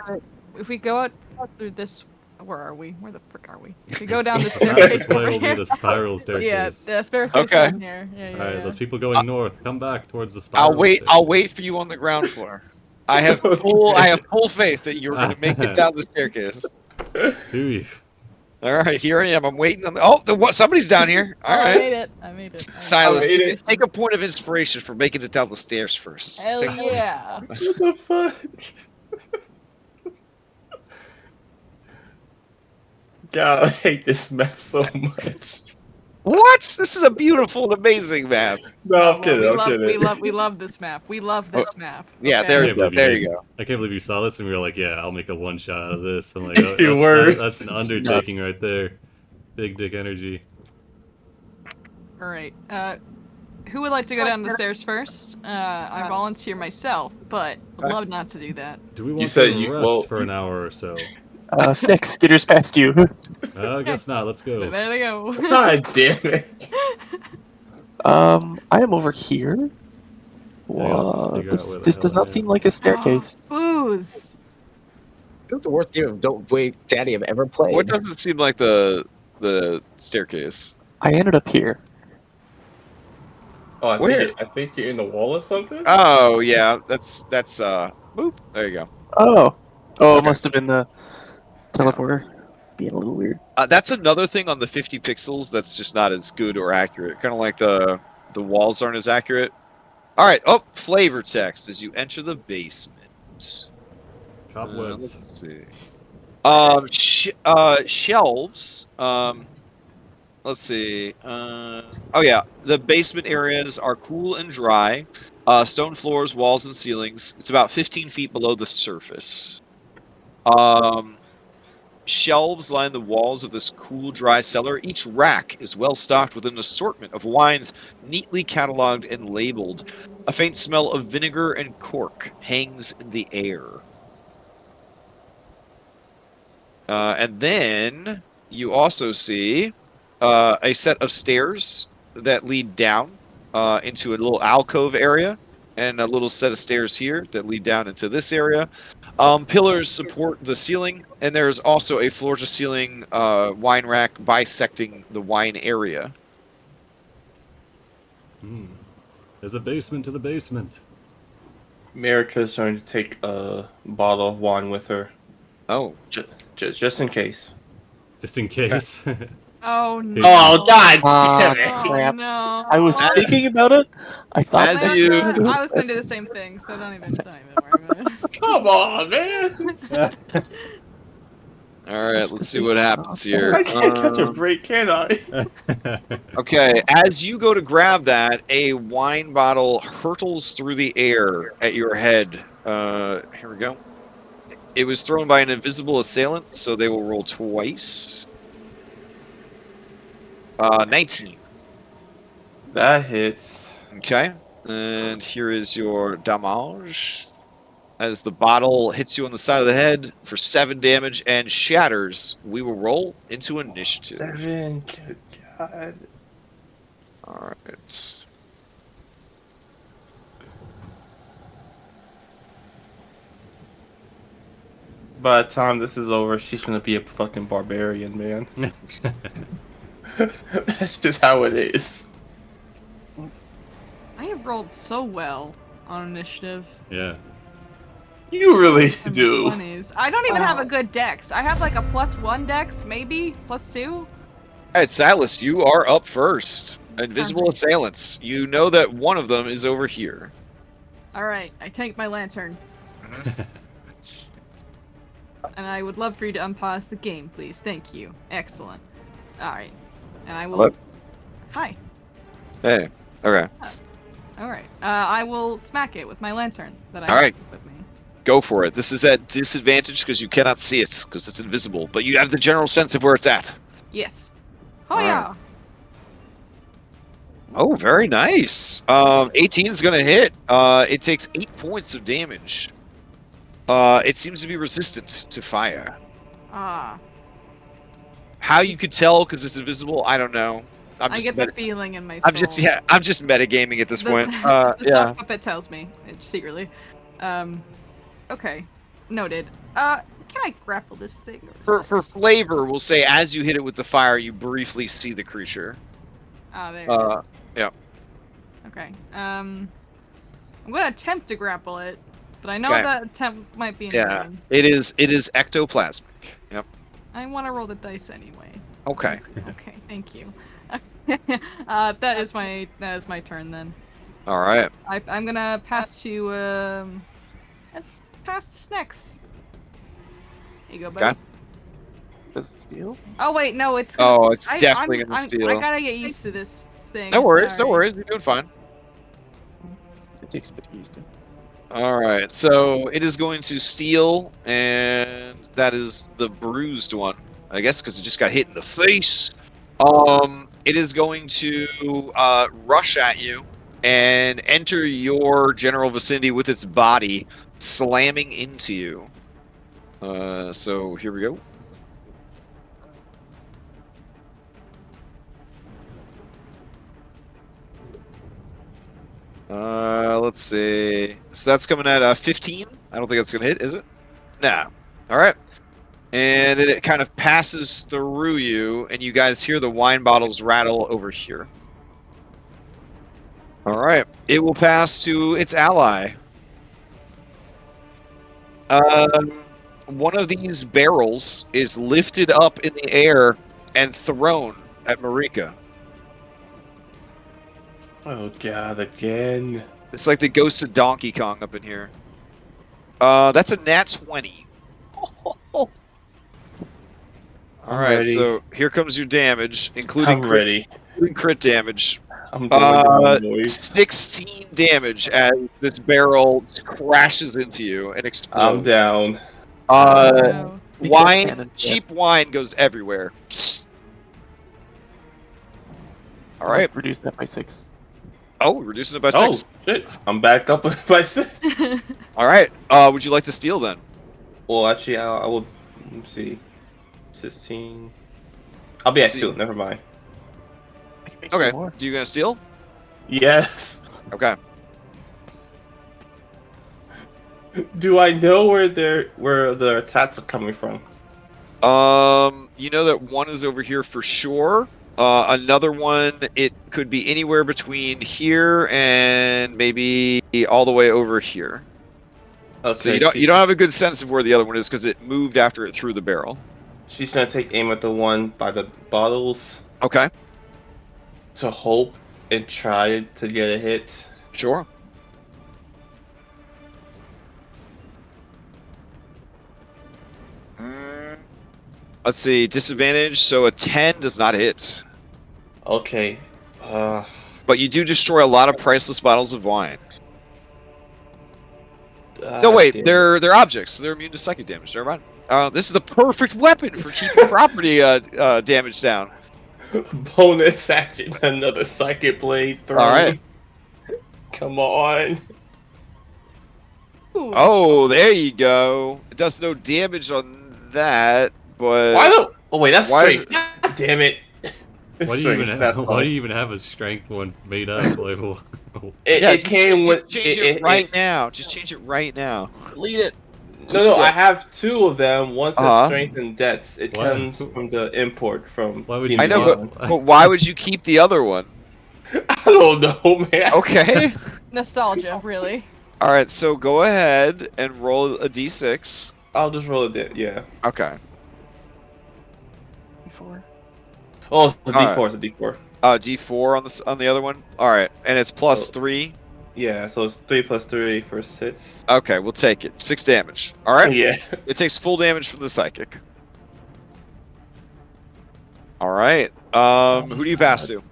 If we go out through this, where are we? Where the frick are we? If we go down the This staircase way over will be here. the spiral Yeah, staircase. the staircase Okay. down here. Yeah. Alright, those people going north, come back towards the spiral. I'll wait. staircase. I'll wait for you on the ground floor. I have full faith that you're going to make it down the staircase. Hooey. All right, here I am. I'm waiting on the. Oh, somebody's down here. All I right, made it. I made it. Silas, I made it. take a point of inspiration for making it down the stairs first. Hell Take- yeah. What the fuck? God, I hate this map so much. What? This is a beautiful and amazing map. No, I'm kidding. I'm we kidding. love this map. We love this map. Yeah, Okay. there I you can't go. believe There made- you go. I can't believe you saw this and we were like, yeah, I'll make a one shot out of this. I'm like, oh, You that's, were. that's an It's undertaking nuts. right there. Big dick energy. All right. Who would like to go down the stairs first? I volunteer myself, but would love not to do that. Do we want said to you- rest well- for an hour or so? Snick, Skitter's past you. I guess not. Let's go. There they go. God damn it. I am over here. Yeah, Wow, figure out this where the this hell does I not am. seem like a staircase. Booze. It's the worst game of Don't Wait Daddy I've ever played. What doesn't seem like the staircase? I ended up here. Oh, Where? I think you're in the wall or something? Oh yeah, that's boop. There you go. Oh, it Okay. must have been the teleporter. Being a little weird. That's another thing on the 50 pixels that's just not as good or accurate. Kind of like the walls aren't as accurate. All right. Oh, flavor text as you enter the basement. Cobwebs. Let's see. Shelves. Let's see. Oh yeah, the basement areas are cool and dry. Stone floors, walls, and ceilings. It's about 15 feet below the surface. Shelves line the walls of this cool, dry cellar. Each rack is well stocked with an assortment of wines, neatly cataloged and labeled. A faint smell of vinegar and cork hangs in the air. And then you also see a set of stairs that lead down into a little alcove area, and a little set of stairs here that lead down into this area. Pillars support the ceiling, and there's also a floor-to-ceiling wine rack bisecting the wine area. There's a basement to the basement. America's going to take a bottle of wine with her, Oh, just in case. Just in case. Oh no. Oh, God Ah, damn it! Oh crap. no. I was thinking about it. I thought As that's you- what I was gonna do. I was gonna do the same thing, so don't even worry about it. Come on, man! all right. Let's see what happens here. I can't catch a break, can I? Okay, as you go to grab that, a wine bottle hurtles through the air at your head. Here we go. It was thrown by an invisible assailant, so they will roll twice. 19. That hits. Okay, and here is your damage. As the bottle hits you on the side of the head for 7 damage and shatters, we will roll into initiative. 7. Good God. All right. By the time this is over, she's gonna be a fucking barbarian, man. That's just how it is. I have rolled so well on initiative. Yeah. You really In the do. 20s. I don't even have a good dex. I have like a +1 dex, maybe +2. All right, Silas, you are up first. Invisible assailants. You know that one of them is over here. All right, I take my lantern, and I would love for you to unpause the game, please. Thank you. Excellent. All right, and I will. Hello? Hi. Hey. Okay. All right. I will smack it with my lantern that I All right. have with me. Go for it. This is at disadvantage because you cannot see it because it's invisible, but you have the general sense of where it's at. Yes. Oh All yeah. right. Oh, very nice. 18 is going to hit. It takes 8 points of damage. It seems to be resistant to fire. Ah. How you could tell because it's invisible, I don't know. I get the feeling in my soul. I'm just metagaming at this point. The Yeah. sock puppet tells me secretly. Okay, noted. Can I grapple this thing? For flavor, we'll say as you hit it with the fire, you briefly see the creature. Ah, there. It is. Yeah. Okay. I'm gonna attempt to grapple it, but I know Okay. that attempt might be in Yeah. vain. It is ectoplasmic. Yep. I want to roll the dice anyway. Okay. Okay, thank you. That is my turn then. All right. I'm gonna pass to let's pass to Snex. Here you go, buddy. Okay. Does it steal? Oh wait, no, it's. Oh, it's definitely gonna I steal. gotta get used to this thing. No worries. No sorry. worries. You're doing fine. It takes a bit to use to. All right. So it is going to steal, and that is the bruised one, I guess, because it just got hit in the face. It is going to rush at you and enter your general vicinity with its body, slamming into you. So here we go. Let's see. So that's coming at 15. I don't think that's gonna hit, is it? No. All right. And then it kind of passes through you, and you guys hear the wine bottles rattle over here. All right. It will pass to its ally. One of these barrels is lifted up in the air and thrown at Marika. Oh God, again. It's like the ghost of Donkey Kong up in here. That's a nat 20. All right, ready. so here comes your damage, including I'm ready. crit damage. I'm going to noise. 16 damage as this barrel crashes into you and I'm explodes. down. No. Big Wine, cannon, yeah. cheap wine goes everywhere. All right. Reduce that by 6. Oh, reducing it by Oh 6. shit! I'm back up by 6. All right. Would you like to steal then? Well, actually, I will. Let me see. 16. I'll be at See. 2. Never mind. I can make you Okay. more. Do you gonna steal? Yes. Okay. Do I know where the attacks are coming from? You know that one is over here for sure. Another one, it could be anywhere between here and maybe all the way over here. Okay, So you don't have a good sense of where the other one is because it moved after it threw the barrel. She's gonna take aim at the one by the bottles Okay, to hope and try to get a hit. sure. Let's see, disadvantage. So a 10 does not hit, Okay. but you do destroy a lot of priceless bottles of wine. No, wait, damn. they're objects, so they're immune to psychic damage. Never mind. This is the perfect weapon for keeping property damage down. Bonus action, another psychic blade throw. All right. Come on. Ooh. Oh, there you go. It does no damage on that, but Why don't? Oh wait, that's Why is strength. God damn it. Why do you even have a strength one made up? Like, It, yeah, it came with change it right now. Just change it right now. Delete it. No, I have two of them. One's Uh-huh. strength and debts. It Why- comes from the import from. Why would D&D. I know, but why would you keep the other one? I don't know, man. Okay. Nostalgia, really. All right, so go ahead and roll a d6. I'll just roll it. Yeah. Okay. Before. Oh, it's a All D4. It's a D4. D4 on the other one. All right, and it's plus Oh. 3. Yeah, so it's 3 plus 3 for 6. Okay, we'll take it. 6 damage. All right. Yeah. It takes full damage from the psychic. All right. Who do you pass to?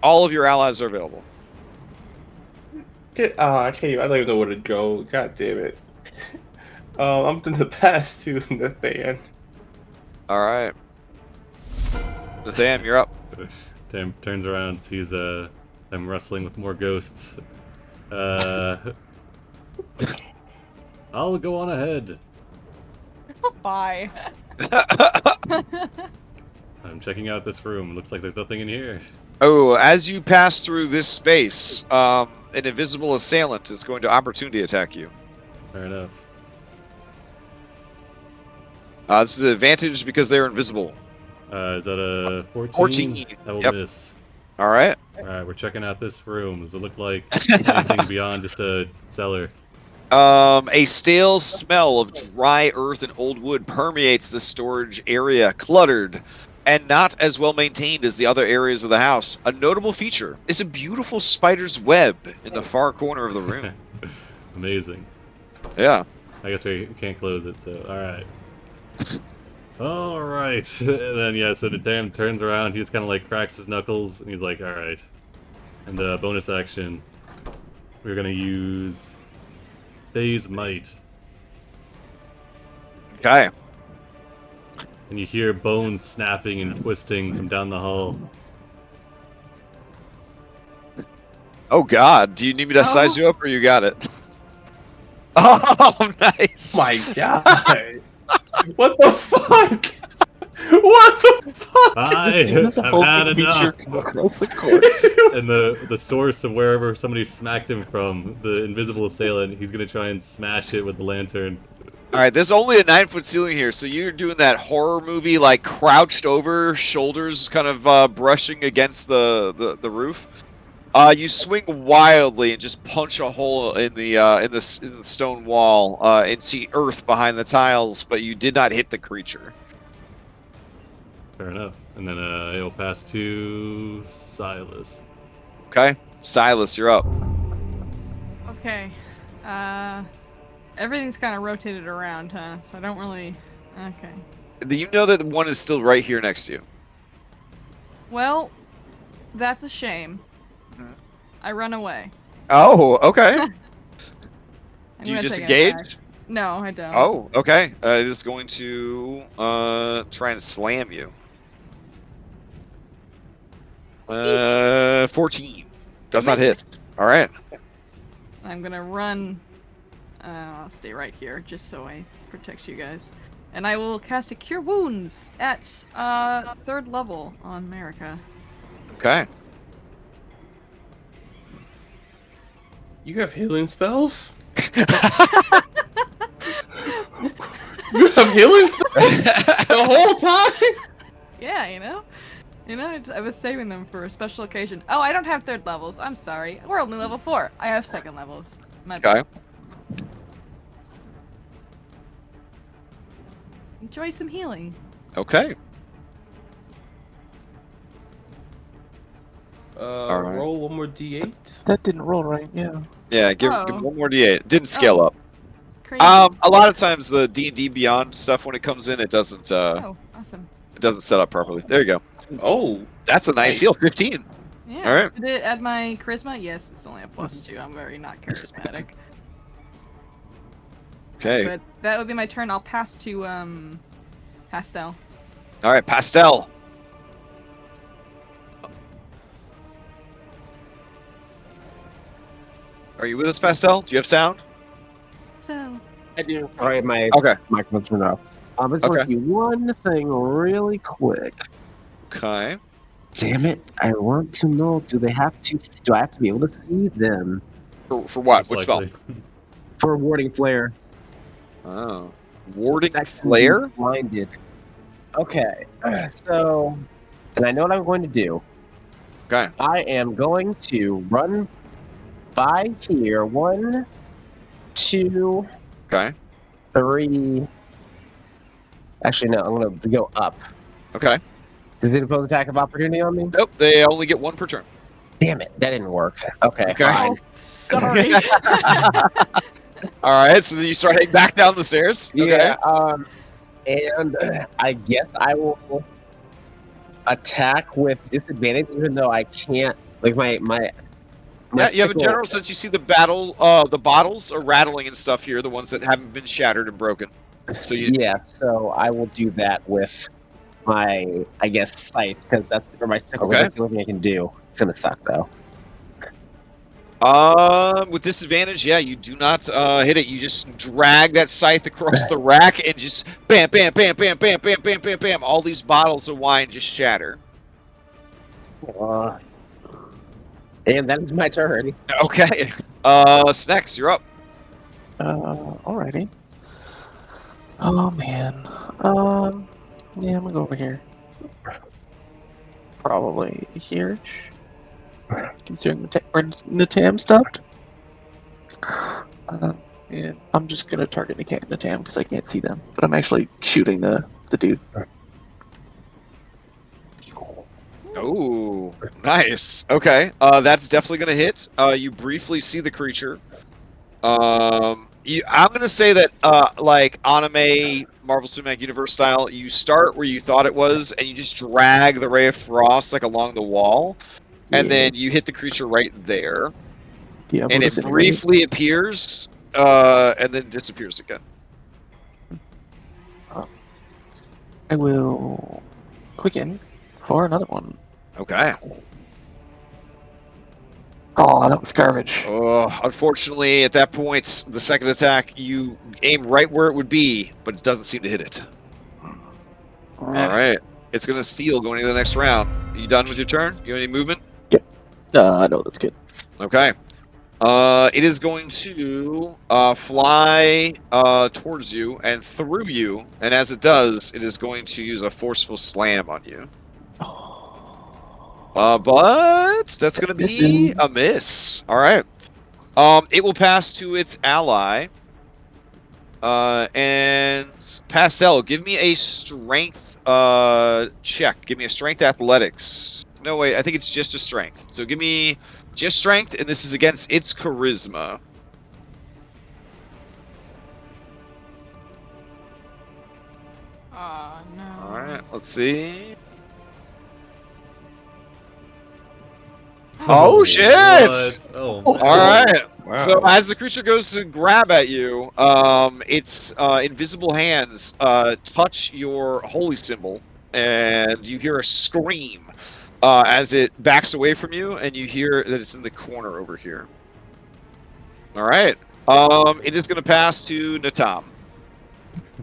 All of your allies are available. I can't even. I don't even know where to go. God damn it. I'm gonna pass to Nathan. All right. Nathan, you're up. Tam turns around, sees them wrestling with more ghosts. I'll go on ahead. Bye. I'm checking out this room. Looks like there's nothing in here. Oh, as you pass through this space, an invisible assailant is going to opportunity attack you. Fair enough. This is an advantage because they're invisible. Is that a 14? 14. That will Yep. miss. All right. Alright, we're checking out this room. Does it look like anything beyond just a cellar? A stale smell of dry earth and old wood permeates the storage area, cluttered and not as well maintained as the other areas of the house. A notable feature is a beautiful spider's web in the far corner of the room. Amazing. Yeah. I guess we can't close it, so alright. Alright. And then, yeah, so the Tam turns around, he just kind of like cracks his knuckles, and he's like, alright. And bonus action, we're gonna use Phase Might. Okay. And you hear bones snapping and twisting from down the hall. Oh God, do you need me to size Oh. you up, or you got it? Oh, nice. My God. What the fuck? What the fuck? I This have whole had big feature enough. come across the court. And the source of wherever somebody smacked him from, the invisible assailant, he's gonna try and smash it with the lantern. All right, there's only a 9-foot ceiling here, so you're doing that horror movie, like crouched over, shoulders kind of brushing against the roof. You swing wildly and just punch a hole in the stone wall and see earth behind the tiles, but you did not hit the creature. Fair enough. And then it'll pass to Silas. Okay, Silas, you're up. Okay. Everything's kind of rotated around, huh? So I don't really. Okay. You know that one is still right here next to you. Well, that's a shame. I run away. Oh, okay. I'm Do you gonna take an disengage? attack. No, I don't. Oh, okay. It is going to try and slam you. 14. Does not hit. All right. I'm gonna run. I'll stay right here just so I protect you guys. And I will cast a Cure Wounds at 3rd level on Marika. Okay. You have healing spells? You have healing spells the whole time? Yeah, you know? You know, I was saving them for a special occasion. Oh, I don't have third levels. I'm sorry. We're only level 4. I have second levels. My bad. Okay. Enjoy some healing. Okay. right. Roll one more d8. That didn't roll right. Yeah. Yeah, give Oh. one more D8. Didn't scale up. Crazy. A lot of times the D&D Beyond stuff when it comes in, it doesn't Oh, awesome. it doesn't set up properly. There you go. Oh, That's a nice heal. 15. Yeah. All right. Did it add my charisma? Yes, it's only a +2. I'm very not charismatic. Okay. But that would be my turn. I'll pass to Pastel. All right, Pastel. Are you with us, Pastel? Do you have sound? So I do. All right, my Okay. microphone's turned off. I just want to see one thing really quick. Okay. Damn it! I want to know. Do I have to be able to see them For what? Most What spell? likely. for warding flare? Oh. Warding That can be flare? blinded. Okay, so, and I know what I'm going to do. Okay. I am going to run by here. 1, 2, Okay. 3. Actually, no. I'm going to go up. Okay. Did they impose attack of opportunity on me? Nope, they only get one per turn. Damn it! That didn't work. Okay, Okay. fine. oh, sorry. All right, so then you start heading back down the stairs. Yeah. And I guess I will attack with disadvantage, even though I can't. Like my Yeah, you have a sickle- general sense you see the the bottles are rattling and stuff here, the ones that haven't been shattered and broken. So you Yeah, so I will do that with my, I guess, scythe, because that's or my sickle. 'cause Okay. That's the only thing I can do. It's gonna suck though. with disadvantage, yeah, you do not hit it. You just drag that scythe across the rack and just bam, bam, bam, bam, bam, bam, bam, bam, bam. All these bottles of wine just shatter. And that is my turn. Okay. Snacks, you're up. Alrighty. Oh man. Yeah, I'm gonna go over here. Probably here. Considering where Natam stopped. Yeah, I'm just gonna target Natam because I can't see them, but I'm actually shooting the dude. Oh, nice. Okay, that's definitely gonna hit. You briefly see the creature. I'm gonna say that, like anime Marvel Cinematic Universe style, you start where you thought it was, and you just drag the ray of frost like along the wall, and Yeah. then you hit the creature right there, Yeah, and we'll it disintegrate. briefly appears, and then disappears again. I will quicken for another one. Okay. Oh, that was garbage. Unfortunately, at that point, the second attack, you aim right where it would be, but it doesn't seem to hit it. All right. It's going to steal going into the next round. Are you done with your turn? You have any movement? No, that's good. Okay. It is going to fly towards you and through you, and as it does, it is going to use a forceful slam on you. But that's going to be a miss. All right. It will pass to its ally. And Pastel, give me a strength check. Give me a strength athletics. No, wait, I think it's just a strength. So give me just strength, and this is against its charisma. Oh, no. All right, let's see. Oh, shit! What? Oh, All right. Wow. So as the creature goes to grab at you, its invisible hands touch your holy symbol, and you hear a scream as it backs away from you, and you hear that it's in the corner over here. All right. It is going to pass to Natam.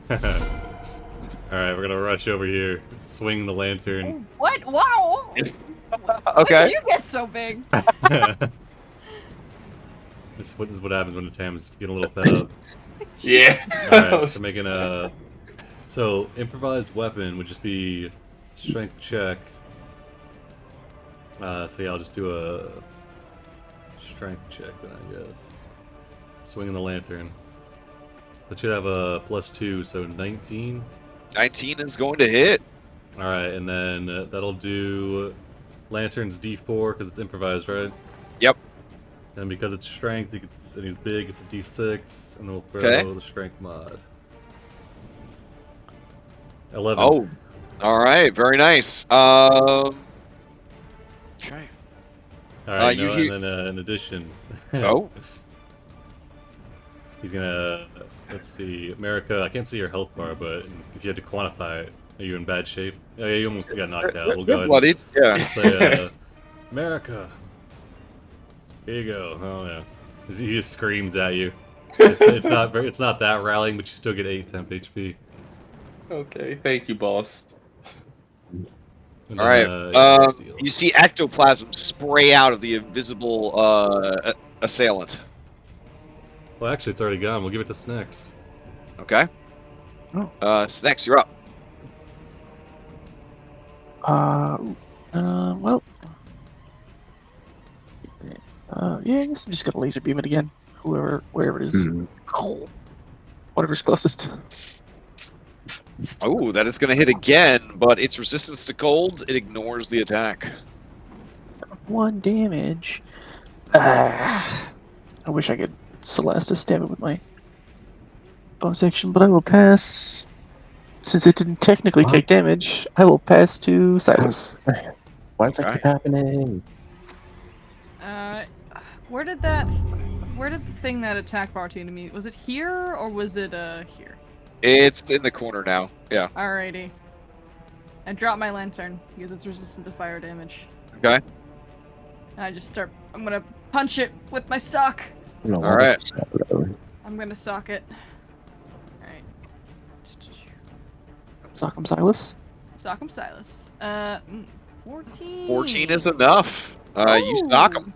All right, we're gonna rush over here, swing the lantern. What? Wow! Okay. When did you get so big? This is what happens when the Tam's getting a little fed up. Yeah. Alright, so making a... So, improvised weapon would just be strength check. So yeah, I'll just do a strength check then, I guess. Swinging the lantern. That should have a +2, so 19. 19 is going to hit. All right, and then that'll do lantern's D4 because it's improvised, right? Yep. And because it's strength, and he's big, it's a D6, and we'll throw Okay. the strength mod. 11. Oh, all right, very nice. Okay. All right, you no, hear- and then in addition, Oh, he's gonna. Let's see, America. I can't see your health bar, but if you had to quantify it, are you in bad shape? Oh, yeah, you almost got knocked out. We'll go ahead. bloodied. Yeah. And say, America. Here you go. Oh yeah. He just screams at you. It's not that rallying, but you still get 8 temp HP. Okay, thank you, boss. And All then, right. yeah, steal. You see ectoplasm spray out of the invisible assailant. Well, actually, it's already gone. We'll give it to Snacks. Okay. Oh. Snacks, you're up. Well. Yeah, I guess I'm just gonna laser beam it again. Wherever it is. Oh, whatever's closest. Oh, that is going to hit again, but its resistance to cold, it ignores the attack. 1 damage. I wish I could Celeste stab it with my bonus action, but I will pass. Since it didn't technically take damage, I will pass to Silas. Why does that Okay. keep happening? Where did the thing that attacked Bartine meet? Was it here or was it here? It's in the corner now. Yeah. Alrighty. I drop my lantern because it's resistant to fire damage. Okay. And I just start. I'm gonna punch it with my sock. No, All right. I'm gonna sock it. Alright. Sock him, Silas. Sock him, Silas. 14. 14 is enough. You stock him.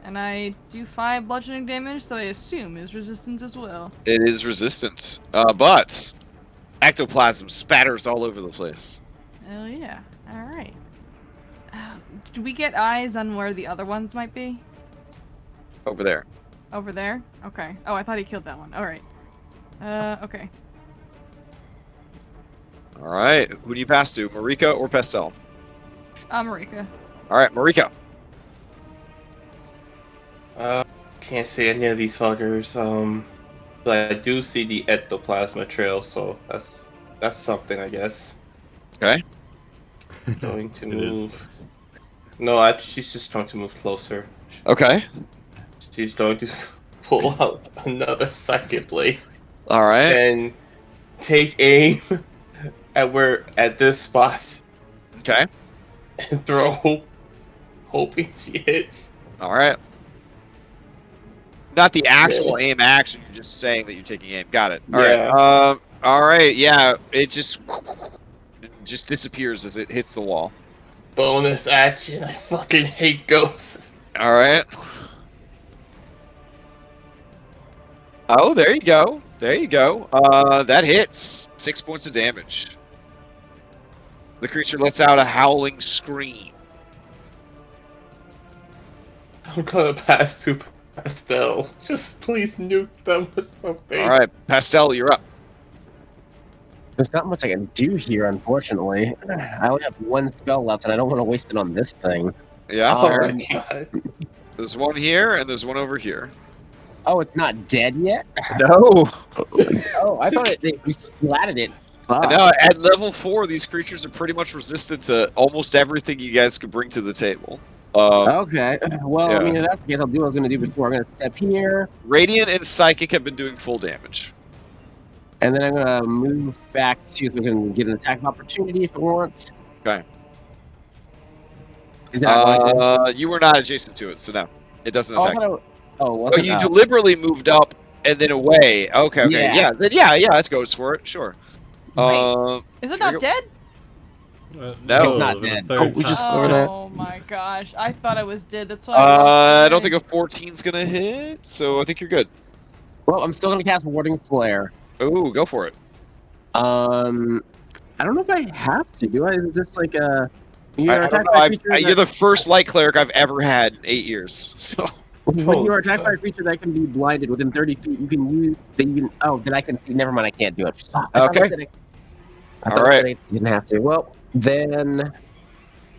And I do 5 bludgeoning damage that I assume is resistant as well. It is resistant. But ectoplasm spatters all over the place. Hell yeah. Alright. Do we get eyes on where the other ones might be? Over there. Over there? Okay. Oh, I thought he killed that one. Alright. Okay. All right. Who do you pass to, Marika or Pestel? Marika. All right, Marika. Can't see any of these fuckers. But I do see the ectoplasma trail, so that's something, I guess. Okay. Going to It is. move. No, she's just trying to move closer. Okay. She's going to pull out another psychic blade All right. and take aim at this spot Okay. and throw, hoping she hits. All right. Not the actual aim action. You're just saying that you're taking aim. Got it. All right. Yeah. All right. Yeah. It just disappears as it hits the wall. Bonus action. I fucking hate ghosts. All right. Oh, there you go. There you go. That hits. 6 points of damage. The creature lets out a howling scream. I'm gonna pass to Pastel. Just please nuke them or something. All right, Pastel, you're up. There's not much I can do here, unfortunately. I only have 1 spell left, and I don't want to waste it on this thing. Yeah. Oh fair. my god. There's one here and there's one over here. Oh, it's not dead yet? No. Oh, I thought we splatted it. Fuck. No, at level 4, these creatures are pretty much resistant to almost everything you guys can bring to the table. Okay. Well, Yeah. I mean, if that's the case, I'll do what I was going to do before. I'm going to step here, Radiant and Psychic have been doing full damage. and then I'm going to move back to see if we can get an attack opportunity if it wants. Okay. Is that going to? You were not adjacent to it, so no. It doesn't Oh, I attack. thought it- oh, Oh, wasn't you it? deliberately moved up and then away. Okay, okay. Yeah. Yeah, that goes for it. Sure. Is it Here not we go. dead? No. It's not the dead. third Oh, we just- time. over that. Oh my gosh. I thought it was dead. That's why I don't think a 14's gonna hit, so I think you're good. Well, I'm still going to cast Warding Flare. Oh, go for it. I don't know if I have to. Do I? Is it just like a? When you are I don't attacked know. by a creature You're the first light cleric I've ever had in 8 years. So when you are attacked by a creature that can be blinded within 30 feet, you can use. Then you can. Oh, then I can see. Never mind. I can't do it. Fuck, I thought it Okay. said I All thought it right. said I didn't have to. Well, then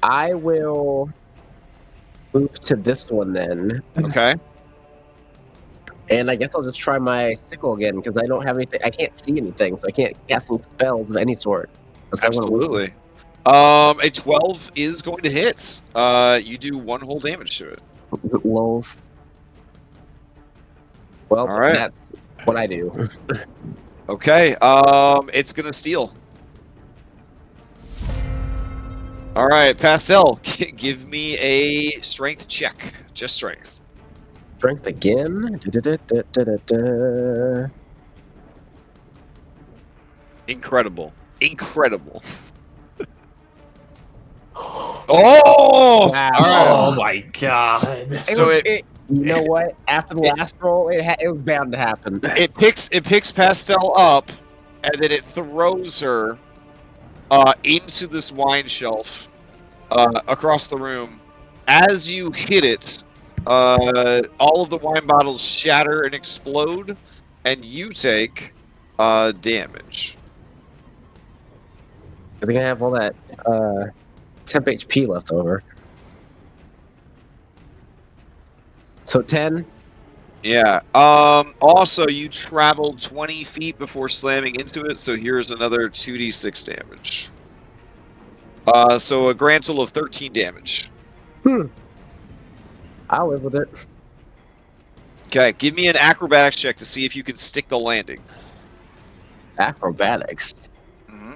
I will move to this one then, Okay. and I guess I'll just try my sickle again because I don't have anything. I can't see anything, so I can't cast any spells of any sort. Unless I wanna lose them. Absolutely. A 12 is going to hit. You do 1 whole damage to it. Lulz. Well, All right. that's what I do. Okay. It's gonna steal. All right, Pastel, give me a strength check. Just strength. Strength again. Da-da-da-da-da-da. Incredible. Incredible. Oh! Wow. All right. Oh my god. So You know what? After the last roll, it was bound to happen. it picks Pastel up, and then it throws her into this wine shelf across the room. As you hit it, all of the wine bottles shatter and explode, and you take damage. I think I have all that temp HP left over. So 10. Yeah. Also, you traveled 20 feet before slamming into it, so here's another 2d6 damage. So a grand total of 13 damage. I'll live with it. Okay, give me an acrobatics check to see if you can stick the landing. Acrobatics. Mm-hmm.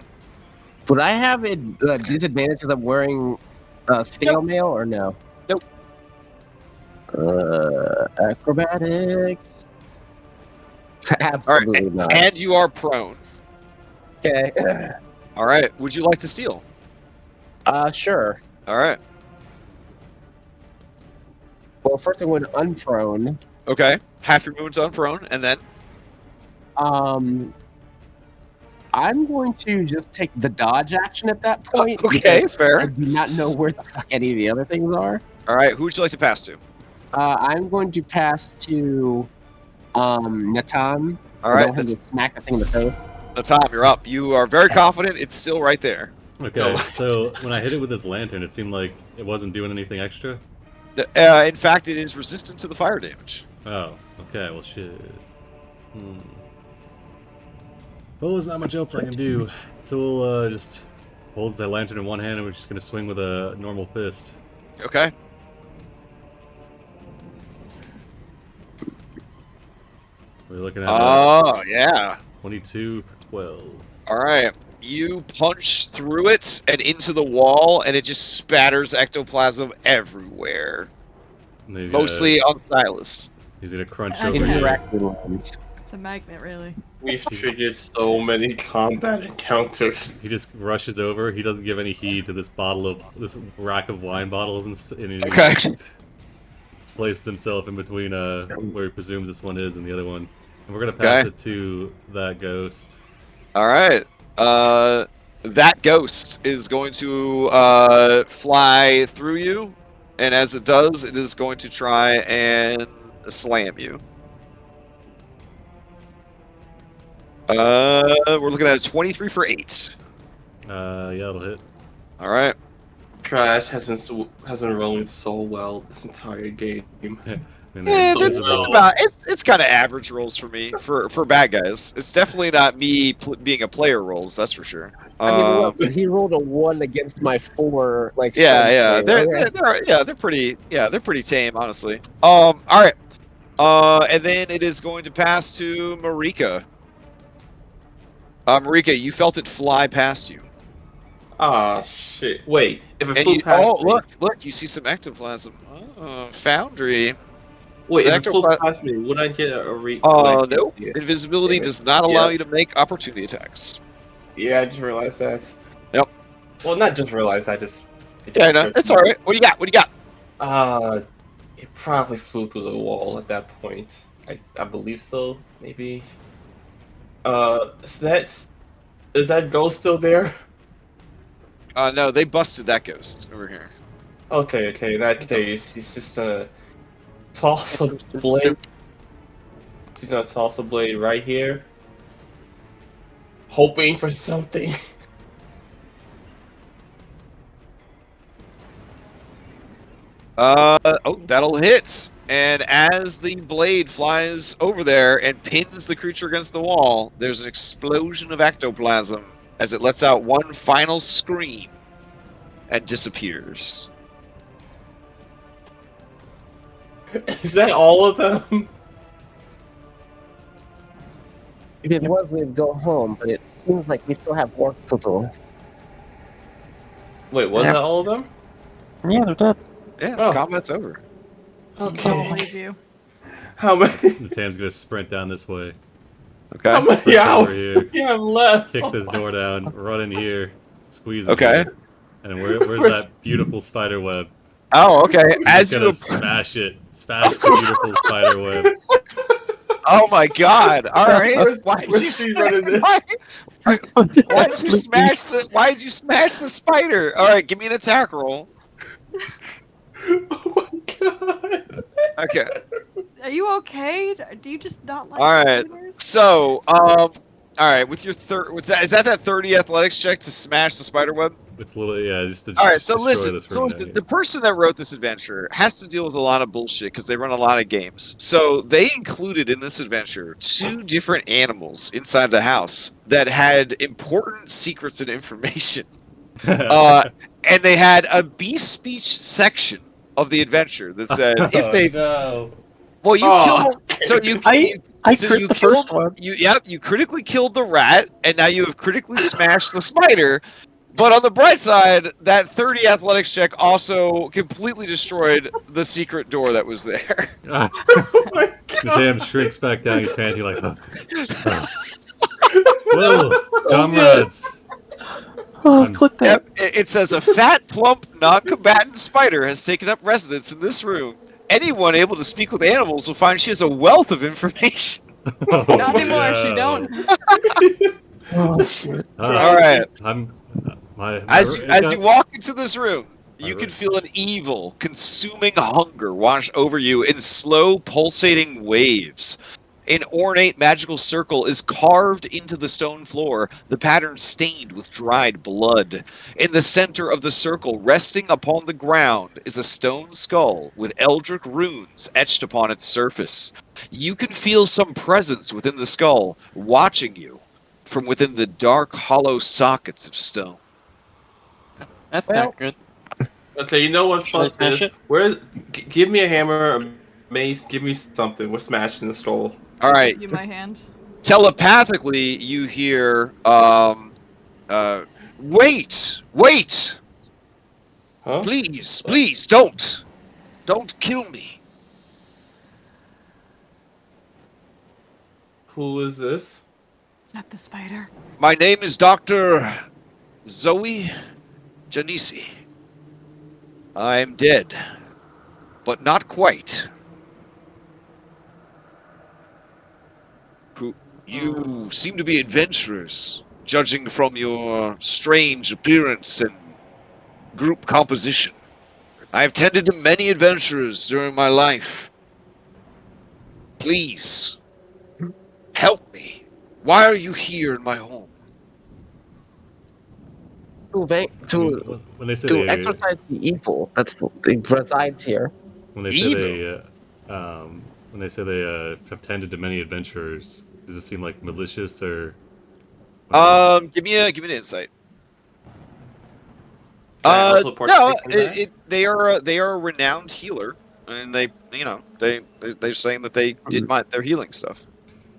Would I have a disadvantage because I'm wearing stale mail or no? Nope. Acrobatics. Absolutely not. And you are prone. Okay. All right. Would you like to steal? Sure. All right. Well, first I'm going to unprone. Okay. Half your movement's unprone, and then I'm going to just take the dodge action at that point. okay, because fair. I do not know where the fuck any of the other things are. All right. Who would you like to pass to? I'm going to pass to Natan. All I right. don't have to smack the thing in the face. Tom, you're up. You are very confident. It's still right there. Okay, so when I hit it with this lantern, it seemed like it wasn't doing anything extra. In fact, it is resistant to the fire damage. Oh, okay, well shit. Well, there's not much else I can do. So we'll just holds that lantern in one hand and we're just gonna swing with a normal fist. Okay. We're looking at Oh, yeah. 22 for 12. All right. You punch through it and into the wall, and it just spatters ectoplasm everywhere. Maybe, Mostly on Silas. he's gonna crunch I over can here. Interaction lines. It's a magnet, really. We've triggered so many combat encounters. He just rushes over. He doesn't give any heed to this rack of wine bottles, and he Okay. placed himself in between where he presumes this one is and the other one. And we're gonna pass it to that ghost. All right. That ghost is going to fly through you, and as it does, it is going to try and slam you. We're looking at a 23 for 8. Yeah, it'll hit. All right. Crash has been rolling so well this entire game. And Yeah, then it's kind of average rolls for me for bad guys. It's definitely not me being a player rolls, that's for sure. I mean, look, he rolled a 1 against my 4. Like, Yeah, strength save. they're pretty tame, honestly. All right. And then it is going to pass to Marika. Marika, you felt it fly past you. Ah, shit. Wait, if it And flew you, past me... look, you see some ectoplasm. Oh, Foundry. Wait, if it flew ectoplasm- past me, would I get a Nope. Invisibility does not allow you to make opportunity attacks. Yeah, I just realized that. Yep. Well, not just realized, it Yeah, no, it's all right. What do you got? What do you got? It probably flew through the wall at that point. I believe so, maybe. Is that ghost still there? No, they busted that ghost over here. Okay. In that case, she's just gonna toss a There's this blade. strip. She's gonna toss a blade right here, hoping for something. That'll hit. And as the blade flies over there and pins the creature against the wall, there's an explosion of ectoplasm as it lets out one final scream and disappears. Is that all of them? If it was, we'd go home, but it seems like we still have work to do. Wait, was Yeah. that all of them? Yeah, they're dead. Yeah, Oh. combat's over. I'll believe you. How many? Natam's gonna sprint down this way. Okay. How many Sprint hours over here. do you have left? Kick this door down. Run in here. Squeeze this Okay. door. And where's that beautiful spider web? Oh, okay. I'm As just you gonna smash it. Smash the beautiful spider web. Oh my god! All right. Where's- Why did where's you Steve smash? running this? Why did you smash the? Why did you smash the spider? All right, give me an attack roll. Oh my god! Okay. Are you okay? Do you just not like All right. spiders? So, all right. With your is that 30 athletics check to smash the spider web? It's literally, yeah, just to All right. just So destroy listen. this So room listen. down The person that wrote this adventure has to deal with a lot of bullshit because they run a lot of games. So they included in this adventure 2 different animals inside the house that had important secrets and information. here. And they had a beast speech section of the adventure that said if they no. well you Oh, kill so you I so crit you the killed- first one. you critically killed the rat and now you have critically smashed the spider, but on the bright side that 30 athletics check also completely destroyed the secret door that was there. Ah, Oh my god! Natam shrinks back down. He's panting like, whoa, comrades. Oh, clip that. Yep, it says a fat, plump, non-combatant spider has taken up residence in this room. Anyone able to speak with animals will find she has a wealth of information. Oh, Not anymore. She no. don't. Oh shit. All right. I'm my As it got- you walk into this room, you My can ro- feel an evil, consuming hunger wash over you in slow, pulsating waves. An ornate magical circle is carved into the stone floor, the pattern stained with dried blood. In the center of the circle, resting upon the ground, is a stone skull with eldritch runes etched upon its surface. You can feel some presence within the skull, watching you from within the dark, hollow sockets of stone. That's Well- not good. Okay, you know what? Should I Fuck smash this. it? Where's? Give me a hammer, a mace. Give me something. We're smashing the skull. All right. Give you my hand. Telepathically, you hear, wait, Huh? please, don't kill me. Who is this? Is that the spider? My name is Dr. Zoi Gennisi. I'm dead, but not quite. You seem to be adventurers, judging from your strange appearance and group composition. I have tended to many adventurers during my life. Please, help me. Why are you here in my home? To when they say to they, exorcise the evil that resides here. when they say they have tended to many adventurers, does it seem like malicious or? Give me an insight. Can I also No, partake in that? they are a renowned healer, and they're saying that they did their healing stuff.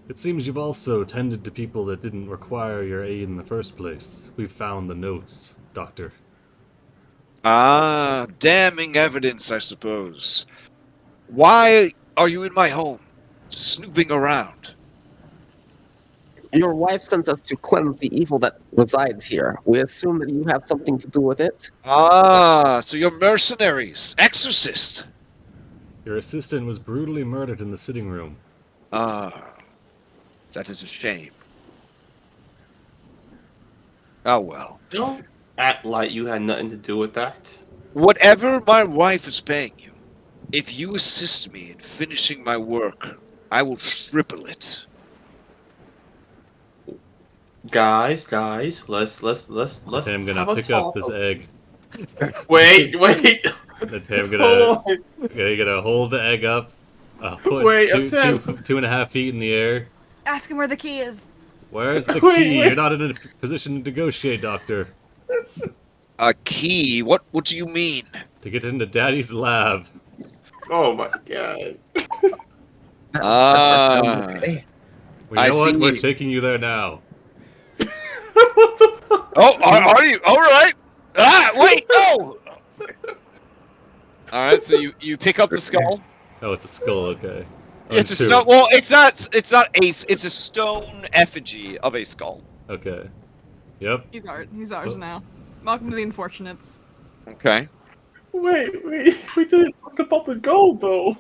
It seems you've also tended to people that didn't require your aid in the first place. We've found the notes, Doctor. Ah, damning evidence, I suppose. Why are you in my home, snooping around? Your wife sent us to cleanse the evil that resides here. We assume that you have something to do with it. Ah, so you're mercenaries, exorcist. Your assistant was brutally murdered in the sitting room. Ah, that is a shame. Oh well. Don't act like you had nothing to do with that. Whatever my wife is paying you, if you assist me in finishing my work, I will triple it. Guys, let's I'm have gonna a pick up talk. this egg. Wait. Okay, I'm Hold on. gonna hold the egg up. Put Wait, two, Tim. 2.5 feet in the air. Ask him where the key is. Where's the Wait, key? wait. You're not in a position to negotiate, Doctor. A key? What do you mean? To get into Daddy's lab. Oh my god. Ah. Well, I you know what? see. We're taking you there now. What the fuck? Oh, are you? All right. Ah, wait, no. All right, so you pick up the skull. Oh, it's a skull. Okay. It's a Two. stone. Well, it's not. It's not ace. It's a stone effigy of a skull. Okay. Yep. He's ours now. Welcome to the Unfortunates. Okay. Wait, we didn't talk about the gold though.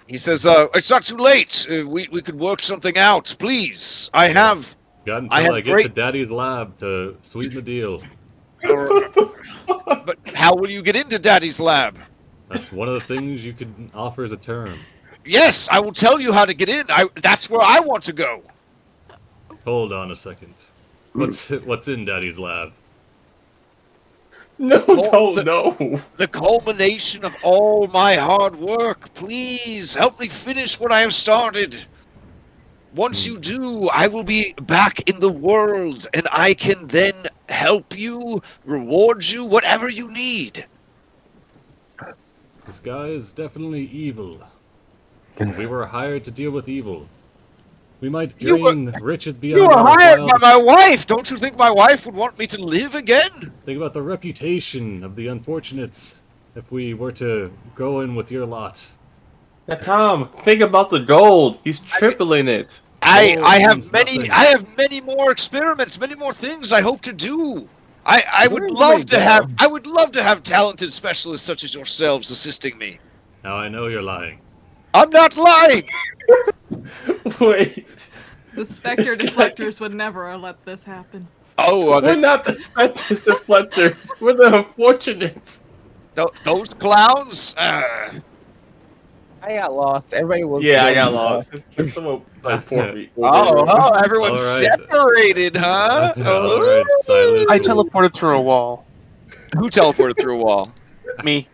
He says, "It's not too late. We could work something out, please. I have." Got I until have I get great- to Daddy's lab to sweeten the deal. But how will you get into Daddy's lab? That's one of the things you can offer as a term. Yes, I will tell you how to get in. That's where I want to go. Hold on a second. What's in Daddy's lab? No, Oh, no. The culmination of all my hard work. Please help me finish what I have started. Once you do, I will be back in the world, and I can then help you, reward you, whatever you need. This guy is definitely evil. We were hired to deal with evil. We might You were- gain riches beyond You were our hired by wildest- my wife. Don't you think my wife would want me to live again? Think about the reputation of the Unfortunates if we were to go in with your lot. Now, Tom, think about the gold. He's tripling it. I Gold have means many nothing. I have many more experiments, many more things I hope to do. I would Where do love they to go? have talented specialists such as yourselves assisting me. Now I know you're lying. I'm not lying. Wait, The Spectre deflectors would never let this happen. Oh, are we're they, not the Spectres deflectors. We're the unfortunates. those clowns? I got lost. Everybody was. Yeah, I got lost. Someone like poor me. Everyone's All right. separated, huh? All right, Silas. I teleported through a wall. Who teleported through a wall? Me.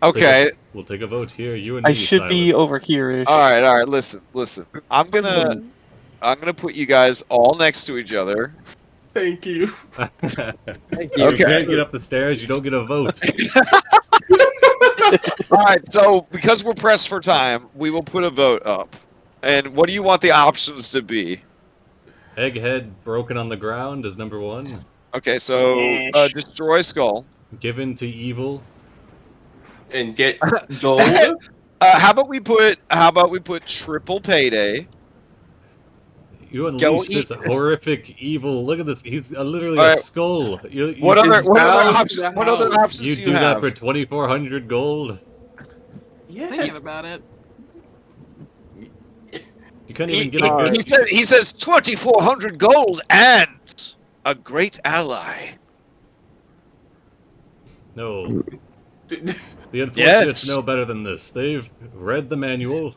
Okay. We'll take a vote here. You and I me, should be Silas. over here-ish. All right. Listen. I'm gonna put you guys all next to each other. Thank you. Thank You you. Okay. can't get up the stairs. You don't get a vote. All right. So because we're pressed for time, we will put a vote up. And what do you want the options to be? Egghead broken on the ground is number one. Okay. So destroy skull. Given to evil. And get gold. How about we put triple payday? You Go unleash this eat. horrific evil. Look at this. He's literally All a right. skull. You What should- other down options? to the What other house. options You do do you that have? for 2,400 gold. Thinking Yes. about it. You can't even get a good. He says 2,400 gold and a great ally. No. The Unfortunates Yes. know better than this. They've read the manual.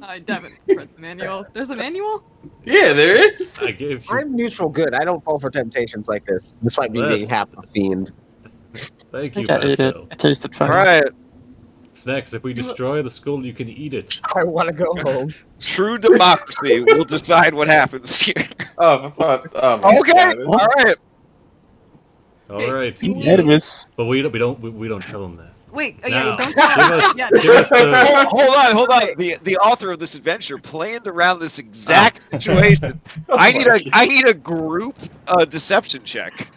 I haven't read the manual. There's a manual? Yeah, there is. I gave you. I'm neutral good. I don't fall for temptations like this, despite me Yes. being half a fiend. Thank I you, think I ate it. Pastel. It tasted fine. All right. Snacks, if we destroy the skull, you can eat it. I want to go home. True democracy will decide what happens here. Oh, I thought. Oh, my Okay. God. All right. All right. Unanimous. But we don't tell them that. Wait, Now, yeah, don't give tell us, me. Yeah, give us the. Hold on. The author of this adventure planned around this exact situation. Oh I my need a group deception check.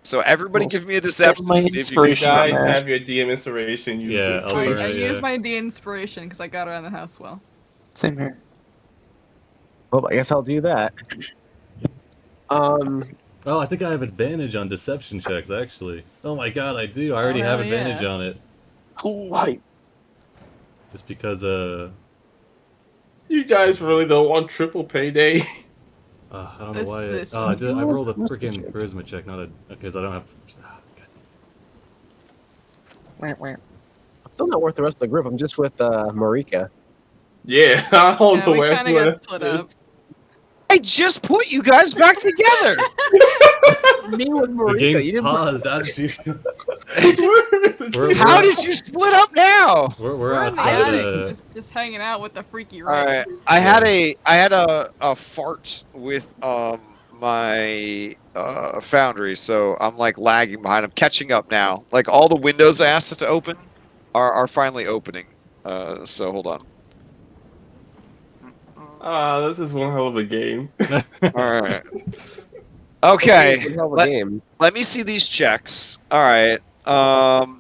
So everybody give me a deception. my to see if you inspiration. can- You guys have your DM inspiration. Use Yeah, it, I'll please. burn I it. used Yeah. my D inspiration because I got around the house well. Same here. Well, I guess I'll do that. Oh, I think I have advantage on deception checks, actually. Oh my god, I do. I already Oh, have hell advantage yeah. on it. Cool hype. Just because, You guys really don't want triple payday. I don't know This- why. this- I rolled a Charisma freaking check. charisma check, not a because I don't have. Wah. I'm still not worth the rest of the group. I'm just with Marika. Yeah, I don't Yeah, know we where kinda everyone got split up. is. I just put you guys back together. Me with The Marika. game's You didn't paused. As you, How did you split up now? we're We're in the outside. attic, just hanging out with the freaky All Rick. right, I had a fart with my foundry, so I'm like lagging behind. I'm catching up now. Like all the windows I asked it to open are finally opening. So hold on. This is one hell of a game. All right. Okay. hell of a Let- game. Let me see these checks. All right.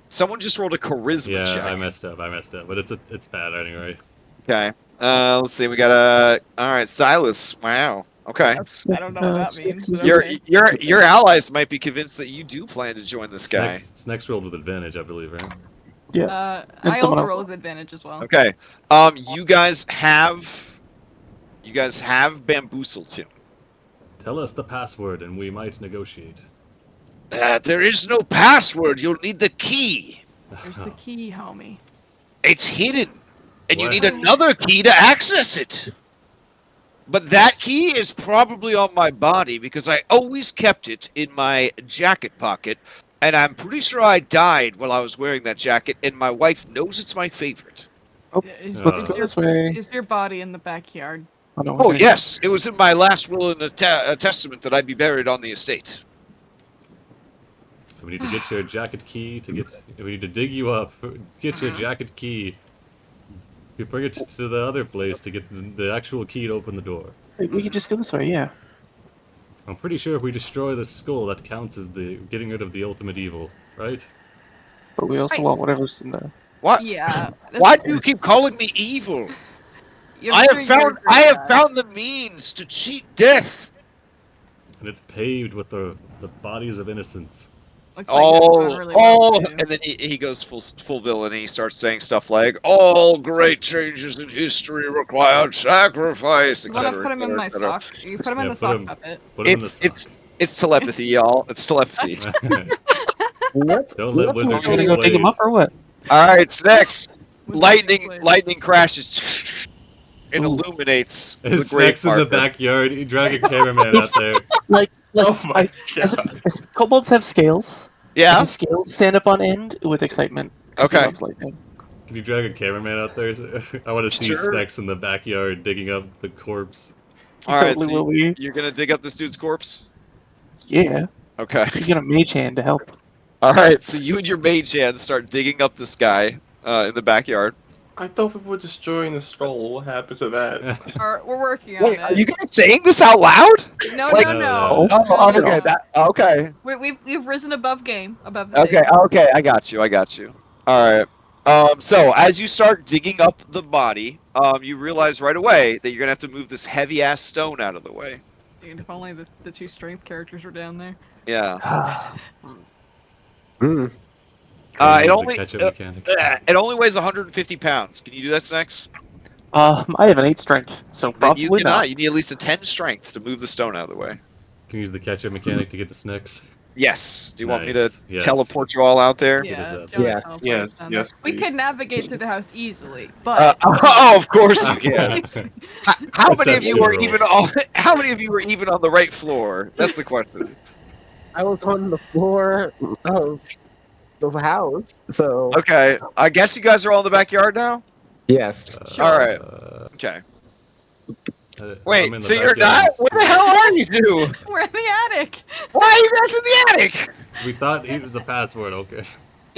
Someone just rolled a charisma Yeah, check. I messed up, but it's bad anyway. Okay. Let's see. We got a. All right, Silas. Wow. Okay. I don't know what that means. but Your okay. your allies might be convinced that you do plan to join this guy. Snacks rolled with advantage, I believe, right? And I someone also else. roll with advantage as well. Okay. You guys have bamboozled him. Tell us the password, and we might negotiate. There is no password. You'll need the key. Here's the key, homie. It's hidden, and you What? need another key to access it. But that key is probably on my body because I always kept it in my jacket pocket, and I'm pretty sure I died while I was wearing that jacket, and my wife knows it's my favorite. Let's go this way. Is your body in the backyard? Oh, no, we're Oh gonna- yes, it was in my last will and testament that I'd be buried on the estate. So we need to get your jacket key we need to dig you up, get your jacket key. You bring it to the other place to get the actual key to open the door. We can just go this way, yeah. I'm pretty sure if we destroy the skull, that counts as the getting rid of the ultimate evil, right? But we also Right. want whatever's in there. What? Yeah. Why do you keep calling me evil? I have found the means to cheat death. And it's paved with the bodies of innocents. Looks like that's going really well, too. And then he goes full villain. And he starts saying stuff like, "All great changes in history require sacrifice," You wanna etc. put him in my sock? You put him in Yeah, the put sock him- puppet. Put 'em in the It's telepathy, y'all. It's telepathy. Don't let wizards Are we gonna go dig him persuade. up or what? All right, next. With Lightning the- lightning crashes and illuminates the His grave snacks in the marker. backyard. You drag a cameraman out there. Like Oh my as, god. as kobolds have scales. Yeah. The scales stand up on end with excitement. 'cause he Okay. loves lightning. Can you drag a cameraman out there? I want to see Sure. snacks in the backyard digging up the corpse. All right, Totally so will we? you're gonna dig up this dude's corpse. Yeah. Okay. You get a mage hand to help. All right, so you and your mage hand start digging up this guy in the backyard. I thought we were destroying the scroll. What happened to that? We're working on Wait, it. are you guys saying this out loud? No, like- no, No, no. no. Oh, No, no, okay. no. Okay. We've risen above game, above the Okay. game. Okay. I got you. All right. So as you start digging up the body, you realize right away that you're gonna have to move this heavy ass stone out of the way. Dude, if only the two strength characters were down there. Yeah. Mm. Can we It use the only catch-up mechanic? it only weighs 150 pounds. Can you do that, Snacks? I have an 8 strength, so Then you probably cannot. not. You need at least a 10 strength to move the stone out of the way. Can you use the catch-up mechanic to get the snacks? Yes. Do you want me to Nice. Yes. teleport you all out there? Yeah, us that. Joey Yes, teleports yes, down yes, there. We please. could navigate through the house easily, but Oh, of course you can. How many of you Perception were roll. even on? How many of you were even on the right floor? That's the question. I was on the floor of the house, so Okay, I guess you guys are all in the backyard now. yes. All right. Okay. I'm in Wait, the so you're backyard. not? Where the hell are you two? we're in the attic. Why are you guys in the attic? We thought it was a password. Okay.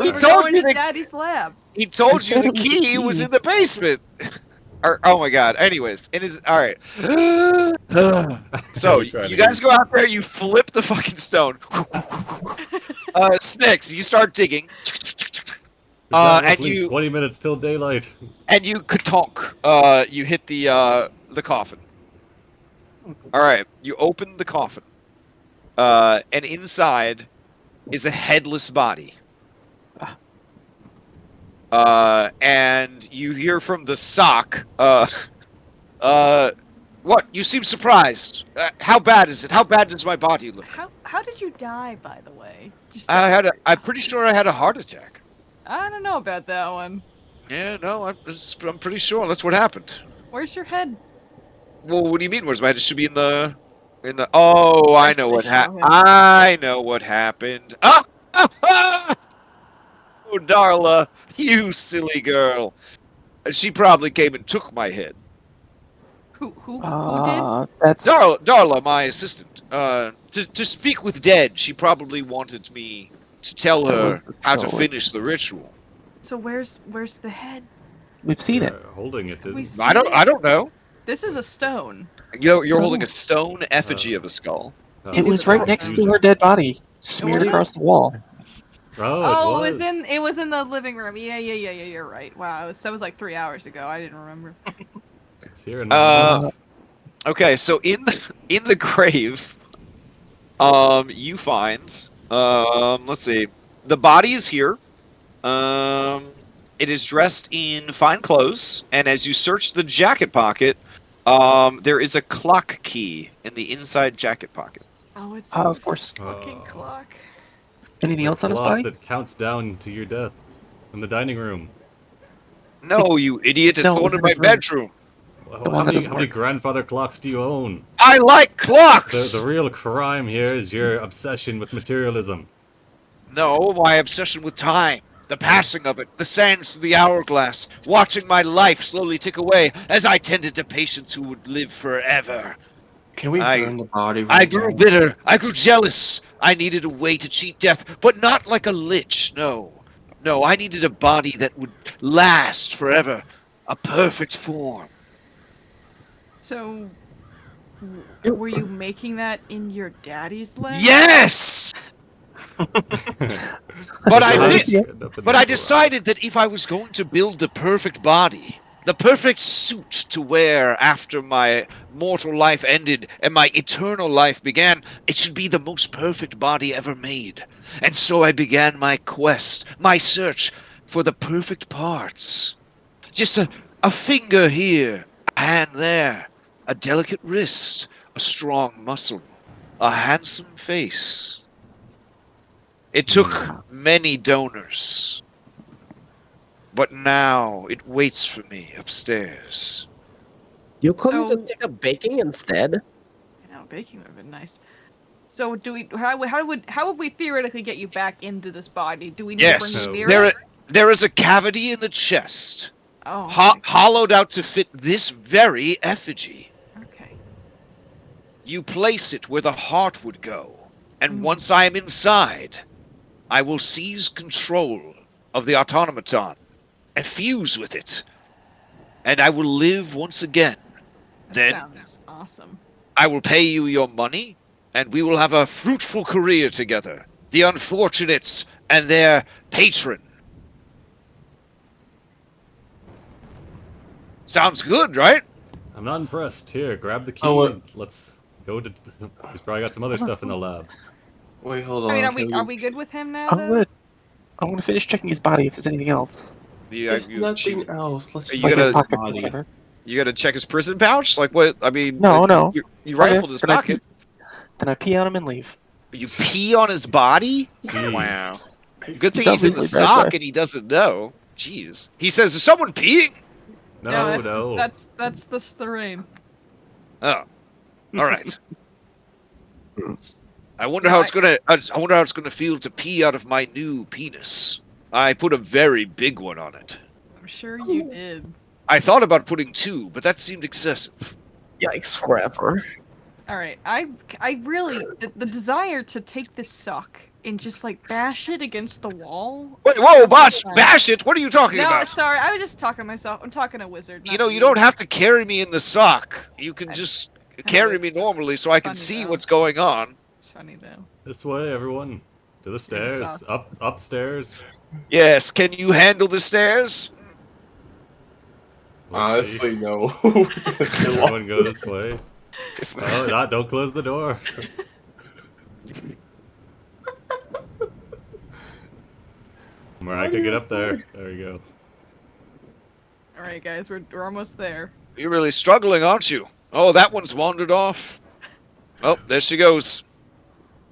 He We're told going you to the Daddy's lab. he told I you said the it was the key was key. in the basement. Or, oh my god. Anyways, it is all right. So We tried you to guys go out there, you flip the fucking stone. Snicks, you start digging. We've got and roughly you 20 minutes till daylight. and you katonk. You hit the coffin. All right, you open the coffin, and inside is a headless body. And you hear from the sock, What? You seem surprised. How bad is it? How bad does my body look? How did you die, by the way? Just I'm pretty sure I had a heart attack. I don't know about that one. Yeah, no, I'm pretty sure that's what happened. Where's your head? Well, what do you mean? Where's my head? It should be in the. Oh, I know what happened. I know what happened. Ah! Oh, Darla, you silly girl. She probably came and took my head. Who did? That's Darla, my assistant. To speak with dead, she probably wanted me to tell That her was the how to story. finish the ritual. So where's the head? We've seen it. Holding it. We Isn't see I don't know. This is a stone. You're holding a stone effigy of a skull. It was right next to her dead body, smeared across the wall. Oh, it was in the living room. Yeah. You're right. Wow, that was like 3 hours ago. I didn't remember. It's here in the house. Okay, so in the grave, you find let's see, the body is here. It is dressed in fine clothes, and as you search the jacket pocket, there is a clock key in the inside jacket pocket. Oh, it's Of course. fucking clock. Anything else on his Clock body? that counts down to your death in the dining room. No, you idiot! It's No, the it one was in in my his room. bedroom. Well, The how one that many, doesn't how many work. grandfather clocks do you own? I like clocks. The real crime here is your obsession with materialism. No, my obsession with time, the passing of it, the sands through the hourglass, watching my life slowly tick away as I tended to patients who would live forever. Can we I- burn the body? I right grew now? bitter. I grew jealous. I needed a way to cheat death, but not like a lich. No. No, I needed a body that would last forever. A perfect form. So, were you making that in your daddy's lab? Yes! But I End up in But the I garage. decided that if I was going to build the perfect body, the perfect suit to wear after my mortal life ended and my eternal life began, it should be the most perfect body ever made. And so I began my quest, my search for the perfect parts. Just a finger here, a hand there, a delicate wrist, a strong muscle, a handsome face. It took many donors. But now it waits for me upstairs. You couldn't So- just take up baking instead? I know, baking would have been nice. So, how would we theoretically get you back into this body? Do we need Yes, to bring the mirror? there is a cavity in the chest, Oh, hollowed out to fit this very effigy. okay. You place it where the heart would go, and once I am inside, I will seize control of the automaton and fuse with it, and I will live once again. That Then sounds awesome. I will pay you your money, and we will have a fruitful career together. The unfortunates and their patron. Sounds good, right? I'm not impressed. Here, grab the key. Oh, and let's go to. He's probably got some other stuff in the lab. Wait, hold on. I mean, can are we good with him now? I'm Though? gonna finish checking his body if there's anything else. There's nothing else. Let's You Like gotta- his pockets or body. whatever. You gotta check his prison pouch? Like what? I mean, No, no. You rifled his Then I pocket. Then I pee on him and leave. You pee on his body? Jeez. Wow. Good thing Sounds he's in the easily bad sock guy. and he doesn't know. Jeez. He says, "Is someone peeing?" No. That's the rain. Oh. All right. I wonder how it's gonna. I wonder how it's gonna feel to pee out of my new penis. I put a very big one on it. I'm sure you did. I thought about putting 2, but that seemed excessive. Yikes, forever. All right, I really the desire to take this sock and just like bash it against the wall. Wait, whoa, bash it! What are you talking No, about? sorry, I was just talking to myself. I'm talking to Wizard. You not know, to you don't have to carry me in the sock. You can I- just I carry know, me it's normally so I can funny, see though. what's going on. It's funny though. This way, everyone. To the stairs. Upstairs. Yes, can you handle the stairs? Let's see. Honestly, no. Everyone go this way. Oh, don't close the door. Where I could get up there. There you go. All right, guys, we're almost there. You're really struggling, aren't you? Oh, that one's wandered off. Oh, there she goes.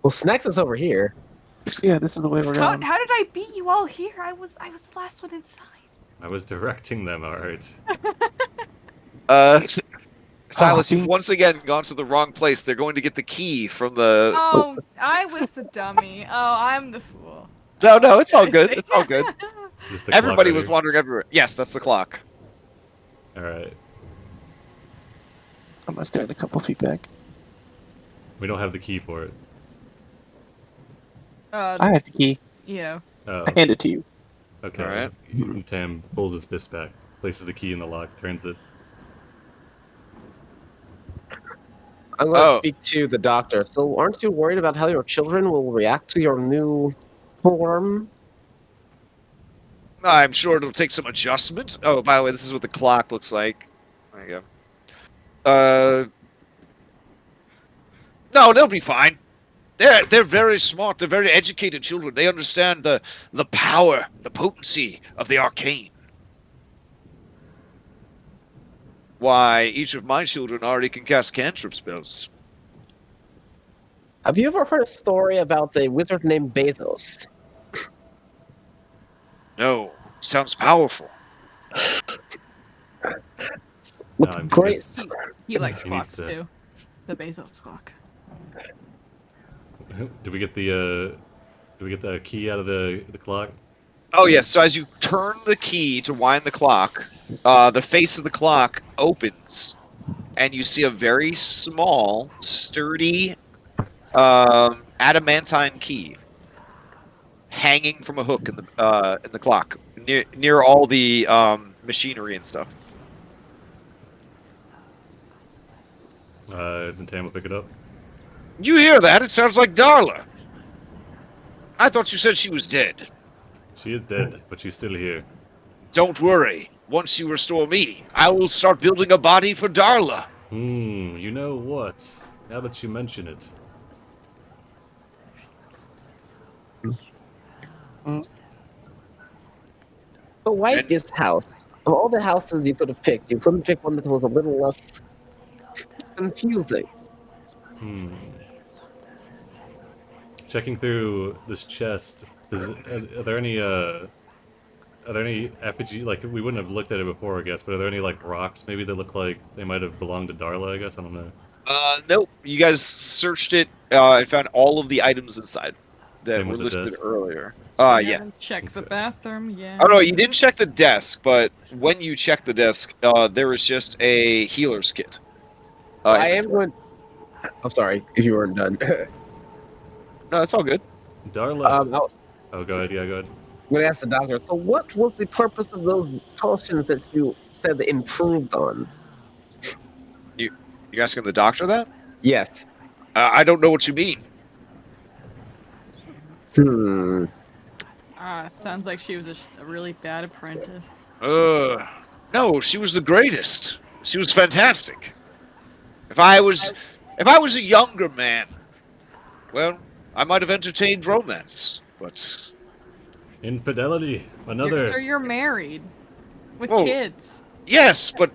Well, Snacks is over here. Yeah, this is the way we're How going. did I beat you all here? I was the last one inside. I was directing them, alright. Silas, you've Pink. once again gone to the wrong place. They're going to get the key from the. Oh, I was the dummy. Oh, I'm the fool. No, it's all good. It's all good. Is the Everybody clock was ready? wandering everywhere. Yes, that's the clock. Alright. I must stand a couple feet back. We don't have the key for it. I have the key. Yeah. Oh, I hand it to you. okay. Alright. Tam pulls his fist back, places the key in the lock, turns it. I'm going to Oh. speak to the doctor. So, aren't you worried about how your children will react to your new form? I'm sure it'll take some adjustment. Oh, by the way, this is what the clock looks like. There you go. No, they'll be fine. They're very smart. They're very educated children. They understand the power, the potency of the arcane. Why, each of my children already can cast cantrip spells. Have you ever heard a story about a wizard named Bezos? No, sounds powerful. With I'm great. convinced. He likes He needs clocks to- too. The Bezos clock. Did we get the key out of the clock? Oh yes. So as you turn the key to wind the clock, the face of the clock opens, and you see a very small, sturdy, adamantine key hanging from a hook in the clock near all the machinery and stuff. Then Tam will pick it up. You hear that? It sounds like Darla. I thought you said she was dead. She is dead, but she's still here. Don't worry. Once you restore me, I will start building a body for Darla. You know what? Now that you mention it. So why And- this house? Of all the houses you could have picked, you couldn't pick one that was a little less confusing. Checking through this chest, are there any effigy, like, we wouldn't have looked at it before, I guess, but are there any, like, rocks maybe that look like they might have belonged to Darla, I guess? I don't know. Nope. You guys searched it and found all of the items inside that Same were with the listed desk. earlier. Yeah. Yeah. Check the bathroom. Yeah. Oh no, you didn't check the desk, but when you checked the desk, there was just a healer's kit. I am inventory. going. I'm sorry if you weren't done. No, that's all good. Darla. I Oh, go ahead. Yeah, go ahead. going to ask the doctor. So, what was the purpose of those potions that you said they improved on? You asking the doctor that? Yes. I don't know what you mean. Sounds like she was a really bad apprentice. No, she was the greatest. She was fantastic. If I was a younger man, well, I might have entertained romance, but Infidelity. Sir, Another. you're married with Oh. kids. yes, but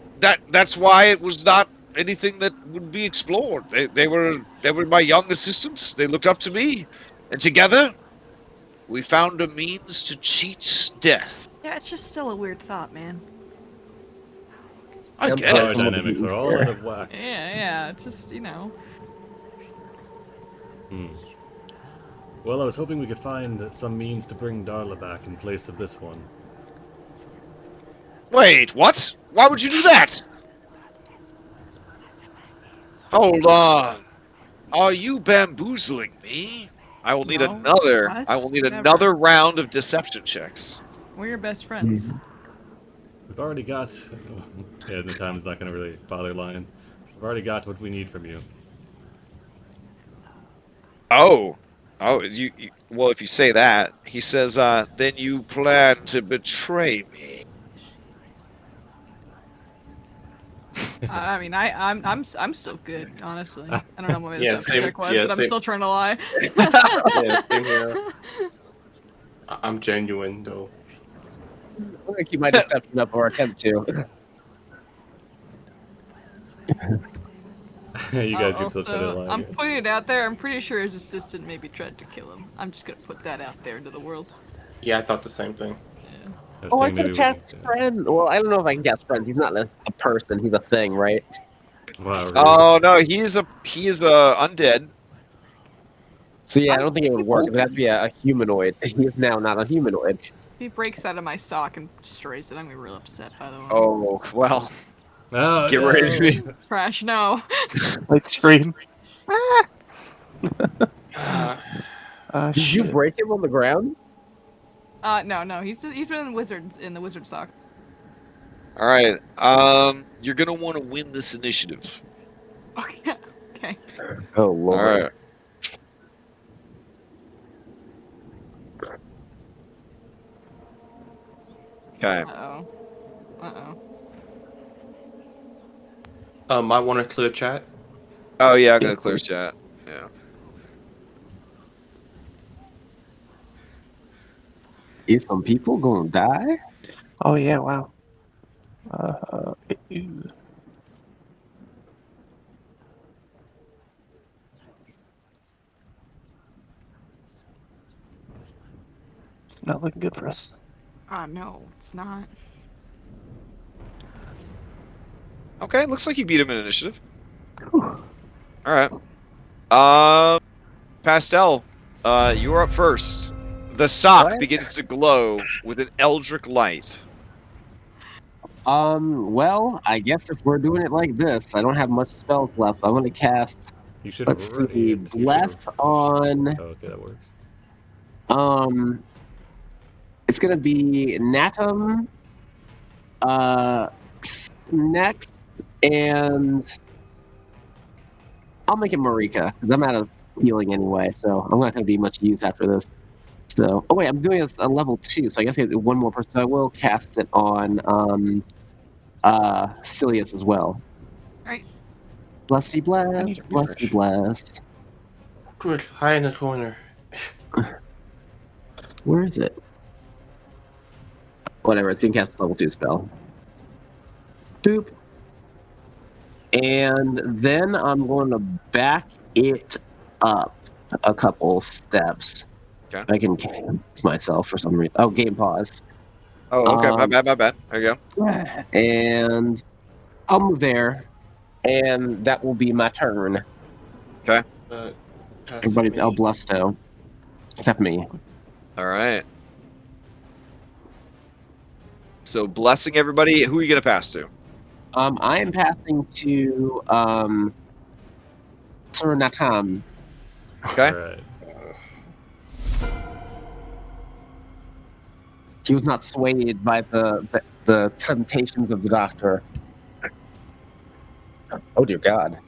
that's why it was not anything that would be explored. They were my young assistants. They looked up to me, and together we found a means to cheat death. Yeah, it's just still a weird thought, man. I Yep. guess. Power dynamics are all out of whack. Yeah, it's just, you know. Well, I was hoping we could find some means to bring Darla back in place of this one. Wait, what? Why would you do that? Hold on. Are you bamboozling me? I will need No, another. us, I will need never. another round of deception checks. We're your best friends. We've already got. Yeah, the time is not going to really bother lying. We've already got what we need from you. Oh, you. Well, if you say that, he says, then you plan to betray me. I mean, I'm still good, honestly. I don't know what my Yeah, deception same- check was, yeah, but I'm same. still trying to lie. Yeah, same here. I'm genuine though. I'm going to keep my deception up or attempt to. You guys can still try to Also, lie. I'm putting it out there. I'm pretty sure his assistant maybe tried to kill him. I'm just gonna put that out there into the world. Yeah, I thought the same thing. Yeah. was Oh, I thinking could maybe cast friend. Well, I don't know if I can cast friends. He's not a person. He's a thing, right? Wow. Really? Oh no, he is a undead. So yeah, I don't think it would work. It would have to be a humanoid. He is now not a humanoid. If he breaks out of my sock and destroys it, I'm gonna be real upset. By the way. Oh well, Oh, get ready to be. Crash, no. Light scream. Uh, Did you Shit. break him on the ground? No. He's been in the wizard sock. All right. You're gonna want to win this initiative. Okay. Okay. Oh All lord. right. Okay. Uh oh. might want to clear chat. Oh yeah, I'm gonna Yes, clear please. chat. Yeah. Is some people gonna die? Oh yeah, wow. Ew. It's not looking good for us. No, it's not. Okay, looks like you beat him in initiative. Whew. All right. Pastel, you're up first. The sock What? begins to glow with an eldritch light. Well, I guess if we're doing it like this, I don't have much spells left. I'm gonna cast, You should have let's see, bless on, Oh, okay, that works. it's gonna be Natum, Snack, and I'll make it Marika, because I'm out of healing anyway, so I'm not gonna be much use after this. So, oh wait, I'm doing a level 2, so I guess I get one more person. So I will cast it on, Silius as well. Alright. Bless you, I need bless. a Bless you, refresh. bless. Good, high in the corner. Where is it? Whatever, it's being cast as level 2 spell. Boop. And then I'm going to back it up a couple steps. Okay. I can myself for some reason. Oh, game paused. Oh, okay. My Um, bad. My bad. There you go. And I'll move there. And that will be my turn. Pass Everybody's me. El Blusto. Except me. All right. So blessing everybody. Who are you gonna pass to? I am passing to Sir Natam. Okay. All right. He was not swayed by the temptations of the doctor. Oh dear God.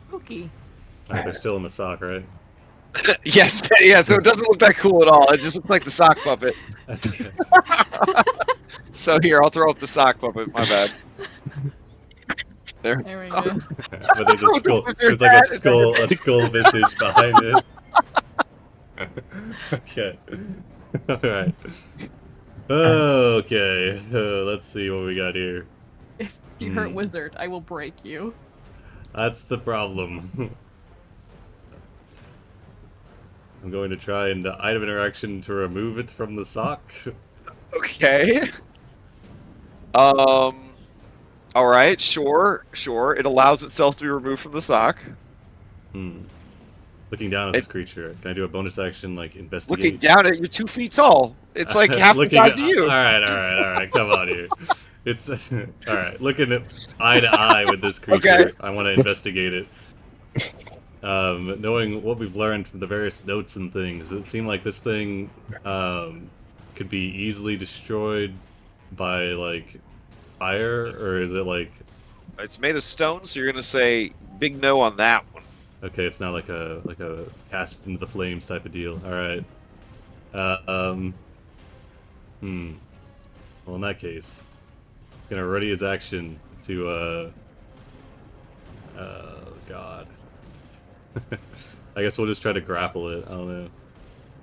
Spooky. All right, they're still in the sock, right? Yes. Yeah. So it doesn't look that cool at all. It just looks like the sock puppet. So here, I'll throw up the sock puppet. My bad. There. There we go. But there's a skull. There's like a skull visage behind it. Okay. All right. Okay. Let's see what we got here. If you hurt wizard, I will break you. That's the problem. I'm going to try and item interaction to remove it from the sock. Okay. All right. Sure. It allows itself to be removed from the sock. Looking down at this creature, can I do a bonus action like investigate? Looking down at it, you're 2 feet tall. It's like half the Looking size at- of you. All right. Come on here. It's all right. Looking at eye to eye with this creature, Okay. I want to investigate it. Knowing what we've learned from the various notes and things, it seemed like this thing could be easily destroyed by like fire, or is it like? It's made of stone, so you're gonna say big no on that one. Okay, it's not like a cast into the flames type of deal. All right. Well, in that case, he's gonna ready his action to oh god. I guess we'll just try to grapple it. I don't know.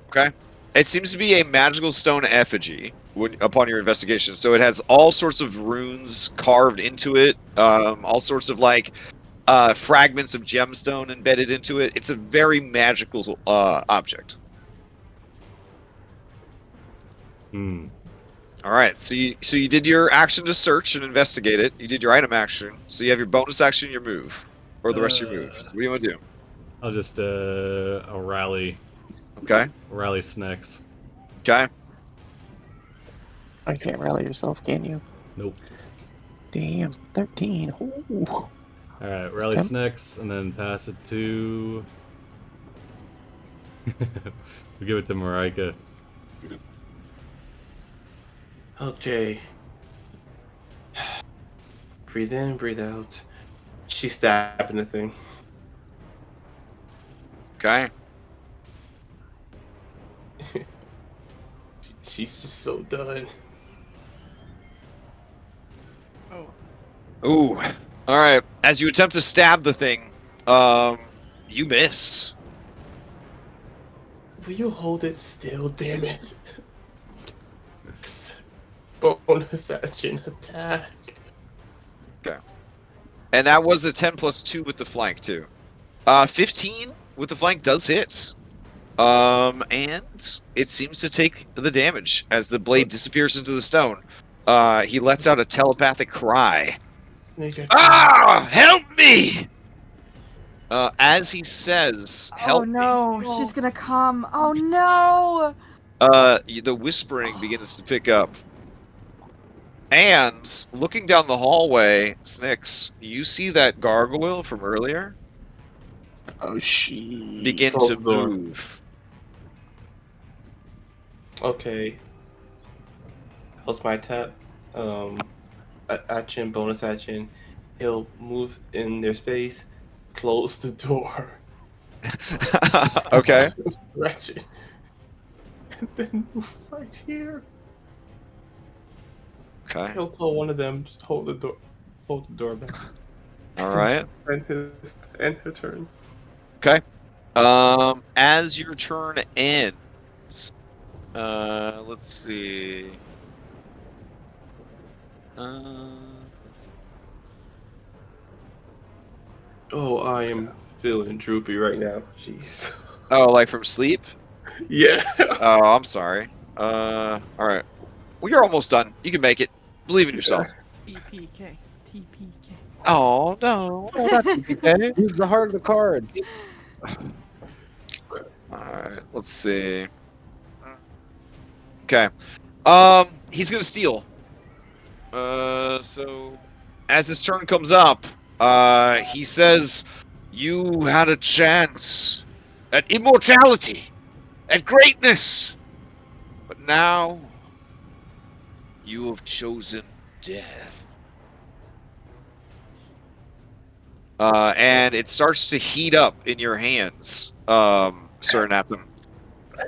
Okay. It seems to be a magical stone effigy upon your investigation. So it has all sorts of runes carved into it, all sorts of like fragments of gemstone embedded into it. It's a very magical object. Hmm. All right, so you did your action to search and investigate it. You did your item action, so you have your bonus action, your move, or the rest of your moves. What do you want to do? I'll just I'll rally Okay. snacks. Okay. You can't rally yourself, can you? Nope. Damn, 13. Ooh. All right, rally Stem? snacks, and then pass it to. We give it to Marika. Okay. Breathe in, breathe out. She's stabbing the thing. Okay. She's just so done. Oh. Ooh. All right. As you attempt to stab the thing, you miss. Will you hold it still, damn it? Bonus action attack. Okay. And that was a 10 plus 2 with the flank too. 15 with the flank does hit. And it seems to take the damage as the blade disappears into the stone. He lets out a telepathic cry. Ah! Help me! As he says, help Oh no, me. she's gonna come. Oh no! The whispering begins to pick up. And looking down the hallway, Snicks, you see that gargoyle from earlier Oh, she begin Close to the door. move. Okay. How's my tap? Action, bonus action. He'll move in their space, close the door. Okay. Ratchet. And then move right here. Okay. He'll tell one of them to hold the door back. All right. And her turn. Okay. As your turn ends, let's see. Oh, I am feeling droopy right now. Jeez. Oh, like from sleep? Yeah. Oh, I'm sorry. All right. Well, you're almost done. You can make it. Believe in yourself. TPK. TPK. Oh no, not TPK. Use the heart of the cards. Alright, let's see. Okay. He's gonna steal. So as his turn comes up, he says, "You had a chance at immortality, at greatness, but now you have chosen death." And it starts to heat up in your hands, Sir Anathema.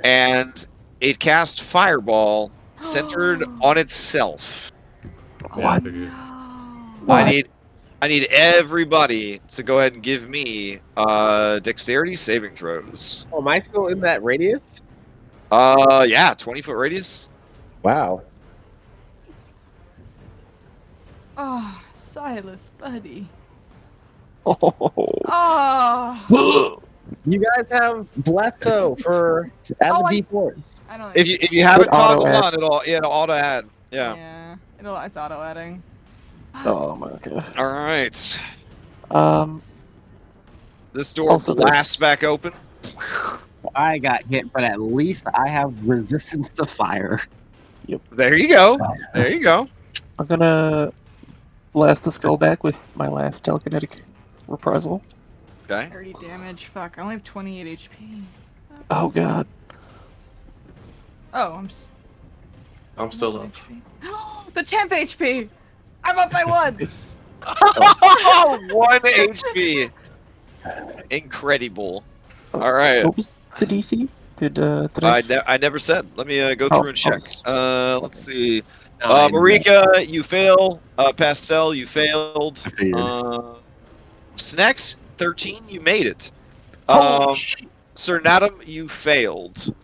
And it casts Fireball centered on itself. Yeah, I What? figured. I need everybody to go ahead and give me dexterity saving throws. Oh, am I still in that radius? Yeah, 20-foot radius. Wow. Oh, Silas, buddy. Oh. Oh. You guys have Blesso for add Oh, the D4. I don't. If you have it It auto toggled on, adds. it'll auto add. Yeah. Yeah. It's auto adding. Oh my god. All right. This door Also, there's- blasts back open. I got hit, but at least I have resistance to fire. There you go. There you go. I'm gonna blast the skull back with my last telekinetic reprisal. Okay. 30 damage. Fuck. I only have 28 HP. Oh god. Oh, I'm still up. The 10th HP. I'm up by 1. 1 HP. Incredible. All right. What was the DC? Did I? I never said. Let me go through and check. oops. Let's see. Marika, you fail. Pastel, you failed. Snex, 13, you made it. Sir Natum, you failed.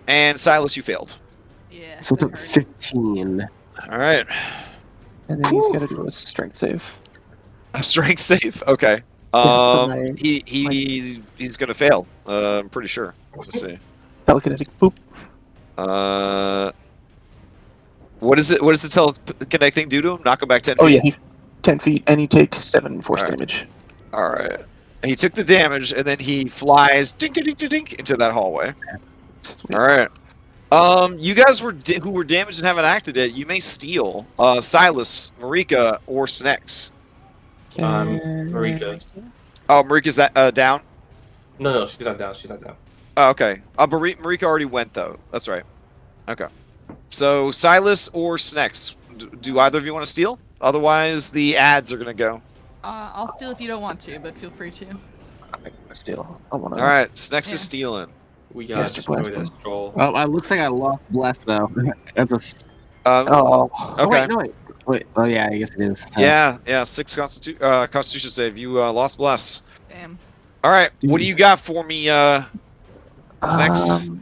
And Silas, you failed. Yeah. So that took hurt. 15. All right. And then he's got to do a strength save. save. Strength save. Okay. for my He's gonna fail. I'm pretty sure. Let's see. telekinetic. Boop. What is it? What does the telekinetic thing do to him? Knock him back 10 feet. Oh yeah, 10 feet, and he takes 7 force Alright. damage. All right. He took the damage, and then he flies dink, dink, dink, dink, dink, into that hallway. Sweet. All right. You guys who were damaged and haven't acted yet, you may steal Silas, Marika, or Snex. Marika. Oh, Marika's down? No, she's not down. She's not down. Oh, okay. Marika already went, though. That's right. Okay. So, Silas or Snex, do either of you want to steal? Otherwise, the ads are going to go. I'll steal if you don't want to, but feel free to. I steal. I want to. All right, Snex Yeah. is stealing. We gotta Master destroy Blaster. that scroll. Oh, it looks like I lost bless though. That's a. Oh. Oh, Okay. wait, no, wait. Oh yeah, I guess it is. Yeah, 6 Constitution save. You lost bless. Damn. All right, what do you got for me, Snex?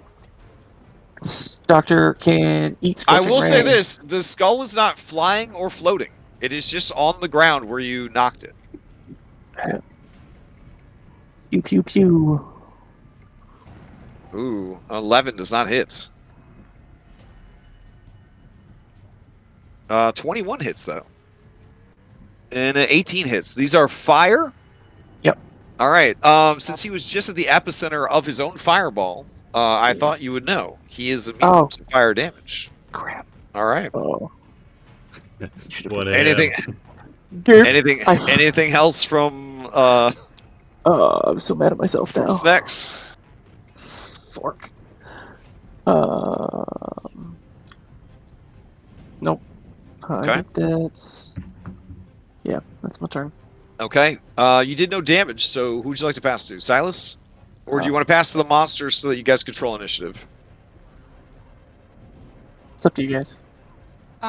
This doctor can eat I scorching will say ray. this: the skull is not flying or floating. It is just on the ground where you knocked it. Pew pew pew. Ooh, 11 does not hit. 21 hits though, and 18 hits. These are fire. Yep. All right. Since he was just at the epicenter of his own fireball, I thought you would know he is immune to fire damage. Crap. All right. Oh. 1 a.m. Anything? Derp. Anything else from I'm so mad at myself now. Snex? Fork. Nope. Okay. I think that's. Yeah, that's my turn. Okay. You did no damage, so who would you like to pass to? Silas? Or do you want to pass to the monsters so that you guys control initiative? It's up to you guys. The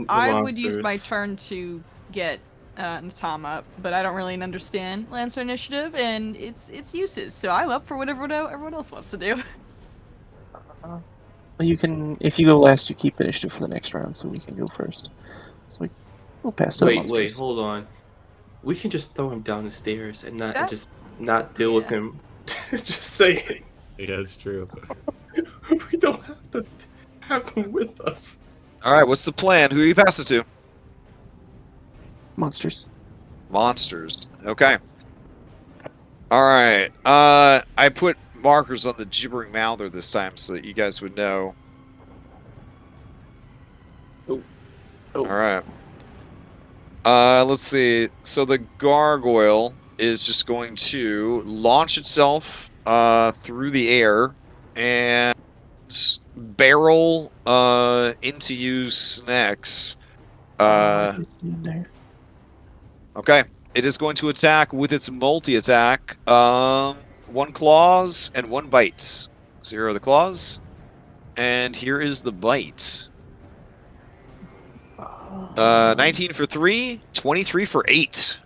I would use my monsters. turn to get Natam up, but I don't really understand Lancer Initiative and its uses, so I'm up for whatever everyone else wants to do. Well, you can, if you go last, you keep initiative for the next round, so we can go first. So we'll pass to the Wait, monsters. hold on. We can just throw him down the stairs and That- just not deal with yeah. him. Just say it. Yeah, it's true. We don't have to have him with us. All right, what's the plan? Who are you passing to? Monsters. Monsters. Okay. All right. I put markers on the gibbering mouther this time so that you guys would know. Oh. All right. Let's see. So the gargoyle is just going to launch itself through the air and barrel into you, Snex. It's in there. Okay. It is going to attack with its multi-attack. 1 claws and 1 bite. So here are the claws. And here is the bite. 19 for 3, 23 for 8.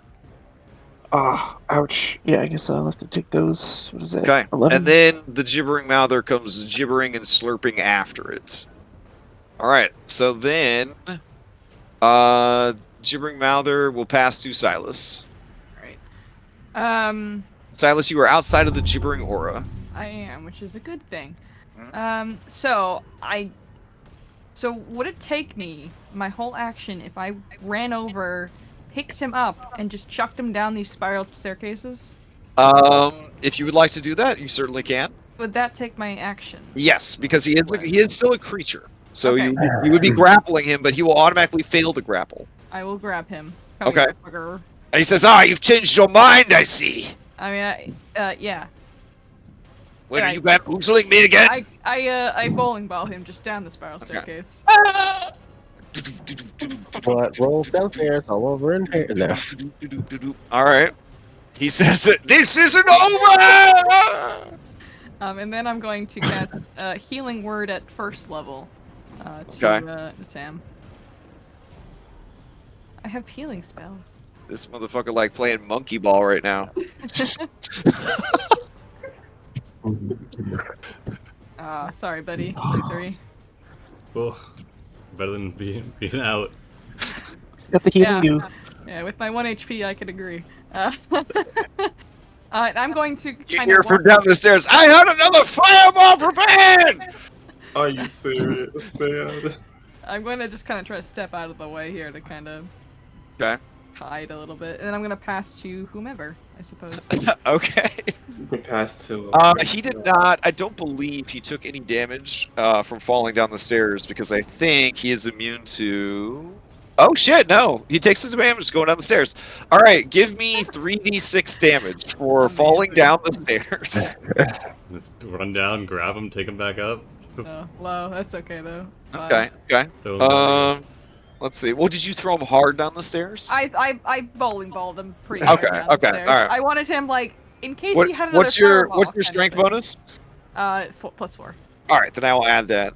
Ah, ouch. Yeah, I guess I'll have to take those. What is that? Okay. 11? And then the gibbering mouther comes gibbering and slurping after it. Alright, so then gibbering mouther will pass to Silas. Right. Silas, you are outside of the gibbering aura. I am, which is a good thing. Mhm. So would it take me my whole action if I ran over, picked him up, and just chucked him down these spiral staircases? If you would like to do that, you certainly can. Would that take my action? Yes, because he is still a creature. So Okay. you would be grappling him, but he will automatically fail the grapple. I will grab him. Come Okay. here, bugger. And he says, you've changed your mind, I see. I mean, yeah. When Yeah, are you bamboozling me again? I bowling ball him just down the spiral staircase. What rolls downstairs all over in here? No. All right. He says that this isn't over. And then I'm going to cast Healing Word at first level to Natam. I have healing spells. This motherfucker like playing monkey ball right now. Sorry, buddy. 3. Oh, better than being out. Got the healing Yeah. Yeah, with my 1 HP, I could agree. I'm going to You kind hear of from down the stairs, I had another fireball prepared! Are you serious, man? I'm going to just kind of try to step out of the way here to kind of Okay. hide a little bit, and then I'm going to pass to whomever, I suppose. Okay. You can pass to. He did not. I don't believe he took any damage from falling down the stairs because I think he is immune to. Oh shit! No, he takes some damage going down the stairs. All right, give me 3d6 damage for falling down the stairs. Just run down, grab him, take him back up. No, low. That's okay though. Okay. Okay. Throw him back up. Let's see. Well, did you throw him hard down the stairs? I bowling balled him pretty hard Okay, down the okay, stairs. alright. I wanted him like in case What, he had another what's your fireball what's your kind of strength thing. bonus? +4. All right, then I will add that.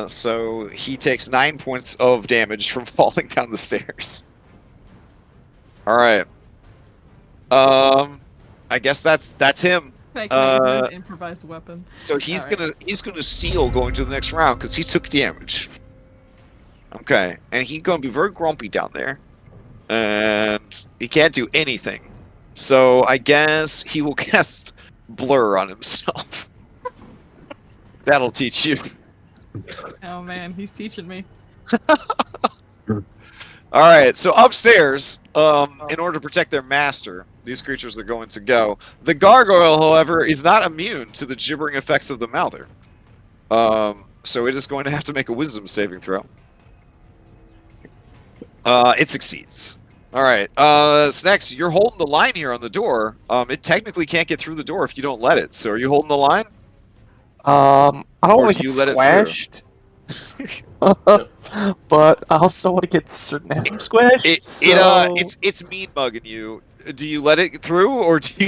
So he takes 9 points of damage from falling down the stairs. All right. I guess that's him. Can I use an improvised weapon? So he's Alright. gonna steal going to the next round because he took damage. Okay, and he's gonna be very grumpy down there, and he can't do anything. So I guess he will cast blur on himself. That'll teach you. Oh man, he's teaching me. All right, so upstairs, in order to protect their master, these creatures are going to go. The gargoyle, however, is not immune to the gibbering effects of the mouther. So it is going to have to make a wisdom saving throw. It succeeds. All right, Snacks, you're holding the line here on the door. It technically can't get through the door if you don't let it. So are you holding the line? I don't Or want do to you get let it through? squashed. But I also want to get certain items squashed. so... It's mean mugging you. Do you let it through, or do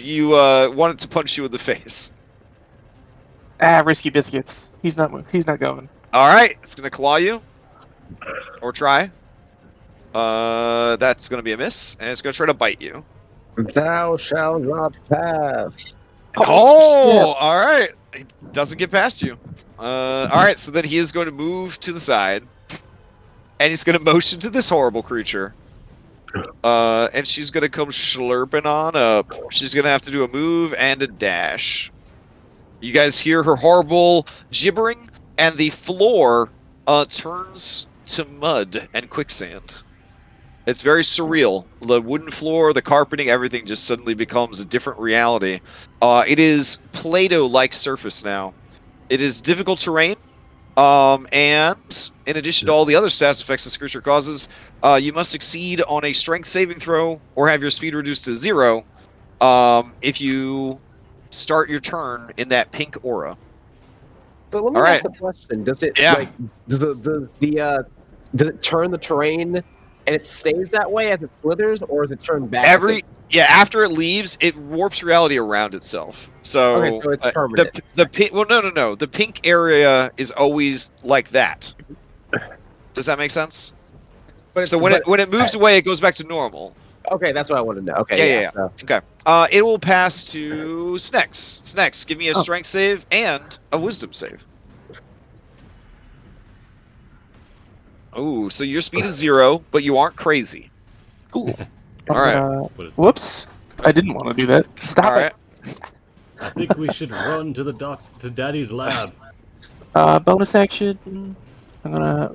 you want it to punch you in the face? risky biscuits. He's not going. All right, it's gonna claw you, or try. That's gonna be a miss, and it's gonna try to bite you. Thou shalt not pass. Oh, all right. It doesn't get past you. All right, so then he is going to move to the side, and he's going to motion to this horrible creature. And she's going to come slurping on up. She's going to have to do a move and a dash. You guys hear her horrible gibbering, and the floor turns to mud and quicksand. It's very surreal. The wooden floor, the carpeting, everything just suddenly becomes a different reality. It is Play-Doh-like surface now. It is difficult terrain, and in addition to all the other stats effects this creature causes, you must succeed on a strength saving throw or have your speed reduced to 0 if you start your turn in that pink aura. So let me All ask right. a question. Does it Yeah. does it turn the terrain and it stays that way as it slithers, or is it turned back? After it leaves, it warps reality around itself. So, Okay, so it's permanent. No. The pink area is always like that. Does that make sense? But So when it moves away, it goes back to normal. okay, that's what I want to know. Okay, Yeah. so- Okay. It will pass to Snex. Snex, give me a strength save and a wisdom save. Oh, so your speed is 0, but you aren't crazy. Cool. All right. What is Whoops. I didn't want to do that. Stop All right. I think we should run to to Daddy's lab. it. Bonus action. I'm gonna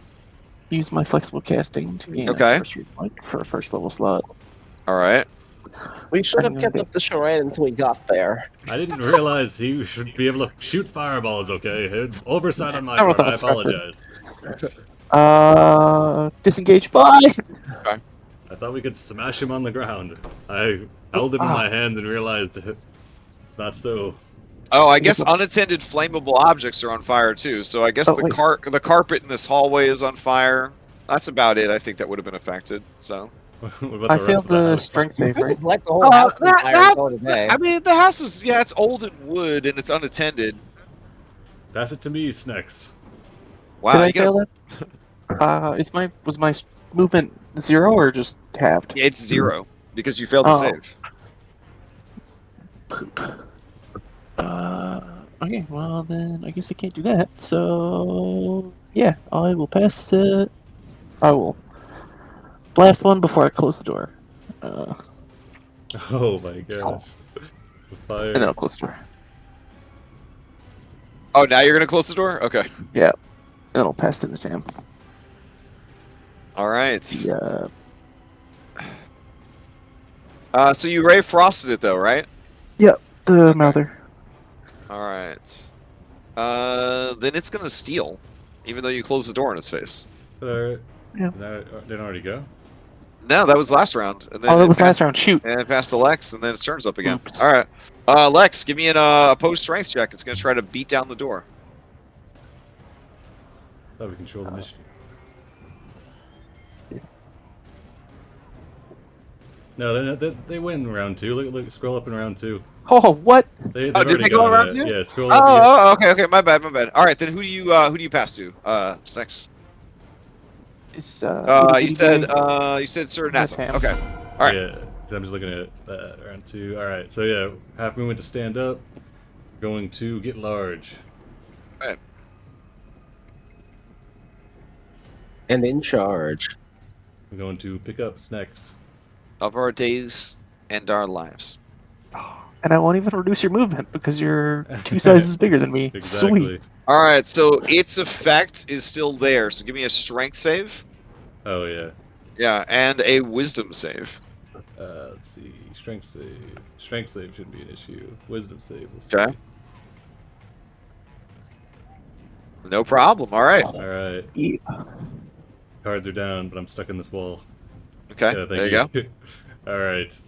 use my flexible casting to gain Okay. a sorcery point for a first level slot. All right. We should have kept up the charade until we got there. I didn't realize he should be able to shoot fireballs, okay? Oversight on my That was part, I unexpected. apologize. Disengage by. I thought we could smash him on the ground. I held him in my hands and realized it's not so. Oh, I guess unattended flammable objects are on fire too. So I guess Oh, the wait. the carpet in this hallway is on fire. That's about it. I think that would have been affected. So What about I the rest failed of the the house? strength save, right? Like the whole house on fire that- all today. I mean, the house is it's old and wood and it's unattended. Pass it to me, Snex. Wow, Did I you get fail that? Was my movement 0 or just halved? it's 0 because you failed the Oh. save. Poop. Okay, well then I guess I can't do that. So yeah, I will pass it. I will last one before I close the door. Oh my gosh. The fire. And then I'll close the door. Oh, now you're gonna close the door? Okay. Yeah. And I'll pass it to Sam. All right. Yeah. So you Ray frosted it though, right? Yep. The mouther. All right. Then it's gonna steal, even though you close the door in its face. Yeah. Yeah. Didn't already go? No, that was last round. And then Oh, that it was last passed- round. Shoot. And it passed to Lex, and then it turns up again. Oops. All right. Lex, give me an opposed strength check. It's gonna try to beat down the door. Thought we controlled initiative. No, they win in round 2. Look, scroll up in round 2. Oh, what? They've Oh, did already they go gone around yet. you? Yeah, scroll up. Oh, okay, my bad. All right, then who do you pass to? Sex. Is, You said Sir Nat. Tam. Okay. All right. Yeah, I'm just looking at round 2. All right, so yeah, half movement to stand up. Going to get large. All right. And in charge. I'm going to pick up snacks. Of our days and our lives. And I won't even reduce your movement because you're 2 sizes bigger than me. Exactly. Sweet. All right, so its effect is still there. So give me a strength save. Oh yeah. Yeah, and a wisdom save. Let's see. Strength save. Strength save shouldn't be an issue. Wisdom save. We'll see. Okay. No problem. All right. All right. Yeah. Cards are down, but I'm stuck in this wall. Okay. Yeah, There you go. All right.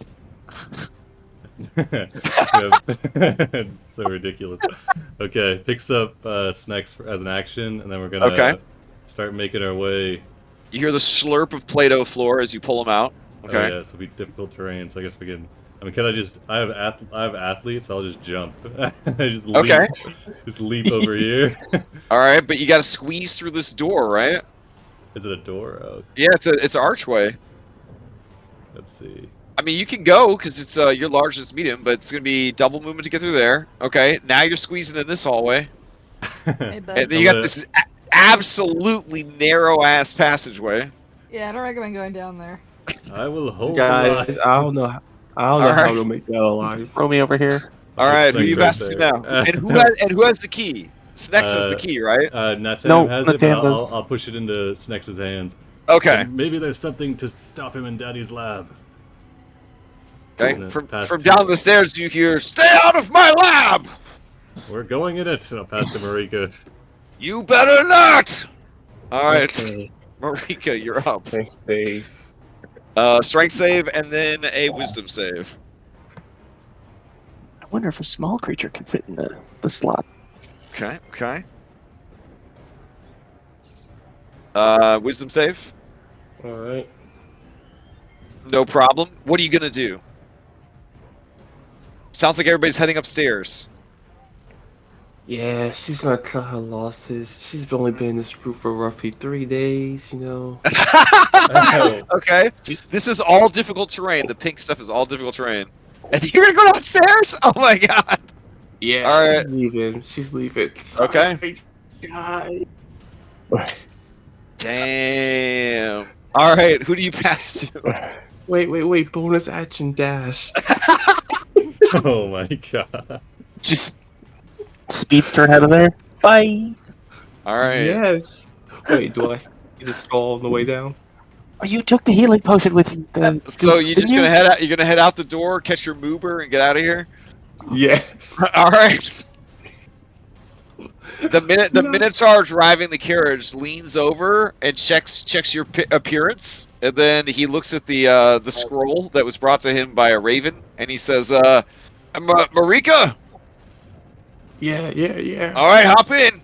It's so ridiculous. Okay, picks up snacks as an action, and then we're gonna Okay. start making our way. You hear the slurp of Play-Doh floor as you pull them out. Okay. Oh, yeah, so it'll be difficult terrain. So I guess we can. I mean, can I just? I have athletes. I'll just jump. I just leap, Okay. Just leap over here. All right, but you got to squeeze through this door, right? Is it a door? Oh, Yeah, it's an archway. let's see. I mean, you can go because it's you're large and it's medium, but it's gonna be double movement to get through there. Okay. Now you're squeezing in this hallway, Hey, bud. and then you got this absolutely narrow ass passageway. Yeah, I don't recommend going down there. I will hold. Guys, the line. I don't know. I don't know Alright. how to make that alive. Throw me over here. All right, who Snacks you right pass to there. now? And who has the key? Snex has the key, right? Natam No, has it, Natam but does. I'll push it into Snex's hands. Okay. And maybe there's something to stop him in Daddy's lab. Okay. And then From pass from to- down the stairs, you hear, "Stay out of my lab! We're going in it. And I'll pass to Marika. You better not!" All right, Okay, Marika, you're up. thanks, Dave. Strength save and then a wisdom save. I wonder if a small creature can fit in the slot. Okay. Okay. Wisdom save. All right. No problem. What are you gonna do? Sounds like everybody's heading upstairs. Yeah, she's gonna cut her losses. She's only been in this group for roughly 3 days, you know. Okay. This is all difficult terrain. The pink stuff is all difficult terrain. And you're gonna go downstairs? Oh my god. Yeah, All right. she's leaving. She's leaving. Okay. Sorry, guys. Damn. All right. Who do you pass to? Wait. Bonus action dash. Oh my god. Just speeds turn out of there. Bye. All right. Yes. Wait, do I see the skull on the way down? Oh, you took the healing potion with you. So you're didn't just gonna head out. You're gonna head out the door, catch your moober, and get out of here. Yes. All right. The Minotaur driving the carriage leans over and checks your appearance, and then he looks at the scroll that was brought to him by a raven, and he says, "Marika, Yeah. all right, hop in."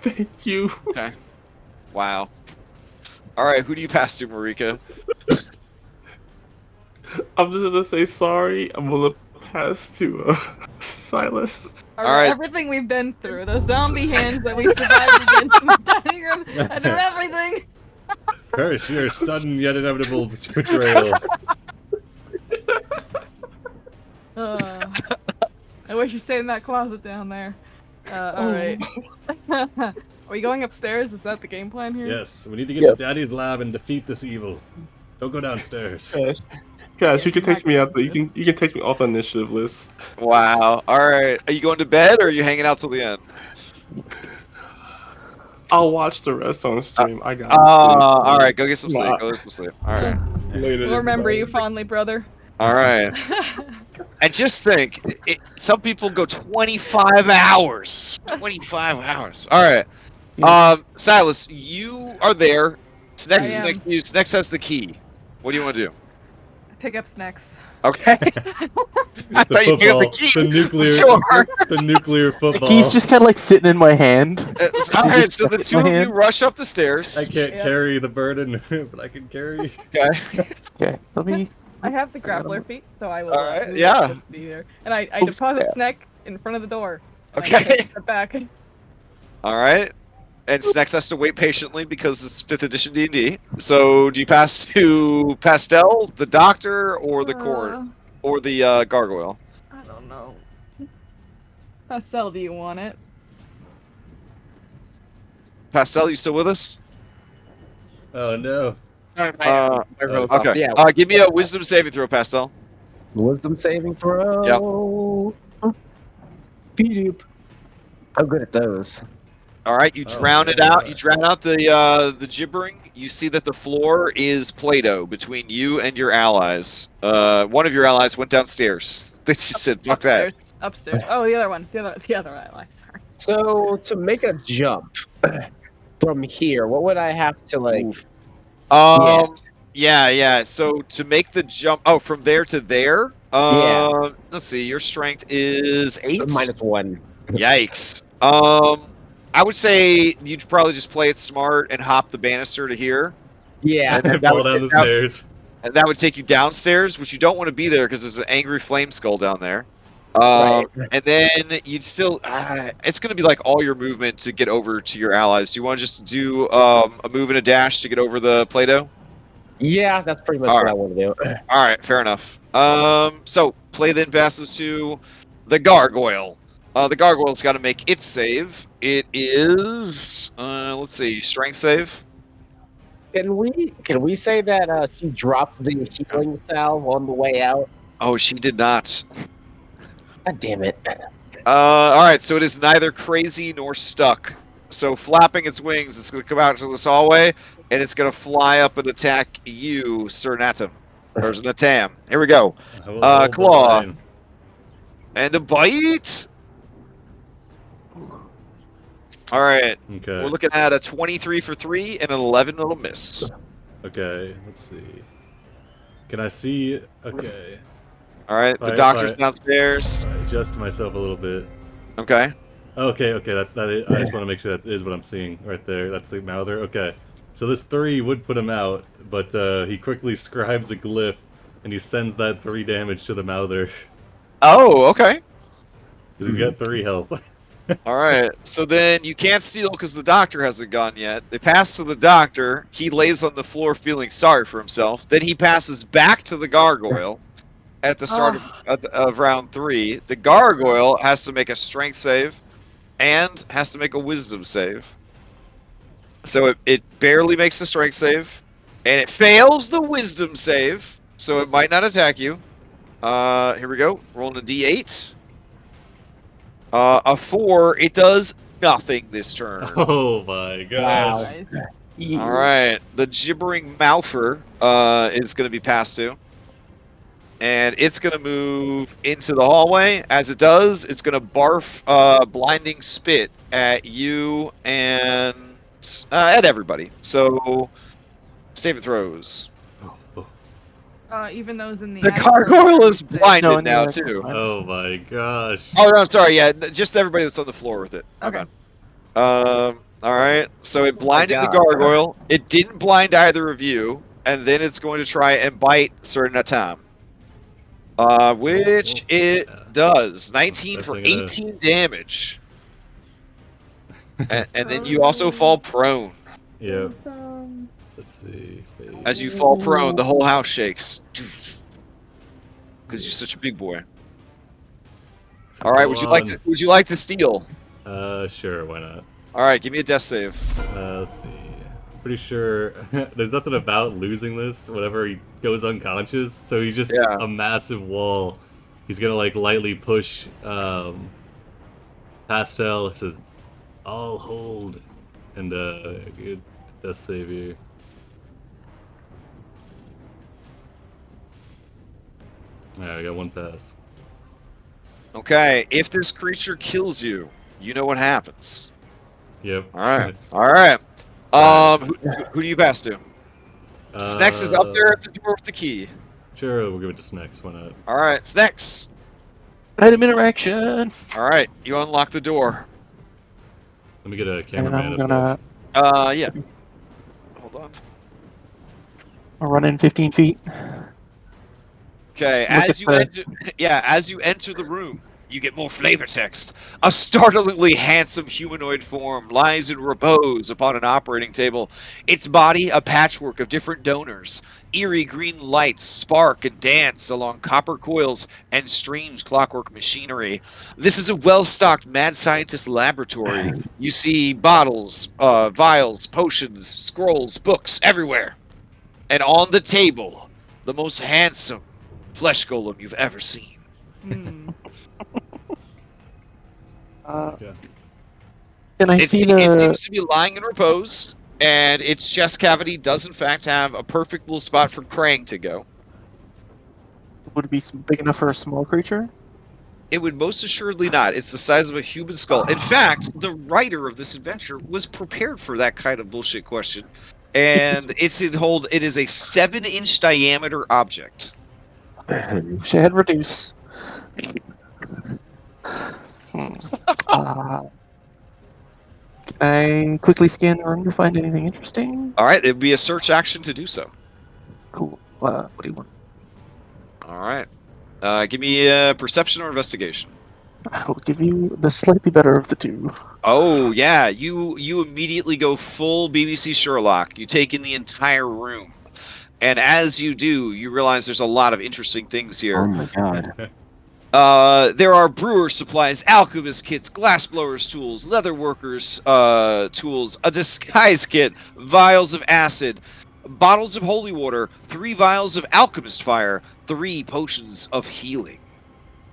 Thank you. Okay. Wow. All right, who do you pass to, Marika? I'm just gonna say sorry. I'm gonna pass to Silas. All right. Everything we've been through, the zombie hands that we survived against in the dining room, and everything. Curse your sudden yet inevitable betrayal. I wish you stayed in that closet down there. All right. Are we going upstairs? Is that the game plan here? Yes, we need to get to Daddy's lab and defeat this evil. Don't go downstairs. Gosh, you can take me out. You can take me off the initiative list. Wow. All right. Are you going to bed or are you hanging out till the end? I'll watch the rest on stream. I got. All right. Go get some sleep. Go get some sleep. All right. Later. We'll remember you fondly, brother. All right. And just think, some people go 25 hours. 25 hours. All right. Silas, you are there. Snex is next to you. Snex has the key. What do you want to do? Pick up Snex. Okay. I thought you picked up the key. The nuclear, Sure. the nuclear football. The key's just kind of like sitting in my hand. All right, so the two of you rush up the stairs. I can't carry the burden, but I can carry. Okay. Okay, let me. I have the grappler feet, so I will. All right, yeah. Be there. And I deposit Sneck in front of the door. Okay. Step back. All right. And Snex has to wait patiently because it's 5th edition D&D. So do you pass to Pastel, the doctor, or the court, or the gargoyle? I don't know. Pastel, do you want it? Pastel, you still with us? Oh no. Sorry, Okay. Yeah. Give me a wisdom saving throw, Pastel. Wisdom saving throw. Yep. Beep. I'm good at those. All right, you drown it out. You drown out the gibbering. You see that the floor is Play-Doh between you and your allies. One of your allies went downstairs. They just said, "Fuck that." Upstairs. Oh, the other one. The other ally. Sorry. So to make a jump from here, what would I have to like? Yeah. So to make the jump, from there to there. Let's see. Your strength is 8. -1. Yikes. I would say you'd probably just play it smart and hop the banister to here. Yeah. And Fall down the stairs. And that would take you downstairs, which you don't want to be there because there's an angry flame skull down there. Right. And then you'd still, it's going to be like all your movement to get over to your allies. Do you want to just do a move and a dash to get over the Play-Doh? Yeah, that's pretty much what I want to do. All right, fair enough. So play then passes to the gargoyle. The gargoyle's got to make its save. It is, let's see, strength save. Can we say that she dropped the healing salve on the way out? Oh, she did not. God damn it. All right, so it is neither crazy nor stuck. So flapping its wings, it's going to come out to this hallway, and it's going to fly up and attack you, Sir Natam. Or Natam. Here we go. Claw. And a bite. All right. Okay. We're looking at a 23 for 3 and an 11 little miss. Okay, let's see. Can I see? Okay. All right. The doctor's downstairs. I adjust myself a little bit. Okay. Okay. I just want to make sure that is what I'm seeing right there. That's the mouther. Okay. So this 3 would put him out, but he quickly scribes a glyph, and he sends that 3 damage to the mouther. Oh, okay. Because he's got 3 health. All right. So then you can't steal because the doctor hasn't gone yet. They pass to the doctor. He lays on the floor feeling sorry for himself. Then he passes back to the gargoyle at the start of round 3. The gargoyle has to make a strength save and has to make a wisdom save. So it barely makes the strength save, and it fails the wisdom save, so it might not attack you. Here we go. Rolling a d8. A 4. It does nothing this turn. Oh my god! Wow. All right. The gibbering mouther is going to be passed to, and it's going to move into the hallway. As it does, it's going to barf blinding spit at you and at everybody. So save and throws. Even those in the gargoyle is blinded now too. Oh my gosh. Oh no, sorry. Yeah, just everybody that's on the floor with it. Okay. All right. So it blinded the gargoyle. It didn't blind either of you, and then it's going to try and bite Sir Natam. Which it does. 19 for 18 damage. And then you also fall prone. Yep. Let's see. As you fall prone, the whole house shakes. Because you're such a big boy. All right. Would you like to steal? Sure. Why not? All right, give me a death save. Let's see. Pretty sure there's nothing about losing this whenever he goes unconscious. So he's just Yeah. a massive wall. He's gonna like lightly push Pastel. Says, "I'll hold," and good death save here. Alright, we got one pass. Okay, if this creature kills you, you know what happens. Yep. All right, all right. Who do you pass to? Snex is up there at the door with the key. Sure, we'll give it to Snex. Why not? All right, Snex. Item interaction. All right, you unlock the door. Let me get a And cameraman I'm up gonna Yeah. Hold on. run in 15 feet. Okay, Look as at you the- enter, as you enter the room, you get more flavor text. A startlingly handsome humanoid form lies in repose upon an operating table. Its body a patchwork of different donors. Eerie green lights spark and dance along copper coils and strange clockwork machinery. This is a well-stocked mad scientist laboratory. You see bottles, vials, potions, scrolls, books everywhere. And on the table, the most handsome flesh golem you've ever seen. Hmm. Yeah. Can I It see seems to be lying in repose, and its chest cavity does in fact have a perfect little spot for Krang to go. Would it be big enough for a small creature? It would most assuredly not. It's the size of a human skull. In fact, the writer of this adventure was prepared for that kind of bullshit question, and it is a 7-inch diameter object. Wish I had reduce. Can I quickly scan the room to find anything interesting? All right, it would be a search action to do so. Cool. What do you want? All right, give me a perception or investigation. I will give you the slightly better of the two. Oh yeah, you immediately go full BBC Sherlock. You take in the entire room, and as you do, you realize there's a lot of interesting things here. Oh my god. There are brewer's supplies, alchemist kits, glassblowers tools, leather workers tools, a disguise kit, vials of acid, bottles of holy water, 3 vials of alchemist fire, 3 potions of healing.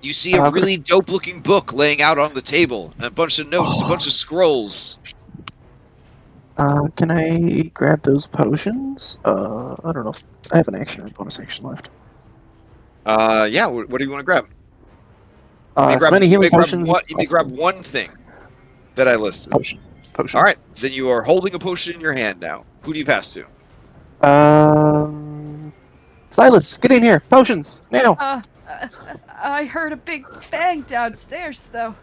You see a really dope-looking book laying out on the table, and a bunch of notes, a bunch of scrolls. Can I grab those potions? I don't know if I have an action or a bonus action left. Yeah. What do you want to grab? As many healing potions. You may grab one thing that I listed. Potion. All right, then you are holding a potion in your hand now. Who do you pass to? Silas, get in here. Potions now. I heard a big bang downstairs, though.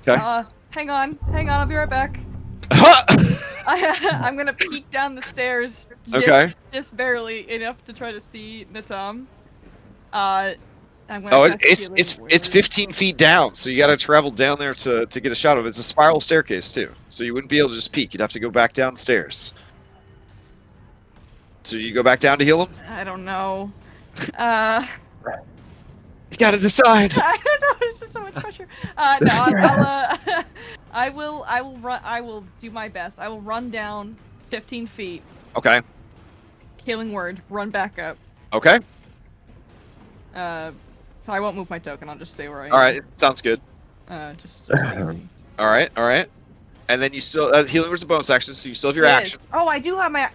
Okay. Hang on, I'll be right back. I'm gonna peek down the stairs. Just barely enough to try to see Natam. It's 15 feet down, so you got to travel down there to get a shot of it. It's a spiral staircase too, so you wouldn't be able to just peek. You'd have to go back downstairs. So you go back down to heal him? I don't know. You got to decide. I don't know. There's just so much pressure. No, I will do my best. I will run down 15 feet. Okay. Healing word. Run back up. Okay. So I won't move my token. I'll just stay where I am. All right. Sounds good. Just All right. All right. And then you still healing was a bonus action, so you still have your action. Oh, I do have my.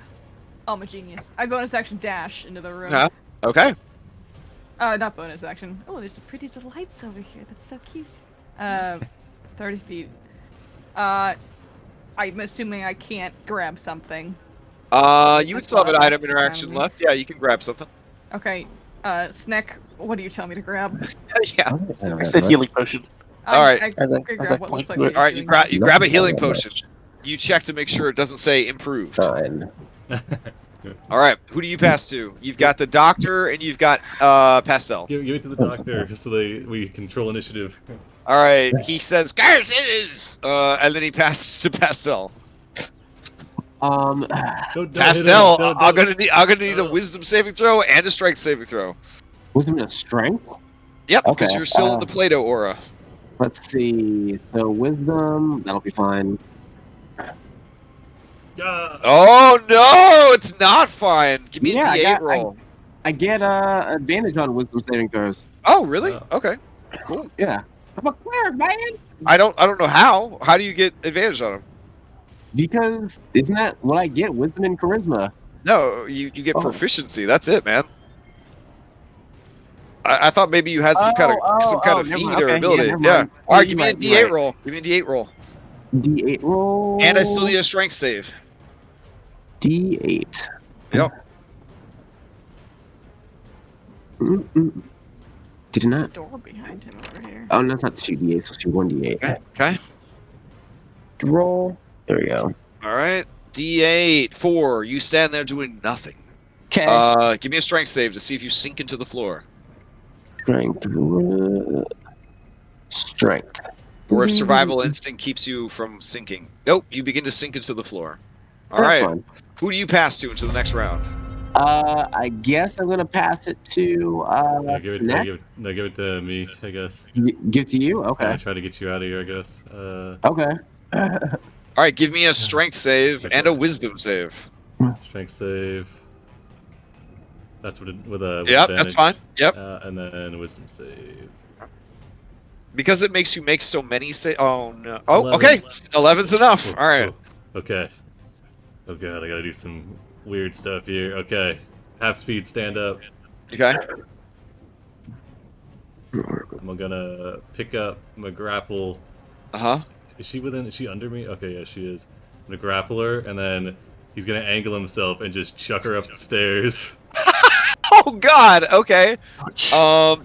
Oh, I'm a genius. I bonus action dash into the room. Okay. Not bonus action. Oh, there's some pretty little lights over here. That's so cute. 30 feet. I'm assuming I can't grab something. You would still have an item interaction left. Yeah, you can grab something. Okay. Sneck, what do you tell me to grab? Yeah. I said healing potion. All right. I As I grab what point looks like to it. All right, you grab a healing potion. You check to make sure it doesn't say improved. Fine. All right, who do you pass to? You've got the doctor and you've got Pastel. Give it to the doctor so we control initiative. All right, he says curses, and then he passes to Pastel. Don't Pastel, hit him. I'm gonna need a wisdom saving throw and a strength saving throw. Wisdom and strength? Yep, because Okay, you're still in the Play-Doh aura. Let's see. So wisdom, that'll be fine. Ah! Oh no, it's not fine. Give me Yeah, a D8 roll. I get advantage on wisdom saving throws. Oh, really? Oh. Okay, cool. Yeah. I'm a cleric, man. I don't know how. How do you get advantage on them? Because isn't that what I get? Wisdom and charisma. No, you get Oh. proficiency. That's it, man. I thought maybe you had some kind of never feat mind. or Okay, ability. never Yeah. mind. All right, You're give me a right, D8 you're right. roll. Give me a D8 roll. D8 roll. And I still need a strength save. D8. Yep. Mm-mm. Did it There's a not? door behind him over here. Oh, no, it's not 2D8. It's supposed to be 1D8. Okay. Roll. There we go. All right. D8 4. You stand there doing nothing. Okay. Give me a strength save to see if you sink into the floor, Strength. Strength. or if survival instinct keeps you from sinking. Nope. You begin to sink into the floor. All That's right. fine. Who do you pass to into the next round? I guess I'm gonna pass it to Give it, Snack. give it to me, I guess. Give it to you. I'm Okay. gonna try to get you out of here, I guess. Okay. All right. Give me a strength save and a wisdom save. Strength save. That's with a Yep, advantage. that's fine. Yep. And then wisdom save. Because it makes you make so many Oh no. Oh, 11. okay. 11's enough. Oh, All right. oh, okay. Oh god, I gotta do some weird stuff here. Okay. Half speed, stand up. Okay. I'm gonna pick up my grapple. Uh huh. Is she under me? Okay, yeah, she is. I'm gonna grapple her, and then he's gonna angle himself and just chuck her up the stairs. Oh God. Okay.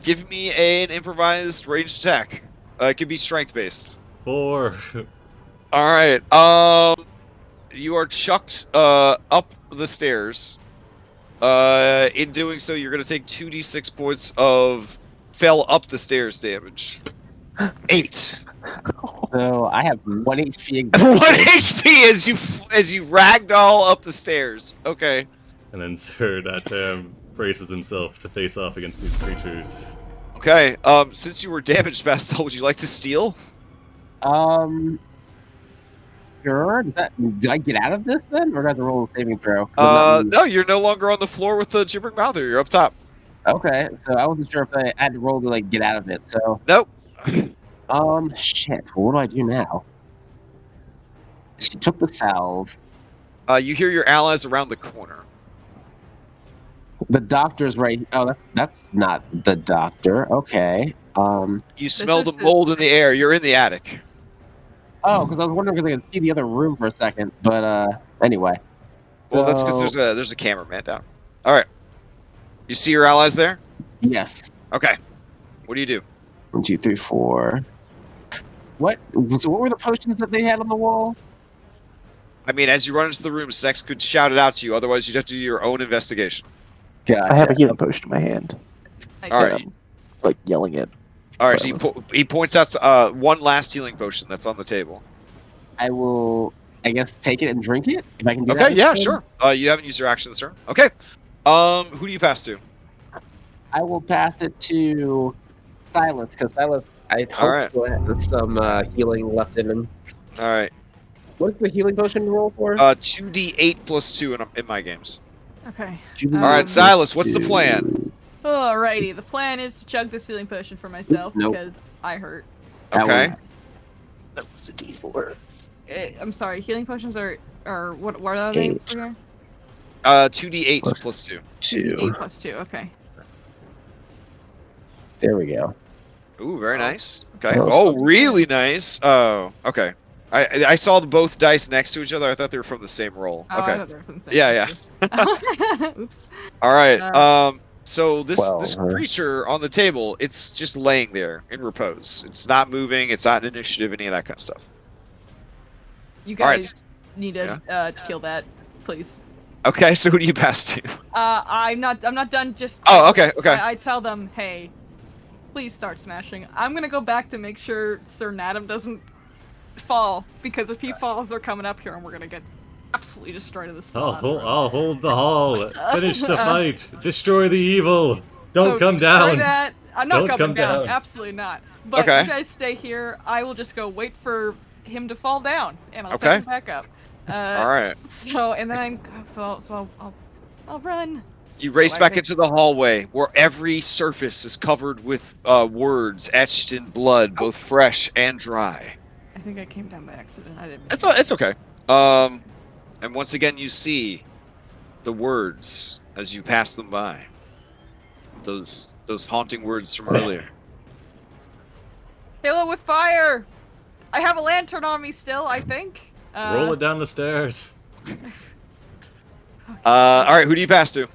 Give me an improvised ranged attack. It could be strength based. 4. All right. You are chucked up the stairs. In doing so, you're gonna take 2d6 points of fell up the stairs damage. 8. So I have 1 HP. 1 HP as you ragdoll up the stairs. Okay. And then Sir Datam braces himself to face off against these creatures. Okay. Since you were damaged, Bastel, would you like to steal? Sure. Do I get out of this then, or do I have to roll a saving throw? 'Cause I'm not- No, you're no longer on the floor with the gibbering mouther. You're up top. Okay, so I wasn't sure if I had to roll to like get out of it. So Nope. shit. Well, what do I do now? She took the salve. You hear your allies around the corner. The doctor's right. Oh, that's not the doctor. Okay. You smell is the mold in the air. You're in the attic. Oh, because I was wondering if I could see the other room for a second. But anyway. Well, that's because there's a cameraman down. All right. You see your allies there? Yes. Okay. What do you do? 1, 2, 3, 4. What? So what were the potions that they had on the wall? I mean, as you run into the room, Sex could shout it out to you. Otherwise, you'd have to do your own investigation. Gotcha. I have a healing potion in my hand, All right. like yelling it. All right. So Silence. he points out one last healing potion that's on the table. I will, I guess, take it and drink it if I can do that. Okay. Yeah. this turn. Sure. You haven't used your action this turn. Okay. Who do you pass to? I will pass it to Silas because Silas, I hope, Alright. still has some healing left in him. All right. What's the healing potion roll for? 2d8 plus 2 in my games. Okay. All right, Silas. What's the plan? Alrighty, the plan is to chug this healing potion for myself Nope. because I hurt. That Okay. was- That was a D4. I'm sorry, healing potions are what are they? 8. Again? 2d8 Plus plus 2. 2. 8 plus 2. Okay. There we go. Ooh, very nice. Okay. Oh, Oh, really nice. Oh, okay. I saw both dice next to each other. I thought they were from the same roll. Oh, I Okay. thought they were from the same Yeah, place. Oops. All right. So this 12, huh? creature on the table, it's just laying there in repose. It's not moving. It's not an initiative. Any of that kind of stuff. You All right, guys need to kill that, please. Okay. So who do you pass to? I'm not done. Just. Oh, okay. Okay. I tell them, hey, please start smashing. I'm gonna go back to make sure Sir Nadam doesn't fall, because if he falls, they're coming up here and we're gonna get absolutely destroyed in this. I'll hold the hall. Finish the fight. Destroy the evil. Don't So come to destroy down. That, I'm not Don't coming come down. down. Absolutely not. But Okay. you guys stay here. I will just go wait for him to fall down, and I'll Okay. pick him back up. All right. So and then I'll run. You race I back think- into the hallway where every surface is covered with words etched in blood, both fresh and dry. I think I came down by accident. I didn't. It's okay. And once again, you see the words as you pass them by. Those haunting words from earlier. Kill it with fire. I have a lantern on me still. I think. Roll it down the stairs. All right, who do you pass to?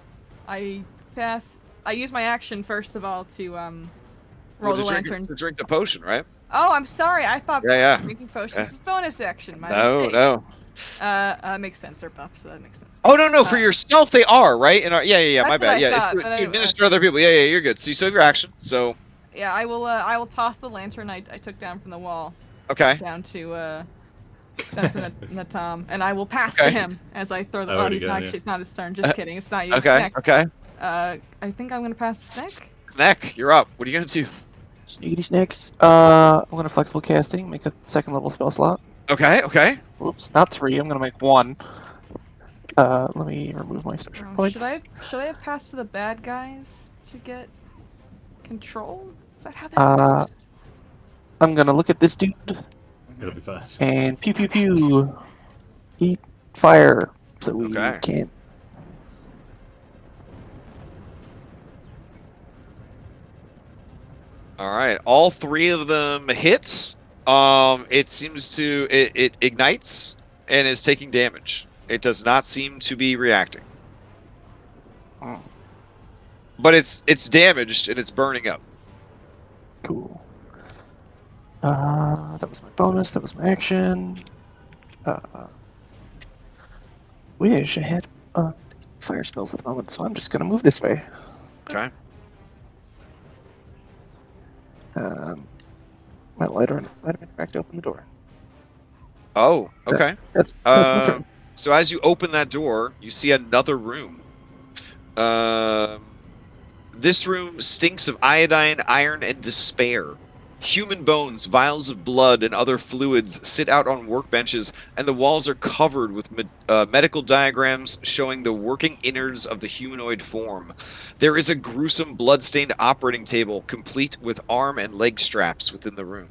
I pass. I use my action first of all to roll the lantern. To drink the potion, right? Oh, I'm sorry. I thought Yeah. drinking potions is bonus action. My No, mistake. no. Makes sense. They're buff, so that makes sense. Oh no, for yourself they are, right? Yeah. My That's what bad. I Yeah, thought, it's but to anyway, administer other people. Yeah, you're good. So you still have your action. So Yeah, I will toss the lantern I took down from the wall okay. down to Natam, and I will pass to Okay. him as I throw the. I Oh, already he's got not it. actually. It's not his turn. Just kidding. It's not you. Okay. Snack. Okay. I think I'm gonna pass the snack. Snack, you're up. What are you gonna do? Sneaky snacks. I'm gonna flexible casting, make a second level spell slot. Okay. Oops, not 3. I'm gonna make 1. Let me remove my social Oh, points. should I have passed to the bad guys to get control? Is that how that Uh, works? I'm gonna look at this dude It'll be fine. and pew pew pew. Heat fire. So we Okay. can't. All right. All 3 of them hit. It seems to it ignites and is taking damage. It does not seem to be reacting. Oh, But it's damaged and it's burning up. cool. That was my bonus. That was my action. Wish I had fire spells at the moment, so I'm just gonna move this way. Okay. My lighter might have cracked open the door. Oh, okay. That's my turn. So as you open that door, you see another room. This room stinks of iodine, iron, and despair. Human bones, vials of blood, and other fluids sit out on workbenches, and the walls are covered with medical diagrams showing the working innards of the humanoid form. There is a gruesome blood-stained operating table, complete with arm and leg straps within the room.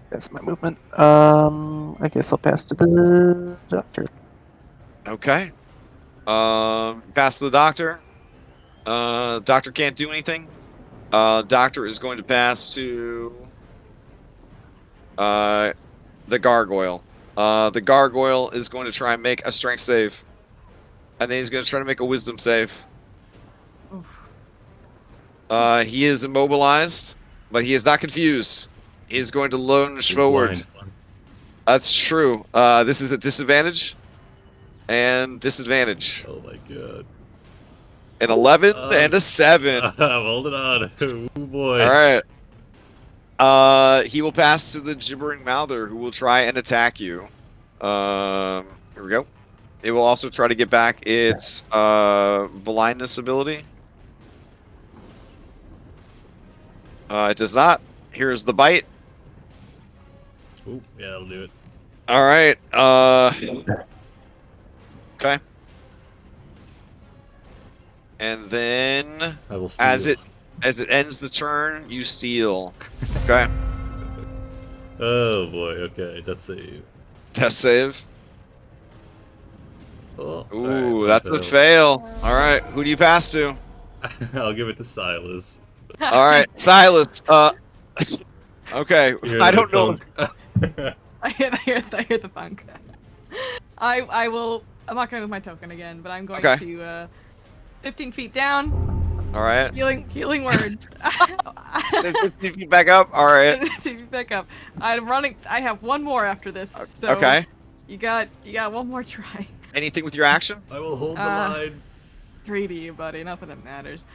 That's my movement. I guess I'll pass to the doctor. Okay. Pass to the doctor. Doctor can't do anything. Doctor is going to pass to the gargoyle. The gargoyle is going to try and make a strength save. And then he's going to try to make a wisdom save. He is immobilized, but he is not confused. He is going to lunge He's forward. blind. That's true. This is a disadvantage. And disadvantage. Oh my god. An 11 and a 7. I'm holding on. Oh boy. All right. He will pass to the gibbering mouther, who will try and attack you. Here we go. It will also try to get back its blindness ability. It does not. Here's the bite. Ooh, yeah, that'll do it. All right. Okay. And then, I will steal. as it ends the turn, you steal. Okay. Oh boy. Okay, that's save. Test save. Oh, Ooh, alright, that's a fail. All right. Who do you pass to? I'll give it to Silas. All right, Silas. Okay. You're I the don't know. thunk. I hear the thunk. I will. I'm not gonna move my token again, but I'm going Okay. to 15 feet down. All right. Healing word. 15 feet back up. All right. 15 feet back up. I'm running. I have one more after this. So Okay. You got one more try. Anything with your action? I will hold the Uh, line. 3 to you, buddy. Nothing that matters.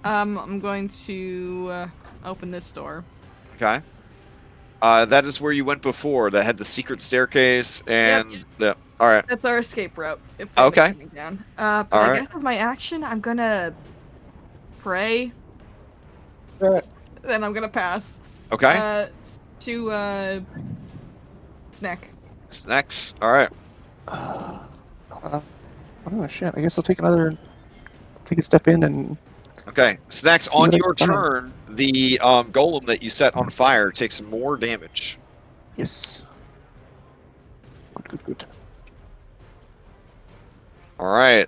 I'm going to open this door. Okay. That is where you went before. That had the secret staircase and Yep. the. All right. That's our escape route. If they Okay. make me down. But All I right. guess with my action, I'm gonna pray. Then I'm gonna pass. Okay. To snack. Snacks. All right. Oh shit! I guess I'll take a step in and. Okay. Snacks. See On what I your can find. turn, the golem that you set on fire takes more damage. Yes. Good. All right.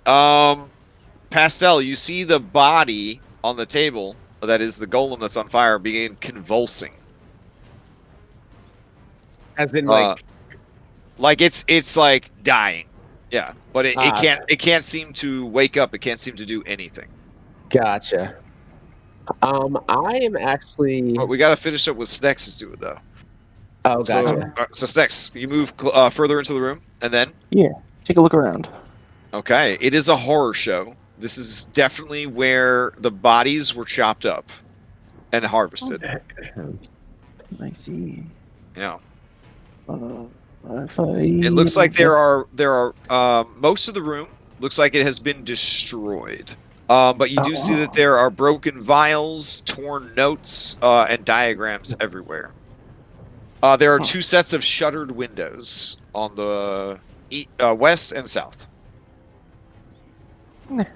Pastel, you see the body on the table that is the golem that's on fire begin convulsing. As in, like it's like dying. Yeah, but it Ah. can't seem to wake up. It can't seem to do anything. gotcha. I am actually. But we got to finish up with Snex is doing though. Oh, So, gotcha. so Snex, you move further into the room, and then Take a look around. okay, it is a horror show. This is definitely where the bodies were chopped up and harvested. I see. Yeah. If I... It looks like there are most of the room looks like it has been destroyed. But you do see that there are broken vials, torn notes, and diagrams everywhere. There are two sets of shuttered windows on the west and south.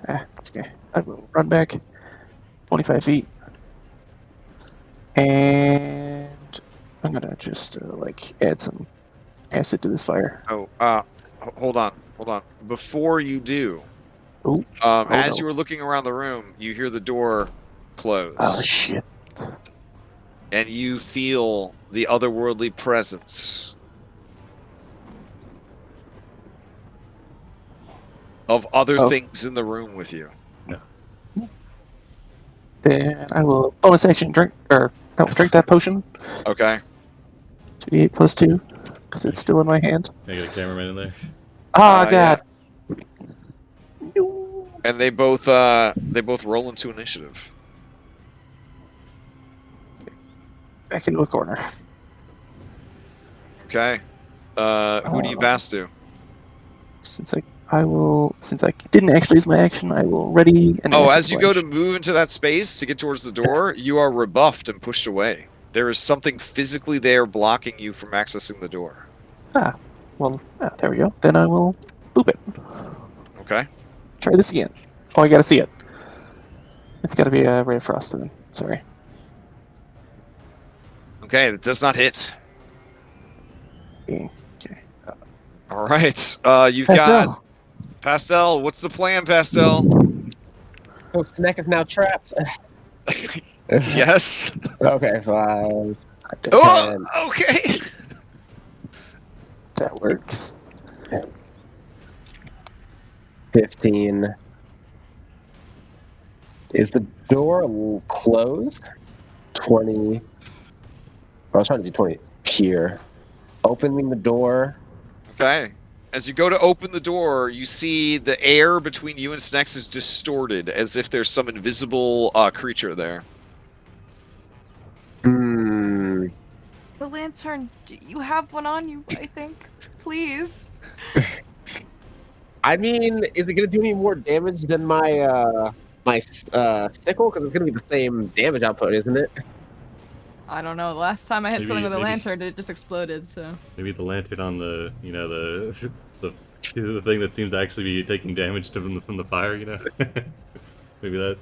That's okay. I will run back 25 feet. And I'm gonna just like add some acid to this fire. Oh, hold on. Before you do, Oh, as no. you were looking around the room, you hear the door close. Oh shit. And you feel the otherworldly presence of other things in the room with you. Then I will bonus action drink that potion. Okay. 2d8 plus 2, because it's still in my hand. Can I get a cameraman in there? Oh god. And they both roll into initiative. Back into a corner. Okay. Who do you pass to? Since I didn't actually use my action, I will ready and Oh, acid as you go to splash. move into that space to get towards the door, you are rebuffed and pushed away. There is something physically there blocking you from accessing the door. Well, there we go. Then I will boop it. Okay. Try this again. Oh, I gotta see it. It's gotta be a ray of frost then. Sorry. Okay, that does not hit. Okay. All right. You've Pastel. got Pastel. What's the plan, Pastel? So Snack is now trapped. Yes. Okay, 5. Oh, okay. That works. 15. Is the door closed? 20. I was trying to do 20 here. Opening the door. Okay. As you go to open the door, you see the air between you and Snex is distorted, as if there's some invisible creature there. Hmm. The lantern, you have one on you, I think. Please. I mean, is it going to do any more damage than my sickle? Because it's going to be the same damage output, isn't it? I don't know. The last time I hit Maybe- something with a maybe- lantern, it just exploded, so. Maybe the lantern on the the thing that seems to actually be taking damage from the fire, you know? Maybe that.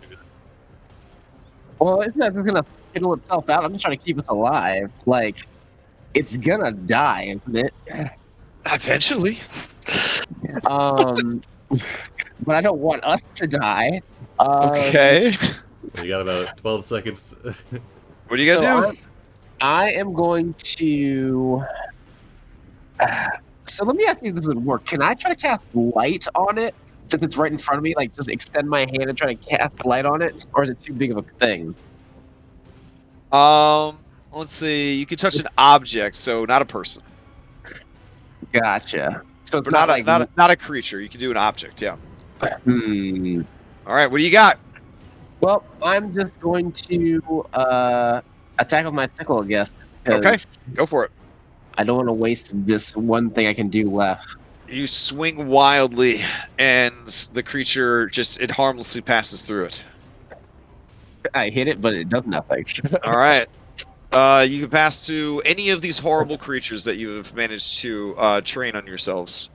Well, isn't that just going to fiddle itself out? I'm just trying to keep us alive. Like, it's going to die, isn't it? Eventually. But I don't want us to die. Okay. You got about 12 seconds. What are you gonna do? I am going to. So let me ask you if this would work. Can I try to cast light on it since it's right in front of me? Like, just extend my hand and try to cast light on it, or is it too big of a thing? Let's see. You can touch an object, so not a person, Gotcha. So it's but not like not a creature. You can do an object. Yeah. Hmm. All right. What do you got? Well, I'm just going to attack with my sickle, I guess. 'cause Okay. Go for it. I don't want to waste this one thing I can do left. You swing wildly, and the creature it harmlessly passes through it. I hit it, but it does nothing. All right. You can pass to any of these horrible creatures that you have managed to train on yourselves.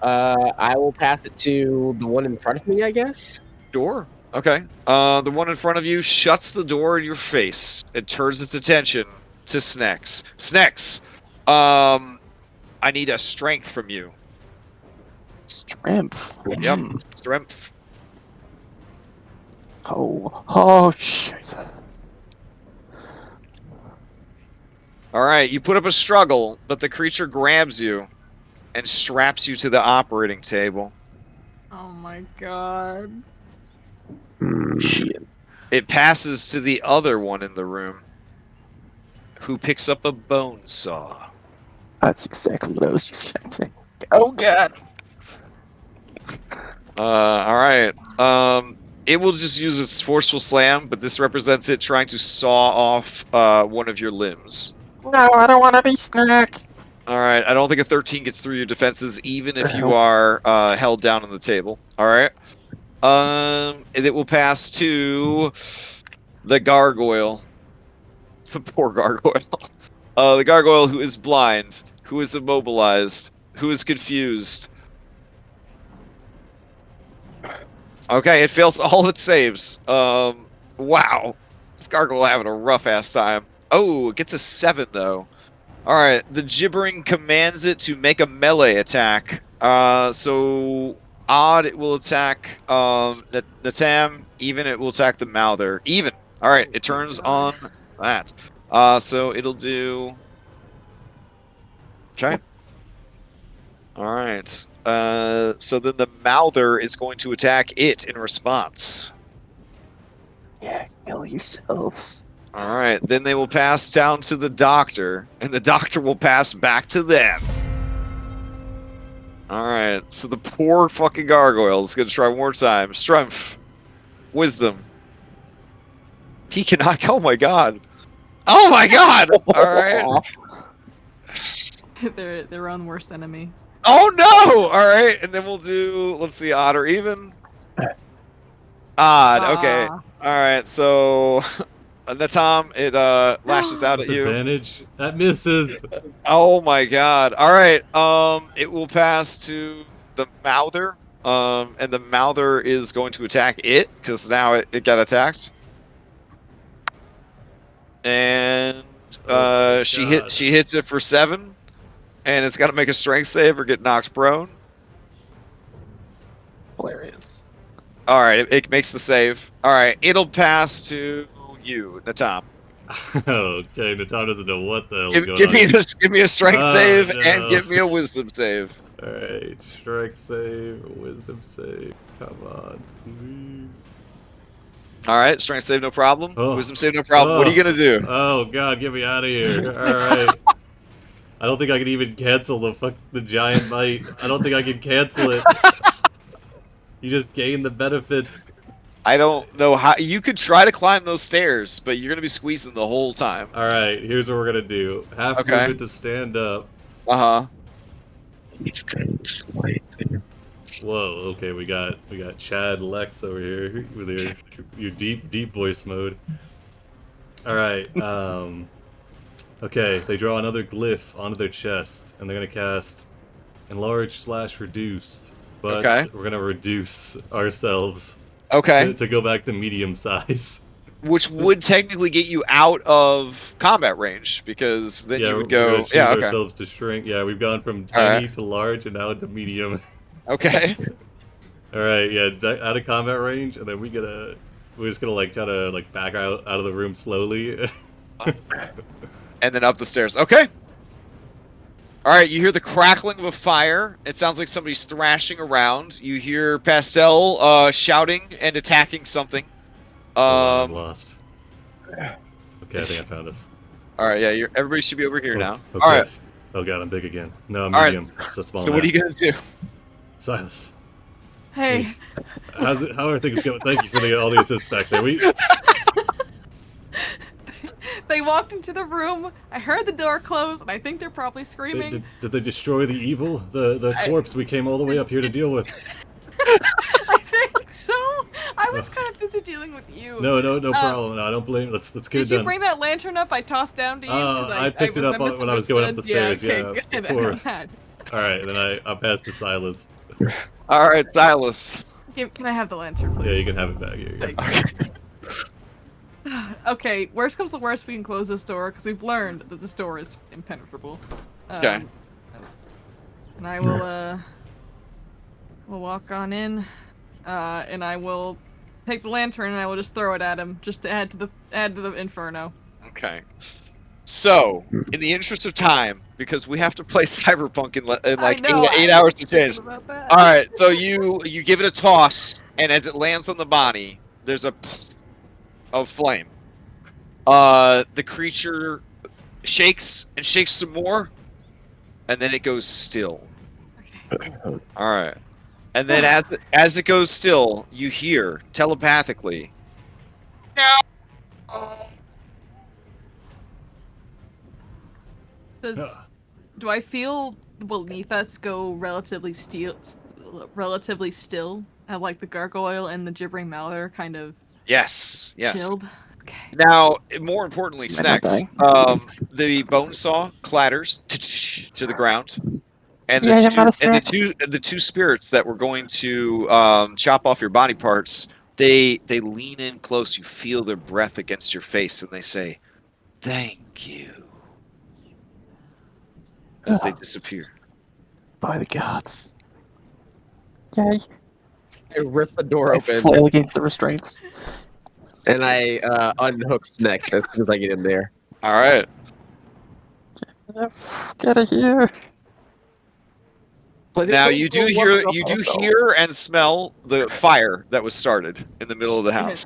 I will pass it to the one in front of me, I guess. Door. Okay. The one in front of you shuts the door in your face and turns its attention to Snex. Snex, I need a strength from you. Strength. Yep, strength. Oh, Jesus. All right, you put up a struggle, but the creature grabs you and straps you to the operating table. Oh my god. Shit. It passes to the other one in the room, who picks up a bone saw. That's exactly what I was expecting. Oh, God. All right. It will just use its forceful slam, but this represents it trying to saw off one of your limbs. No, I don't want to be Snack. All right. I don't think a 13 gets through your defenses, even if you are held down on the table. All right. And it will pass to the gargoyle. The poor gargoyle. The gargoyle who is blind, who is immobilized, who is confused. Okay, it fails all of its saves. Wow. This gargoyle having a rough ass time. Oh, it gets a 7 though. Alright, the gibbering commands it to make a melee attack. So odd it will attack Natam, even it will attack the Mouther. Even. Alright, it turns on that. So it'll do. Okay. Alright. So then the Mouther is going to attack it in response. Yeah, kill yourselves. Alright, then they will pass down to the doctor, and the doctor will pass back to them. Alright, so the poor fucking gargoyle is going to try one more time. Strength. Wisdom. He cannot. Oh my god. Oh my god! Alright. They're their own worst enemy. Oh no! Alright, and then we'll do, let's see, odd or even? Odd, okay. Alright, so Natam, it lashes out at you. Advantage. That misses. Oh my god. Alright, it will pass to the Mouther. And the Mouther is going to attack it, because now it got attacked. And she hits it for 7. And it's got to make a strength save or get knocked prone. Hilarious. All right, it makes the save. All right, it'll pass to you, Natam. Okay, Natam doesn't know what the hell is going Give on. give me a strength save no. and give me a wisdom save. Alright, strength save, wisdom save. Come on, please. All right, strength save, no problem. Oh. Wisdom save, no problem. What are you gonna do? Oh god, get me out of here. Alright. I don't think I can even cancel the giant bite. I don't think I can cancel it. You just gain the benefits. I don't know how. You could try to climb those stairs, but you're gonna be squeezing the whole time. Alright, here's what we're gonna do. Half Okay. movement to stand up. Uh-huh. He's going to slay there. Whoa, okay, we got Chad Lex over here with your deep voice mode. Alright, okay, they draw another glyph onto their chest, and they're gonna cast enlarge/reduce. But Okay. we're gonna reduce ourselves Okay. to go back to medium size. Which would technically get you out of combat range, because then Yeah, you would we're gonna go. choose Yeah. Okay. ourselves to shrink. Yeah, we've gone from All tiny right. to large, and now into medium. Okay. All right, yeah, out of combat range, and then we're just gonna like try to like back out of the room slowly. And then up the stairs. Okay. All right, you hear the crackling of a fire. It sounds like somebody's thrashing around. You hear Pastel shouting and attacking something. I'm lost. Okay, I think I found us. All right, yeah, everybody should be over here now. Okay. All right. Oh god, I'm big again. No, I'm All right. medium. It's a small. So what are you gonna do? Silas, Hey, how are things going? Thank you for all the assists back there. they walked into the room. I heard the door close, and I think they're probably screaming. Did they destroy the evil? The corpse we came all the way up here to deal with? I think so. I was kind of busy dealing with you. No problem. No, I don't blame. Let's get it Did you done. bring that lantern up? I tossed down to you. I picked it up when I was going up the stairs. Okay, Yeah, good. of course. All right, then I pass to Silas. All right, Silas. Can I have the lantern, please? Yeah, you can have it back. Here you go. Okay, worst comes to worst, we can close this door because we've learned that this door is impenetrable. Okay. And I will we'll walk on in, and I will take the lantern and I will just throw it at him, just to add to the inferno. Okay. So, in the interest of time, because we have to play Cyberpunk in like 8 hours to change. All right, so you give it a toss, and as it lands on the body, there's a of flame. The creature shakes and shakes some more, and then it goes still. Okay. All right, and then as it goes still, you hear telepathically. No. Do I feel beneath us go relatively still? Have like the gargoyle and the gibbering mouther kind of Yes. chilled? Okay. Now, more importantly, Might not Snacks, the bone saw clatters to the ground, and Yeah, I'm not a snack. the two spirits that were going to chop off your body parts, they lean in close. You feel their breath against your face, and they say, "Thank you," as they disappear. By the gods. Okay. I rip the door I open flail against the restraints. and I unhook Snacks as soon as I get in there. All right. Get out of here. So I think Now we'll- you do we'll hear and smell the fire that was started in the middle of the house.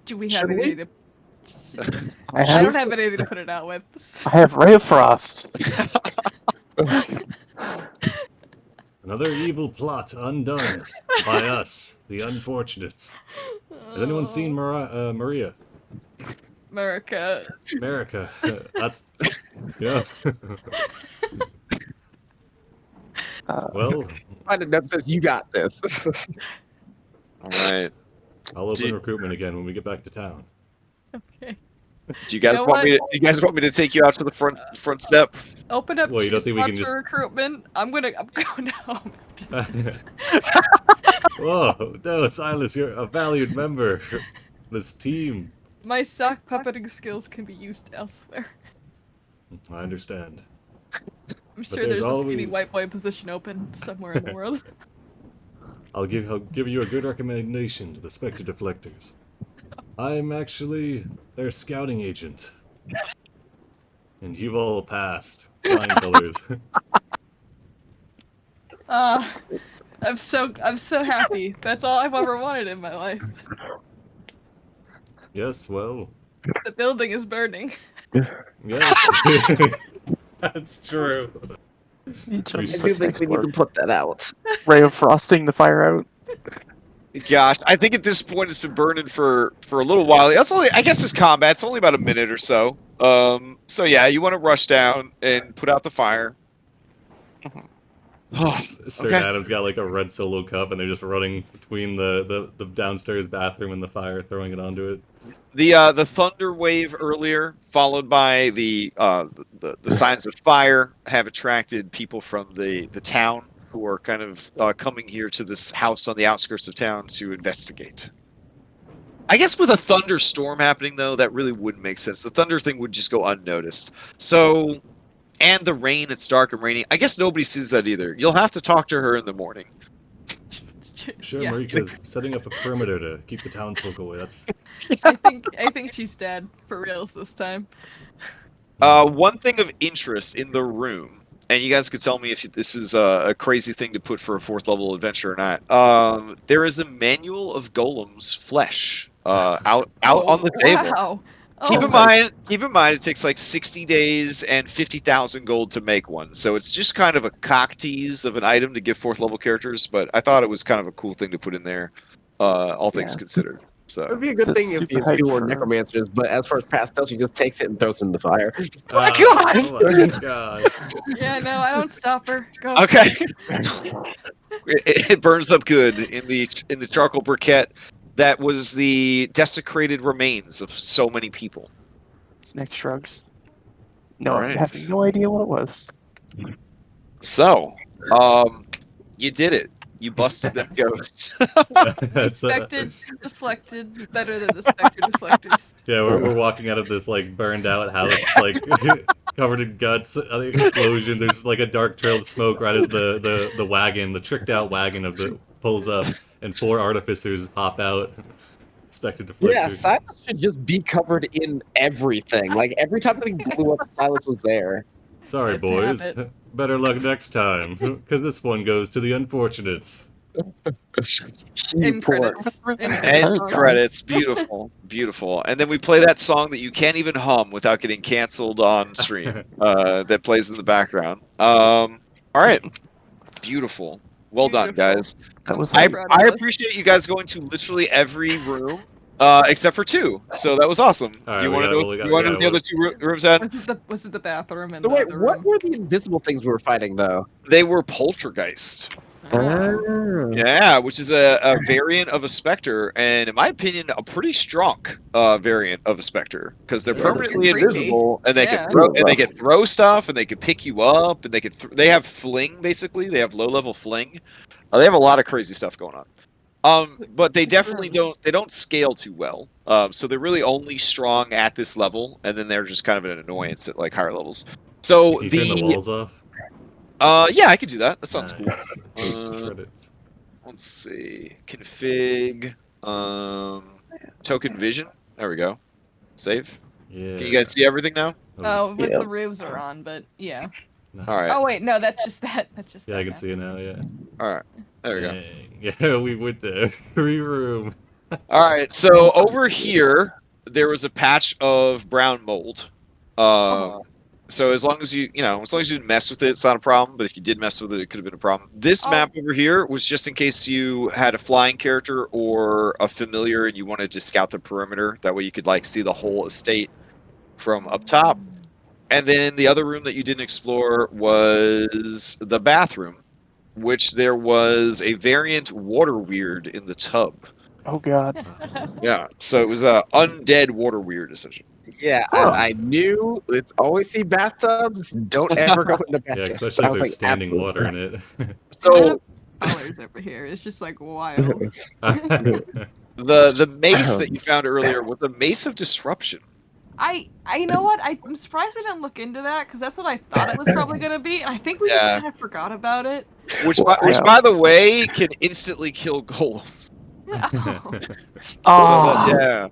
Do we have Should we? anything to... I I don't have, have anything to put it out with. So. I have Ray of Frost. Another evil plot undone by us, the unfortunates. Has anyone seen Maria? America? America. That's yeah. Well, Find a note that says you got this. All right. I'll open recruitment again when we get back to town. Okay. Do you guys know want me? what? Do you guys want me to take you out to the front step? Open up Well, you two don't think we can spots just- for recruitment. I'm going home. Whoa, no, Silas, you're a valued member of this team. My sock puppeting skills can be used elsewhere. I understand. I'm sure there's there's a skinny always- white boy position open somewhere in the world. I'll give you a good recommendation to the Spectre Deflectors. I'm actually their scouting agent. And you've all passed. Flying colors. I'm so happy. That's all I've ever wanted in my life. Yes, well, The building is burning. yes. That's true. You told me I I to do put think Snake's we need to Lord. put that out. Ray of Frosting the fire out. Gosh, I think at this point it's been burning for a little while. That's only, I guess, this combat's only about a minute or so. So yeah, you want to rush down and put out the fire. Sir Okay. Adam's got like a red solo cup, and they're just running between the downstairs bathroom and the fire, throwing it onto it. The thunder wave earlier, followed by the signs of fire, have attracted people from the town who are kind of coming here to this house on the outskirts of town to investigate. I guess with a thunderstorm happening, though, that really wouldn't make sense. The thunder thing would just go unnoticed. So, and the rain, it's dark and rainy. I guess nobody sees that either. You'll have to talk to her in the morning. Sure, Yeah. Marika's setting up a perimeter to keep the townsfolk away. That's I think she's dead for reals this time. One thing of interest in the room, and you guys could tell me if this is a crazy thing to put for a 4th level adventure or not. There is a manual of Golem's flesh out on the table. Wow. Keep Oh, in mind, it takes like 60 days and 50,000 gold to make one. So it's just kind of a cock tease of an item to give 4th level characters. But I thought it was kind of a cool thing to put in there. all things Yeah. considered. It So would be a good That's thing if super you hype were for- necromancers, but as far as Pastel, she just takes it and throws it in the fire. Oh my god. Yeah, no, I don't stop her. Go. okay, it burns up good in the charcoal briquette. That was the desecrated remains of so many people. Snake shrugs. No, Alright. having no idea what it was. So, you did it. You busted them ghosts. Expected, deflected, better than the spectre deflectors. Yeah, we're walking out of this like burned out house, like covered in guts, explosion. There's like a dark trail of smoke right as the wagon, the tricked out wagon of the pulls up, and 4 artificers hop out. Expected deflectors. Yeah, Silas should just be covered in everything. Like every time something blew up, Silas was there. Sorry, That's a boys. habit. Better luck next time, because this one goes to the unfortunates. In Poor. credits. End credits. Beautiful. Beautiful. And then we play that song that you can't even hum without getting canceled on stream. That plays in the background. All right. Beautiful. Well done, Beautiful. guys. That was I proud of us. appreciate you guys going to literally every room except for 2. So that was awesome. All Do you right, want to know? we Do got- you want to we know what the got- other 2 rooms at? Was it the bathroom and So the wait, other what room? were the invisible things we were fighting, though? They were poltergeist. Yeah, which is a variant of a specter, and in my opinion, a pretty strong variant of a specter because they're Yeah, they're permanently creepy. invisible, and they Yeah. can throw, and they can throw stuff, and they can pick you up, and they can they have fling basically. They have low level fling. They have a lot of crazy stuff going on. But they definitely don't scale too well. So they're really only strong at this level, and then they're just kind of an annoyance at like higher levels. So Can you turn the walls off? yeah, I could do that. That sounds cool. Nice. Post Uh, credits. Let's see. Config. Token vision. There we go. Save. Yeah. Can you guys see everything now? Oh, with Yeah. the roofs are on, but yeah. All right. Oh wait, no, that's just that. That's just Yeah, that I can now. see it now. Yeah. All right. There we go. Dang. Yeah, we went to every room. All right. So over here, there was a patch of brown mold. So as long as as long as you didn't mess with it, it's not a problem. But if you did mess with it, it could have been a problem. This Oh. map over here was just in case you had a flying character or a familiar and you wanted to scout the perimeter. That way you could like see the whole estate from up top. And then the other room that you didn't explore was the bathroom, which there was a variant water weird in the tub. Oh god. Yeah, so it was a undead water weird essentially. Yeah, I knew. Let's always see bathtubs. Don't ever go into Yeah, bathtubs. especially I if was there's like, standing absolutely water not. in it. So Colors over here. It's just like wild. the mace that you found earlier was a mace of disruption. You know what? I'm surprised we didn't look into that because that's what I thought it was probably gonna be, and I think we Yeah. just kind of forgot about it. Which by the way, can instantly kill golems. So Oh, yeah.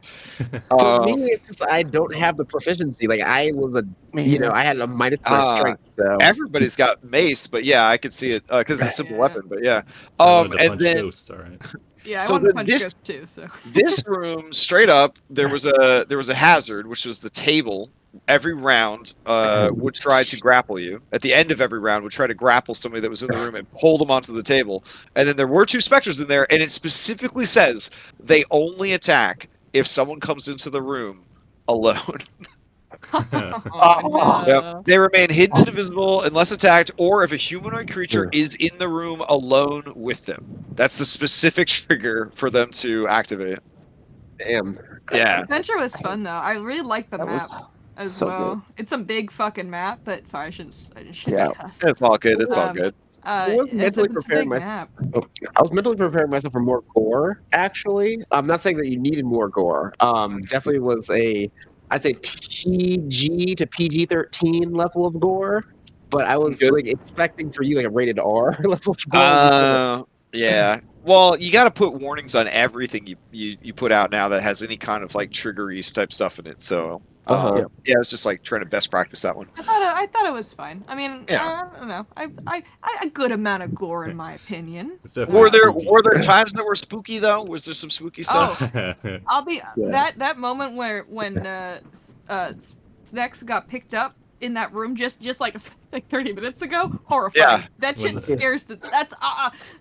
For me, it's just I don't have the proficiency. Like I was I had a minus my strength. So Everybody's got mace, but yeah, I could see it because it's a simple Yeah. weapon. But yeah, I wanted to and punch then ghosts. All right. Yeah, I So want to then punch this- ghosts too. So this room, straight up, there was a hazard, which was the table. Every round would try to grapple you. At the end of every round, would try to grapple somebody that was in the room and pull them onto the table. And then there were 2 specters in there, and it specifically says they only attack if someone comes into the room alone. oh, no. Yep. They remain hidden and invisible unless attacked, or if a humanoid creature is in the room alone with them. That's the specific trigger for them to activate. damn. Yeah. Adventure was fun though. I really liked the that was map as so well. good. It's a big fucking map, but sorry, I shouldn't Yeah. cuss. It's all good. It's all Um, good. I was mentally it's a preparing big myself. map. I was mentally preparing myself for more gore. Actually, I'm not saying that you needed more gore. Definitely was I'd say PG to PG-13 level of gore. But I was Good. like expecting for you like a rated R level of gore. Yeah. Well, you got to put warnings on everything you put out now that has any kind of like triggery type stuff in it. So Uh-huh. yeah, it's just like trying to best practice that one. I thought it was fine. I mean, Yeah. I don't know. I a good amount of gore in my opinion. It's definitely spooky. Were there times that were spooky though? Was there some spooky stuff? I'll be Yeah. that moment when Snacks got picked up in that room just like 30 minutes ago. Horrifying. Yeah. That When shit the- scares the. That's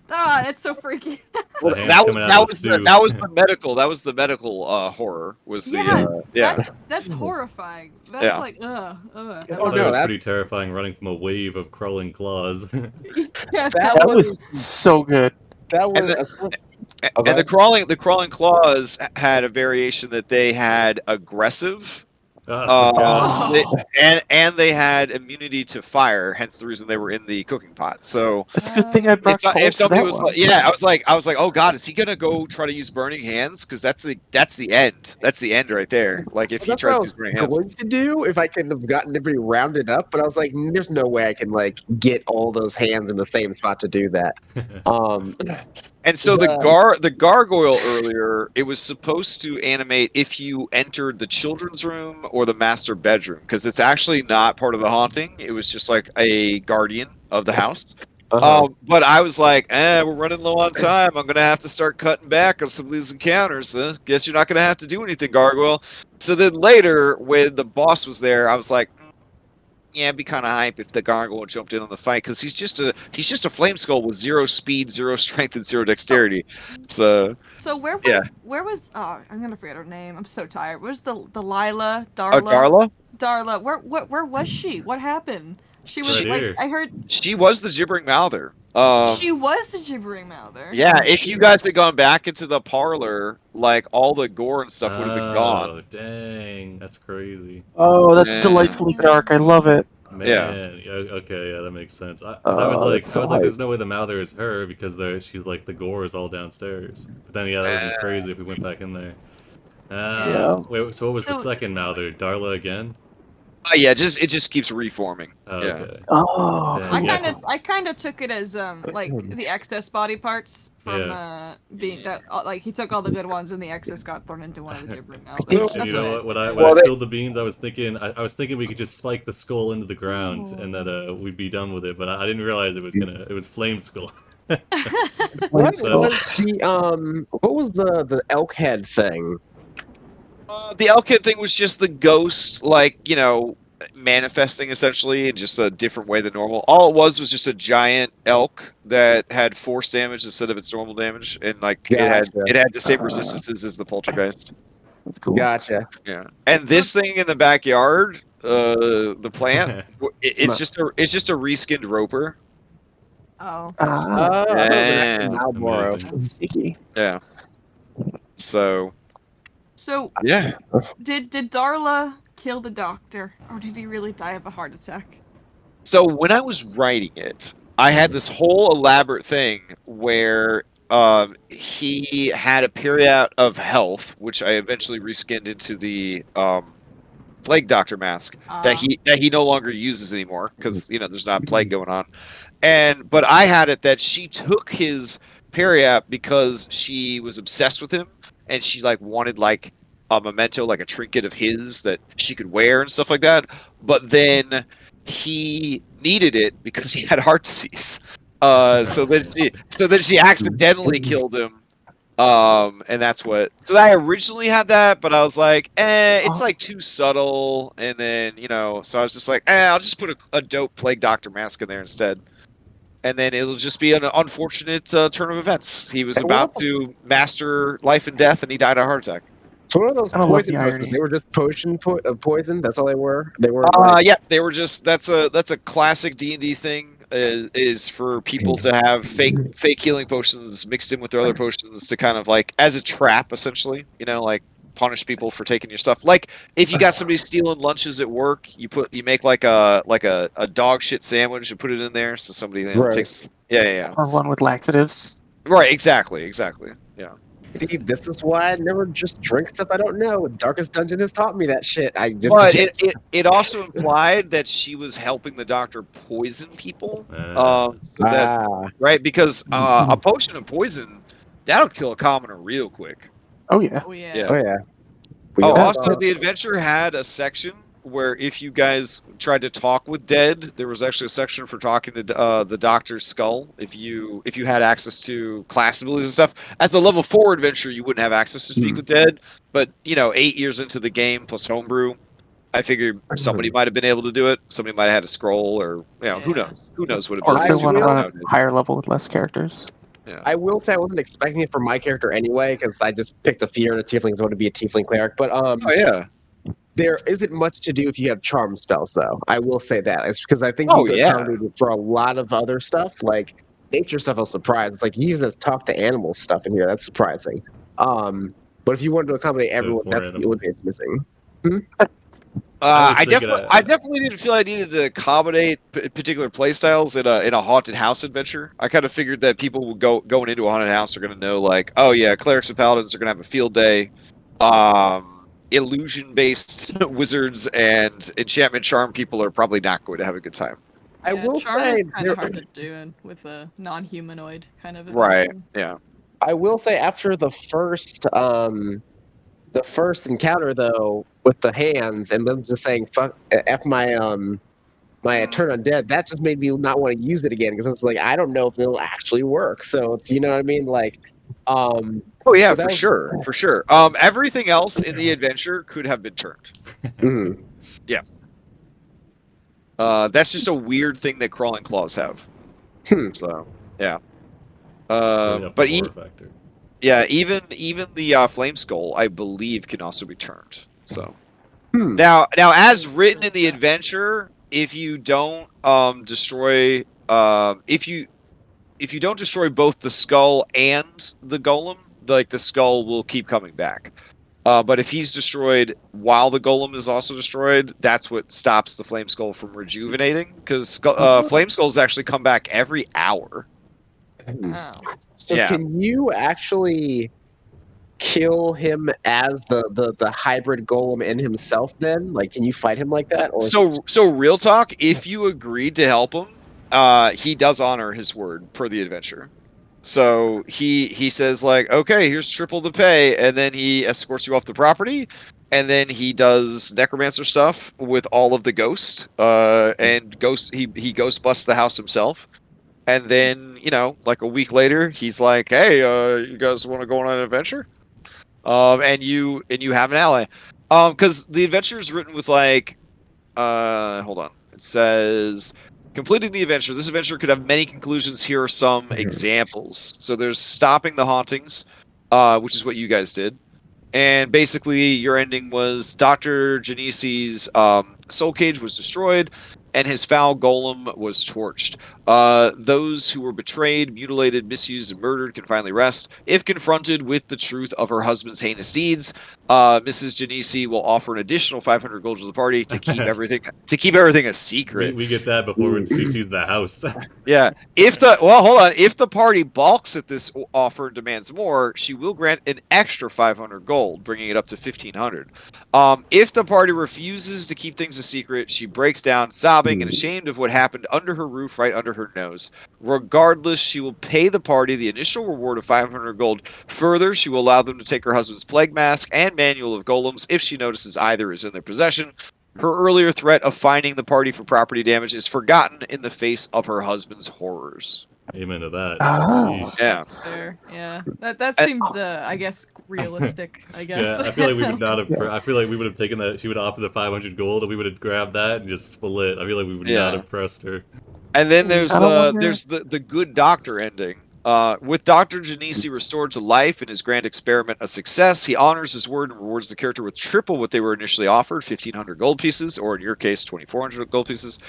that's so freaky. Well, The hands that was coming out that of the was the, soup. that was the medical horror. Was Yeah, the yeah. That's horrifying. That's Yeah. like I Oh, thought no, it was that's- pretty terrifying running from a wave of crawling claws. Yeah, That That was so good. That was. And the crawling claws had a variation that they had aggressive. Oh. And they had immunity to fire, hence the reason they were in the cooking pot. So It's a good thing I brought if coals for somebody that was one. like, yeah, I was like, oh god, is he gonna go try to use burning hands? Because that's the end. That's the end right there. Like if he That's tries what to I use was burning hands. going to do if I could have gotten everybody rounded up, but I was like, there's no way I can like get all those hands in the same spot to do that. And so the gargoyle earlier, it was supposed to animate if you entered the children's room or the master bedroom, because it's actually not part of the haunting. It was just like a guardian of the house. But I was like, we're running low on time. I'm gonna have to start cutting back on some of these encounters. Guess you're not gonna have to do anything, gargoyle. So then later, when the boss was there, I was like, yeah, it'd be kind of hype if the gargoyle jumped in on the fight, because he's just a flame skull with 0 speed, 0 strength, and 0 dexterity. So where was oh, I'm gonna forget her name. I'm so tired. Where's the Lila Darla? Darla, where was she? What happened? She was Right here. I heard She was the gibbering mouther. she was the gibbering mouther. Yeah, if you guys had gone back into the parlor, like all the gore and stuff would have been gone. Oh, dang. That's crazy. Oh, that's Yeah. delightfully dark. I love it. Man. Yeah. Okay, yeah, that makes sense. I Oh, was like, that's so there's no way the mouther is her because she's like the gore is all downstairs. But then yeah, that would be crazy if we went back in there. Yeah. Wait, so what was the So- second mouther? Darla again? Yeah, it just keeps reforming. Oh, Yeah. okay. Oh, Yeah. I kind of took it as like the excess body parts from being that like he took all the good ones and the excess got thrown into one of the gibbering mouthers. And That's you know what what? When I Well, spilled the beans, I was thinking we could just spike the skull into the ground and that we'd be done with it. But I didn't realize it was flame skull. What was So- the elk head thing? The Elkhead thing was just the ghost, like, manifesting essentially in just a different way than normal. All it was just a giant elk that had force damage instead of its normal damage, and like it had the same resistances as the poltergeist. that's cool. Gotcha. Yeah, and this thing in the backyard, the plant, it's just a reskinned roper. Oh. Yeah. Amazing. That's sneaky. Yeah. So Yeah. Did Darla kill the doctor, or did he really die of a heart attack? So when I was writing it, I had this whole elaborate thing where he had a period of health, which I eventually reskinned into the plague doctor mask that he no longer uses anymore because there's not plague going on. But I had it that she took his period because she was obsessed with him and she wanted a memento, like a trinket of his that she could wear and stuff like that. But then he needed it because he had heart disease. So then she accidentally killed him. And that's what. So I originally had that, but I was like, it's too subtle. And then so I was just like, I'll just put a dope plague doctor mask in there instead. And then it'll just be an unfortunate turn of events. He was about to master life and death, and he died of a heart attack. So one of those I don't love poison the potions, irony. they were just poison. That's all they were. They were. Yeah, they were just. That's a classic D&D thing. Is for people to have fake healing potions mixed in with their other potions to kind of as a trap, essentially. Punish people for taking your stuff. Like if you got somebody stealing lunches at work, you make a dog shit sandwich and put it in there so somebody takes. Yeah. Or one with laxatives. Right. Exactly. Yeah. See, this is why I never just drink stuff I don't know. Darkest Dungeon has taught me that shit. I just. But it also implied that she was helping the doctor poison people. Right, because a potion of poison that'll kill a commoner real quick. Oh yeah. Oh yeah. Yeah. Oh yeah. Also, the adventure had a section where if you guys tried to talk with dead, there was actually a section for talking to the doctor's skull. If you had access to class abilities and stuff, as a level 4 adventure, you wouldn't have access to speak with dead. But 8 years into the game plus homebrew, I figured somebody might have been able to do it. Somebody might have had a scroll, or who knows? Who knows what Or abilities if they want you to have run a nowadays. higher level with less characters. Yeah. I will say I wasn't expecting it for my character anyway, because I just picked a fear and a tiefling is going to be a tiefling cleric. But Oh yeah. there isn't much to do if you have charm spells, though. I will say that. It's because I think Oh, you could yeah. accommodate it for a lot of other stuff, like nature stuff. I was surprised. It's like you use this talk to animals stuff in here. That's surprising. But if you wanted to accommodate everyone, more that's the only animals. thing it's missing. I was thinking, I definitely didn't feel I needed to accommodate particular playstyles in a haunted house adventure. I kind of figured that people would going into a haunted house are going to know, like, oh yeah, clerics and paladins are going to have a field day. Illusion-based wizards and enchantment charm people are probably not going to have a good time. I will charm say is kind of hard to do with a non-humanoid kind of Right? adventure. Yeah. I will say after the first encounter though with the hands and them just saying fuck f my turn undead, that just made me not want to use it again because it's like I don't know if it'll actually work. So you know what I mean? Like, Oh yeah, so that for was- sure, for sure. Everything else in the adventure could have been turned. mhm. That's just a weird thing that crawling claws have. So yeah. But factor. yeah, even the flame skull, I believe, can also be turned. So Hmm. now as written in the adventure, if you don't destroy if you don't destroy both the skull and the golem, like the skull will keep coming back. But if he's destroyed while the golem is also destroyed, that's what stops the flame skull from rejuvenating. Because flame skulls actually come back every hour. Oh. So Yeah. can you actually kill him as the hybrid golem in himself then? Like can you fight him like that? Or So real talk, if you agreed to help him, he does honor his word per the adventure. So he says like, okay, here's triple the pay, and then he escorts you off the property, and then he does necromancer stuff with all of the ghosts, and he ghost busts the house himself, and then like a week later, he's like, hey, you guys want to go on an adventure? And you have an ally, because the adventure is written with like, hold on, it says. Completing the adventure. This adventure could have many conclusions. Here are some examples. So there's stopping the hauntings, which is what you guys did. And basically, your ending was Dr. Gennisi's soul cage was destroyed, and his foul golem was torched. Those who were betrayed, mutilated, misused, and murdered can finally rest. If confronted with the truth of her husband's heinous deeds, Mrs. Gennisi will offer an additional 500 gold to the party to keep everything a secret. We get that before she sees the house. Yeah. If the party balks at this offer and demands more, she will grant an extra 500 gold, bringing it up to 1,500. If the party refuses to keep things a secret, she breaks down, sobbing and ashamed of what happened under her roof, right under her nose. Regardless, she will pay the party the initial reward of 500 gold. Further, she will allow them to take her husband's plague mask and manual of golems if she notices either is in their possession. Her earlier threat of fining the party for property damage is forgotten in the face of her husband's horrors. Amen to that. Oh. Sheesh. Yeah. Fair. Yeah. That seems, I guess, realistic. I guess. Yeah, I feel like we would not have. I feel like we would have taken that. She would offer the 500 gold, and we would have grabbed that and just split. I feel like we would not have pressed her. And then there's I don't wonder- the good doctor ending. With Dr. Gennisi restored to life and his grand experiment a success, he honors his word and rewards the character with triple what they were initially offered, 1,500 gold pieces, or in your case, 2,400 gold pieces.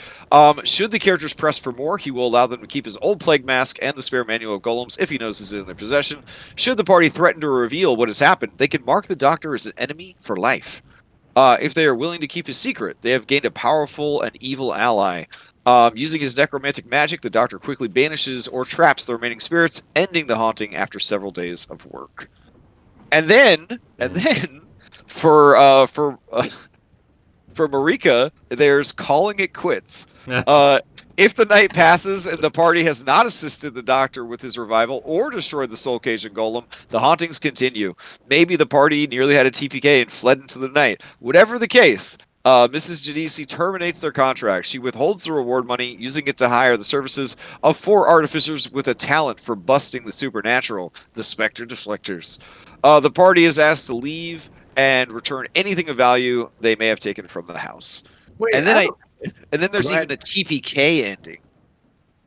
Should the characters press for more, he will allow them to keep his old plague mask and the spare manual of golems if he knows it's in their possession. Should the party threaten to reveal what has happened, they can mark the doctor as an enemy for life. If they are willing to keep his secret, they have gained a powerful and evil ally. Using his necromantic magic, the doctor quickly banishes or traps the remaining spirits, ending the haunting after several days of work. And then for Marika, there's calling it quits. If the night passes and the party has not assisted the doctor with his revival or destroyed the soul cage and golem, the hauntings continue. Maybe the party nearly had a TPK and fled into the night. Whatever the case, Mrs. Gennisi terminates their contract. She withholds the reward money, using it to hire the services of 4 artificers with a talent for busting the supernatural, the Spectre Deflectors. The party is asked to leave and return anything of value they may have taken from the house. Wait, And then there's Go ahead. even a TPK ending.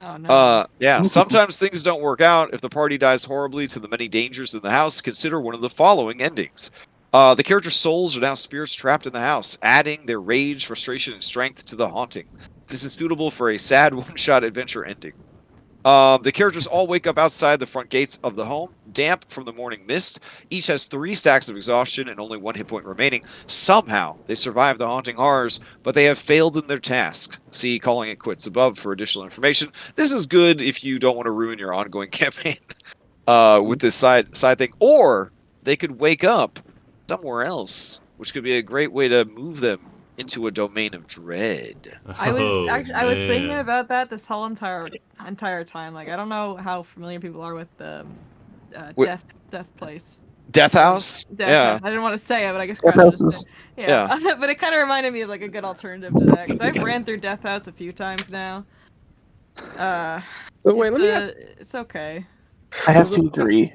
Oh no. Yeah, sometimes things don't work out. If the party dies horribly to the many dangers in the house, consider one of the following endings. The character's souls are now spirits trapped in the house, adding their rage, frustration, and strength to the haunting. This is suitable for a sad one-shot adventure ending. The characters all wake up outside the front gates of the home, damp from the morning mist. Each has 3 stacks of exhaustion and only 1 hit point remaining. Somehow, they survive the haunting horrors, but they have failed in their task. See Calling It Quits above for additional information. This is good if you don't want to ruin your ongoing campaign with this side thing. Or they could wake up somewhere else, which could be a great way to move them into a domain of dread. I was Oh, actually I was thinking man. about that this whole entire time. Like I don't know how familiar people are with the Wi- death place. Death House? Death Yeah. House. I didn't want to say it, but I guess Death Crash House did is- say- Yeah. But it kind of reminded me of like a good alternative to that because I've ran through Death House a few times now. Oh, wait, let me ask, It's okay. I have to agree.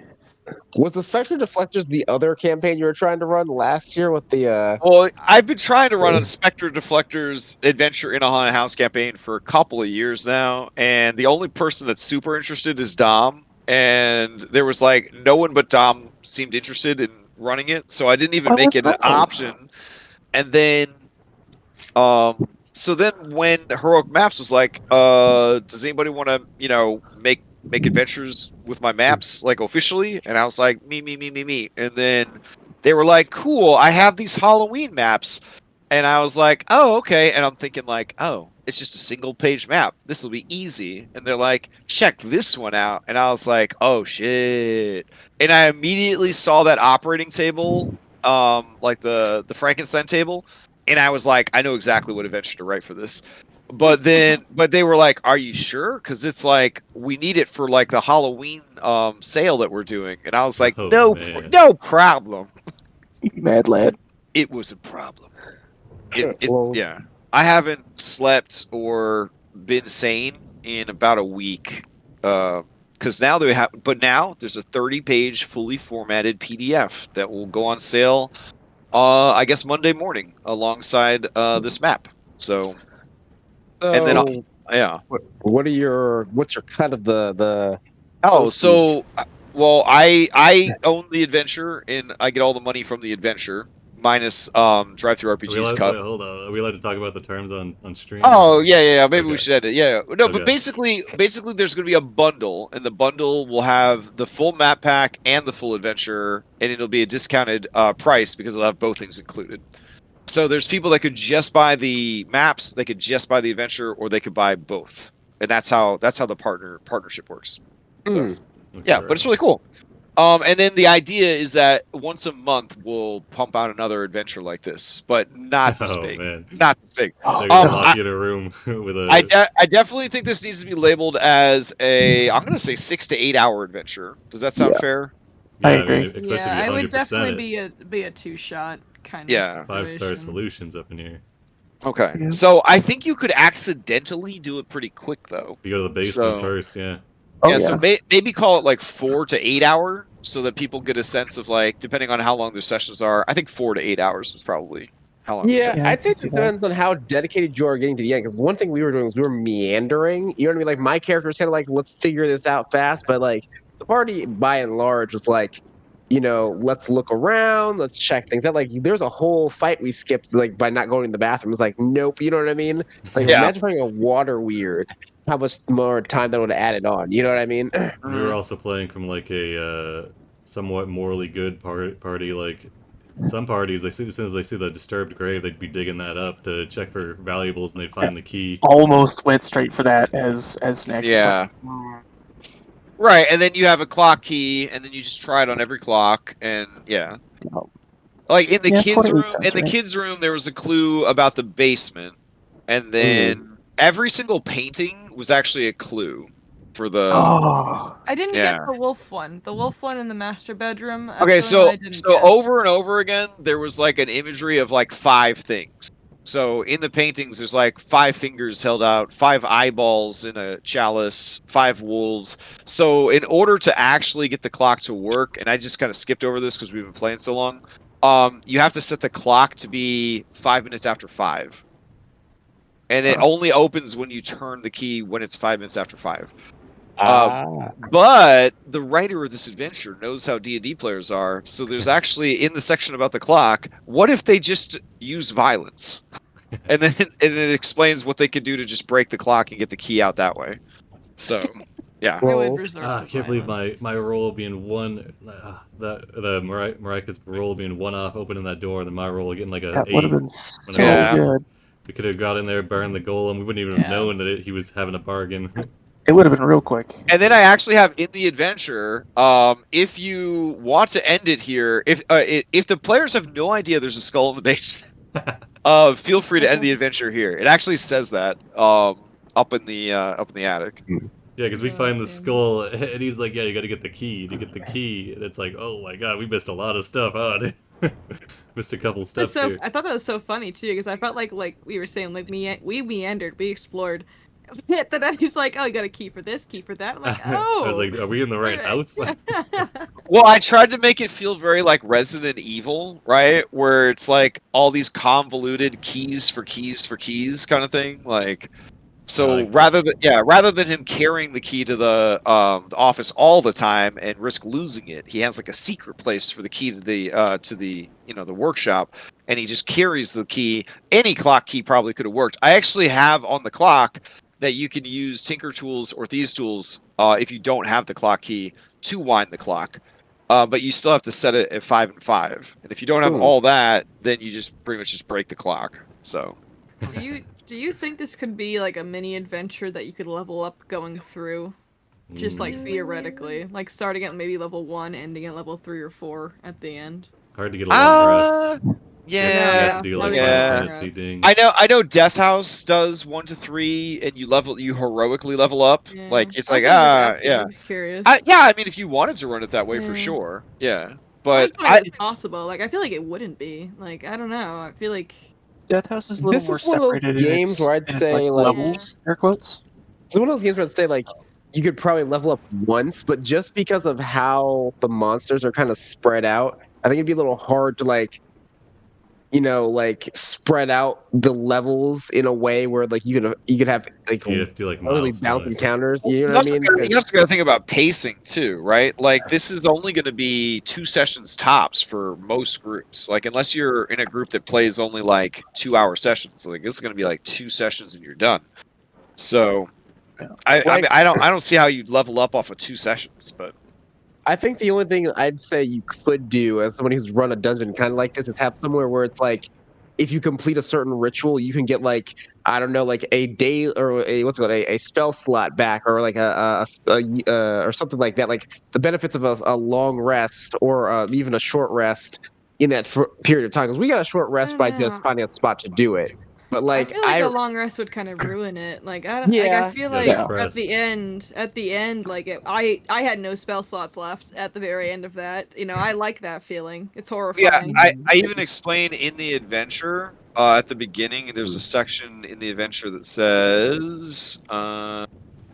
was the Spectre Deflectors the other campaign you were trying to run last year with the Well, I've been trying to run a Spectre Deflector's Adventure in a Haunted House campaign for a couple of years now, and the only person that's super interested is Dom. And there was like no one but Dom seemed interested in running it, so I didn't even I make it an respect it. option. And then, so then when Heroic Maps was like, does anybody want to, make adventures with my maps like officially? And I was like, me. And then they were like, cool, I have these Halloween maps. And I was like, oh, okay. And I'm thinking like, oh, it's just a single page map. This will be easy. And they're like, check this one out. And I was like, oh shit. And I immediately saw that operating table, like the Frankenstein table. And I was like, I know exactly what adventure to write for this. But they were like, "Are you sure? Because it's like we need it for like the Halloween sale that we're doing." And I was like, Oh, "No, man. no problem." Mad lad. It was a problem. Well- Yeah, I haven't slept or been sane in about a week. Because now now there's a 30-page fully formatted PDF that will go on sale. I guess Monday morning alongside this map. So. And then, So, yeah. what's your cut of the Oh, proceeds? so, well, I own the adventure, and I get all the money from the adventure, minus Drive-Thru Are we RPG's allowed, cut. wait, hold on. Are we allowed to talk about the terms on stream? Oh, yeah. Maybe we Okay. should end it. Yeah. No, Okay. but basically, there's going to be a bundle, and the bundle will have the full map pack and the full adventure, and it'll be a discounted price because it'll have both things included. So there's people that could just buy the maps, they could just buy the adventure, or they could buy both, and that's how the partnership works. So Mm. yeah, but it's really cool. And then the idea is that once a month we'll pump out another adventure like this, but not this Oh, big. man. Not this big. They're gonna lock you in a room with a. I definitely think this needs to be labeled as I'm going to say 6 to 8 hour adventure. Does that sound Yeah. fair? Yeah, I mean, agree. especially Yeah, if I you would 100% definitely it. be a 2-shot kind Yeah. of 5-star situation. solutions up in here. Okay. Yeah. So I think you could accidentally do it pretty quick though. You go to the basement So- first, yeah. Oh, yeah, yeah. so maybe call it like 4 to 8 hour so that people get a sense of like, depending on how long their sessions are, I think 4 to 8 hours is probably how long. Yeah, Yeah, I I'd say can it see that. depends on how dedicated you are getting to the end. Because one thing we were doing was we were meandering. You know what I mean? Like my character was kind of like, let's figure this out fast. But like the party, by and large, was like, let's look around, let's check things out. Like there's a whole fight we skipped like by not going to the bathroom. It's like, nope. You know what I mean? Like Yeah. imagine finding a water weird. How much more time that would have added on? You know what I mean? We were also playing from like a somewhat morally good party. Like some parties, like as soon as they see the disturbed grave, they'd be digging that up to check for valuables, and they'd find the key. Almost went straight for that as next. Yeah. Right, and then you have a clock key, and then you just try it on every clock, and yeah. Like in the Yeah, kids' 48 room, sounds right. kids' room, there was a clue about the basement, and then every single painting was actually a clue for the. Oh, I didn't Yeah. get the wolf one. The wolf one in the master bedroom. that's Okay, the one so I didn't so get. over and over again, there was like an imagery of like 5 things. So in the paintings, there's like 5 fingers held out, 5 eyeballs in a chalice, 5 wolves. So in order to actually get the clock to work, and I just kind of skipped over this because we've been playing so long, you have to set the clock to be 5 minutes after 5. and it only opens when you turn the key when it's 5 minutes after 5. Ah. But the writer of this adventure knows how D&D players are, so there's actually in the section about the clock, what if they just use violence? And then it explains what they could do to just break the clock and get the key out that way. So, yeah. I would resort I to can't believe violence. my roll being one. The Marika's roll being one off, opening that door, and then my roll getting like a That 8. would have been so Yeah. good. We could have got in there, burned the golem. We wouldn't even have Yeah. known that he was having a bargain. It would have been real quick. And then I actually have in the adventure, if you want to end it here, if the players have no idea there's a skull in the basement, feel free to end the adventure here. It actually says that up in the attic. Yeah, because we find the skull, and he's like, "Yeah, you got to get the key to get the key." And it's like, "Oh my god, we missed a lot of stuff, huh? Missed a couple steps here." I thought that was so funny too, because I felt like we were saying, like we meandered, we explored. But then he's like, "Oh, you got a key for this, key for that." I'm like, "Oh." I was like, "Are we in the right house?" Well, I tried to make it feel very like Resident Evil, right? Where it's like all these convoluted keys for keys for keys kind of thing. Like, so like rather than him carrying the key to the office all the time and risk losing it, he has like a secret place for the key to the the workshop, and he just carries the key. Any clock key probably could have worked. I actually have on the clock that you can use Tinker Tools or Thieves Tools if you don't have the clock key to wind the clock. But you still have to set it at 5 and 5. And if you don't have all that, then you just pretty much just break the clock. So Do you think this could be like a mini adventure that you could level up going through? Just like theoretically. Like starting at maybe level 1, ending at level 3 or 4 at the end. Hard to get a long rest. You yeah. have to do like yeah. Final Fantasy things. I know Death House does 1 to 3 and you heroically level up. Yeah. Like it's I like was just yeah. Curious. I mean if you wanted to run it that way for sure. Yeah. But it's possible. Like I feel like it wouldn't be. Like I don't know. I feel like Death House is a little This more is one of those separated. in games its- where I'd in its, say, like- levels, air quotes. It's one of those games where I'd say like you could probably level up once, but just because of how the monsters are kind of spread out, I think it'd be a little hard to like spread out the levels in a way where like you could have like You have to do like really milestones. balanced encounters. You know what I mean? You also got to think about pacing too, right? Like this is only going to be 2 sessions tops for most groups. Like unless you're in a group that plays only like 2-hour sessions, like this is going to be like 2 sessions and you're done. So, I mean, I don't see how you'd level up off of 2 sessions, but I think the only thing I'd say you could do as someone who's run a dungeon kind of like this is have somewhere where it's like, if you complete a certain ritual, you can get like, I don't know, like a day or a spell slot back, or like or something like that. Like the benefits of a long rest or even a short rest in that period of time. Because we got a short rest by just finding a spot to do it. But like I feel like a long rest would kind of ruin it. Like I don't. Yeah. Like, I feel Yeah, like depressed. at the end, like I had no spell slots left at the very end of that. You know, I like that feeling. It's horrifying. yeah, I even explain in the adventure at the beginning. There's a section in the adventure that says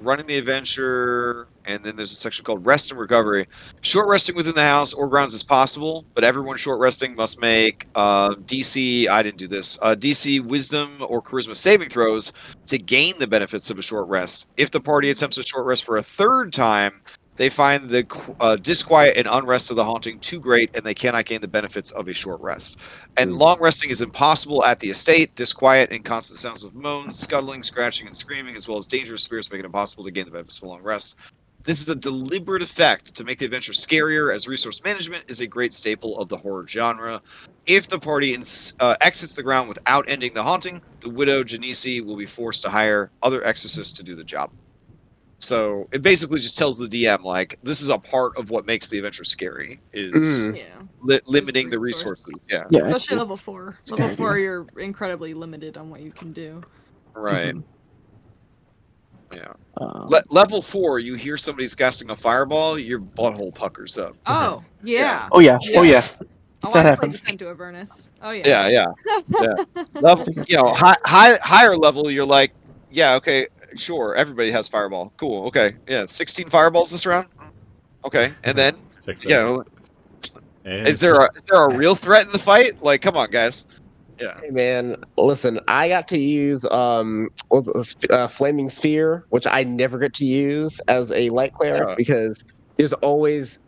running the adventure, and then there's a section called rest and recovery. Short resting within the house or grounds is possible, but everyone short resting must make DC. I didn't do this. DC Wisdom or Charisma saving throws to gain the benefits of a short rest. If the party attempts a short rest for a 3rd time, they find the disquiet and unrest of the haunting too great, and they cannot gain the benefits of a short rest. And long resting is impossible at the estate. Disquiet and constant sounds of moans, scuttling, scratching, and screaming, as well as dangerous spirits, make it impossible to gain the benefits of a long rest. This is a deliberate effect to make the adventure scarier, as resource management is a great staple of the horror genre. If the party exits the ground without ending the haunting, the widow Gennisi will be forced to hire other exorcists to do the job. So it basically just tells the DM, like, this is a part of what makes the adventure scary, is limiting the resources. Yeah. Yeah, Especially level 4. Level 4, you're incredibly limited on what you can do. Right. Yeah. Level 4, you hear somebody's casting a fireball, your butthole puckers up. Oh, yeah. Oh yeah. Oh yeah. Oh, That I happened. played Descent to Avernus. Oh yeah. Yeah. Level, higher level, you're like, yeah, okay, sure, everybody has fireball. Cool, okay. Yeah, 16 fireballs this round? Okay, and then, Checks yeah, out. And is there a real threat in the fight? Like, come on, guys. Yeah. Hey man, listen, I got to use what was it, flaming sphere, which I never get to use as a light cleric Yeah. because there's always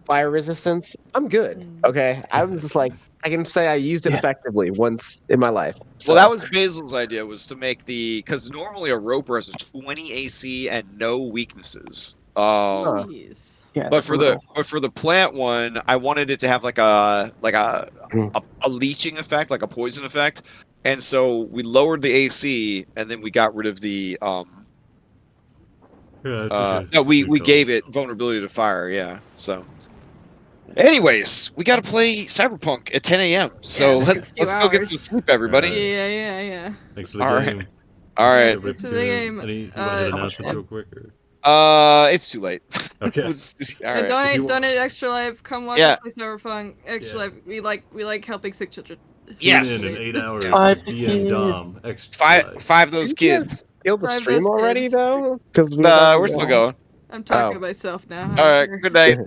fire resistance. I'm good. Mm. Okay, I'm just like I can say I used it Yeah. effectively once in my life. So Well, that was Basil's idea, was to make because normally a roper has a 20 AC and no weaknesses. Jeez. Yeah, But it's for brutal. the plant one, I wanted it to have like a Mm. leeching effect, like a poison effect, and so we lowered the AC, and then we got rid of the Yeah, that's a good. no, we good call. gave it vulnerability to fire. Yeah. So, anyways, we got to play Cyberpunk at 10 a.m. So Yeah, let's few go get hours. some sleep, everybody. Alright. Yeah. Thanks for the All right. game. All right. Thanks for the game. Any you want to So hit much announcements fun. real quick? Or? It's too late. Okay. All And right. If you donate extra life. Come watch Yeah. us play Cyberpunk. Extra life. We like helping sick children. Yes. Tune in 8 hours. Five for the D&Done. Extra life. Five those Did you guys kids. kill the Drive stream those already kids. though? Because We're still going. I'm talking Oh. to myself now. I All don't right. care. Good night.